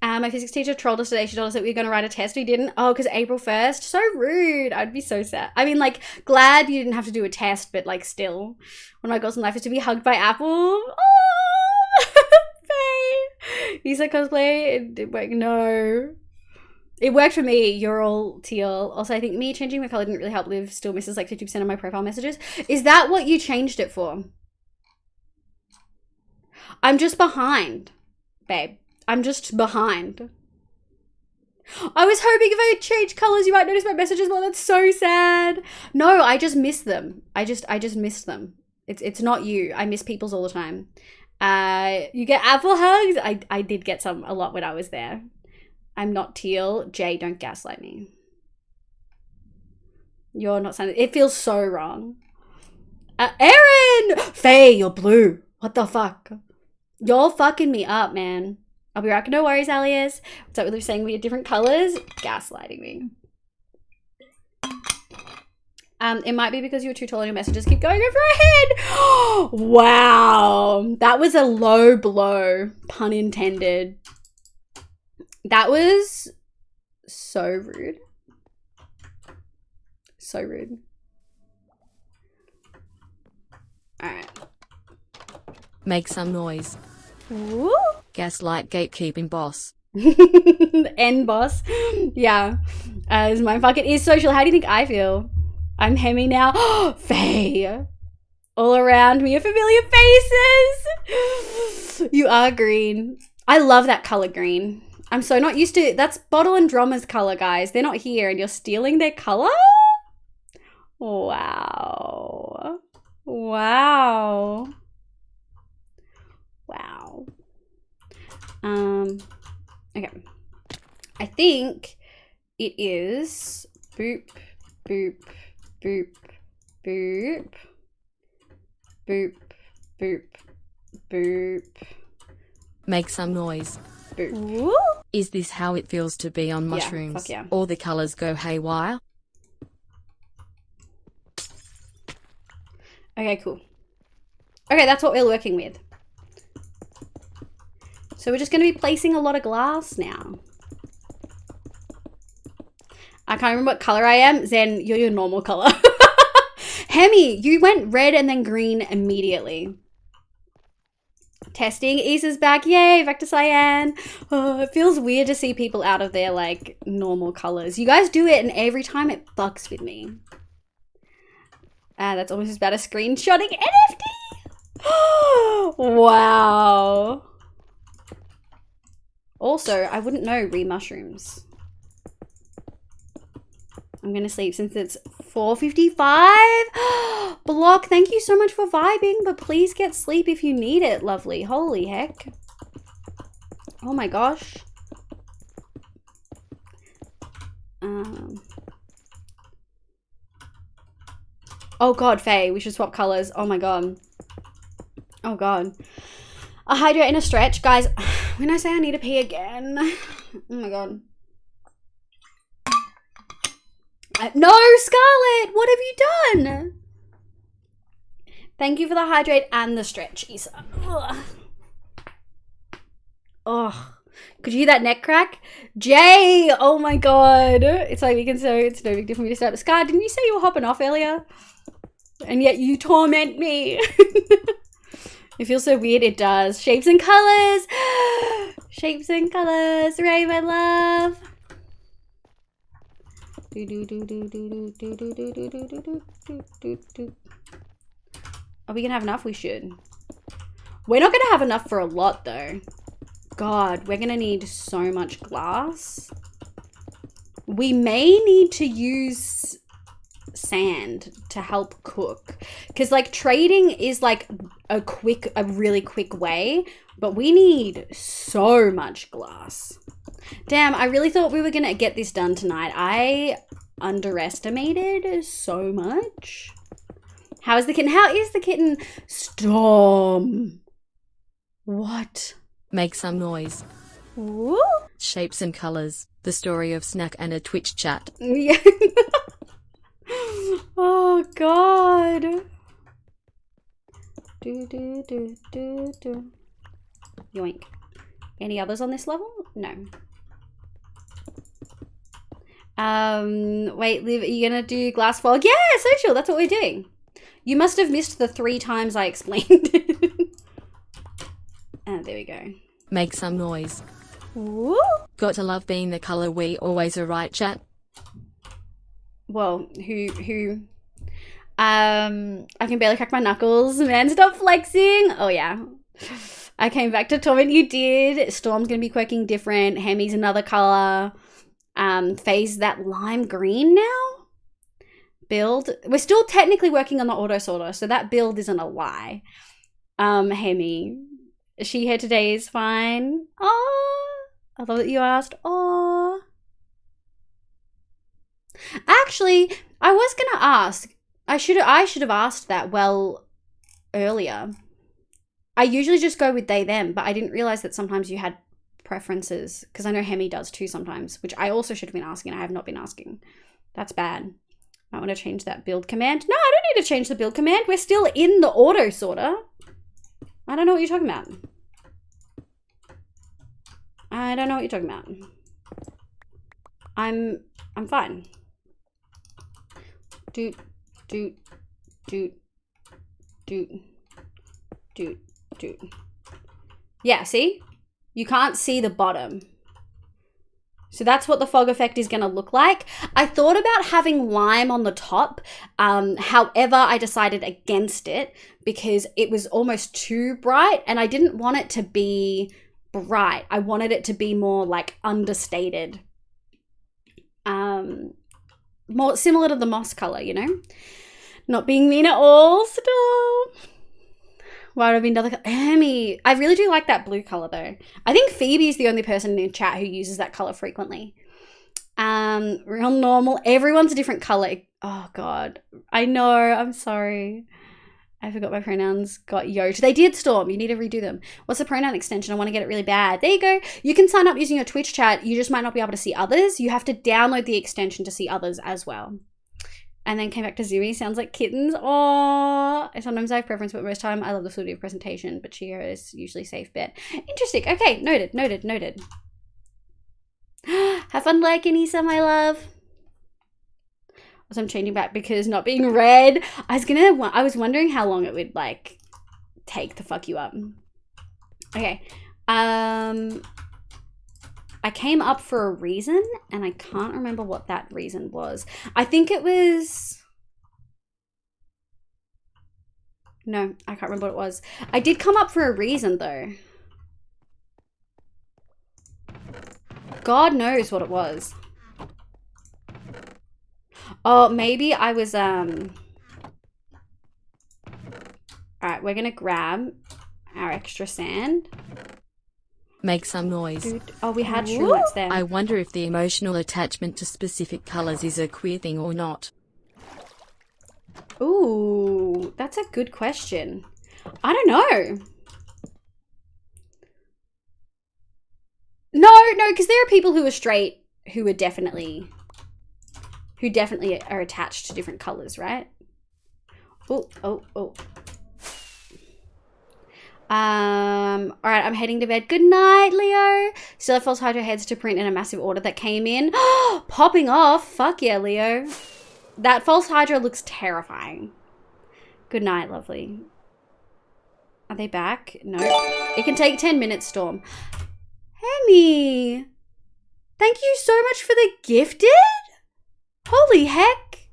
My physics teacher trolled us today. She told us that we were going to write a test. We didn't. Oh, because April 1st. So rude. I'd be so sad. I mean, like, glad you didn't have to do a test, but, like, still. One of my goals in life is to be hugged by Apple. Oh, Faye. You said cosplay. It didn't work. No. It worked for me. You're all teal. Also, I think me changing my color didn't really help. Liv still misses, like, 50% of my profile messages. Is that what you changed it for? I'm just behind, babe. I'm just behind. I was hoping if I change colors, you might notice my messages more. That's so sad. No, I just miss them. I just miss them. It's not you. I miss people's all the time. You get Apple hugs? I did get some a lot when I was there. I'm not teal. Jay, don't gaslight me. You're not saying it feels so wrong. Aaron! Faye, you're blue. What the fuck? You're fucking me up, man. I'll be right. No worries, Alias. What's up with you saying we had different colors? Gaslighting me. It might be because you were too tall and your messages keep going over our head. Wow. That was a low blow. Pun intended. That was so rude. So rude. All right. Make some noise. Woo. Gaslight gatekeeping boss. End boss. Yeah. As my fuck, it is social. How do you think I feel? I'm hemming now. Faye. All around me are familiar faces. You are green. I love that color green. I'm so not used to that's Bottle and Drummer's color, guys. They're not here and you're stealing their color? Wow. Wow. Wow. Okay. I think it is boop, boop, boop, boop, boop, boop, boop. Make some noise. Boop. Woo? Is this how it feels to be on mushrooms? Fuck yeah. All the colors go haywire? Okay, cool. Okay, that's what we're working with. So we're just going to be placing a lot of glass now. I can't remember what color I am. Zen, you're your normal color. Hemi, you went red and then green immediately. Testing, Issa's back. Yay, Vector Cyan. Oh, it feels weird to see people out of their, like, normal colors. You guys do it and every time it fucks with me. That's almost as bad as screenshotting NFT. Wow. Also, I wouldn't know re-mushrooms. I'm gonna sleep since it's 4:55. Block, thank you so much for vibing, but please get sleep if you need it, lovely. Holy heck. Oh my gosh. Oh god, Faye, we should swap colors. Oh my god. Oh god. A hydrate and a stretch. Guys, when I say I need to pee again. Oh my god. No, Scarlett! What have you done? Thank you for the hydrate and the stretch, Isa. Ugh. Oh, could you hear that neck crack? Jay, oh my god. It's like we can say it's no big deal for me to start. Scar, didn't you say you were hopping off earlier? And yet you torment me. It feels so weird. It does. Shapes and colors. Shapes and colors. Ray, my love. Are we gonna have enough? We should. We're not gonna have enough for a lot though. God, we're gonna need so much glass. We may need to use sand to help cook, because like trading is like a really quick way, but we need so much glass. Damn, I really thought we were gonna get this done tonight. I underestimated so much. How is the kitten? How is the kitten? Storm. What? Make some noise. Woo? Shapes and colors. The story of Snack and a Twitch chat. Yeah. Oh god. Do. Yoink. Any others on this level? No. Wait, Liv, are you gonna do glass fog? Yeah, social, that's what we're doing. You must have missed the 3 times I explained. There we go. Make some noise. Woo? Got to love being the color we always are, right, chat? Well, who? I can barely crack my knuckles. Man, stop flexing. Oh yeah. I came back to torment you did. Storm's gonna be quirking different. Hemi's another color. Phase that lime green now. Build. We're still technically working on the auto sorter, so that build isn't a lie. Hemi. She here today is fine. Oh, I love that you asked. Oh. Actually, I was gonna ask. I should have asked that well earlier. I usually just go with they them, but I didn't realize that sometimes you had preferences, because I know Hemi does too sometimes, which I also should have been asking. I have not been asking. That's bad. I want to change that build command. No, I don't need to change the build command. We're still in the auto sorter. I don't know what you're talking about. I don't know what you're talking about. I'm fine. Doot. Yeah, see? You can't see the bottom. So that's what the fog effect is going to look like. I thought about having lime on the top. However, I decided against it because it was almost too bright and I didn't want it to be bright. I wanted it to be more like understated. More similar to the moss color, you know? Not being mean at all. Stop. Why would have been another color? Emmy. I really do like that blue color though. I think Phoebe is the only person in chat who uses that color frequently. Real normal. Everyone's a different color. Oh God. I know. I'm sorry. I forgot my pronouns. Got yoked. They did, Storm. You need to redo them. What's the pronoun extension? I want to get it really bad. There you go. You can sign up using your Twitch chat. You just might not be able to see others. You have to download the extension to see others as well. And then came back to Zooey. Sounds like kittens. Oh, sometimes I have preference, but most time I love the fluidity of presentation. But Chia is usually safe bet. Interesting. Okay, noted. Have fun liking Issa, my love. Also, I'm changing back because not being red. I was wondering how long it would like take to fuck you up. Okay. I came up for a reason and I can't remember what that reason was. I think it was... No, I can't remember what it was. I did come up for a reason though. God knows what it was. Oh, maybe I was, Alright, we're gonna grab our extra sand. Make some noise. Dude. Oh, we had shroomlights there. I wonder if the emotional attachment to specific colors is a queer thing or not. Ooh, that's a good question. I don't know. No, because there are people who are straight who definitely are attached to different colors, right? Oh. All right, I'm heading to bed. Good night, Leo. Still have false hydro heads to print in a massive order that came in. Popping off. Fuck yeah, Leo. That false hydro looks terrifying. Good night, lovely. Are they back? No. It can take 10 minutes, Storm. Hemi. Thank you so much for the gifted. Holy heck.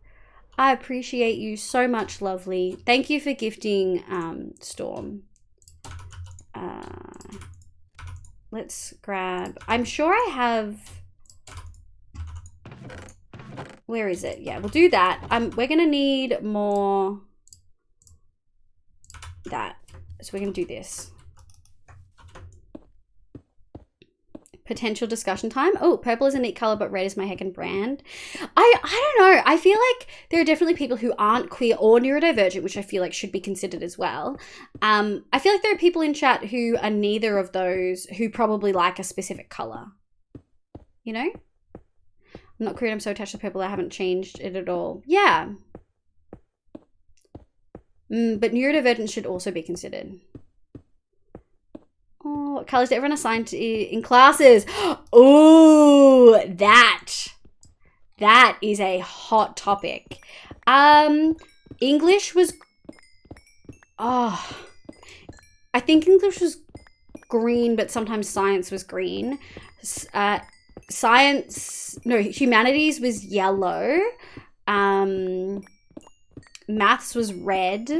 I appreciate you so much, lovely. Thank you for gifting Storm. Let's grab, I'm sure I have, where is it? Yeah, we'll do that. We're gonna need more that. So we're gonna do this. Potential discussion time. Oh, purple is a neat color, but red is my heckin' brand. I don't know. I feel like there are definitely people who aren't queer or neurodivergent, which I feel like should be considered as well. I feel like there are people in chat who are neither of those, who probably like a specific color. You know? I'm not queer, I'm so attached to purple, I haven't changed it at all. Yeah. But neurodivergent should also be considered. Oh, what colors did everyone assign to in classes? Oh, that is a hot topic. English was, I think English was green, but sometimes science was green. Humanities was yellow. Maths was red.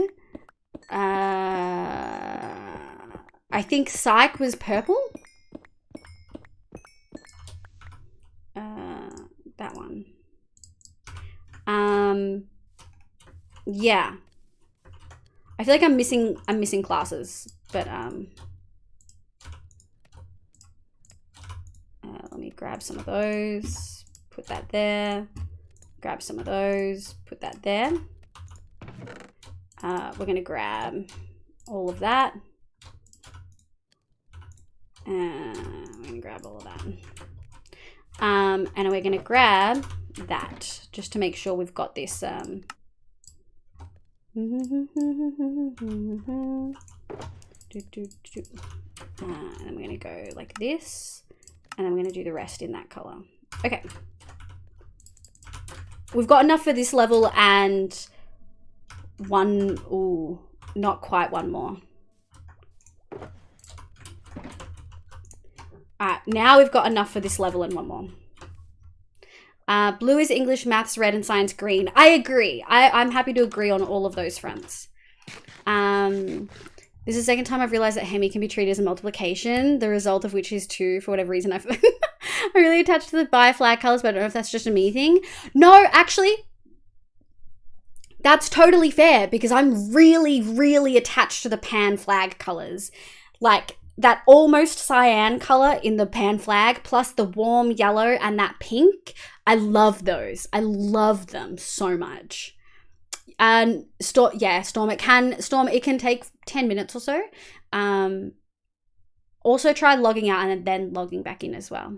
I think psych was purple. That one. Yeah. I feel like I'm missing classes, but let me grab some of those, put that there. Grab some of those, put that there. We're gonna grab all of that. We're gonna grab all of that. And we're gonna grab that just to make sure we've got this. And then we're gonna go like this, and I'm gonna do the rest in that color. Okay. We've got enough for this level and one, ooh, not quite one more. Alright, now we've got enough for this level and one more. Blue is English, maths red, and science green. I agree. I'm happy to agree on all of those fronts. This is the second time I've realized that Hemi can be treated as a multiplication, the result of which is 2. For whatever reason, I'm really attached to the bi-flag colors, but I don't know if that's just a me thing. No, actually, that's totally fair because I'm really, really attached to the pan flag colors. Like that almost cyan color in the pan flag plus the warm yellow and that pink. I love those. I love them so much. And Storm, it can take 10 minutes or so. Also try logging out and then logging back in as well.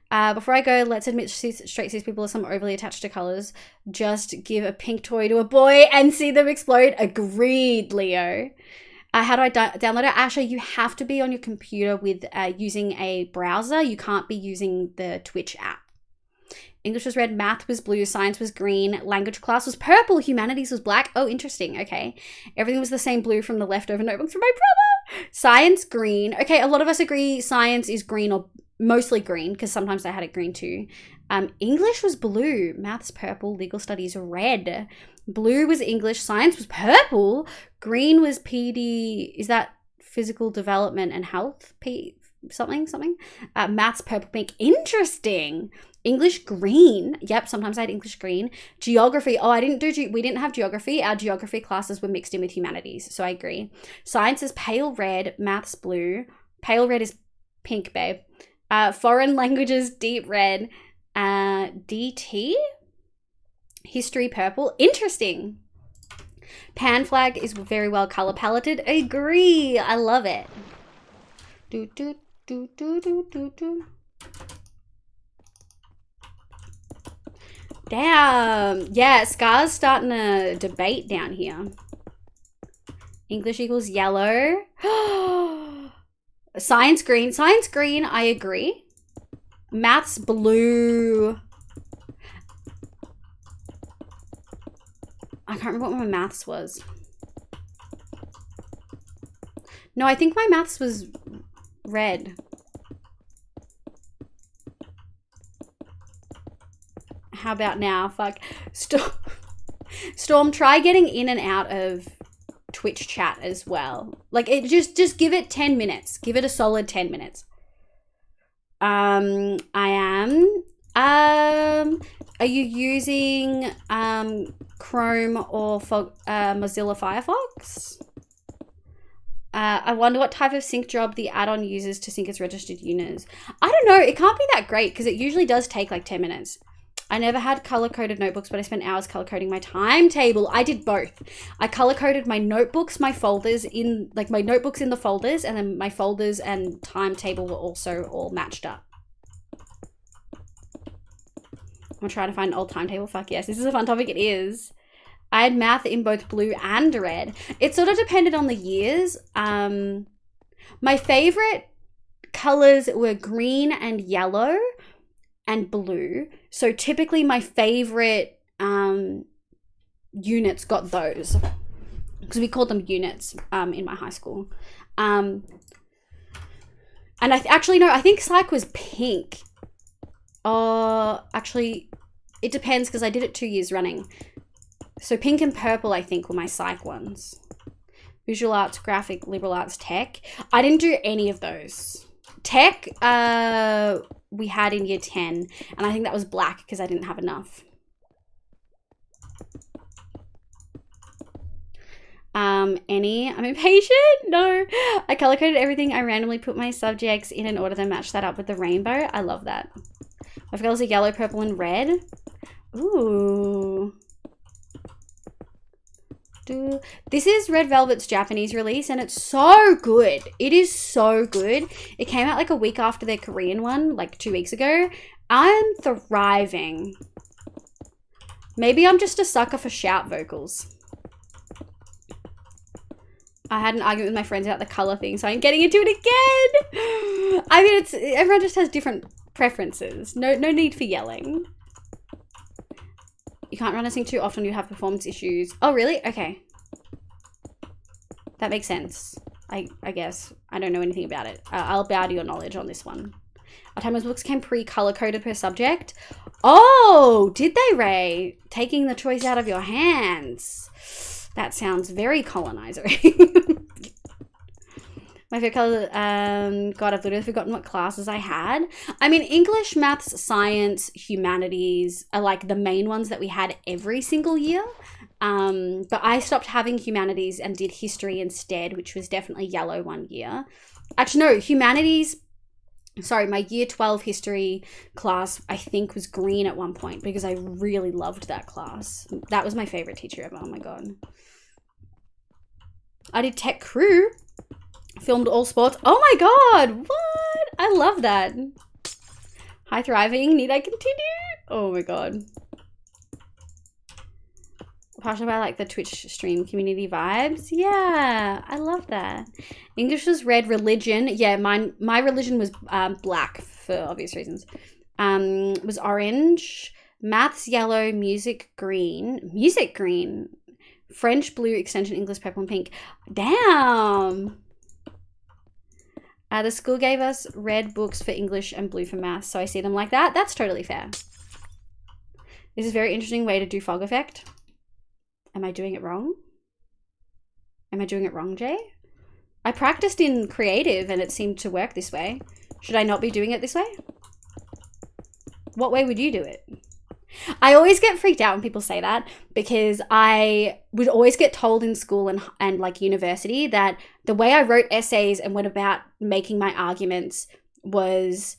Before I go, let's admit straight cis people are some overly attached to colors. Just give a pink toy to a boy and see them explode. Agreed, Leo. How do I download it? Asha, you have to be on your computer with using a browser. You can't be using the Twitch app. English was red, math was blue, science was green, language class was purple, humanities was black. Oh, interesting. Okay. Everything was the same blue from the leftover notebooks from my brother. Science, green. Okay, a lot of us agree science is green or mostly green because sometimes I had it green too. English was blue, maths purple, legal studies red. Blue was English, science was purple, green was PD, is that physical development and health? Something. Maths purple, pink. Interesting. English green. Yep, sometimes I had English green. Geography. Oh, we didn't have geography. Our geography classes were mixed in with humanities, so I agree. Science is pale red, maths blue. Pale red is pink, babe. Foreign languages, deep red. DT? History purple. Interesting. Pan flag is very well color paletted. Agree. I love it. Do. Damn. Yeah, Scar's starting a debate down here. English equals yellow. Science green. Science green, I agree. Maths blue. I can't remember what my maths was. No, I think my maths was red. How about now? Fuck. Storm, try getting in and out of Twitch chat as well. Like, it just give it 10 minutes. Give it a solid 10 minutes. I am. Are you using Chrome or Mozilla Firefox? I wonder what type of sync job the add-on uses to sync its registered users. I don't know. It can't be that great because it usually does take like 10 minutes. I never had color-coded notebooks, but I spent hours color-coding my timetable. I did both. I color-coded my notebooks, my folders in, like my notebooks in the folders, and then my folders and timetable were also all matched up. I'm trying to find an old timetable. Fuck yes. This is a fun topic. It is. I had math in both blue and red. It sort of depended on the years. My favorite colors were green and yellow and blue. So typically my favorite units got those because we called them units in my high school. And I think psych was pink. Actually, it depends because I did it 2 years running. So pink and purple, I think, were my psych ones. Visual arts, graphic, liberal arts, tech. I didn't do any of those. Tech, we had in year 10, and I think that was black because I didn't have enough. Any? I'm impatient? No. I color coded everything. I randomly put my subjects in an order that matched that up with the rainbow. I love that. My colors are yellow, purple, and red. Ooh. This is Red Velvet's Japanese release, and it's so good. It is so good. It came out like a week after their Korean one, like 2 weeks ago. I'm thriving. Maybe I'm just a sucker for shout vocals. I had an argument with my friends about the color thing, so I'm getting into it again. I mean, everyone just has different preferences. No need for yelling. You can't run a sync too often, you have performance issues. Oh, really? Okay. That makes sense. I guess. I don't know anything about it. I'll bow to your knowledge on this one. Our timeless books came pre-color-coded per subject. Oh, did they, Ray? Taking the choice out of your hands. That sounds very colonizer. My favorite color, God, I've literally forgotten what classes I had. I mean, English, maths, science, humanities are like the main ones that we had every single year. But I stopped having humanities and did history instead, which was definitely yellow one year. Actually, no, humanities, sorry, my year 12 history class, I think was green at one point because I really loved that class. That was my favorite teacher ever. Oh my God. I did tech crew. Filmed all sports. Oh my God, what? I love that. Hi, thriving. Need I continue? Oh my God. Passionate about like the Twitch stream community vibes. Yeah, I love that. English was red. Religion. Yeah, my religion was black for obvious reasons. Was orange. Maths yellow. Music green. Music green. French blue. Extension English purple and pink. Damn. The school gave us red books for English and blue for maths, so I see them like that. That's totally fair. This is a very interesting way to do fog effect. Am I doing it wrong? Am I doing it wrong, Jay? I practiced in creative and it seemed to work this way. Should I not be doing it this way? What way would you do it? I always get freaked out when people say that because I would always get told in school and like university that the way I wrote essays and went about making my arguments was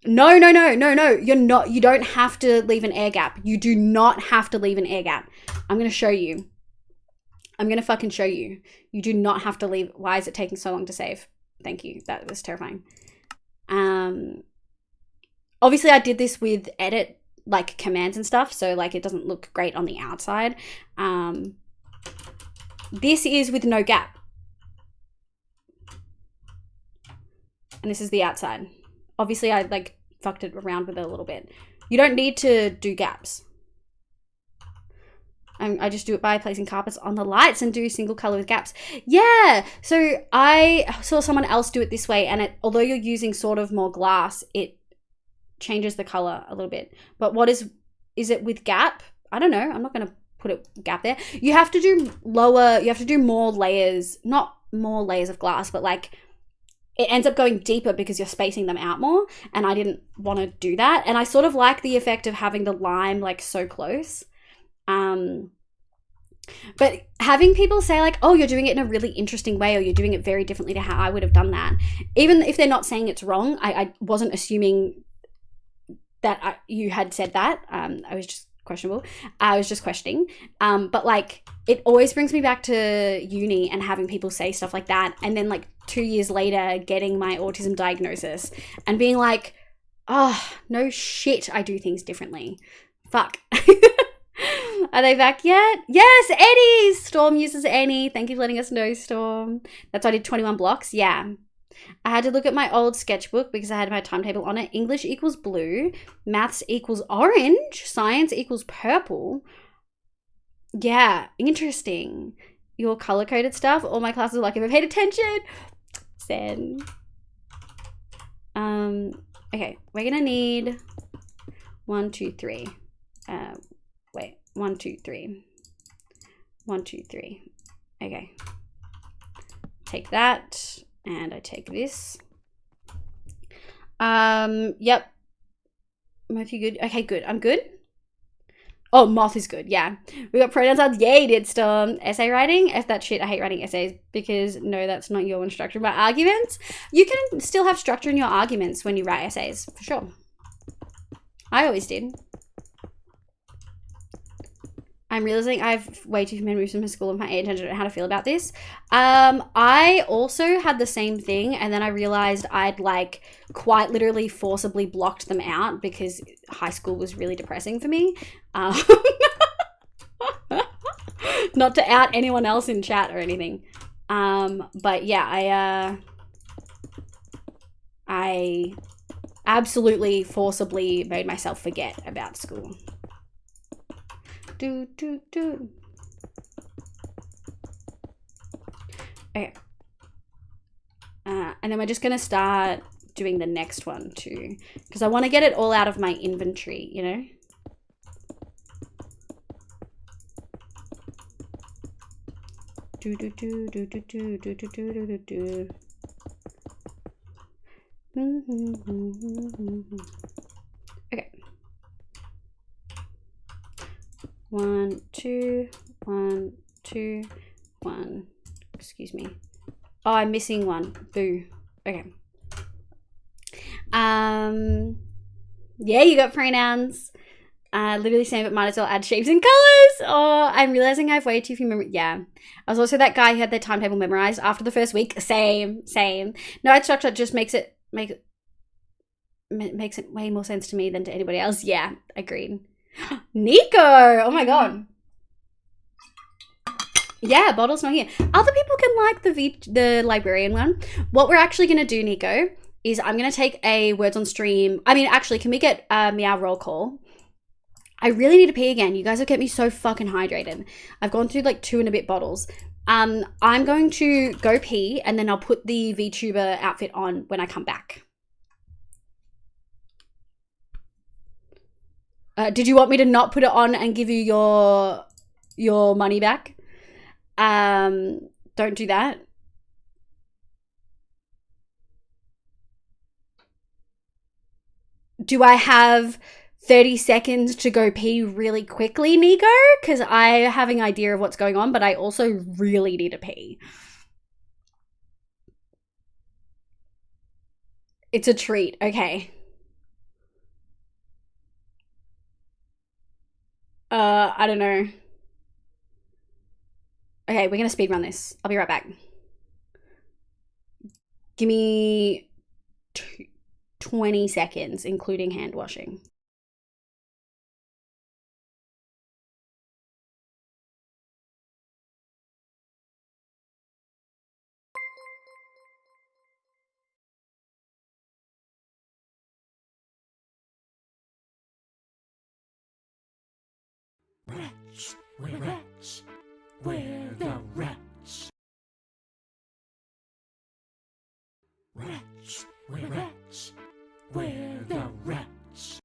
no, you don't have to leave an air gap. You do not have to leave an air gap. I'm going to show you. I'm going to fucking show you. You do not have to leave. Why is it taking so long to save? Thank you. That was terrifying. Obviously I did this with edit like commands and stuff, so like it doesn't look great on the outside. This is with no gap. And this is the outside. Obviously, I like fucked it around with it a little bit. You don't need to do gaps. I just do it by placing carpets on the lights and do single color with gaps. Yeah, so I saw someone else do it this way, and although you're using sort of more glass, it changes the color a little bit. But what is it with gap? I don't know. I'm not going to put a gap there. You have to do more layers, not more layers of glass, but like it ends up going deeper because you're spacing them out more, and I didn't want to do that. And I sort of like the effect of having the lime like so close. But having people say like, oh, you're doing it in a really interesting way, or you're doing it very differently to how I would have done that, even if they're not saying it's wrong, I wasn't assuming that you had said that. I was just questionable. I was just questioning. But like, it always brings me back to uni and having people say stuff like that, and then like 2 years later getting my autism diagnosis and being like, oh, no shit, I do things differently. Fuck. Are they back yet? Yes, Eddie! Storm uses Annie. Thank you for letting us know, Storm. That's why I did 21 blocks. Yeah. I had to look at my old sketchbook because I had my timetable on it. English equals blue. Maths equals orange. Science equals purple. Yeah, interesting. Your color-coded stuff. All my classes are like, if I paid attention. Send. Okay, we're gonna need 1, 2, 3. Wait, 1, 2, 3. 1, 2, 3. Okay. Take that, and I take this. Yep. Moth, you good? Okay, good. I'm good. Oh, moth is good. Yeah. We got pronouns on. Yay, did Storm. Essay writing? F that shit. I hate writing essays because no, that's not your structure. But arguments? You can still have structure in your arguments when you write essays, for sure. I always did. I'm realizing I have way too many moves from school of my age. I don't know how to feel about this. I also had the same thing, and then I realized I'd like quite literally forcibly blocked them out because high school was really depressing for me. Not to out anyone else in chat or anything. But yeah, I absolutely forcibly made myself forget about school. Okay. And then we're just going to start doing the next one too, because I want to get it all out of my inventory, you know? Okay. 1, 2, 1, 2, 1. Excuse me. Oh, I'm missing one. Boo. Okay. Yeah, you got pronouns. Literally same, but might as well add shapes and colors. Oh, I'm realizing I have way too few memory. Yeah. I was also that guy who had their timetable memorized after the first week. Same. No, I'd structure just makes it way more sense to me than to anybody else. Yeah, agreed. Nico! Oh my god. Yeah, bottle's not here. Other people can like the librarian one. What we're actually going to do, Nico, is I'm going to take a words on stream. I mean, actually, can we get meow roll call? I really need to pee again. You guys have kept me so fucking hydrated. I've gone through like 2 and a bit bottles. I'm going to go pee, and then I'll put the VTuber outfit on when I come back. Did you want me to not put it on and give you your money back? Don't do that. Do I have 30 seconds to go pee really quickly, Nico? Because I have an idea of what's going on, but I also really need to pee. It's a treat. Okay. I don't know. Okay, we're gonna speedrun this. I'll be right back. Give me 20 seconds, including hand washing. Rats, where rats, where the rats. Rats, where rats, where the rats.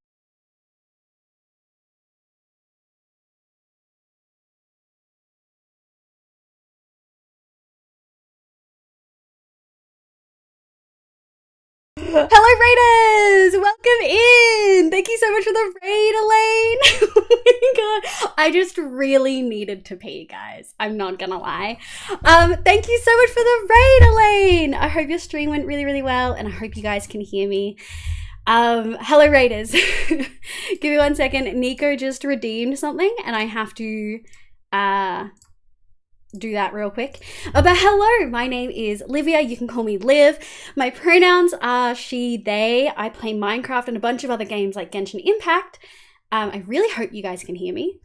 Hello raiders! Welcome in! Thank you so much for the raid, Elaine! Oh my god. I just really needed to pee, guys. I'm not gonna lie. Thank you so much for the raid, Elaine! I hope your stream went really, really well, and I hope you guys can hear me. Hello raiders. Give me 1 second. Nico just redeemed something, and I have to do that real quick. But hello, my name is Livia. You can call me Liv. My pronouns are she, they. I play Minecraft and a bunch of other games like Genshin Impact. I really hope you guys can hear me.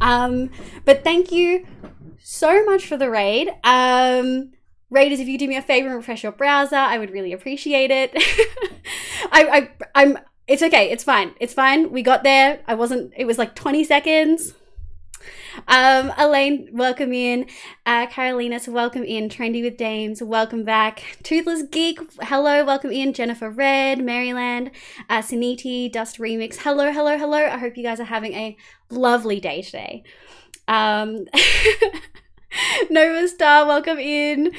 But thank you so much for the raid. Raiders, if you do me a favor and refresh your browser, I would really appreciate it. It's okay. It's fine. It's fine. We got there. It was like 20 seconds. Elaine, welcome in. Carolina, so welcome in. Trendy with Dames, welcome back. Toothless Geek, hello, welcome in. Jennifer Red, Maryland, Suniti, Dust Remix, hello, hello, hello. I hope you guys are having a lovely day today. Nova Star, welcome in.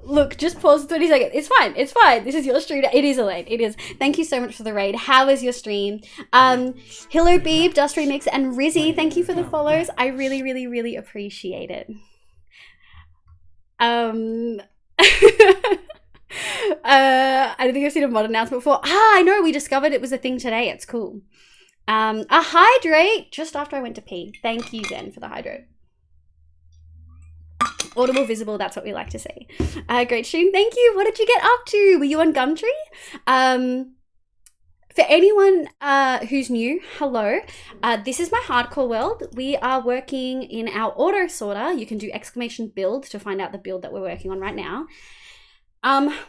Look, just pause 30 seconds. It's fine. It's fine. This is your stream. It is, Elaine. It is. Thank you so much for the raid. How was your stream? Hillo Beeb, Dust Remix, and Rizzy, thank you for the follows. I really, really, really appreciate it. I don't think I've seen a mod announcement before. I know. We discovered it was a thing today. It's cool. A hydrate just after I went to pee. Thank you, Zen, for the hydrate. Audible, visible, that's what we like to say. Great stream, thank you. What did you get up to? Were you on Gumtree? For anyone who's new, hello. This is my hardcore world. We are working in our auto sorter. You can do !build to find out the build that we're working on right now.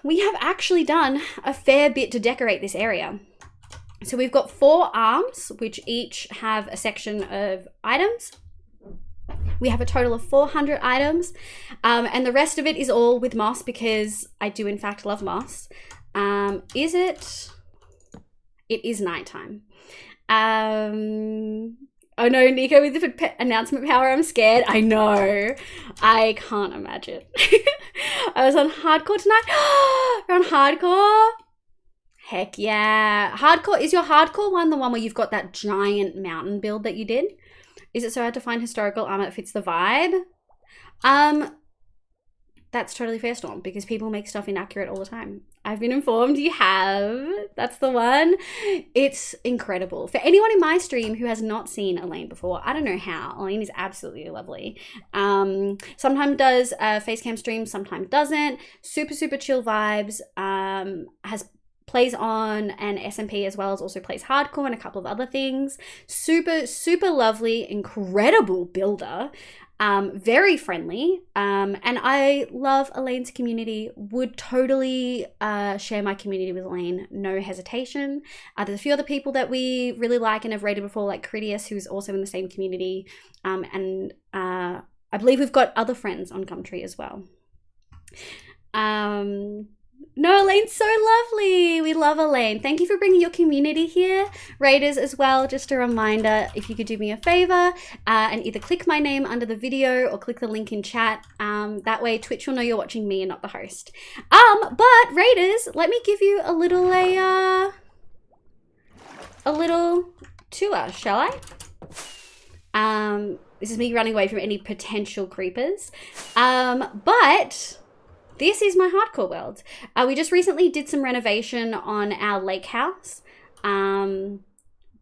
We have actually done a fair bit to decorate this area. So we've got 4 arms, which each have a section of items. We have a total of 400 items, and the rest of it is all with moss because I do in fact love moss. It is nighttime. Oh no, Nico with the announcement power, I'm scared. I know, I can't imagine. I was on hardcore tonight. We're on hardcore. Heck yeah. Hardcore, is your hardcore one the one where you've got that giant mountain build that you did? Is it so hard to find historical armor that fits the vibe? That's totally fair, Storm, because people make stuff inaccurate all the time. I've been informed you have. That's the one. It's incredible. For anyone in my stream who has not seen Elaine before, I don't know how. Elaine is absolutely lovely. Sometimes does facecam streams, sometimes doesn't. Super, super chill vibes. Plays on an SMP as well as also plays hardcore and a couple of other things. Super, super lovely, incredible builder. Very friendly. And I love Elaine's community. Would totally share my community with Elaine, no hesitation. There's a few other people that we really like and have rated before, like Critias, who's also in the same community. And I believe we've got other friends on Gumtree as well. No, Elaine's so lovely. We love Elaine. Thank you for bringing your community here. Raiders as well, just a reminder, if you could do me a favor and either click my name under the video or click the link in chat. That way Twitch will know you're watching me and not the host. But Raiders, let me give you a little tour, shall I? This is me running away from any potential creepers. But this is my hardcore world. We just recently did some renovation on our lake house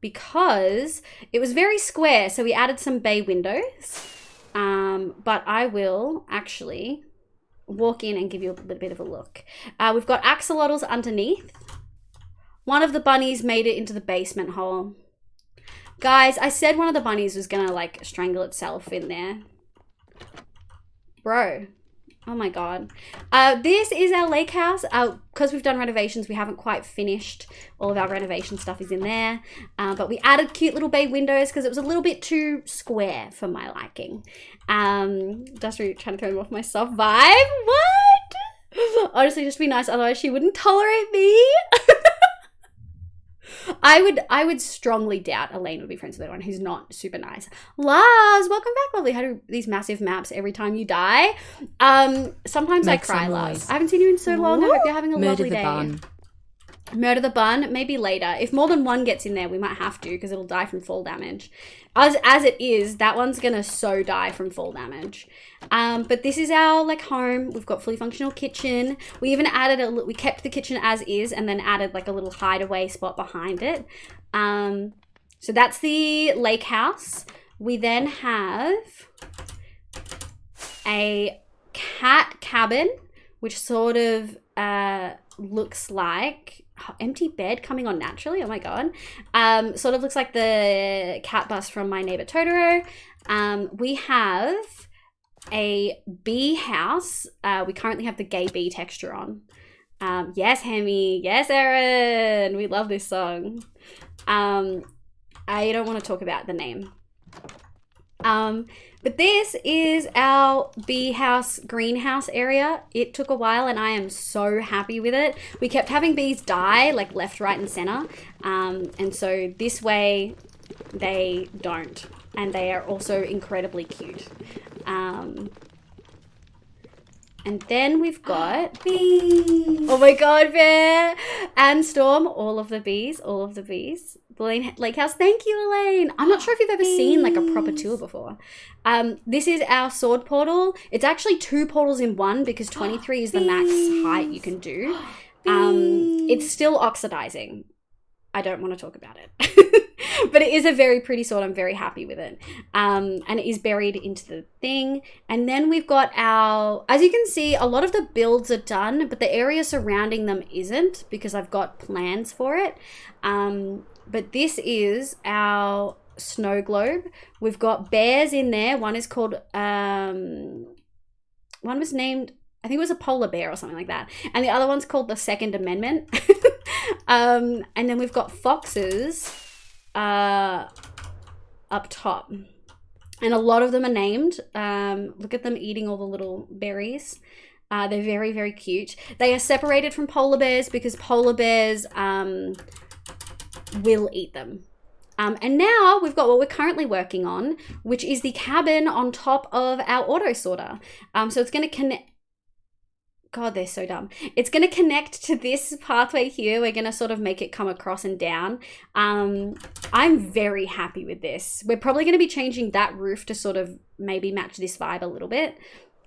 because it was very square. So we added some bay windows. But I will actually walk in and give you a little bit of a look. We've got axolotls underneath. One of the bunnies made it into the basement hole. Guys, I said one of the bunnies was gonna like strangle itself in there. Bro, Oh my God. This is our lake house. Because we've done renovations, we haven't quite finished. All of our renovation stuff is in there. But we added cute little bay windows because it was a little bit too square for my liking. Just really trying to throw them off my soft vibe. What? Honestly, just be nice. Otherwise, she wouldn't tolerate me. I would strongly doubt Elaine would be friends with anyone who's not super nice. Lars, welcome back, lovely. How do these massive maps every time you die? Sometimes Make I cry, some Lars. noise. I haven't seen you in so long. I hope you're having a Murder lovely the day. bun. Murder the bun, maybe later. If more than one gets in there, we might have to because it'll die from fall damage. As it is, that one's gonna so die from fall damage. But this is our like home. We've got fully functional kitchen. We even added we kept the kitchen as is and then added like a little hideaway spot behind it. So that's the lake house. We then have a cat cabin, which sort of looks like empty bed coming on naturally. Oh my God. Sort of looks like the cat bus from My Neighbor Totoro. We have a bee house. We currently have the gay bee texture on. Yes, Hemi. Yes, Erin. We love this song. I don't want to talk about the name. But this is our bee house greenhouse area. It took a while and I am so happy with it. We kept having bees die like left, right, and center. And so this way they don't. And they are also incredibly cute. And then we've got bees. Oh my God, Bear and Storm, all of the bees. The Lake House, thank you, Elaine. I'm not sure if you've ever seen like a proper tour before. This is our sword portal. It's actually 2 portals in one because 23 is the max height you can do. It's still oxidizing. I don't want to talk about it. But it is a very pretty sword. I'm very happy with it. And it is buried into the thing. And then we've got our, as you can see, a lot of the builds are done, but the area surrounding them isn't because I've got plans for it. But this is our snow globe. We've got bears in there. One is called, one was named, I think it was a polar bear or something like that. And the other one's called the Second Amendment. And then we've got foxes up top. And a lot of them are named. Look at them eating all the little berries. They're very, very cute. They are separated from polar bears because polar bears will eat them. And now we've got what we're currently working on, which is the cabin on top of our auto sorter. So it's going to connect. God, they're so dumb. It's going to connect to this pathway here. We're going to sort of make it come across and down. I'm very happy with this. We're probably going to be changing that roof to sort of maybe match this vibe a little bit.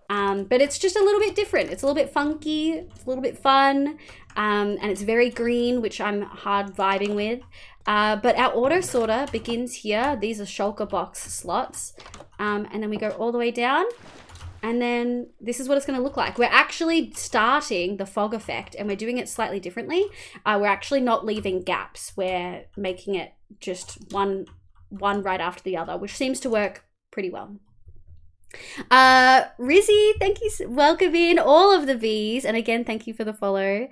But it's just a little bit different. It's a little bit funky. It's a little bit fun. And it's very green, which I'm hard vibing with. But our auto sorter begins here. These are shulker box slots. And then we go all the way down. And then this is what it's going to look like. We're actually starting the fog effect and we're doing it slightly differently. We're actually not leaving gaps. We're making it just one right after the other, which seems to work pretty well. Rizzy, thank you. Welcome in all of the bees. And again, thank you for the follow.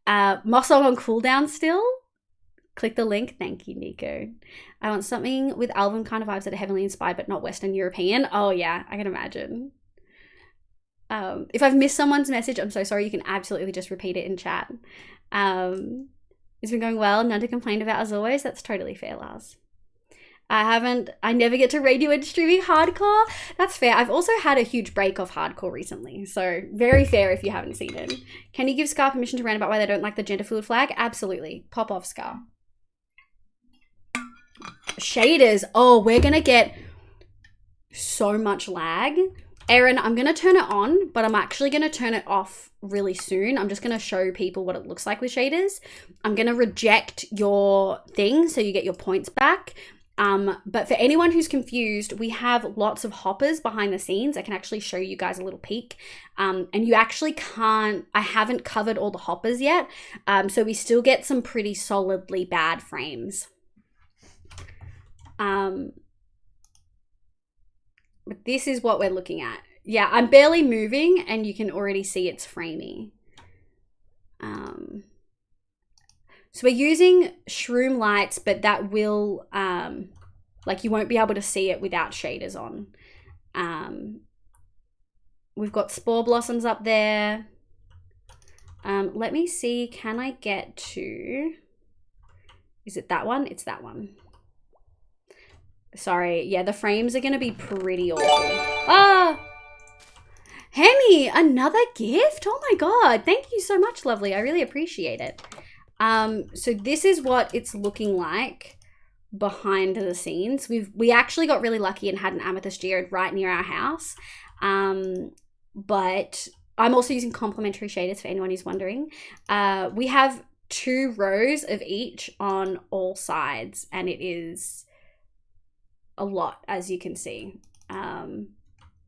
Mossong on cooldown still. Click the link. Thank you, Nico. I want something with album kind of vibes that are heavily inspired, but not Western European. Oh yeah, I can imagine. If I've missed someone's message, I'm so sorry. You can absolutely just repeat it in chat. It's been going well. None to complain about as always. That's totally fair, Lars. I never get to raid you in streaming hardcore. That's fair. I've also had a huge break off hardcore recently. So very fair if you haven't seen it. Can you give Scar permission to rant about why they don't like the gender fluid flag? Absolutely. Pop off, Scar. Shaders. Oh, we're going to get so much lag. Erin, I'm going to turn it on, but I'm actually going to turn it off really soon. I'm just going to show people what it looks like with shaders. I'm going to reject your thing so you get your points back. But for anyone who's confused, we have lots of hoppers behind the scenes. I can actually show you guys a little peek. And you actually can't, I haven't covered all the hoppers yet. So we still get some pretty solidly bad frames. But this is what we're looking at. yeah, I'm barely moving and you can already see it's framey. So we're using shroom lights, but that will, like you won't be able to see it without shaders on. We've got spore blossoms up there. Let me see, can I get to, is it that one? It's that one. Sorry, yeah, the frames are gonna be pretty awful. Ah! Hemi, another gift? Oh my god, thank you so much, lovely. I really appreciate it. So this is what it's looking like behind the scenes. We actually got really lucky and had an amethyst geode right near our house. But I'm also using complementary shaders for anyone who's wondering. We have 2 rows of each on all sides, and it is a lot, as you can see.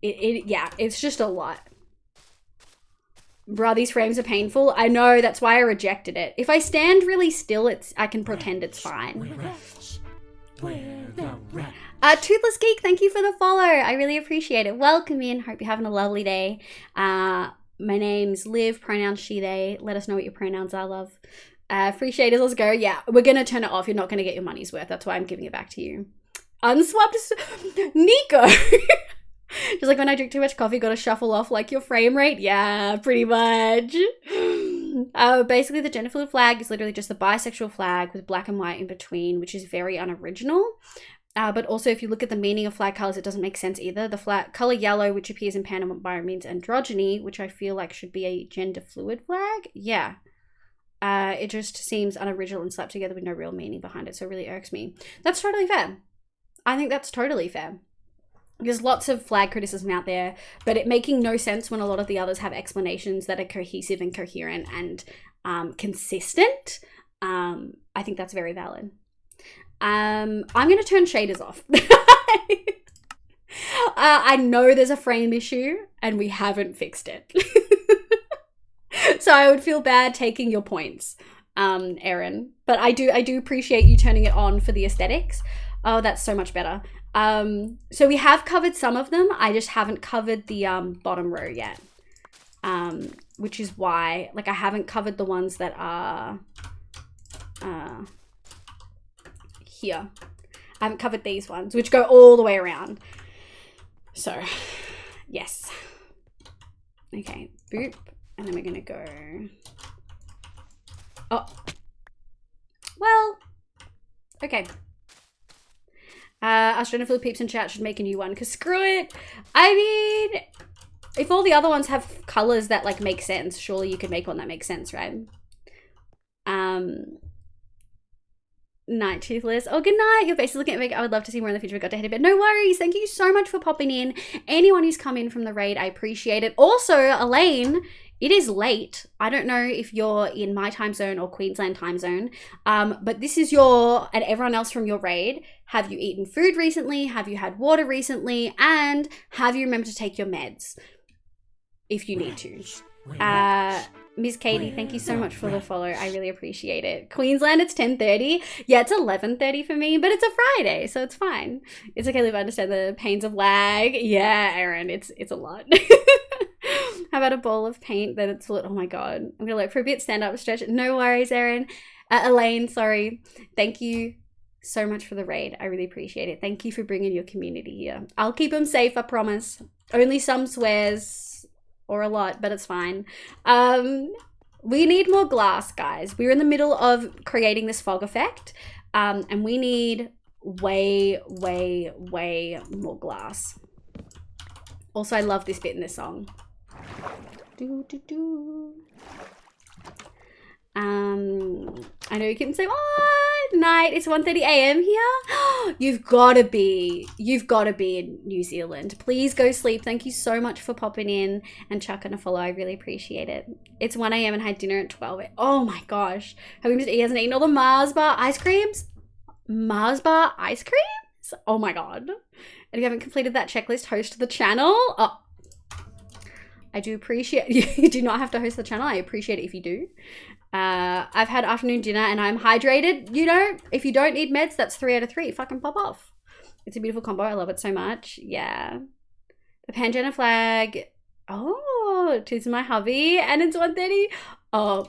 Yeah, it's just a lot. Bruh, these frames are painful. I know, that's why I rejected it. If I stand really still, I can pretend it's fine. Toothless Geek, thank you for the follow. I really appreciate it. Welcome in. Hope you're having a lovely day. My name's Liv, pronouns she, they. Let us know what your pronouns are, love. Free shaders, let's go. Yeah, we're going to turn it off. You're not going to get your money's worth. That's why I'm giving it back to you. Unswapped Nico. Just like when I drink too much coffee, gotta shuffle off like your frame rate. Yeah, pretty much. Basically, the gender fluid flag is literally just the bisexual flag with black and white in between, which is very unoriginal. But also, if you look at the meaning of flag colors, it doesn't make sense either. The flag color yellow, which appears in Panama, means androgyny, which I feel like should be a gender fluid flag. Yeah. It just seems unoriginal and slapped together with no real meaning behind it, so it really irks me. That's totally fair. I think that's totally fair. There's lots of flag criticism out there, but it making no sense when a lot of the others have explanations that are cohesive and coherent and consistent. I think that's very valid. I'm going to turn shaders off. I know there's a frame issue and we haven't fixed it. So I would feel bad taking your points, Erin. But I do appreciate you turning it on for the aesthetics. Oh, that's so much better. So we have covered some of them. I just haven't covered the bottom row yet. Which is why, like, I haven't covered the ones that are here. I haven't covered these ones, which go all the way around. So, yes. Okay, boop. And then we're gonna go. Oh. Well, okay. Astronophil peeps in chat should make a new one, because screw it. I mean, if all the other ones have colors that like make sense, surely you could make one that makes sense, right? Night Toothless. Oh, good night. Your face is looking at me. I would love to see more in the future. We got to head a bit. No worries. Thank you so much for popping in. Anyone who's come in from the raid, I appreciate it. Also, Elaine, it is late. I don't know if you're in my time zone or Queensland time zone, but this is your, and everyone else from your raid, have you eaten food recently? Have you had water recently? And have you remembered to take your meds if you need to? Miss Katie, thank you so much for the follow. I really appreciate it. Queensland, it's 10:30. Yeah, it's 11:30 for me, but it's a Friday, so it's fine. It's okay, Liv, I understand the pains of lag. Yeah, Aaron, it's a lot. How about a bowl of paint? Then it's, oh my God. I'm gonna look for a bit, stand up, stretch. No worries, Aaron. Elaine, sorry. Thank you so much for the raid. I really appreciate it. Thank you for bringing your community here. I'll keep them safe, I promise. Only some swears. Or a lot, but it's fine. We need more glass, guys. We're in the middle of creating this fog effect, and we need way, way, way more glass. Also, I love this bit in this song. Do, do, do. I know you can say, oh, night, it's 1:30 a.m. here. You've got to be in New Zealand. Please go sleep. Thank you so much for popping in and chucking a follow. I really appreciate it. It's 1 a.m. and I had dinner at 12. Oh my gosh. He hasn't eaten all the Mars bar ice creams? Mars bar ice creams? Oh my God. And if you haven't completed that checklist, host the channel. Oh, I do appreciate, you do not have to host the channel. I appreciate it if you do. I've had afternoon dinner and I'm hydrated. You know, if you don't need meds, that's 3 out of 3. Fucking pop off. It's a beautiful combo. I love it so much. Yeah. The Pangea flag. Oh, to my hubby. And it's 1:30. Oh.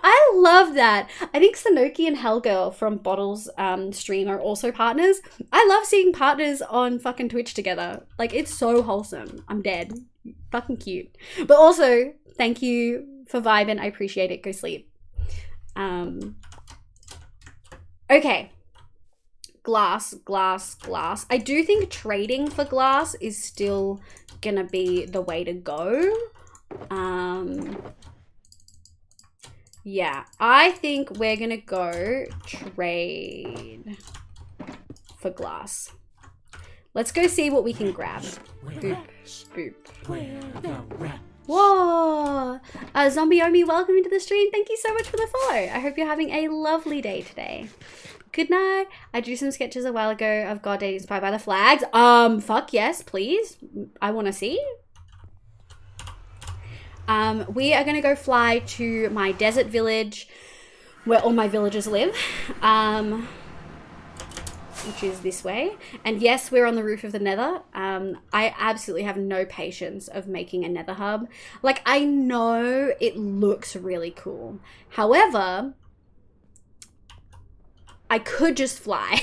I love that. I think Sanoki and Hellgirl from Bottles stream are also partners. I love seeing partners on fucking Twitch together. Like, it's so wholesome. I'm dead. Fucking cute. But also, thank you for vibing. I appreciate it. Go sleep. Okay. Glass. I do think trading for glass is still gonna be the way to go. Yeah, I think we're gonna go trade for glass. Let's go see what we can grab. Boop, boop. Whoa! Zombie Omi, welcome into the stream. Thank you so much for the follow. I hope you're having a lovely day today. Good night. I drew some sketches a while ago of God Day inspired by the flags. Fuck yes, please. I want to see. We are going to go fly to my desert village where all my villagers live, which is this way. And yes, we're on the roof of the nether. I absolutely have no patience of making a nether hub. Like, I know it looks really cool. However, I could just fly,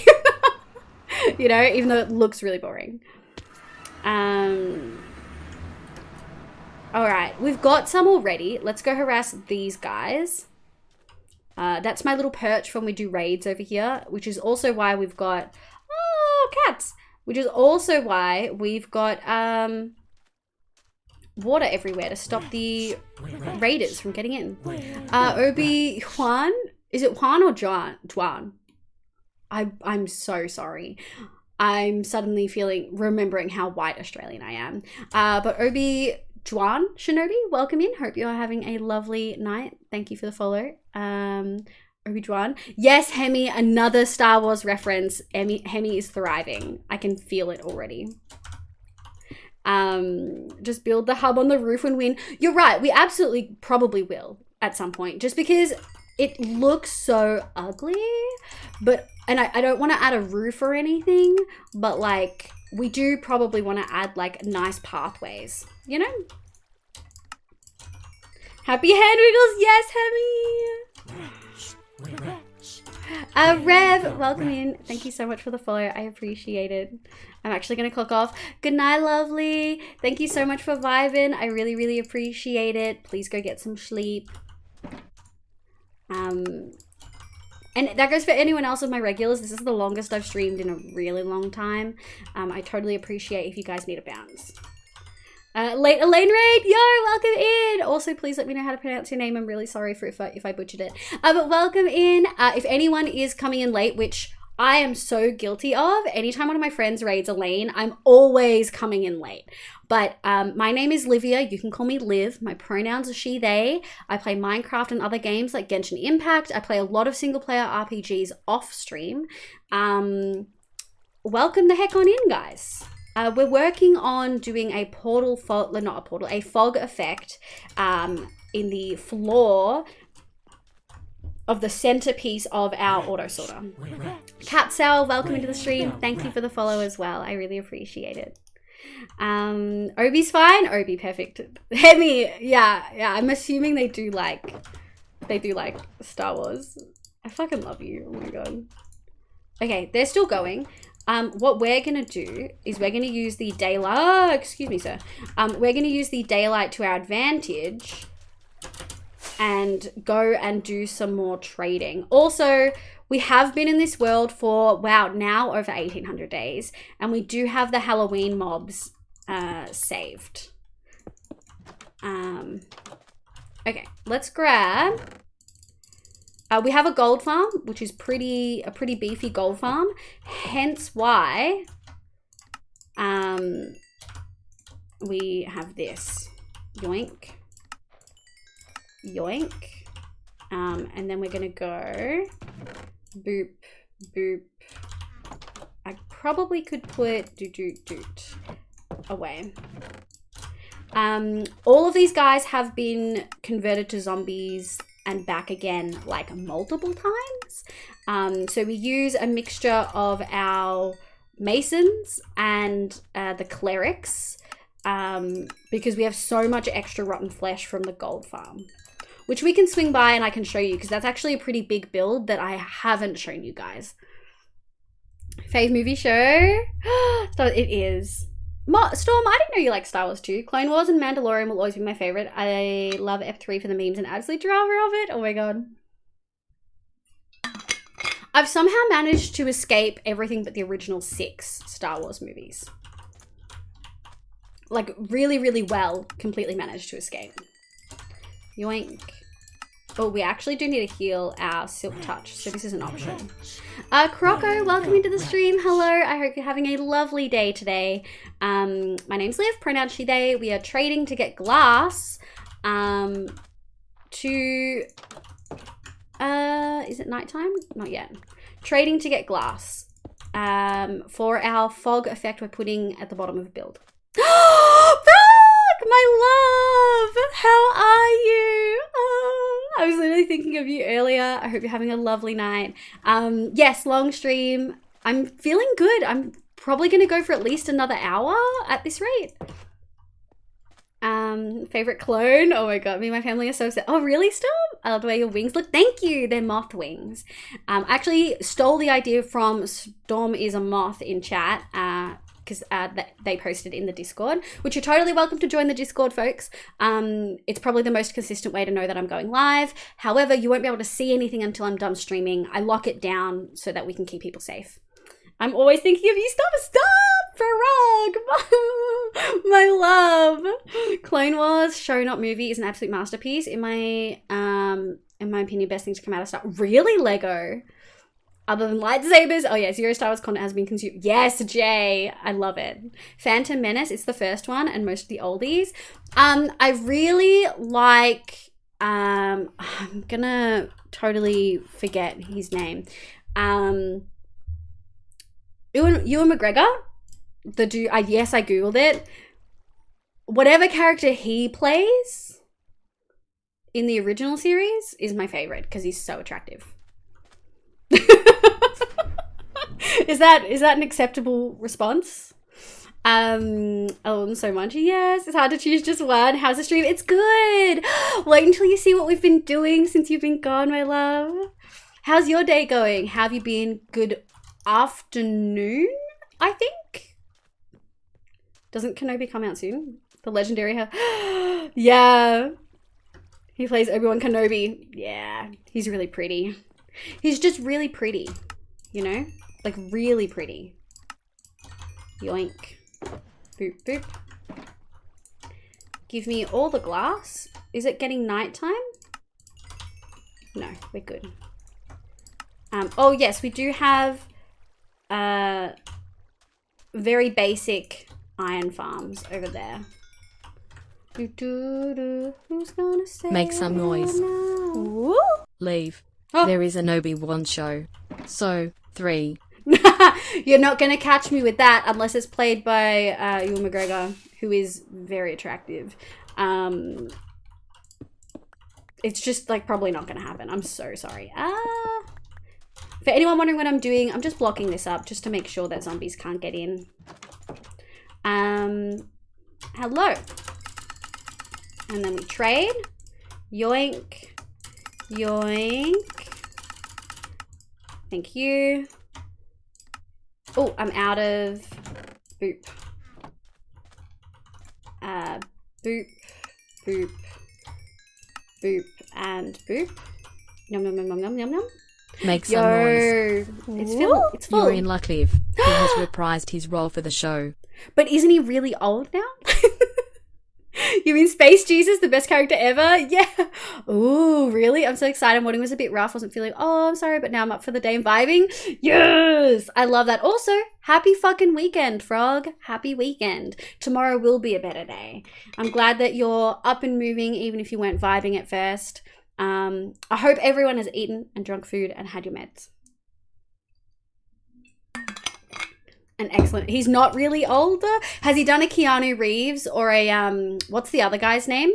you know, even though it looks really boring. All right, we've got some already. Let's go harass these guys. That's my little perch when we do raids over here, which is also why we've got, oh, cats, which is also why we've got water everywhere to stop the raiders from getting in. Obi-Juan, is it Juan or Juan? I'm so sorry. I'm suddenly remembering how white Australian I am. But Obi-Juan Shinobi, welcome in. Hope you're having a lovely night. Thank you for the follow. Obi-Juan. Yes, Hemi, another Star Wars reference. Hemi is thriving. I can feel it already. Just build the hub on the roof and win. You're right. We absolutely probably will at some point, just because it looks so ugly. And I don't want to add a roof or anything, but like we do probably want to add like nice pathways, you know? Happy hand wiggles, yes, Hemi. Rev, welcome in. Thank you so much for the follow. I appreciate it. I'm actually going to clock off. Good night, lovely. Thank you so much for vibing. I really, really appreciate it. Please go get some sleep. And that goes for anyone else of my regulars. This is the longest I've streamed in a really long time. I totally appreciate if you guys need a bounce. Elaine Raid, yo, welcome in. Also, please let me know how to pronounce your name. I'm really sorry for if I butchered it. But welcome in. If anyone is coming in late, which I am so guilty of, anytime one of my friends raids Elaine, I'm always coming in late. But my name is Livia. You can call me Liv. My pronouns are she, they. I play Minecraft and other games like Genshin Impact. I play a lot of single-player RPGs off-stream. Welcome the heck on in, guys. We're working on doing a a fog effect in the floor of the centerpiece of our auto sorter. Catsal, welcome into the stream. Thank you for the follow as well. I really appreciate it. Obi's fine. Obi, perfect. Hemi, yeah. I'm assuming they do like Star Wars. I fucking love you. Oh my god. Okay, they're still going. What we're gonna do is we're gonna use the daylight. Excuse me, sir. We're gonna use the daylight to our advantage and go and do some more trading. Also, we have been in this world for, wow, now over 1800 days, and we do have the Halloween mobs saved. Okay, let's grab. We have a gold farm, which is a pretty beefy gold farm. Hence why we have this. Yoink. Yoink. And then we're gonna go boop, boop. I probably could put doot away. All of these guys have been converted to zombies and back again like multiple times. So we use a mixture of our Masons and the clerics, because we have so much extra rotten flesh from the gold farm, which we can swing by and I can show you, because that's actually a pretty big build that I haven't shown you guys. Fave movie show? So it is. Storm, I didn't know you like Star Wars too. Clone Wars and Mandalorian will always be my favorite. I love F3 for the memes and absolute drama of it. Oh my god. I've somehow managed to escape everything but the original 6 Star Wars movies. Like, really, really well. Completely managed to escape. Yoink. Oh, we actually do need to heal our Silk Touch, so this is an option. Croco, welcome into the stream. Hello, I hope you're having a lovely day today. My name's Liv, pronouns she, they. We are trading to get glass is it nighttime? Not yet. Trading to get glass for our fog effect we're putting at the bottom of a build. Brock, my love, how are you? I was literally thinking of you earlier. I hope you're having a lovely night. Yes, long stream. I'm feeling good. I'm probably going to go for at least another hour at this rate. Favorite clone? Oh my god, me and my family are so upset. Oh really, Storm? I love the way your wings look. Thank you. They're moth wings. I actually stole the idea from Storm is a moth in chat, because they posted in the Discord, which you're totally welcome to join the Discord, folks. It's probably the most consistent way to know that I'm going live. However, you won't be able to see anything until I'm done streaming. I lock it down so that we can keep people safe. I'm always thinking of you. Stop, Farag, my love. Clone Wars show, not movie, is an absolute masterpiece. In my opinion, best thing to come out of Star. Really, Lego. Other than lightsabers, oh yeah, Zero Star Wars content has been consumed. Yes, Jay, I love it. Phantom Menace, it's the first one, and most of the oldies. I really like. I'm gonna totally forget his name. Ewan McGregor, the dude. Yes, I googled it. Whatever character he plays in the original series is my favorite because he's so attractive. Is that an acceptable response? I love them so much. Yes, it's hard to choose just one. How's the stream? It's good. Wait until you see what we've been doing since you've been gone, my love. How's your day going? Have you been? Good afternoon, I think. Doesn't Kenobi come out soon? The legendary yeah. He plays Obi-Wan Kenobi. Yeah, he's really pretty. He's just really pretty, you know? Like, really pretty. Yoink. Boop, boop. Give me all the glass. Is it getting nighttime? No, we're good. Oh, yes, we do have very basic iron farms over there. Who's gonna say Make some noise. Woo? Leave. Oh. There is an Obi-Wan show. So, 3. You're not going to catch me with that unless it's played by Ewan McGregor, who is very attractive. It's just, like, probably not going to happen. I'm so sorry. For anyone wondering what I'm doing, I'm just blocking this up just to make sure that zombies can't get in. Hello. And then we trade. Yoink. Yoink. Thank you. Oh, I'm out of boop. Boop, boop, boop, and boop. Yum, yum, yum, yum, yum, yum, yum. Make some noise. It's full. It's full. You're in luck, Liv. He has reprised his role for the show. But isn't he really old now? You mean Space Jesus, the best character ever? Yeah. Ooh, really? I'm so excited. Morning was a bit rough. Wasn't feeling, oh, I'm sorry, but now I'm up for the day and vibing. Yes! I love that. Also, happy fucking weekend, Frog. Happy weekend. Tomorrow will be a better day. I'm glad that you're up and moving, even if you weren't vibing at first. I hope everyone has eaten and drunk food and had your meds. And excellent. He's not really older. Has he done a Keanu Reeves or a what's the other guy's name?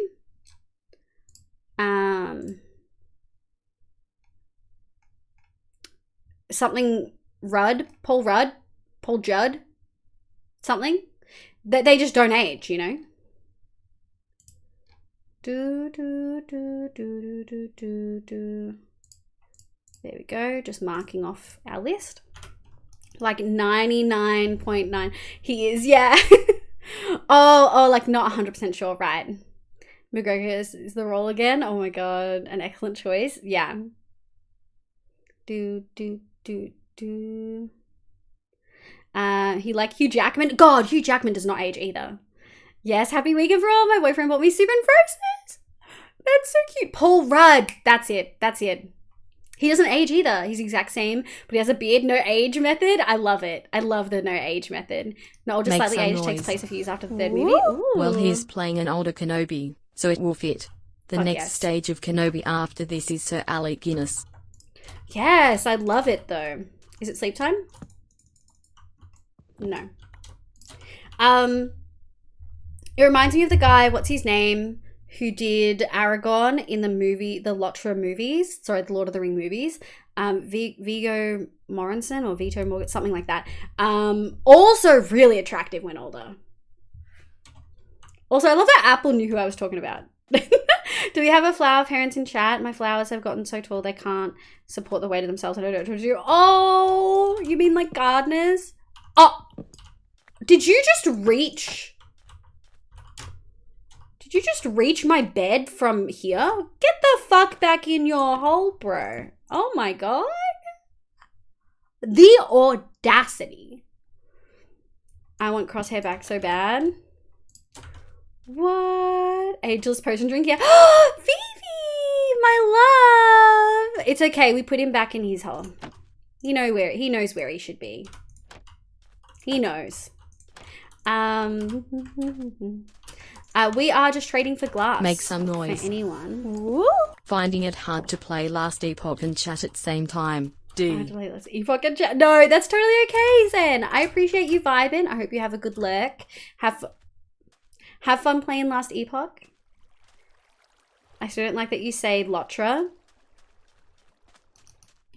Something Rudd, Paul Rudd. Paul Judd, something. That they just don't age, you know? There we go, just marking off our list. Like 99.9. He is, yeah. oh, like not 100% sure, right. McGregor is the role again. Oh my god, an excellent choice. Yeah. He like Hugh Jackman. God, Hugh Jackman does not age either. Yes, happy weekend for all. My boyfriend bought me Super and Frozen. That's so cute. Paul Rudd. That's it. He doesn't age either. He's the exact same, but he has a beard. No age method. I love it. I love the no age method. No, just slightly age takes place a few years after the third movie. Ooh. Well, he's playing an older Kenobi, so it will fit. The next stage of Kenobi after this is Sir Alec Guinness. Yes, I love it though. Is it sleep time? No. It reminds me of the guy, what's his name, who did Aragorn in the movie, the Lotra movies, sorry, the Lord of the Ring movies. Viggo Mortensen or Vito Morgan, something like that. Also really attractive when older. Also, I love that Apple knew who I was talking about. Do we have a flower parents in chat? My flowers have gotten so tall they can't support the weight of themselves. I don't know what to do. Oh, you mean like gardeners? Oh, did you just reach my bed from here? Get the fuck back in your hole, bro. Oh my god. The audacity. I want crosshair back so bad. What? Ageless potion drink here. Vivi, my love. It's okay. We put him back in his hole. He knows where he should be. He knows. We are just trading for glass. Make some noise. For anyone. Woo. Finding it hard to play Last Epoch and chat at the same time. Last Epoch and chat. No, that's totally okay, Zen. I appreciate you vibing. I hope you have a good lurk. Have fun playing Last Epoch. I still don't like that you say Lotra.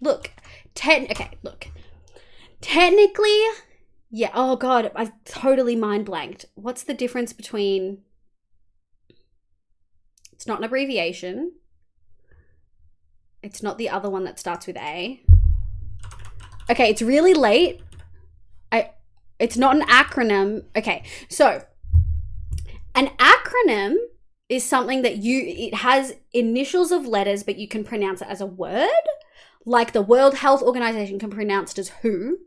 Look. Look. Technically, yeah. Oh god, I totally mind blanked. What's the difference between... It's not an abbreviation. It's not the other one that starts with A. Okay, it's really late. It's not an acronym. Okay, so an acronym is something that it has initials of letters, but you can pronounce it as a word. Like the World Health Organization can pronounce it as WHO.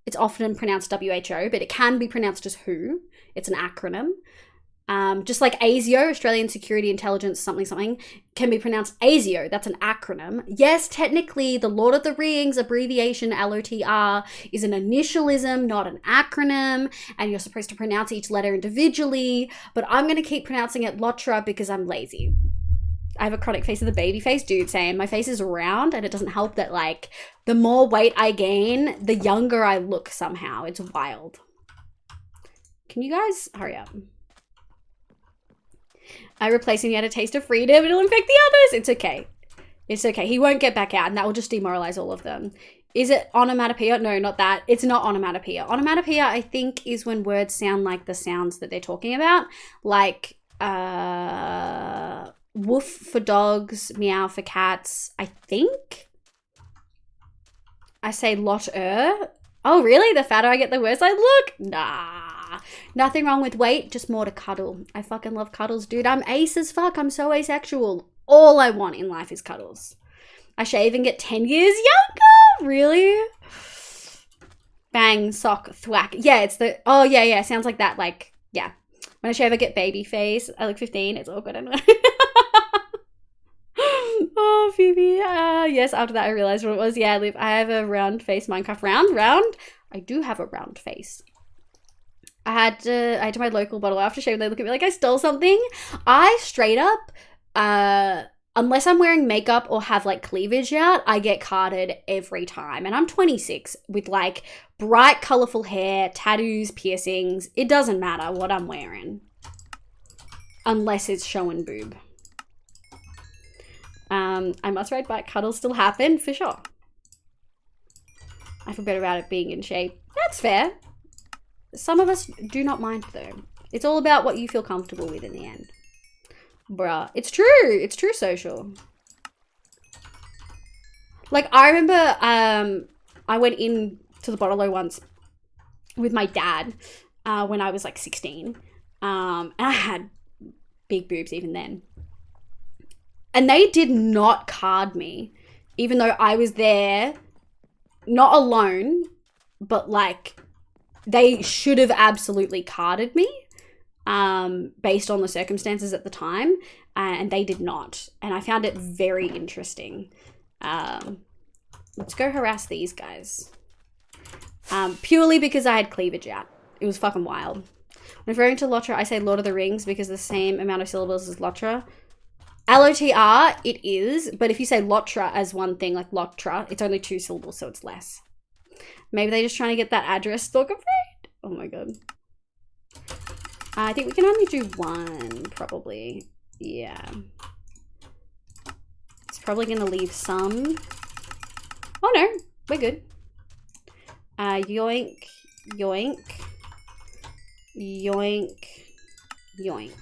It's often pronounced WHO, but it can be pronounced as WHO. It's an acronym. Just like ASIO, Australian Security Intelligence something, can be pronounced ASIO. That's an acronym. Yes, technically, the Lord of the Rings abbreviation LOTR is an initialism, not an acronym, and you're supposed to pronounce each letter individually, but I'm going to keep pronouncing it Lotra because I'm lazy. I have a chronic face of the baby face, dude, saying my face is round, and it doesn't help that, like, the more weight I gain, the younger I look somehow. It's wild. Can you guys hurry up? I replace him. He had a taste of freedom. It'll infect the others. It's okay. It's okay. He won't get back out, and that will just demoralize all of them. Is it onomatopoeia? No, not that. It's not onomatopoeia. Onomatopoeia, I think, is when words sound like the sounds that they're talking about. Like, woof for dogs, meow for cats, I think. I say lot-er. Oh, really? The fatter I get, the worse I look? Nah. Nothing wrong with weight, just more to cuddle. I fucking love cuddles, dude. I'm ace as fuck. I'm so asexual. All I want in life is cuddles. I shave and get 10 years younger? Really? Bang, sock, thwack. Yeah, it's the... Oh, yeah. Sounds like that. Like, yeah. When I shave, I get baby face. I look 15. It's all good anyway. Oh, Phoebe. Yes, after that, I realized what it was. Yeah, I have a round face. Minecraft round. I do have a round face. I had to my local bottle aftershave and they look at me like I stole something. I straight up, unless I'm wearing makeup or have like cleavage out, I get carded every time. And I'm 26 with like bright, colorful hair, tattoos, piercings. It doesn't matter what I'm wearing. Unless it's showing boob. I must ride bike. Cuddles still happen for sure. I feel better about it being in shape. That's fair. Some of us do not mind though. It's all about what you feel comfortable with in the end. Bruh. It's true. It's true, social. Like, I remember I went in to the Bottle once with my dad when I was like 16. And I had big boobs even then. And they did not card me, even though I was there, not alone, but like they should have absolutely carded me based on the circumstances at the time. And they did not. And I found it very interesting. Let's go harass these guys. Purely because I had cleavage out. It was fucking wild. When referring to Lotra, I say Lord of the Rings because the same amount of syllables as Lotra. L-O-T-R, it is, but if you say Lotra as one thing, like Lotra, it's only 2 syllables, so it's less. Maybe they're just trying to get that address stalker free. Oh my god. I think we can only do 1, probably. Yeah. It's probably going to leave some. Oh no, we're good. Yoink, yoink, yoink, yoink.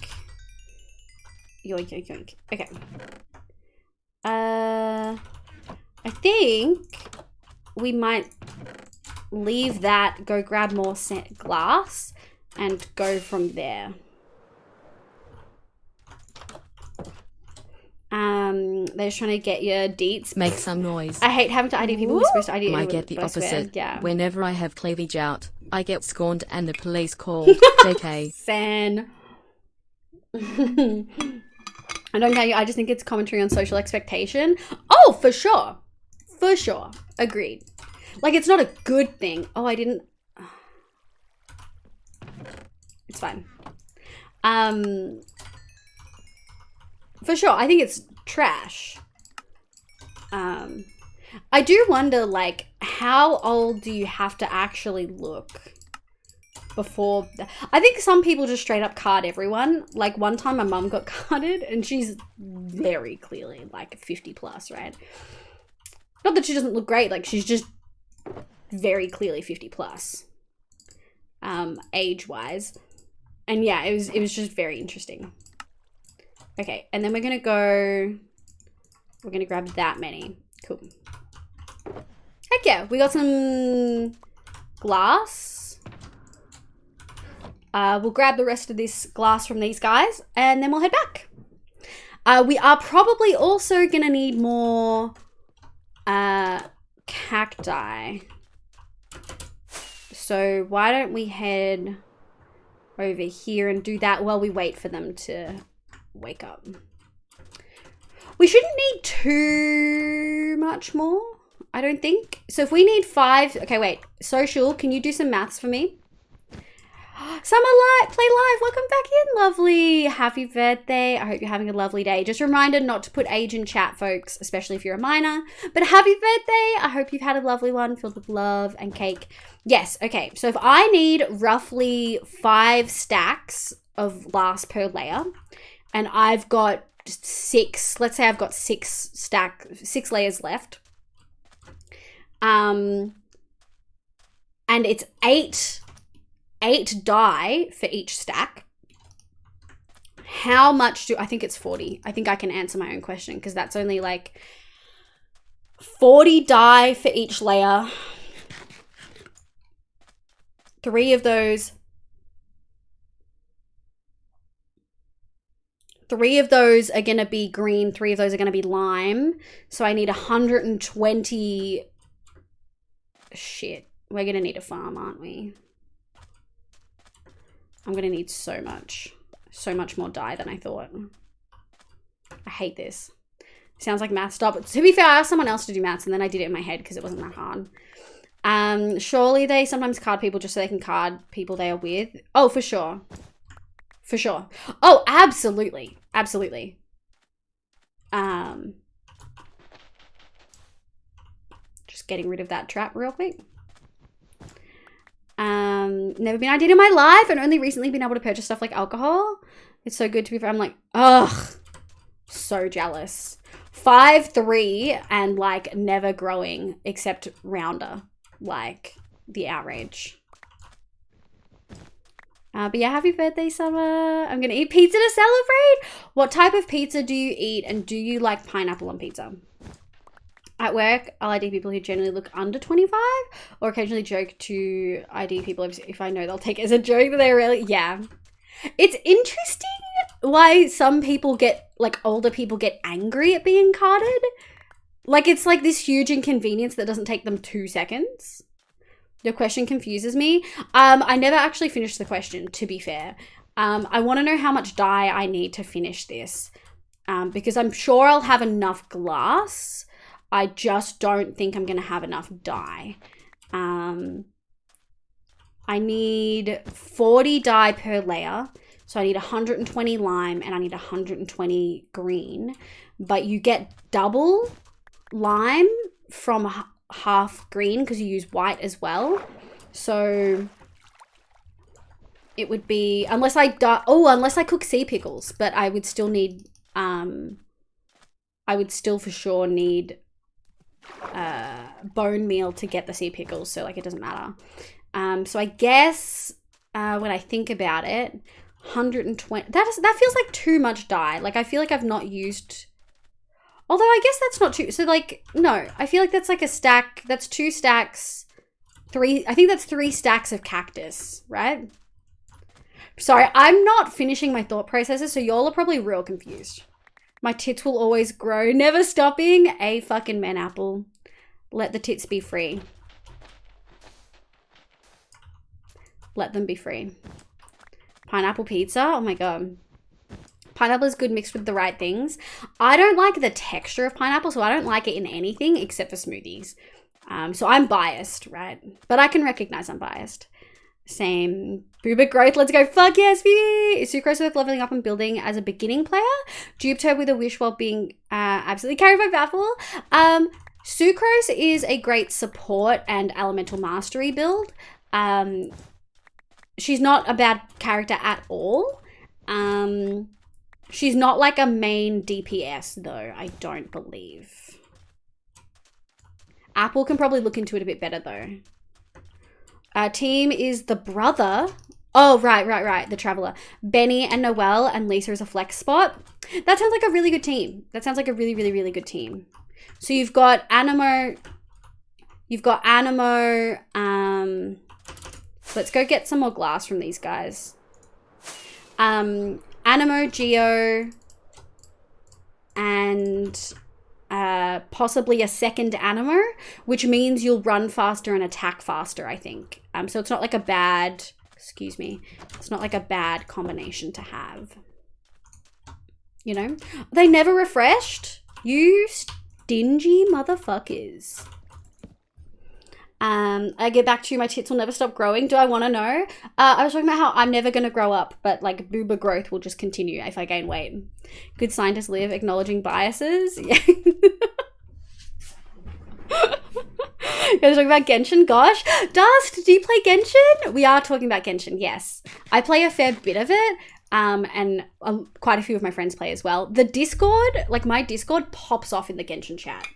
Yoink, yoink, yoink. Okay. I think we might leave that, go grab more glass, and go from there. They're just trying to get your deets. Make some noise. I hate having to ID people who are supposed to ID. I get the opposite. Yeah. Whenever I have cleavage out, I get scorned and the police called. JK. San. I don't know you. I just think it's commentary on social expectation. Oh, for sure. For sure. Agreed. Like, it's not a good thing. Oh, I didn't. It's fine. For sure. I think it's trash. I do wonder, like, how old do you have to actually look before? I think some people just straight up card everyone. Like, one time my mum got carded and she's very clearly like 50 plus, right? Not that she doesn't look great, like she's just very clearly 50 plus, age wise. And yeah, it was just very interesting. Okay, and then we're gonna grab that many. Cool. Heck yeah, we got some glass. We'll grab the rest of this glass from these guys and then we'll head back. We are probably also gonna need more cacti. So why don't we head over here and do that while we wait for them to wake up. We shouldn't need too much more, I don't think. So if we need 5, okay, wait. Social, can you do some maths for me? Summer Light, play live, welcome back in, lovely. Happy birthday. I hope you're having a lovely day. Just a reminder not to put age in chat, folks, especially if you're a minor. But happy birthday. I hope you've had a lovely one filled with love and cake. Yes, okay. So if I need roughly 5 stacks of glass per layer, and I've got 6, let's say I've got 6 layers left. And it's 8 die for each stack. How much I think it's 40. I think I can answer my own question because that's only like 40 die for each layer. 3 of those are going to be green, 3 of those are going to be lime. So I need 120. Shit. We're going to need a farm, aren't we? I'm going to need so much more dye than I thought. I hate this. Sounds like math. Stop. To be fair, I asked someone else to do maths and then I did it in my head because it wasn't that hard. Surely they sometimes card people just so they can card people they are with. Oh, for sure. For sure. Oh, absolutely. Absolutely. Just getting rid of that trap real quick. Never been ID'd in my life and only recently been able to purchase stuff like alcohol. It's so good to be fair. I'm like, ugh, so jealous. 5'3" and like never growing except rounder. like the outrage. But yeah, happy birthday, Summer. I'm gonna eat pizza to celebrate. What type of pizza do you eat, and do you like pineapple on pizza? At work, I'll ID people who generally look under 25, or occasionally joke to ID people if I know they'll take it as a joke that they're really, yeah. It's interesting why some people get, like older people get angry at being carded. Like it's like this huge inconvenience that doesn't take them 2 seconds. Your question confuses me. I never actually finished the question, to be fair. I want to know how much dye I need to finish this. Because I'm sure I'll have enough glass. I just don't think I'm going to have enough dye. I need 40 dye per layer. So I need 120 lime and I need 120 green. But you get double lime from half green because you use white as well. So it would be, unless I cook sea pickles, but I would still need, I would still for sure need bone meal to get the sea pickles. So like it doesn't matter. So I guess when I think about it, 120, that feels like too much dye. Like I feel like I've not used, although I guess that's not too, so like, no, I feel like that's like a stack, that's 2 stacks, I think that's 3 stacks of cactus, right? Sorry, I'm not finishing my thought processes, so y'all are probably real confused. My tits will always grow, never stopping. A fucking man apple. Let the tits be free. Let them be free. Pineapple pizza, oh my god. Pineapple is good mixed with the right things. I don't like the texture of pineapple, so I don't like it in anything except for smoothies. So I'm biased, right? But I can recognize I'm biased. Same. Booba growth, let's go. Fuck yes, baby! Is Sucrose worth leveling up and building as a beginning player? Duped her with a wish while being absolutely carried by Baffle. Sucrose is a great support and elemental mastery build. She's not a bad character at all. She's not like a main DPS though, I don't believe. Apple can probably look into it a bit better though. Team is the brother. Oh, right. The Traveler. Benny and Noelle and Lisa is a flex spot. That sounds like a really good team. That sounds like a really, really, really good team. So you've got Animo. Let's go get some more glass from these guys. Animo, Geo, and possibly a second Animo, which means you'll run faster and attack faster, I think. So it's not like a bad, excuse me, it's not like a bad combination to have. You know? They never refreshed? You stingy motherfuckers. I get back to you, my tits will never stop growing. Do I want to know? I was talking about how I'm never going to grow up, but like booba growth will just continue if I gain weight. Good scientists live acknowledging biases. Yeah. You guys talking about Genshin? Gosh. Dust, do you play Genshin? We are talking about Genshin, yes. I play a fair bit of it. And quite a few of my friends play as well. The Discord, like my Discord pops off in the Genshin chat.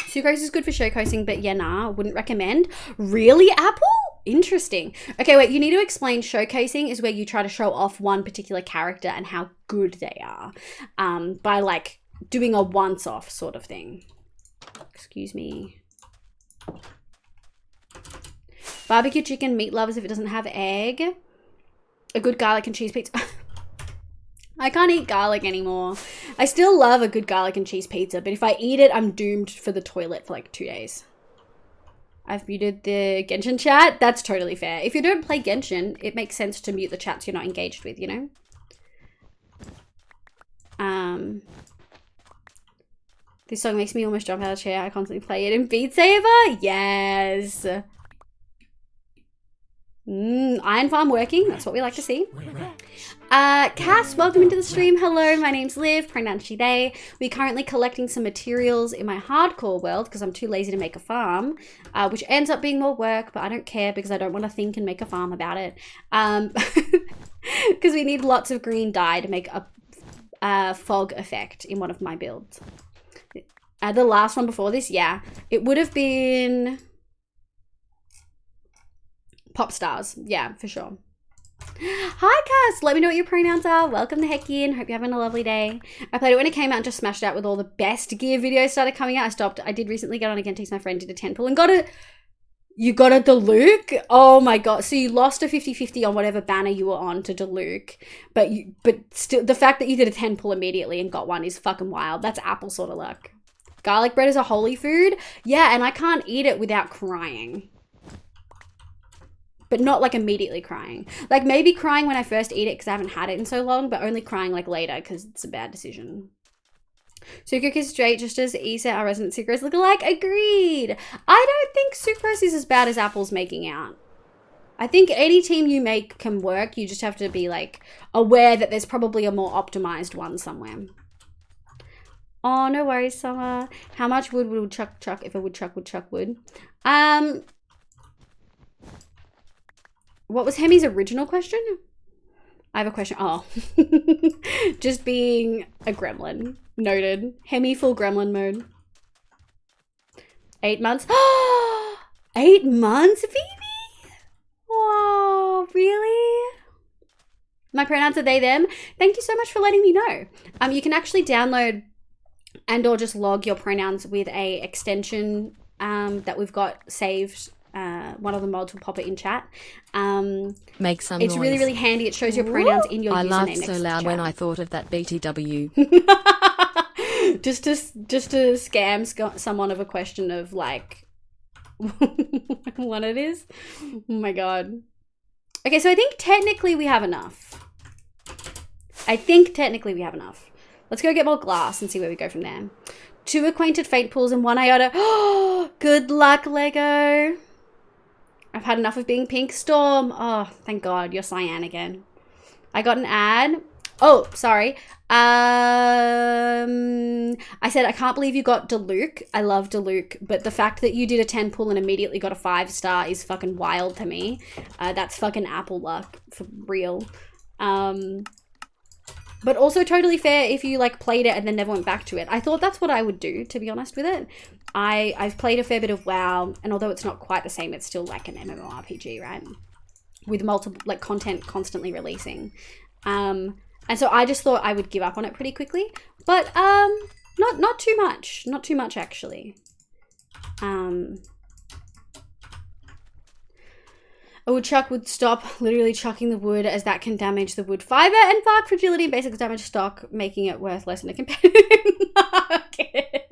Sucrose is good for showcasing, but yeah, nah, wouldn't recommend. Really, Apple? Interesting. Okay, wait, you need to explain. Showcasing is where you try to show off one particular character and how good they are by like doing a once-off sort of thing. Excuse me. Barbecue chicken, meat lovers if it doesn't have egg. A good garlic and cheese pizza. I can't eat garlic anymore. I still love a good garlic and cheese pizza, but if I eat it, I'm doomed for the toilet for like 2 days. I've muted the Genshin chat. That's totally fair. If you don't play Genshin, it makes sense to mute the chats you're not engaged with, you know? This song makes me almost jump out of the chair. I constantly play it in Beat Saber. Yes. Iron Farm working. That's what we like to see. Cass, welcome into the stream. Hello, my name's Liv, pronounced she, they. We're currently collecting some materials in my hardcore world because I'm too lazy to make a farm, which ends up being more work, but I don't care because I don't want to think and make a farm about it. Because we need lots of green dye to make a fog effect in one of my builds. The last one before this, yeah. It would have been Pop Stars. Yeah, for sure. Hi, Cass. Let me know what your pronouns are. Welcome the heck in. Hope you're having a lovely day. I played it when it came out and just smashed it out with all the best gear videos started coming out. I stopped. I did recently get on again, tease my friend, did a 10 pull and got it. You got a Deluxe? Oh my god. So you lost a 50-50 on whatever banner you were on to Deluxe. But still, the fact that you did a 10 pull immediately and got one is fucking wild. That's Apple sort of luck. Garlic bread is a holy food? Yeah, and I can't eat it without crying. But not like immediately crying. Like maybe crying when I first eat it because I haven't had it in so long, but only crying like later because it's a bad decision. Sucrose is straight, just as Isa, our resident sucrose look-alike. Agreed. I don't think sucrose is as bad as Apple's making out. I think any team you make can work. You just have to be like aware that there's probably a more optimized one somewhere. Oh, no worries, Summer. How much wood would Woodchuck chuck if a woodchuck would chuck wood? What was Hemi's original question? I have a question. Oh. Just being a gremlin. Noted. Hemi full gremlin mode. 8 months. 8 months, Phoebe? Wow, really? My pronouns are they, them. Thank you so much for letting me know. You can actually download and or just log your pronouns with a extension that we've got saved. One of the mods will pop it in chat. Make some It's noise. really, really handy. It shows your pronouns in your I username laughed next so to loud chat. when I thought of that BTW. just to scam someone of a question of like what it is. Oh my god. Okay, so I think technically we have enough. Let's go get more glass and see where we go from there. 2 acquainted faint pools and 1 iota. Oh, good luck, Lego. I've had enough of being pink. Storm. Oh, thank God. You're cyan again. I got an ad. Oh, sorry. I said, I can't believe you got Deluxe. I love Deluxe. But the fact that you did a 10 pull and immediately got a 5-star is fucking wild to me. That's fucking Apple luck. For real. But also totally fair if you like played it and then never went back to it. I thought that's what I would do, to be honest with it. I've played a fair bit of WoW, and although it's not quite the same, it's still like an MMORPG, right? With multiple like content constantly releasing. And so I just thought I would give up on it pretty quickly. But not too much. Not too much actually. A woodchuck would stop literally chucking the wood as that can damage the wood fiber and bark fragility and basic damage stock, making it worth less in a competitive market.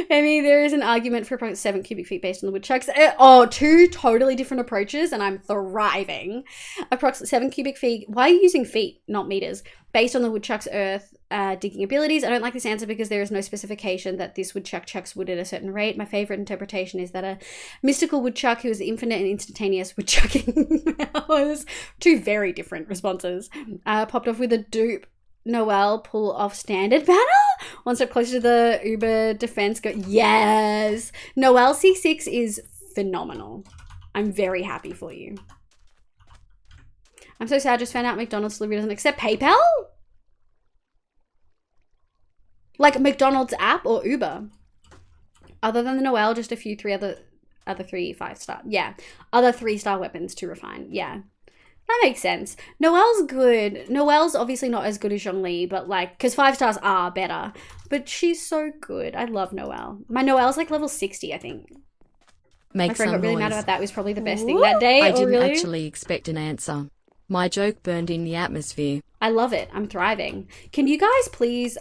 I mean, there is an argument for approximately 7 cubic feet based on the woodchucks. Oh, 2 totally different approaches and I'm thriving. Approximately 7 cubic feet. Why are you using feet, not meters? Based on the woodchuck's earth digging abilities. I don't like this answer because there is no specification that this woodchuck chucks wood at a certain rate. My favorite interpretation is that a mystical woodchuck who is infinite and instantaneous woodchucking powers. 2 very different responses. Popped off with a dupe. Noelle pull off standard banner? One step closer to the Uber defense. Go, yes! Noelle C6 is phenomenal. I'm very happy for you. I'm so sad I just found out McDonald's delivery doesn't accept PayPal? Like McDonald's app or Uber? Other than the Noelle, just a few other 3 5-star. Yeah. Other 3-star weapons to refine. Yeah. That makes sense. Noelle's good. Noelle's obviously not as good as Zhongli, but like, because 5 stars are better. But she's so good. I love Noelle. My Noelle's like level 60, I think. Make My friend some got really noise. mad about that. It was probably the best thing that day. I didn't really? actually expect an answer. My joke burned in the atmosphere. I love it. I'm thriving. Can you guys please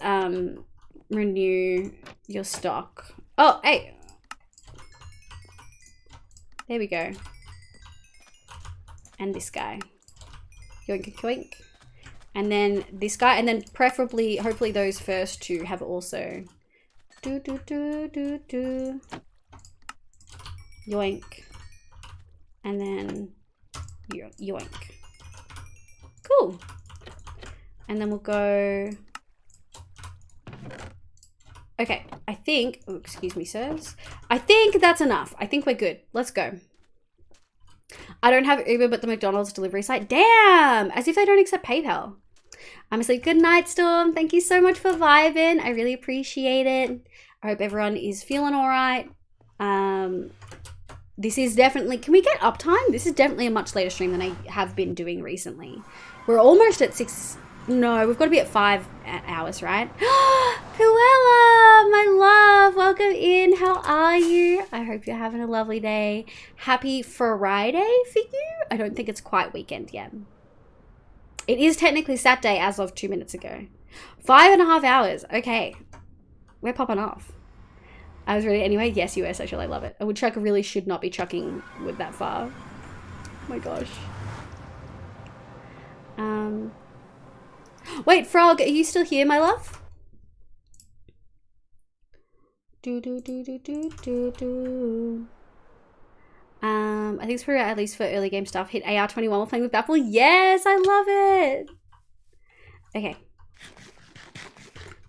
renew your stock? Oh, hey. There we go. And this guy. Yoink, yoink. And then this guy. And then preferably, hopefully those first 2 have also. Do, do, do, do, do. Yoink. And then yoink. Cool. And then we'll go. Okay, I think, oh, excuse me, sirs. I think that's enough. I think we're good. Let's go. I don't have Uber, but the McDonald's delivery site. Damn! As if they don't accept PayPal. I'm asleep. Good night, Storm. Thank you so much for vibing. I really appreciate it. I hope everyone is feeling all right. This is definitely, can we get uptime? This is definitely a much later stream than I have been doing recently. We're almost at 6, no, we've got to be at 5 hours, right? Puella, my love, welcome in. How are you? I hope you're having a lovely day. Happy Friday for you. I don't think it's quite weekend yet. It is technically Saturday as of 2 minutes ago. 5.5 hours. Okay. We're popping off. I was ready anyway. Yes, US social. I love it. A woodchuck really should not be chucking wood that far. Oh my gosh. Wait, Frog, are you still here, my love? I think it's for at least for early game stuff. Hit AR21 while playing with Baffle. Yes, I love it. Okay.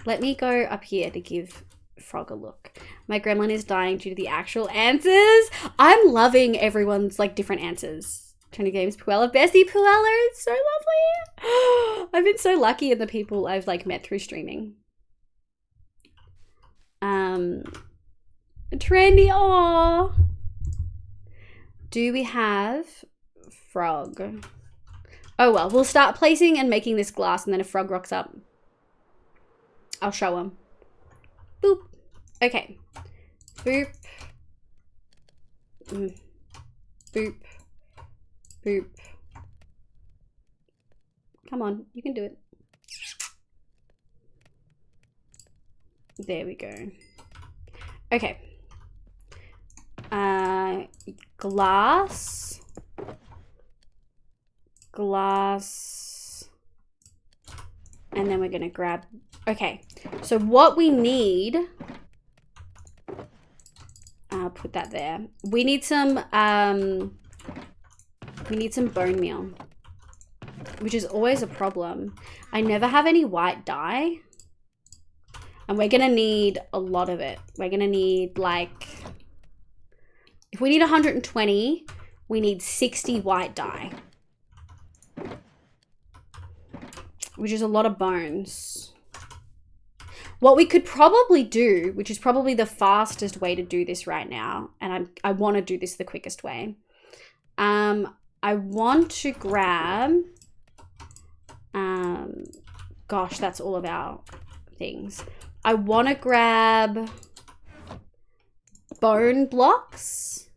Let me go up here to give Frog a look. My gremlin is dying due to the actual answers. I'm loving everyone's like different answers. Tony Games, Puella, Bessie Puella, it's so lovely. I've been so lucky in the people I've like met through streaming. Trendy, aw. Do we have Frog? Oh well, we'll start placing and making this glass, and then if Frog rocks up, I'll show him. Boop. Okay. Boop. Boop. Boop. Come on, you can do it. There we go. Okay. Glass. Glass. And then we're gonna grab, okay. So what we need, I'll put that there. We need some bone meal, which is always a problem. I never have any white dye. And we're gonna need a lot of it. We're gonna need like, if we need 120, we need 60 white dye. Which is a lot of bones. What we could probably do, which is probably the fastest way to do this right now, and I want to do this the quickest way. I want to grab, gosh, that's all of our things. I want to grab bone blocks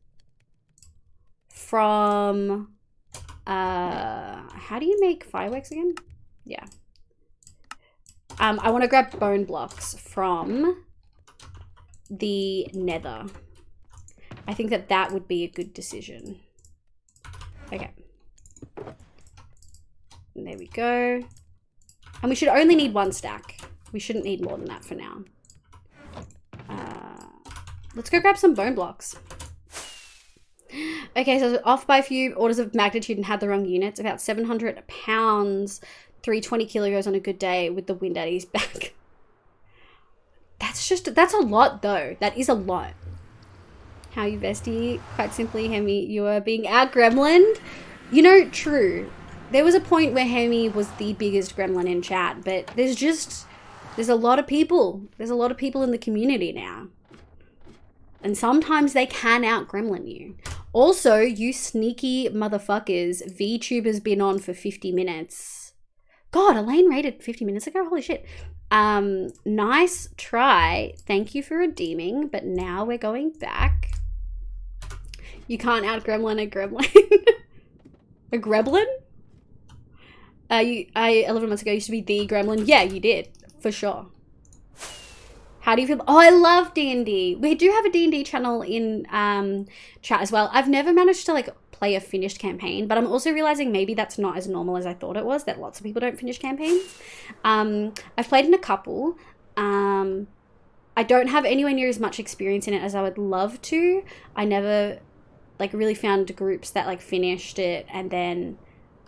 from, how do you make fireworks again? Yeah. I want to grab bone blocks from the nether. I think that that would be a good decision. Okay. And there we go. And we should only need 1 stack. We shouldn't need more than that for now. Let's go grab some bone blocks. Okay, so off by a few orders of magnitude and had the wrong units. About 700 pounds, 320 kilos on a good day with the wind at his back. That's a lot though. That is a lot. How you bestie? Quite simply, Hemi, you are being out gremlined. You know, true. There was a point where Hemi was the biggest gremlin in chat, but there's a lot of people. There's a lot of people in the community now. And sometimes they can out gremlin you. Also, you sneaky motherfuckers, VTuber's been on for 50 minutes. God, Elaine raided 50 minutes ago? Holy shit. Nice try. Thank you for redeeming, but now we're going back. You can't out gremlin a gremlin. A gremlin? 11 months ago used to be the gremlin. Yeah, you did. For sure. How do you feel? Oh, I love D&D. We do have a D&D channel in chat as well. I've never managed to like play a finished campaign, but I'm also realizing maybe that's not as normal as I thought it was, that lots of people don't finish campaigns. I've played in a couple. I don't have anywhere near as much experience in it as I would love to. I never like really found groups that like finished it and then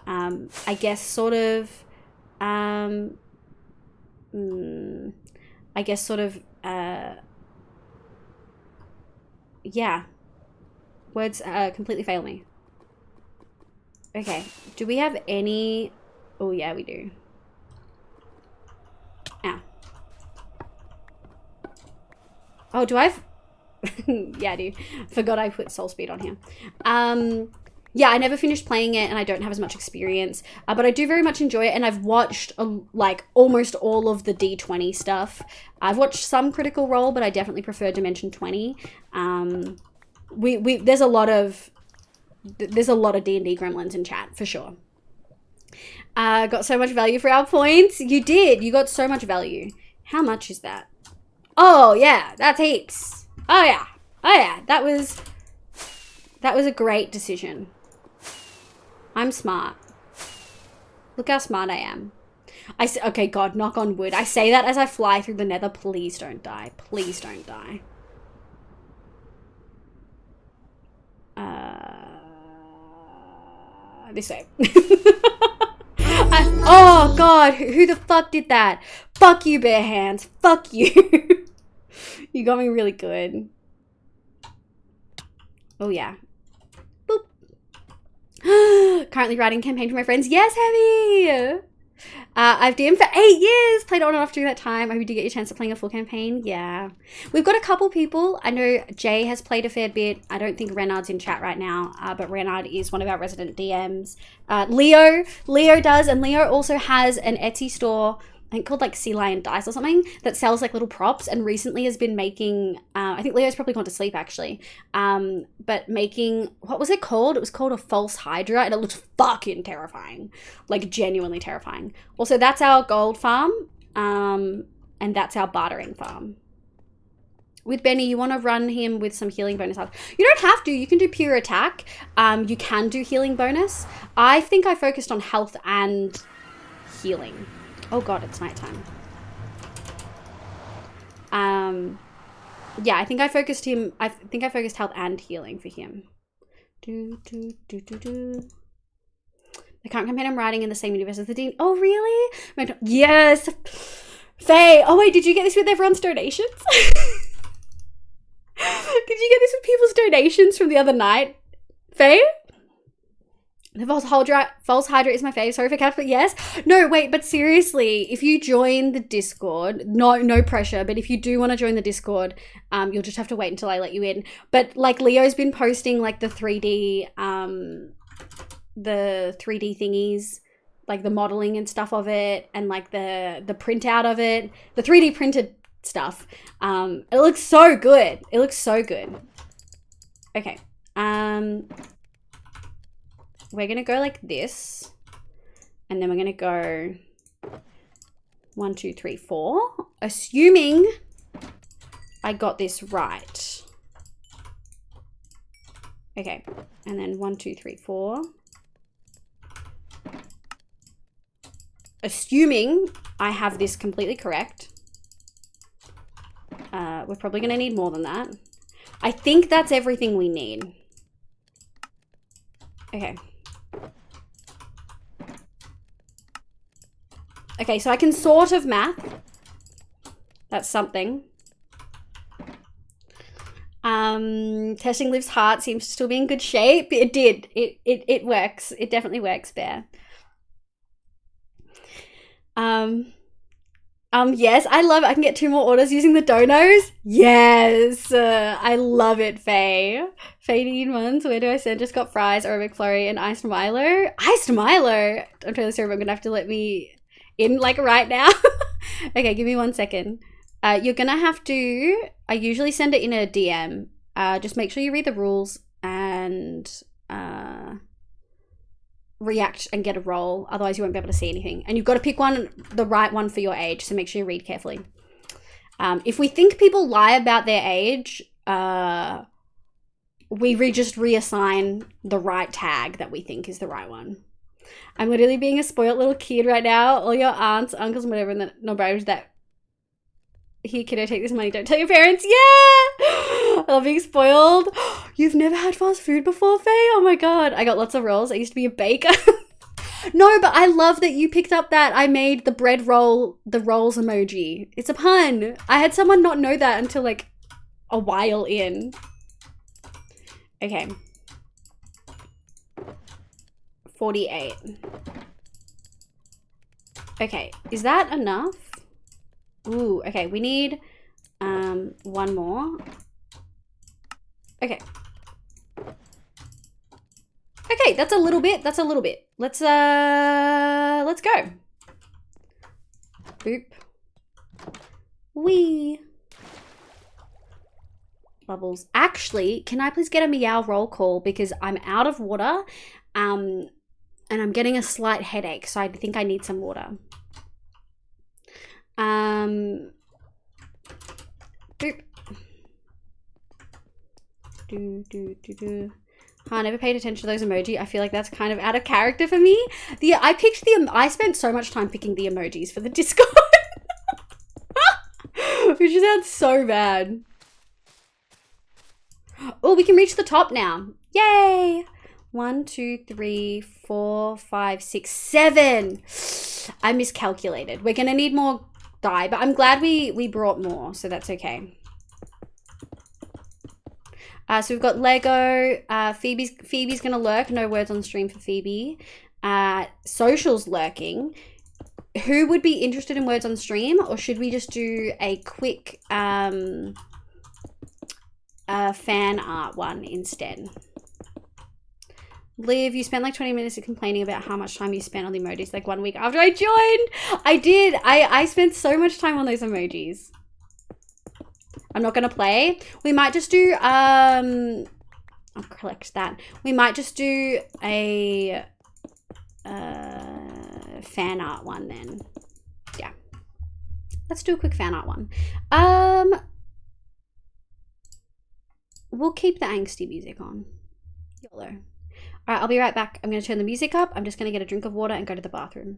I guess sort of yeah. Words completely fail me. Okay, do we have any... Oh yeah, we do. Ow. Oh, do I? Yeah, I do. Forgot I put soul speed on here. Yeah, I never finished playing it and I don't have as much experience, but I do very much enjoy it, and I've watched like almost all of the D20 stuff. I've watched some Critical Role, but I definitely prefer Dimension 20. There's a lot of D&D gremlins in chat for sure. Got so much value for our points. You did. You got so much value. How much is that? Oh yeah, that's heaps. Oh yeah. Oh yeah. That was a great decision. I'm smart. Look how smart I am. Okay, God, knock on wood. I say that as I fly through the nether. Please don't die. Please don't die. This way. Oh, God. Who the fuck did that? Fuck you, bare hands. Fuck you. You got me really good. Oh, yeah. Currently writing a campaign for my friends. Yes, Heavy! I've DM'd for 8 years. Played on and off during that time. I hope you did get your chance at playing a full campaign. Yeah. We've got a couple people. I know Jay has played a fair bit. I don't think Renard's in chat right now, but Renard is one of our resident DMs. Leo does, and Leo also has an Etsy store, I think called like Sea Lion Dice or something, that sells like little props, and recently has been making, I think Leo's probably gone to sleep actually, but making, what was it called? It was called a false Hydra, and it looked fucking terrifying, like genuinely terrifying. Also, that's our gold farm, and that's our bartering farm. With Benny, you want to run him with some healing bonus. You don't have to, you can do pure attack. You can do healing bonus. I think I focused on health and healing. Oh God, it's nighttime. Yeah, I think I focused health and healing for him. The current campaign I'm writing in the same universe as the Dean. Oh, really? Yes! Faye! Oh wait, did you get this with everyone's donations? Did you get this with people's donations from the other night? Faye? The false Hydra is my fave. Sorry for catch, but yes. No, wait, but seriously, if you join the Discord, no pressure, but if you do want to join the Discord, you'll just have to wait until I let you in. But like Leo's been posting like the 3D thingies, like the modeling and stuff of it, and like the printout of it, the 3D printed stuff. It looks so good. It looks so good. Okay. We're going to go like this, and then we're going to go 1, 2, 3, 4, assuming I got this right. Okay, and then 1, 2, 3, 4. Assuming I have this completely correct. We're probably going to need more than that. I think that's everything we need. Okay. Okay, so I can sort of math. That's something. Testing Liv's heart seems to still be in good shape. It did. It works. It definitely works there. Yes, I love it. I can get 2 more orders using the donos. Yes, I love it, Faye. Fading ones. Where do I send? Just got fries, or a McFlurry, and iced Milo. Iced Milo. I'm totally sorry, but I'm gonna have to let me in like right now. Okay, give me 1 second. You're gonna have to. I usually send it in a DM. Just make sure you read the rules and react and get a roll, otherwise you won't be able to see anything, and you've got to pick the right one for your age, so make sure you read carefully. If we think people lie about their age, we just reassign the right tag that we think is the right one. I'm literally being a spoiled little kid right now. All your aunts, uncles, and whatever, and the no-brainers that here, kiddo, take this money, don't tell your parents. Yeah! I love being spoiled. You've never had fast food before, Faye? Oh my God. I got lots of rolls. I used to be a baker. No, but I love that you picked up that I made the bread roll, the rolls emoji. It's a pun. I had someone not know that until like a while in. Okay. 48. Okay, is that enough? Ooh, okay, we need One more. Okay. Okay, that's a little bit. That's a little bit. Let's go. Boop. Wee. Bubbles. Actually, can I please get a meow roll call because I'm out of water, and I'm getting a slight headache, so I think I need some water. Boop. I never paid attention to those emoji. I feel like that's kind of out of character for me. I spent so much time picking the emojis for the Discord. Which sounds so bad. Oh, we can reach the top now. Yay! 1, 2, 3, 4, 5, 6, 7. I miscalculated. We're gonna need more dye, but I'm glad we brought more, so that's okay. So we've got Lego. Phoebe's gonna lurk. No words on stream for Phoebe. Social's lurking. Who would be interested in words on stream, or should we just do a quick fan art one instead? Liv, you spent like 20 minutes complaining about how much time you spent on the emojis like 1 week after I joined. I did. I spent so much time on those emojis. I'm not gonna play. We might just do I'll collect that. We might just do a fan art one then. Yeah. Let's do a quick fan art one. We'll keep the angsty music on. YOLO. Alright, I'll be right back. I'm gonna turn the music up. I'm just gonna get a drink of water and go to the bathroom.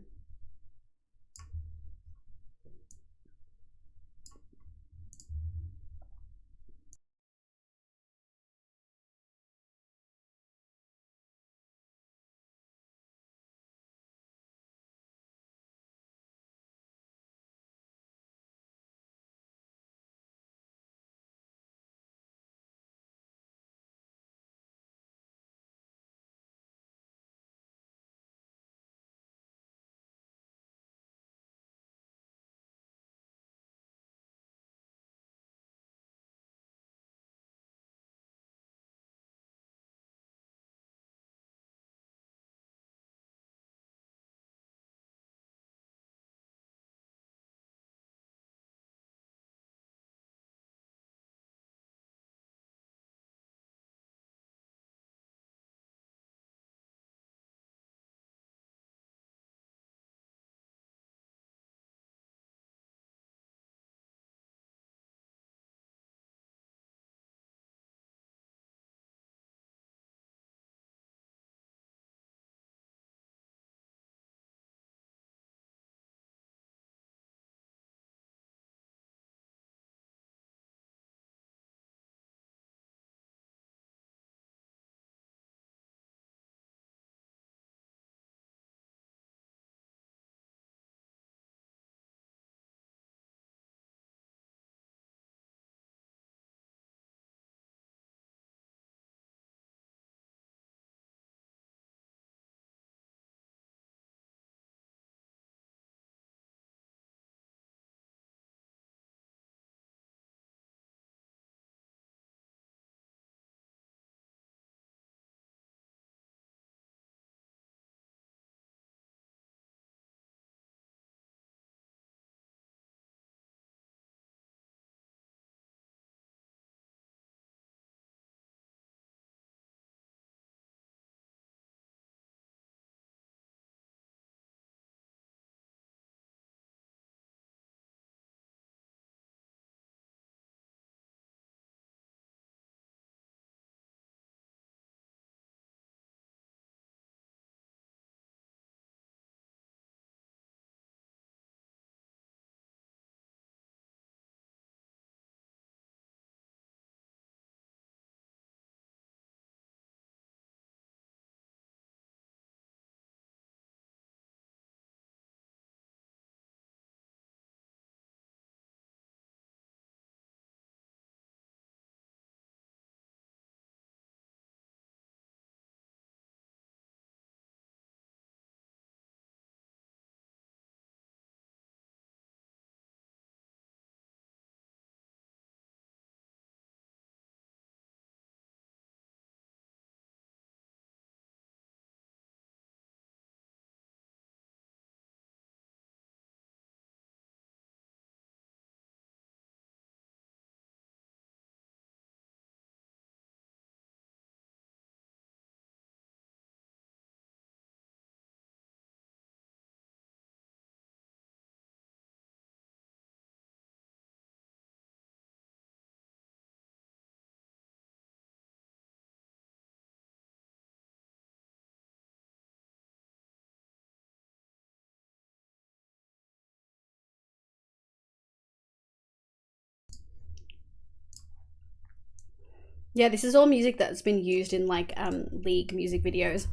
Yeah, this is all music that's been used in like League music videos,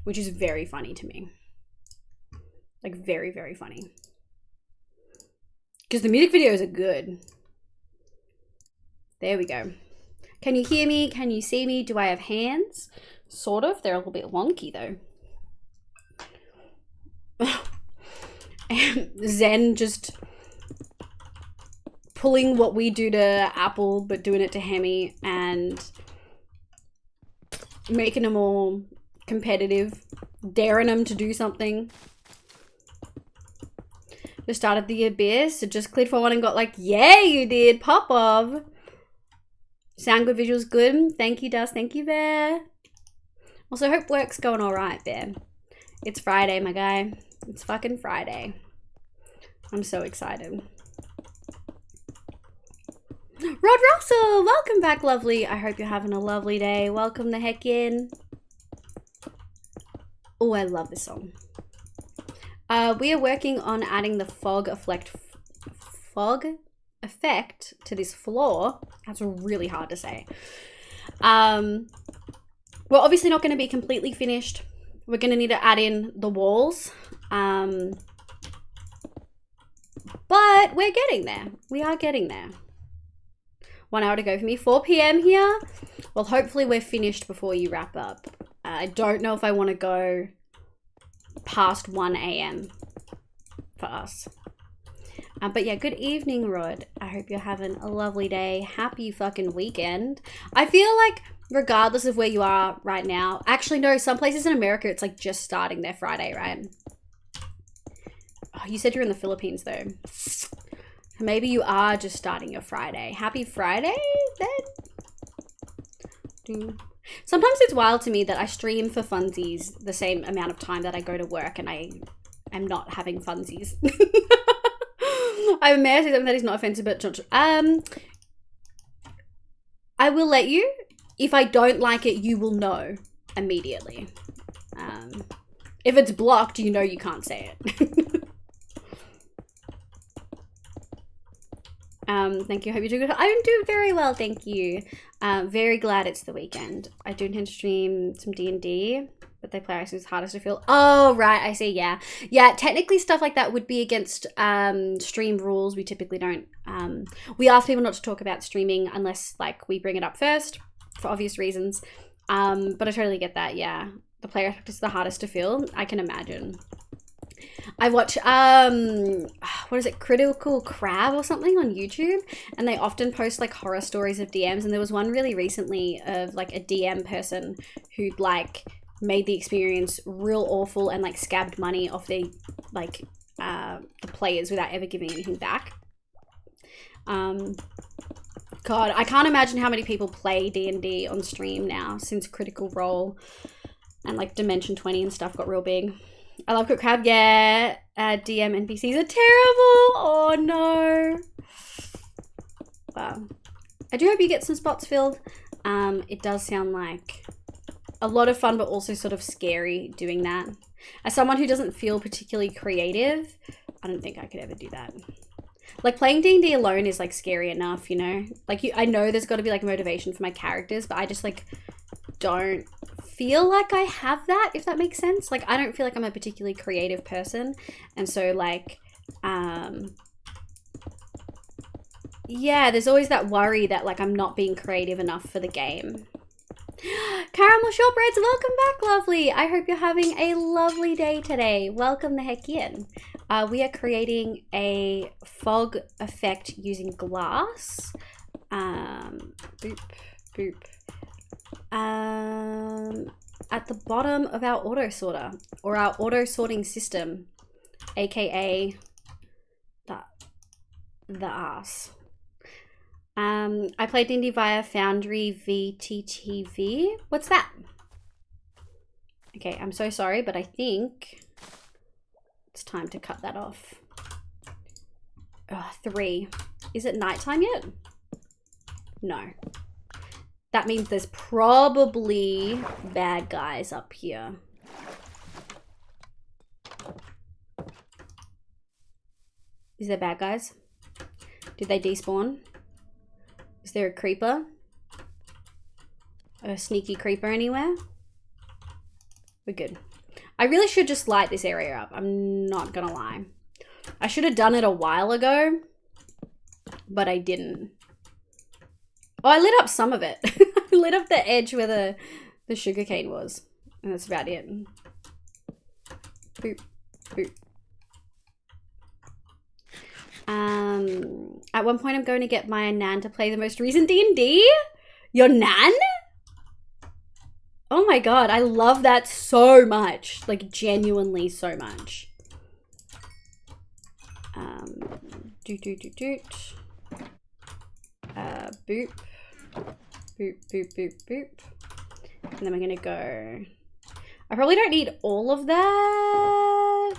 which is very funny to me. Like very, very funny. Because the music videos are good. There we go. Can you hear me? Can you see me? Do I have hands? Sort of. They're a little bit wonky though. Zen just pulling what we do to Apple but doing it to Hemi and making them all competitive, daring them to do something. Just started the Abyss, so just cleared for one and got like, yeah, you did, pop off. Sound good, visuals good. Thank you, Dust. Thank you, Bear. Also, hope work's going all right, Bear. It's Friday, my guy. It's fucking Friday. I'm so excited. Rod Russell, welcome back, lovely. I hope you're having a lovely day. Welcome the heck in. Oh, I love this song. We are working on adding the fog effect to this floor. That's really hard to say. We're obviously not going to be completely finished. We're going to need to add in the walls. But we're getting there. We are getting there. 1 hour to go for me. 4 p.m. here. Well, hopefully we're finished before you wrap up. I don't know if I want to go past 1 a.m. for us. But yeah, good evening, Rod. I hope you're having a lovely day. Happy fucking weekend. I feel like regardless of where you are right now, actually no, some places in America it's like just starting their Friday, right? Oh, you said you're in the Philippines though. Maybe you are just starting your Friday. Happy Friday then. Sometimes it's wild to me that I stream for funsies the same amount of time that I go to work and I am not having funsies. I may say something that is not offensive, but I will let you. If I don't like it, you will know immediately. If it's blocked, you know you can't say it. Thank you. Hope you do good. I'm doing very well, thank you. Very glad it's the weekend. I do intend to stream some D&D, but they play ice is hardest to feel. Oh, right, I see, yeah. Yeah, technically stuff like that would be against stream rules. We typically don't, we ask people not to talk about streaming unless like we bring it up first for obvious reasons. But I totally get that, yeah. The player aspect is the hardest to feel, I can imagine. I watch, what is it, Critical Crab or something on YouTube, and they often post like horror stories of DMs, and there was one really recently of like a DM person who'd like made the experience real awful and like scabbed money off the like the players without ever giving anything back. God, I can't imagine how many people play D&D on stream now since Critical Role and like Dimension 20 and stuff got real big. I love Cook Crab. Yeah, DM NPCs are terrible. Oh no. Wow. I do hope you get some spots filled. It does sound like a lot of fun, but also sort of scary doing that. As someone who doesn't feel particularly creative, I don't think I could ever do that. Like playing D&D alone is like scary enough, you know? Like I know there's got to be like motivation for my characters, but I just like don't feel like I have that, if that makes sense. Like I don't feel like I'm a particularly creative person, and so like yeah, there's always that worry that like I'm not being creative enough for the game. Caramel Shortbreads, welcome back, lovely. I hope you're having a lovely day today. Welcome the heck in. We are creating a fog effect using glass. Boop, boop. At the bottom of our auto sorter or our auto sorting system, aka the ass. I played D&D via Foundry VTTV. What's that? Okay, I'm so sorry, but I think it's time to cut that off. 3. Is it nighttime yet? No. That means there's probably bad guys up here. Is there bad guys? Did they despawn? Is there a creeper? a sneaky creeper anywhere. We're good. I really should just light this area up. I'm not gonna lie. I should have done it a while ago, but I didn't. Oh, I lit up some of it. I lit up the edge where the sugarcane was. And that's about it. Boop, boop. At one point I'm going to get my nan to play the most recent D&D. Your nan? Oh my god, I love that so much. Like, genuinely so much. Doot, doot, doot, doot. Boop. Boop, boop, boop, boop. And then we're gonna go... I probably don't need all of that.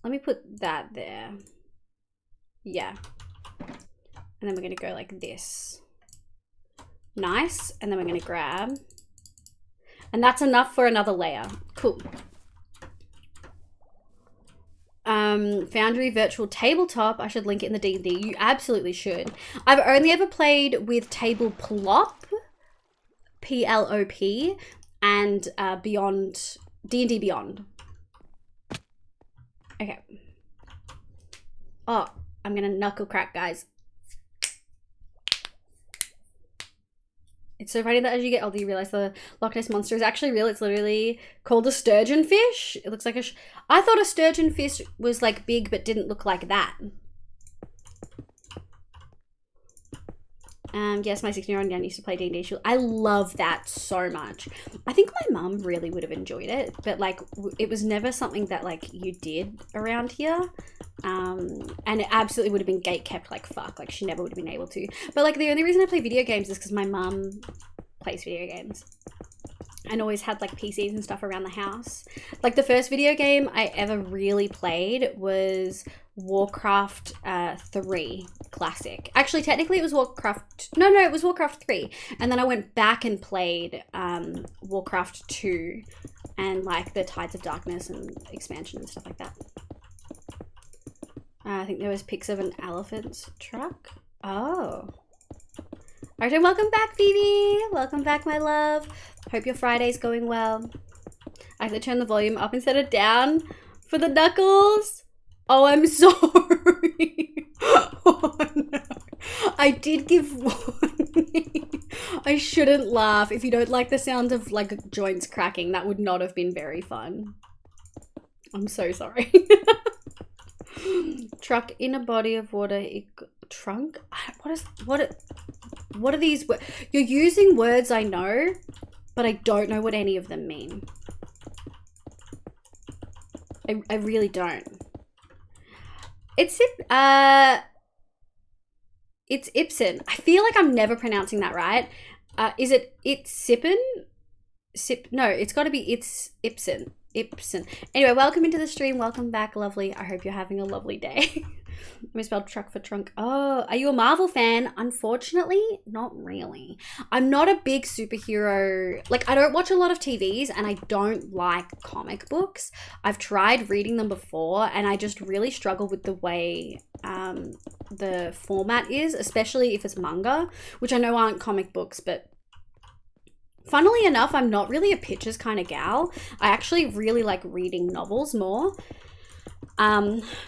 Let me put that there. Yeah. And then we're gonna go like this. Nice. And then we're gonna grab. And that's enough for another layer. Cool. Foundry Virtual Tabletop. I should link it in the D&D. You absolutely should. I've only ever played with Table Plop. P-L-O-P. And Beyond. D&D Beyond. Okay. Oh, I'm gonna knuckle crack, guys. It's so funny that as you get older, you realize the Loch Ness Monster is actually real. It's literally called a sturgeon fish. It looks like a... I thought a sturgeon fish was like big, but didn't look like that. Yes, my 16-year-old nan used to play D&D. I love that so much. I think my mum really would have enjoyed it, but like it was never something that like you did around here. And it absolutely would have been gate kept like fuck. Like she never would have been able to. But like the only reason I play video games is because my mum plays video games. And always had like PCs and stuff around the house. Like the first video game I ever really played was Warcraft 3 Classic. Actually, technically it was Warcraft... No, it was Warcraft 3. And then I went back and played Warcraft 2 and like the Tides of Darkness and expansion and stuff like that. I think there was pics of an elephant's truck. Oh. Alright, and welcome back, Phoebe. Welcome back, my love. Hope your Friday's going well. I have to turn the volume up instead of down for the knuckles. Oh, I'm sorry. Oh, no. I did give warning. I shouldn't laugh. If you don't like the sound of like joints cracking, that would not have been very fun. I'm so sorry. Truck in a body of water. Trunk? What are these? You're using words I know, but I don't know what any of them mean. I really don't. It's Ibsen. I feel like I'm never pronouncing that right. Is it's Sippen? No, it's got to be it's Ibsen. Anyway, welcome into the stream. Welcome back, lovely. I hope you're having a lovely day. I misspelled truck for trunk. Oh, are you a Marvel fan? Unfortunately, not really. I'm not a big superhero. Like, I don't watch a lot of TVs and I don't like comic books. I've tried reading them before and I just really struggle with the way the format is, especially if it's manga, which I know aren't comic books, but funnily enough, I'm not really a pictures kind of gal. I actually really like reading novels more.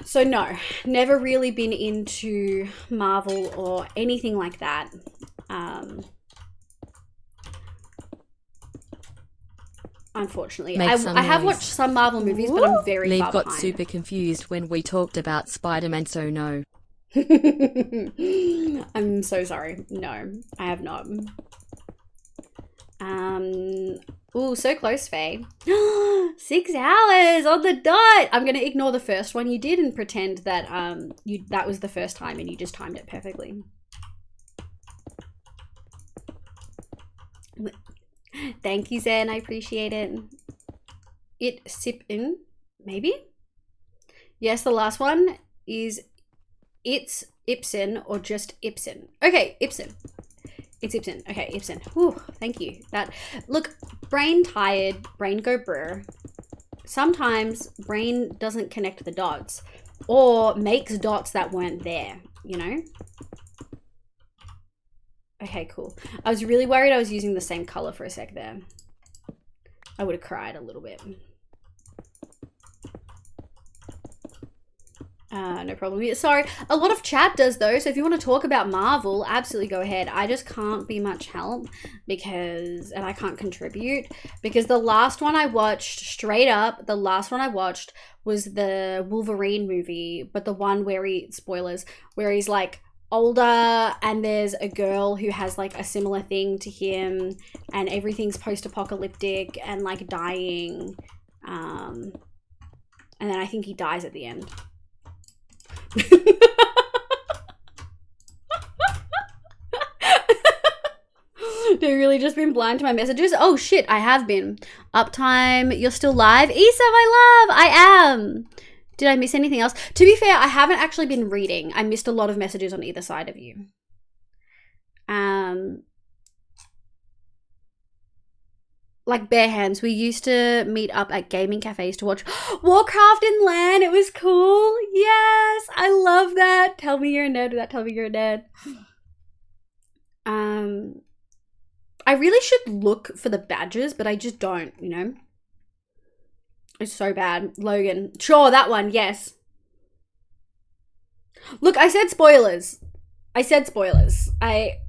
So no, never really been into Marvel or anything like that. Unfortunately, I have watched some Marvel movies, but I'm very Lee far got behind. super confused when we talked about Spider-Man, so no. I'm so sorry. No, I have not. Ooh, so close, Faye. 6 hours on the dot. I'm gonna ignore the first one you did and pretend that that was the first time and you just timed it perfectly. Thank you, Zen. I appreciate it. It sip in, maybe? Yes, the last one is it's Ibsen or just Ibsen. Okay, Ibsen. It's Ibsen. Okay, Ibsen. Whew, thank you. That, look, brain tired, brain go brr. Sometimes brain doesn't connect the dots or makes dots that weren't there, you know? Okay, cool. I was really worried I was using the same color for a sec there. I would have cried a little bit. No problem. Sorry, a lot of chat does though, so if you want to talk about Marvel, absolutely go ahead. I just can't be much help because, and I can't contribute because the last one I watched, straight up, the last one I watched was the Wolverine movie, but the one where spoilers, where he's like older and there's a girl who has like a similar thing to him and everything's post-apocalyptic and like dying. And then I think he dies at the end. They've really just been blind to my messages. Oh shit, I have been. Uptime, you're still live. Isa, my love, I am. Did I miss anything else? To be fair, I haven't actually been reading. I missed a lot of messages on either side of you. Like bare hands, we used to meet up at gaming cafes to watch Warcraft in LAN. It was cool. Yes, I love that. Tell me you're a nerd without telling me you're a nerd. I really should look for the badges, but I just don't, you know? It's so bad. Logan. Sure, that one, yes. Look, I said spoilers. I said spoilers. I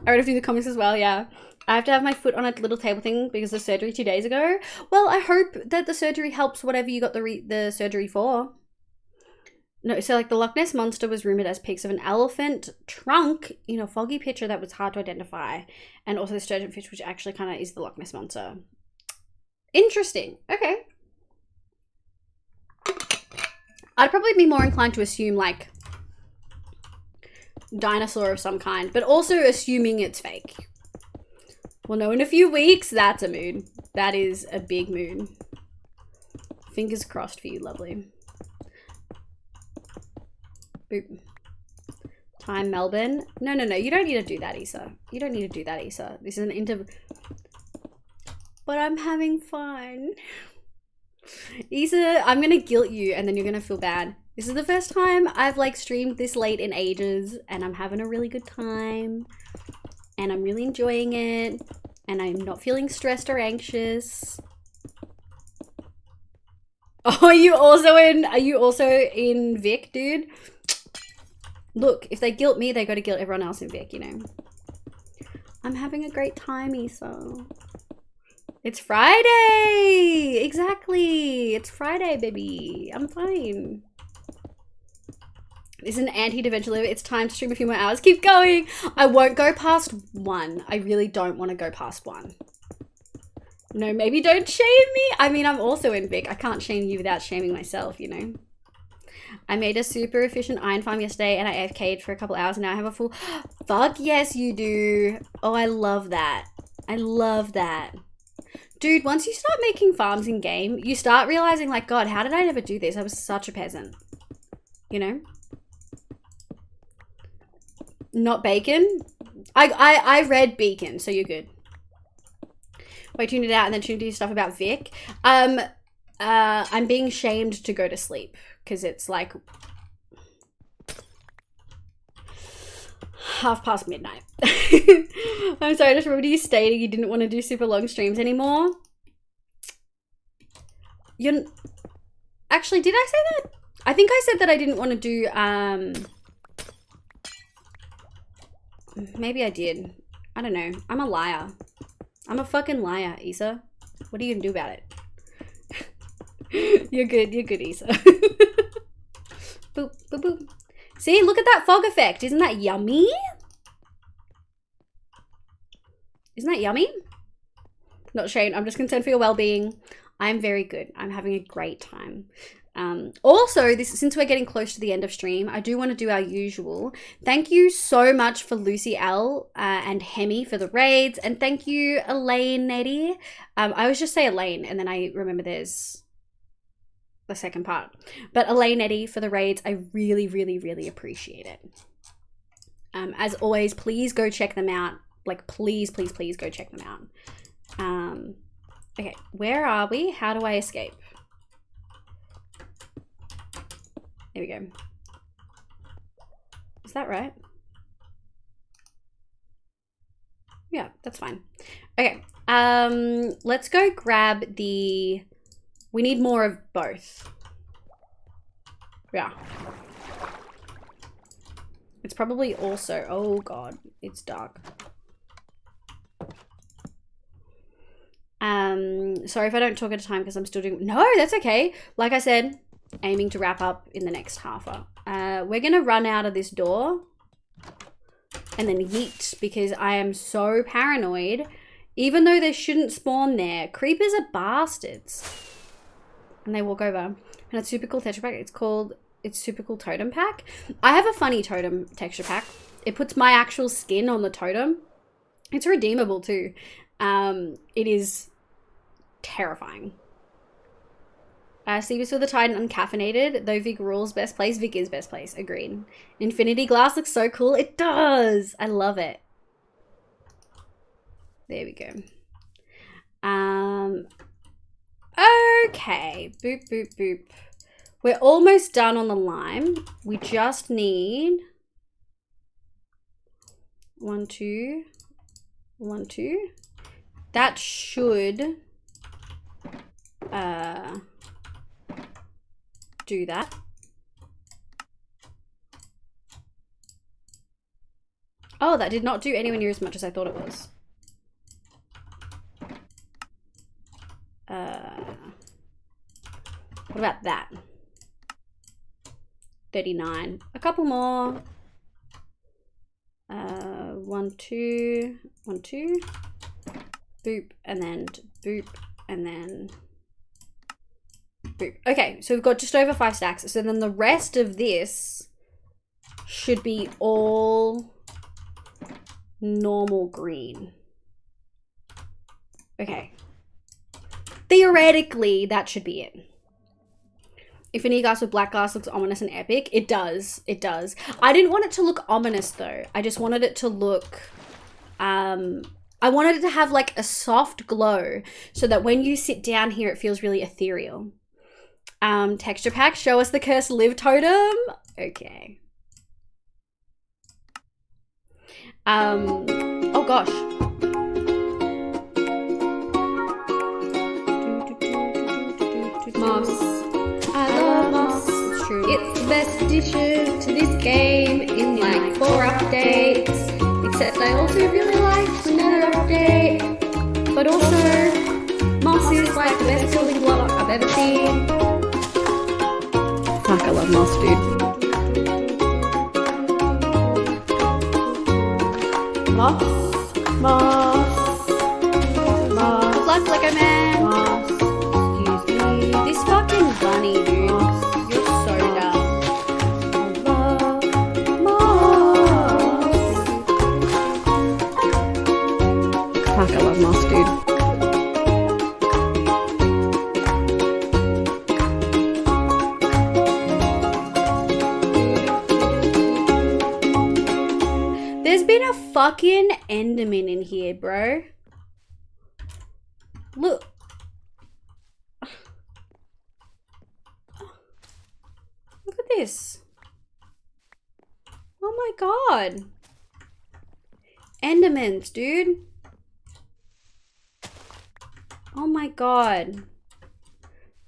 read a few of the comments as well, yeah. I have to have my foot on a little table thing because of the surgery 2 days ago. Well, I hope that the surgery helps whatever you got the surgery for. No, so like the Loch Ness Monster was rumoured as pics of an elephant trunk in a foggy picture that was hard to identify. And also the sturgeon fish, which actually kind of is the Loch Ness Monster. Interesting. Okay. I'd probably be more inclined to assume like dinosaur of some kind, but also assuming it's fake. We'll know in a few weeks. That's a mood. That is a big mood. Fingers crossed for you, lovely. Boop. Time Melbourne. No. You don't need to do that, Isa. You don't need to do that, Isa. This is an But I'm having fun. Isa, I'm going to guilt you and then you're going to feel bad. This is the first time I've like streamed this late in ages and I'm having a really good time. And I'm really enjoying it. And I'm not feeling stressed or anxious. Oh, are you also in Vic, dude? Look, if they guilt me, they got to guilt everyone else in Vic, you know. I'm having a great time, Isa. It's Friday! Exactly! It's Friday, baby. I'm fine. This is an anti-deventure live. It's time to stream a few more hours. Keep going! I won't go past 1. I really don't want to go past 1. No, maybe don't shame me. I mean, I'm also in Vic. I can't shame you without shaming myself, you know. I made a super efficient iron farm yesterday and I AFK'd for a couple hours and now I have a full... Fuck yes, you do. Oh, I love that. I love that. Dude, once you start making farms in game, you start realizing like, God, how did I never do this? I was such a peasant. You know? Not bacon? I read beacon, so you're good. Wait, tuned it out and then tuned to your stuff about Vic. I'm being shamed to go to sleep because it's like midnight. I'm sorry, I just remember you stating you didn't want to do super long streams anymore. Actually, did I say that? I think I said that I didn't want to do, maybe I did. I don't know. I'm a liar. I'm a fucking liar, Isa. What are you gonna do about it? You're good, Isa. Boop, boop, boop. See, look at that fog effect. Isn't that yummy? Isn't that yummy? Not ashamed. I'm just concerned for your well-being. I'm very good. I'm having a great time. Also, since we're getting close to the end of stream, I do want to do our usual. Thank you so much for Lucy L and Hemi for the raids. And thank you, Elaine Nettie. I always just say Elaine and then I remember there's the second part. But Elaine Nettie for the raids. I really, really, really appreciate it. As always, please go check them out. Like, please, please, please go check them out. Okay, where are we? How do I escape? There we go. Is that right? Yeah, that's fine. Okay, let's go grab the... We need more of both. Yeah. It's probably also... Oh, God. It's dark. Sorry if I don't talk at a time because I'm still doing... No, that's okay. Like I said, aiming to wrap up in the next half hour. We're going to run out of this door and then yeet because I am so paranoid. Even though they shouldn't spawn there, creepers are bastards. And they walk over. And it's super cool texture pack. It's super cool totem pack. I have a funny totem texture pack. It puts my actual skin on the totem. It's redeemable too. It is terrifying. Sleepers with the Titan uncaffeinated. Though Vic rules best place, Vic is best place. Agreed. Infinity glass looks so cool. It does. I love it. There we go. Okay. Boop, boop, boop. We're almost done on the lime. We just need 1, 2, 1, 2. That should do that. Oh, that did not do anywhere near as much as I thought it was. What about that? 39. A couple more. 1, 2, 1, 2. Boop, and then boop, and then boop. Okay, so we've got just over 5 stacks. So then the rest of this should be all normal green. Okay. Theoretically, that should be it. Infinity glass with black glass looks ominous and epic. It does. It does. I didn't want it to look ominous though. I just wanted it to look... I wanted it to have like a soft glow so that when you sit down here, it feels really ethereal. Texture pack, show us the cursed live totem. Okay. Oh gosh. Moss. I love moss. It's true. It's the best addition to this game in like 4 updates. Except I also really like the Nether update. But also, moss is like the best building block I've ever seen. Fuck, I love moss, dude. Moss. Moss. Moss. Good luck, Lego Man. Moss. Excuse me. This fucking bunny, dude. Moss. You're so dumb. Moss. Fuck, I love moss, dude. There's been a fucking Enderman in here, bro. Look. Look at this. Oh my god. Endermans, dude. Oh my god.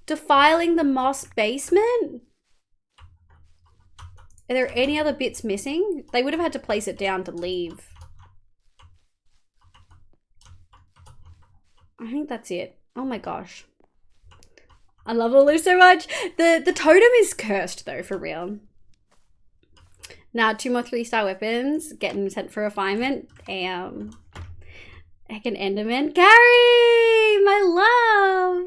Defiling the moss basement? Are there any other bits missing? They would have had to place it down to leave. I think that's it. Oh my gosh. I love Olu so much. The totem is cursed though, for real. Now 2 more 3-star weapons. Getting sent for refinement. Damn. Heck, an Enderman. Gary! My love!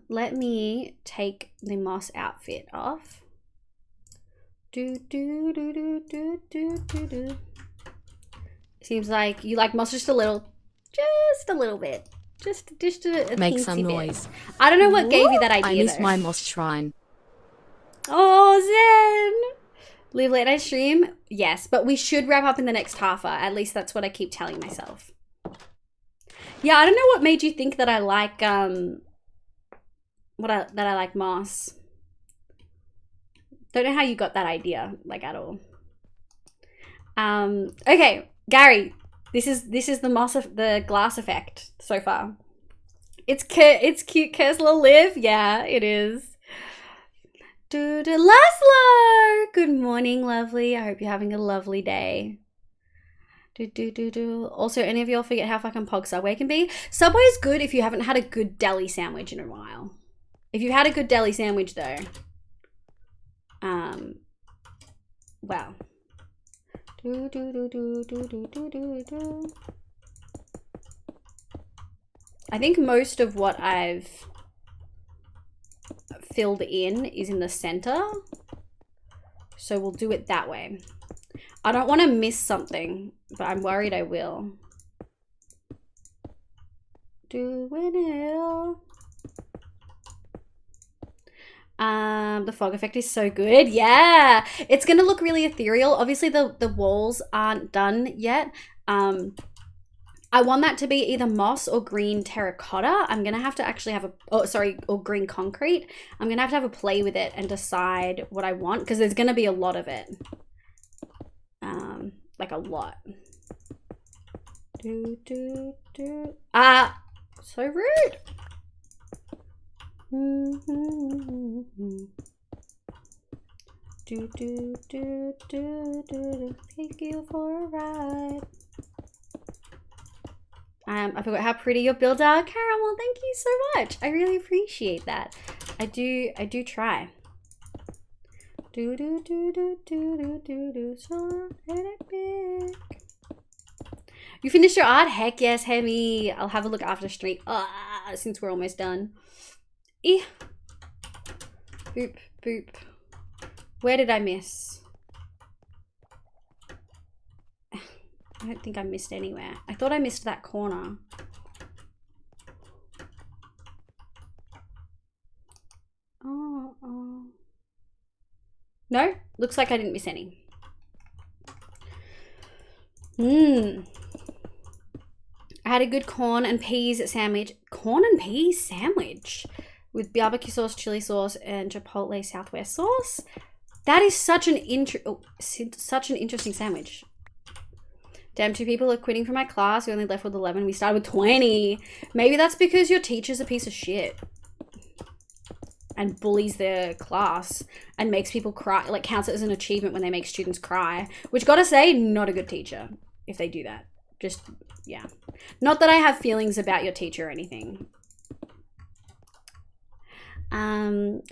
Let me take the moss outfit off. Seems like you like moss just a little bit. Just a Make some teensy noise. bit. I don't know what gave you that idea. I miss though. my moss shrine. Oh, Zen! Live late night stream? Yes, but we should wrap up in the next half hour. At least that's what I keep telling myself. Yeah, I don't know what made you think that I like that I like moss. Don't know how you got that idea, like, at all. Okay, Gary, this is the glass effect so far. It's cute. Kesla live. Yeah, it is. Laszlo! Good morning, lovely. I hope you're having a lovely day. Also, any of y'all forget how fucking pog Subway can be? Subway's good if you haven't had a good deli sandwich in a while. If you've had a good deli sandwich, though, wow. I think most of what I've filled in is in the center, so we'll do it that way. I don't want to miss something, but I'm worried I will. Doing it. The fog effect is so good. Yeah, it's gonna look really ethereal. Obviously the walls aren't done yet. I want that to be either moss or green terracotta. I'm gonna have to actually have or green concrete. I'm gonna have a play with it and decide what I want, because there's gonna be a lot of it. Like a lot. So rude. Take you for a ride. I forgot how pretty your builds are, Caramel. Thank you so much. I really appreciate that. I do try. So you finished your art? Heck yes, Hemi. I'll have a look after stream. Since we're almost done. Boop, boop. Where did I miss? I don't think I missed anywhere. I thought I missed that corner. No, looks like I didn't miss any. I had a good corn and peas sandwich. Corn and peas sandwich with barbecue sauce, chili sauce, and chipotle southwest sauce. That is such an interesting sandwich. Damn, 2 people are quitting from my class. We only left with 11. We started with 20. Maybe that's because your teacher's a piece of shit and bullies their class and makes people cry, like counts it as an achievement when they make students cry, which, gotta say, not a good teacher if they do that. Just, yeah. Not that I have feelings about your teacher or anything. Phoebe and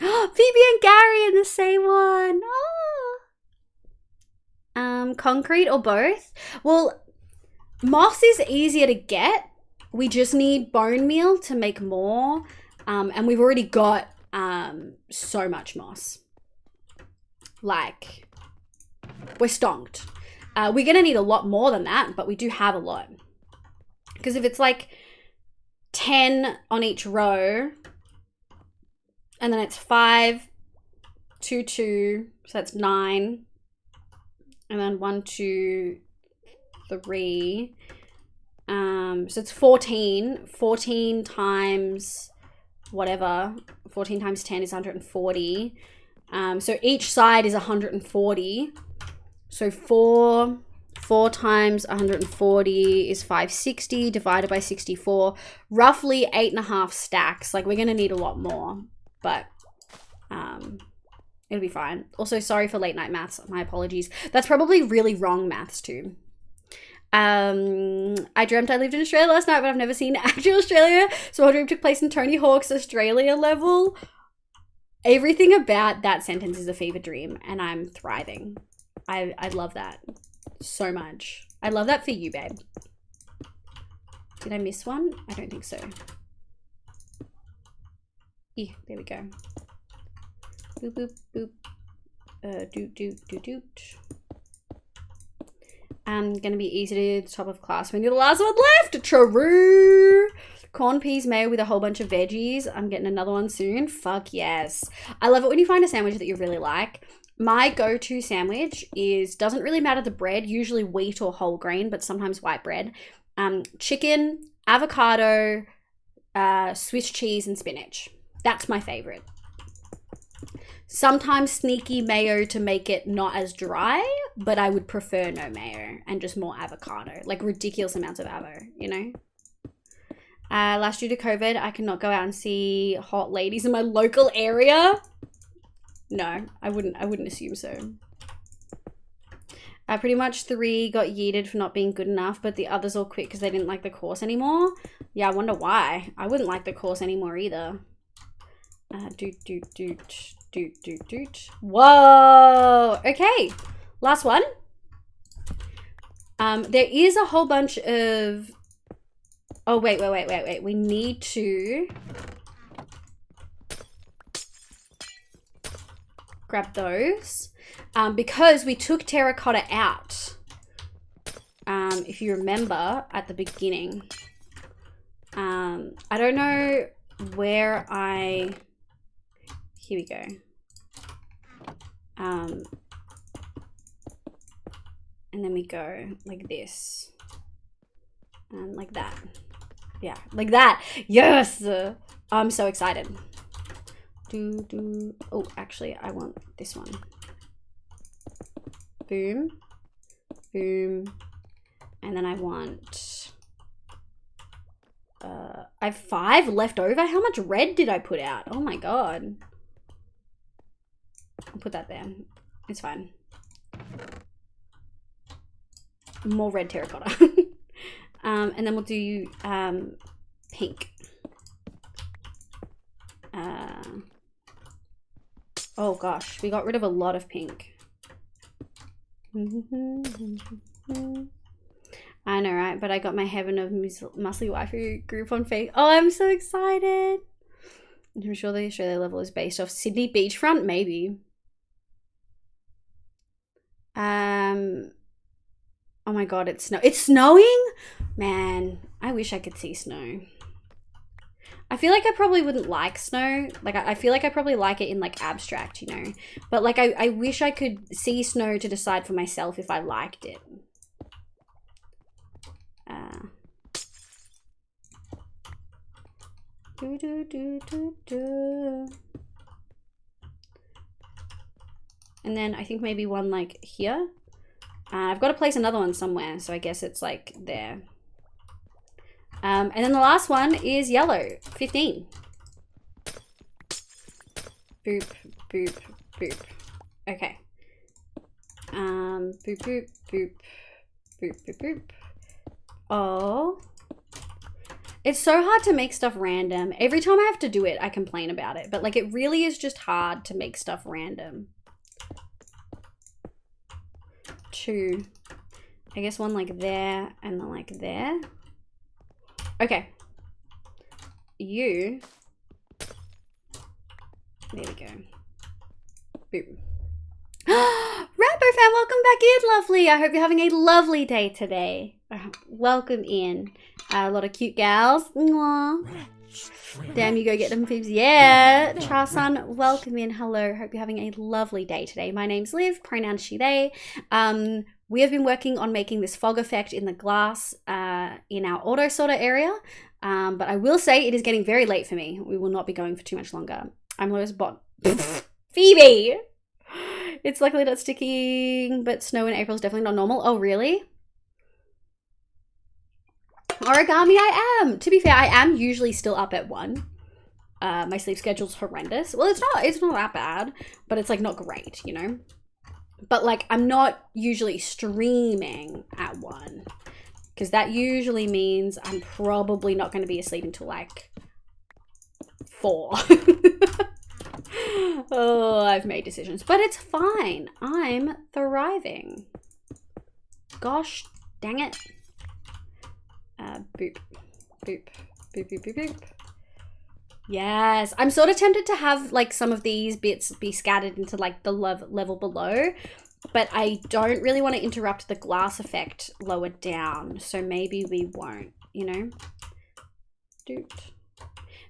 Gary in the same one. Concrete or both? Well, moss is easier to get. We just need bone meal to make more. And we've already got so much moss. Like, we're stonked. We're gonna need a lot more than that, but we do have a lot. Because if it's like 10 on each row, and then it's 5, 2, 2, so that's 9. And then 1, 2, 3. So it's 14. 14 times whatever. 14 times 10 is 140. So each side is 140. So 4 times 140 is 560 divided by 64. Roughly 8.5 stacks. Like, we're gonna need a lot more, but it'll be fine. Also, sorry for late night maths. My apologies. That's probably really wrong maths too. I dreamt I lived in Australia last night, but I've never seen actual Australia. So my dream took place in Tony Hawk's Australia level. Everything about that sentence is a fever dream, and I'm thriving. I love that so much. I love that for you, babe. Did I miss one? I don't think so. Yeah, there we go. Boop, boop, boop. Doot, doot, doot, doot. Gonna be easy to do the top of class when you're the last one left. True. Corn, peas, mayo with a whole bunch of veggies. I'm getting another one soon. Fuck yes. I love it when you find a sandwich that you really like. My go-to sandwich doesn't really matter the bread, usually wheat or whole grain, but sometimes white bread. Chicken, avocado, Swiss cheese, and spinach. That's my favorite. sometimes sneaky mayo to make it not as dry, but I would prefer no mayo and just more avocado, like ridiculous amounts of avo, you know? Last due to COVID, I cannot go out and see hot ladies in my local area. No, I wouldn't assume so. Pretty much 3 got yeeted for not being good enough, but the others all quit because they didn't like the course anymore. Yeah, I wonder why. I wouldn't like the course anymore either. Whoa! Okay, last one. There is a whole bunch of... Oh, wait. We need to... grab those. Because we took terracotta out. If you remember at the beginning. I don't know where I... Here we go. And then we go like this. And like that. Yeah, like that. Yes! I'm so excited. Oh, actually, I want this one. Boom. Boom. And then I want... I have 5 left over? How much red did I put out? Oh my god. I'll put that there. It's fine. More red terracotta. And then we'll do pink. Oh gosh, we got rid of a lot of pink. I know, right? But I got my Heaven of Muscly Waifu group on Facebook. Oh, I'm so excited. I'm sure the Australia level is based off Sydney beachfront, maybe. Oh my god, it's snowing? Man, I wish I could see snow. I feel like I probably wouldn't like snow. Like, I feel like I probably like it in, like, abstract, you know? But, like, I wish I could see snow to decide for myself if I liked it. And then I think maybe one, like, here. I've got to place another one somewhere, so I guess it's, like, there. And then the last one is yellow, 15. Boop, boop, boop. Okay. Boop, boop, boop, boop, boop, boop. Oh. It's so hard to make stuff random. Every time I have to do it, I complain about it. But, like, it really is just hard to make stuff random. 2. I guess one, like, there, and then, like, there. Okay. You. There we go. Boom. Rambo fan, welcome back in, lovely. I hope you're having a lovely day today. Welcome in. A lot of cute gals. Aww. Damn, you go get them fibs. Yeah. Charsan, welcome in. Hello. Hope you're having a lovely day today. My name's Liv, pronouns she, they. We have been working on making this fog effect in the glass in our auto sorter area. But I will say it is getting very late for me. We will not be going for too much longer. I'm lowest bot. Phoebe! It's luckily not sticking, but snow in April is definitely not normal. Oh, really? Origami, I am. To be fair, I am usually still up at 1. My sleep schedule's horrendous. Well, it's not that bad, but it's like not great, you know? But like, I'm not usually streaming at 1 because that usually means I'm probably not going to be asleep until like 4. Oh, I've made decisions, but it's fine. I'm thriving. Gosh, dang it. Boop, boop, boop, boop, boop, boop. Yes, I'm sort of tempted to have like some of these bits be scattered into like the level below, but I don't really want to interrupt the glass effect lower down, so maybe we won't, you know? Doot.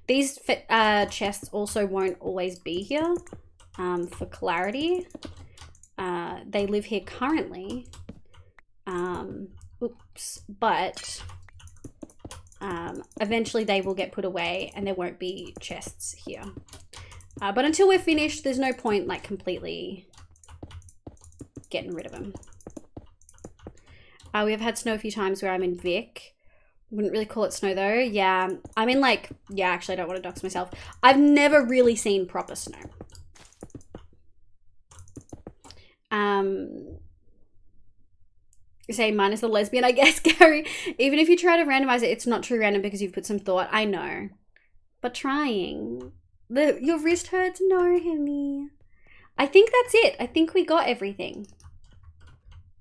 These chests also won't always be here for clarity. They live here currently. Oops, but eventually they will get put away and there won't be chests here. But until we're finished, there's no point like completely getting rid of them. We have had snow a few times where I'm in Vic. Wouldn't really call it snow though. Yeah, I'm in like, yeah, actually I don't want to dox myself. I've never really seen proper snow. Say minus the lesbian, I guess, Gary. Even if you try to randomize it, it's not true random because you've put some thought. I know. But trying. Your wrist hurts? No, Hemi. I think that's it. I think we got everything.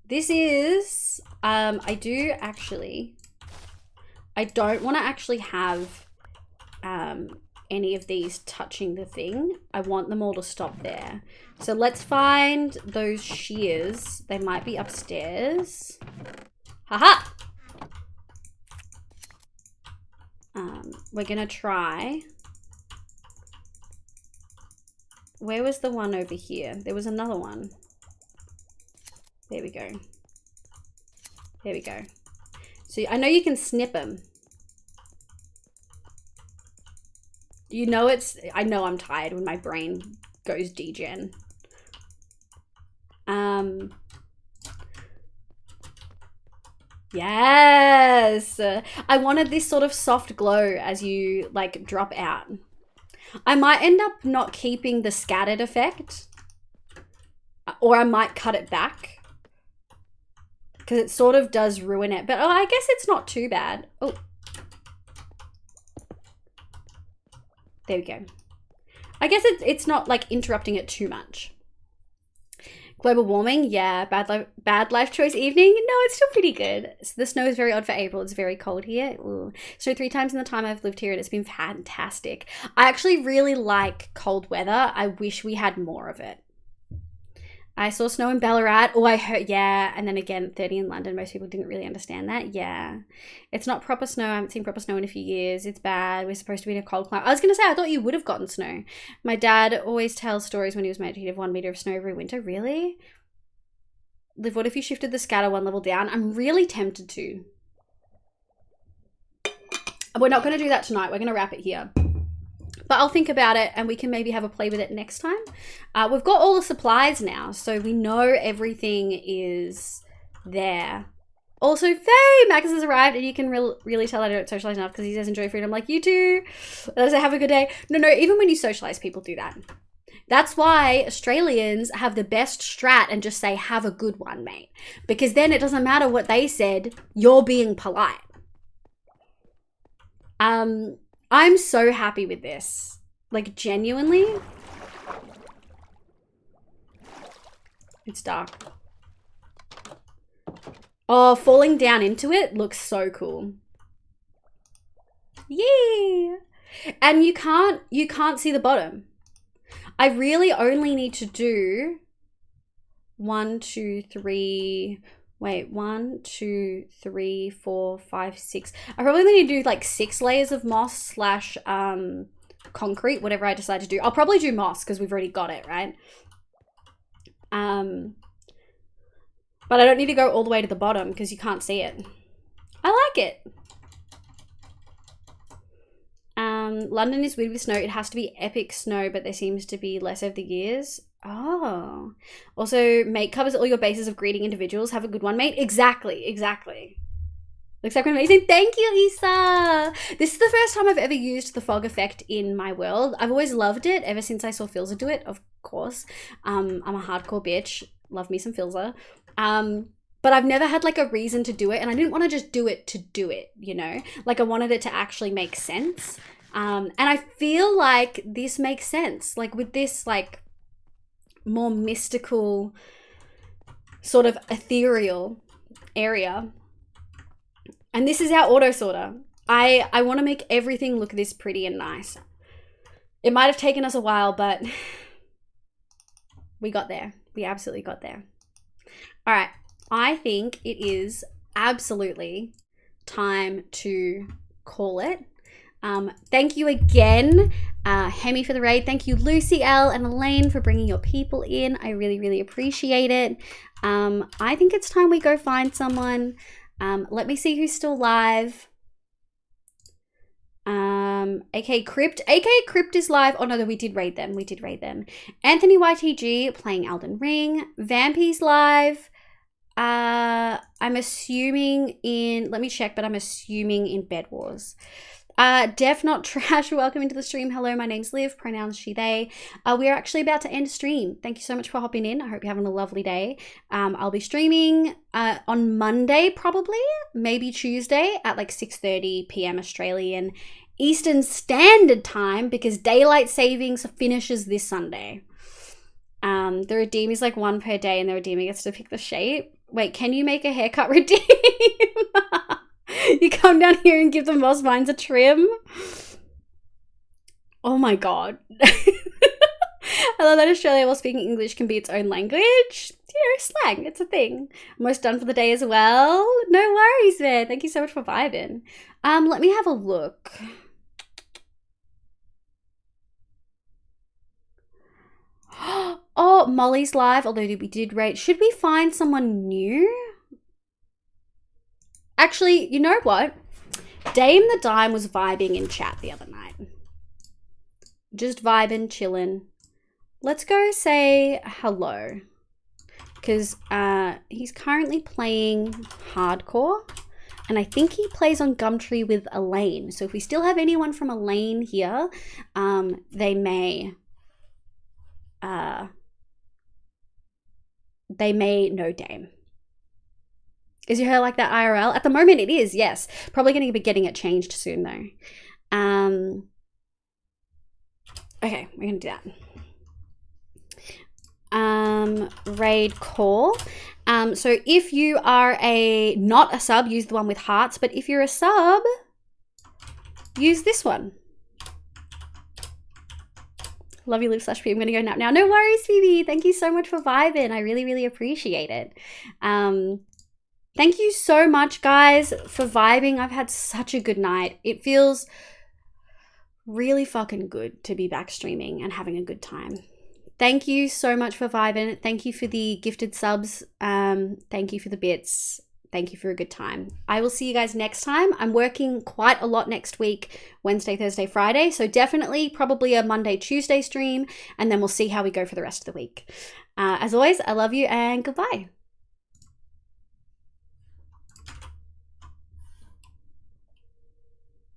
This is, I do actually, I don't want to actually have any of these touching the thing. I want them all to stop there. So let's find those shears. They might be upstairs. Haha! We're gonna try. Where was the one over here? There was another one. There we go. There we go. So I know you can snip them. You know I know I'm tired when my brain goes degen. Yes! I wanted this sort of soft glow as you like drop out. I might end up not keeping the scattered effect. Or I might cut it back. Because it sort of does ruin it. But oh, I guess it's not too bad. Oh. There we go. I guess it's not like interrupting it too much. Global warming, yeah. Bad life choice evening. No, it's still pretty good. The snow is very odd for April. It's very cold here. Ooh. Snowed 3 times in the time I've lived here and it's been fantastic. I actually really like cold weather. I wish we had more of it. I saw snow in Ballarat. Oh, I heard, yeah. And then again, 30 in London. Most people didn't really understand that. Yeah. It's not proper snow. I haven't seen proper snow in a few years. It's bad. We're supposed to be in a cold climate. I was going to say, I thought you would have gotten snow. My dad always tells stories when he was married. He'd have 1 meter of snow every winter. Really? Liv, what if you shifted the scatter 1 level down? I'm really tempted to. We're not going to do that tonight. We're going to wrap it here. But I'll think about it and we can maybe have a play with it next time. We've got all the supplies now, so we know everything is there. Also, Faye! Max has arrived and you can really tell I don't socialize enough because he says enjoy freedom. Like, you too. I say have a good day. No, even when you socialize, people do that. That's why Australians have the best strat and just say have a good one, mate. Because then it doesn't matter what they said, you're being polite. I'm so happy with this. Like, genuinely. It's dark. Oh, falling down into it looks so cool. Yeah. And you can't see the bottom. I really only need to do 1, 2, 3... Wait, 1, 2, 3, 4, 5, 6. I probably need to do like 6 layers of moss / concrete, whatever I decide to do. I'll probably do moss because we've already got it, right? But I don't need to go all the way to the bottom because you can't see it. I like it. London is weird with snow. It has to be epic snow, but there seems to be less over the years. Oh. Also, mate covers all your bases of greeting individuals. Have a good one, mate. Exactly. Looks like amazing. Thank you, Issa. This is the first time I've ever used the fog effect in my world. I've always loved it ever since I saw Filza do it, of course. I'm a hardcore bitch. Love me some Filza. But I've never had like a reason to do it, and I didn't want to just do it to do it, you know? Like I wanted it to actually make sense. And I feel like this makes sense. Like with this like more mystical sort of ethereal area. And this is our auto sorter. I want to make everything look this pretty and nice. It might have taken us a while, but we got there. We absolutely got there. All right. I think it is absolutely time to call it. Thank you again, Hemi for the raid. Thank you, Lucy L and Elaine for bringing your people in. I really, really appreciate it. I think it's time we go find someone. Let me see who's still live. AK Crypt is live. Oh no, we did raid them. Anthony YTG playing Elden Ring. Vampy's live. I'm assuming let me check, but I'm assuming in Bed Wars. Def Not Trash, welcome into the stream. Hello, my name's Liv, pronouns she, they. We are actually about to end stream. Thank you so much for hopping in. I hope you're having a lovely day. I'll be streaming on Monday, probably, maybe Tuesday at like 6:30 p.m. Australian Eastern Standard Time, because daylight savings finishes this Sunday. The redeem is like 1 per day, and the redeemer gets to pick the shape. Wait, can you make a haircut redeem? You come down here and give the moss vines a trim. Oh my god. I love that Australia, while speaking English, can be its own language. You know, slang, it's a thing. Almost done for the day as well. No worries, man. Thank you so much for vibing. Let me have a look. Oh, Molly's live, although we did rate. Should we find someone new? Actually, you know what? Dame the Dime was vibing in chat the other night. Just vibing, chilling. Let's go say hello. Because he's currently playing hardcore. And I think he plays on Gumtree with Elaine. So if we still have anyone from Elaine here, they may know Dame. Is your hair like that IRL? At the moment it is, yes. Probably going to be getting it changed soon though. Okay, we're going to do that. Raid call. So if you are not a sub, use the one with hearts. But if you're a sub, use this one. Love you, Liv/P. I'm going to go nap now. No worries, Phoebe. Thank you so much for vibing. I really, really appreciate it. Thank you so much, guys, for vibing. I've had such a good night. It feels really fucking good to be back streaming and having a good time. Thank you so much for vibing. Thank you for the gifted subs. Thank you for the bits. Thank you for a good time. I will see you guys next time. I'm working quite a lot next week, Wednesday, Thursday, Friday. So definitely probably a Monday, Tuesday stream. And then we'll see how we go for the rest of the week. As always, I love you and goodbye.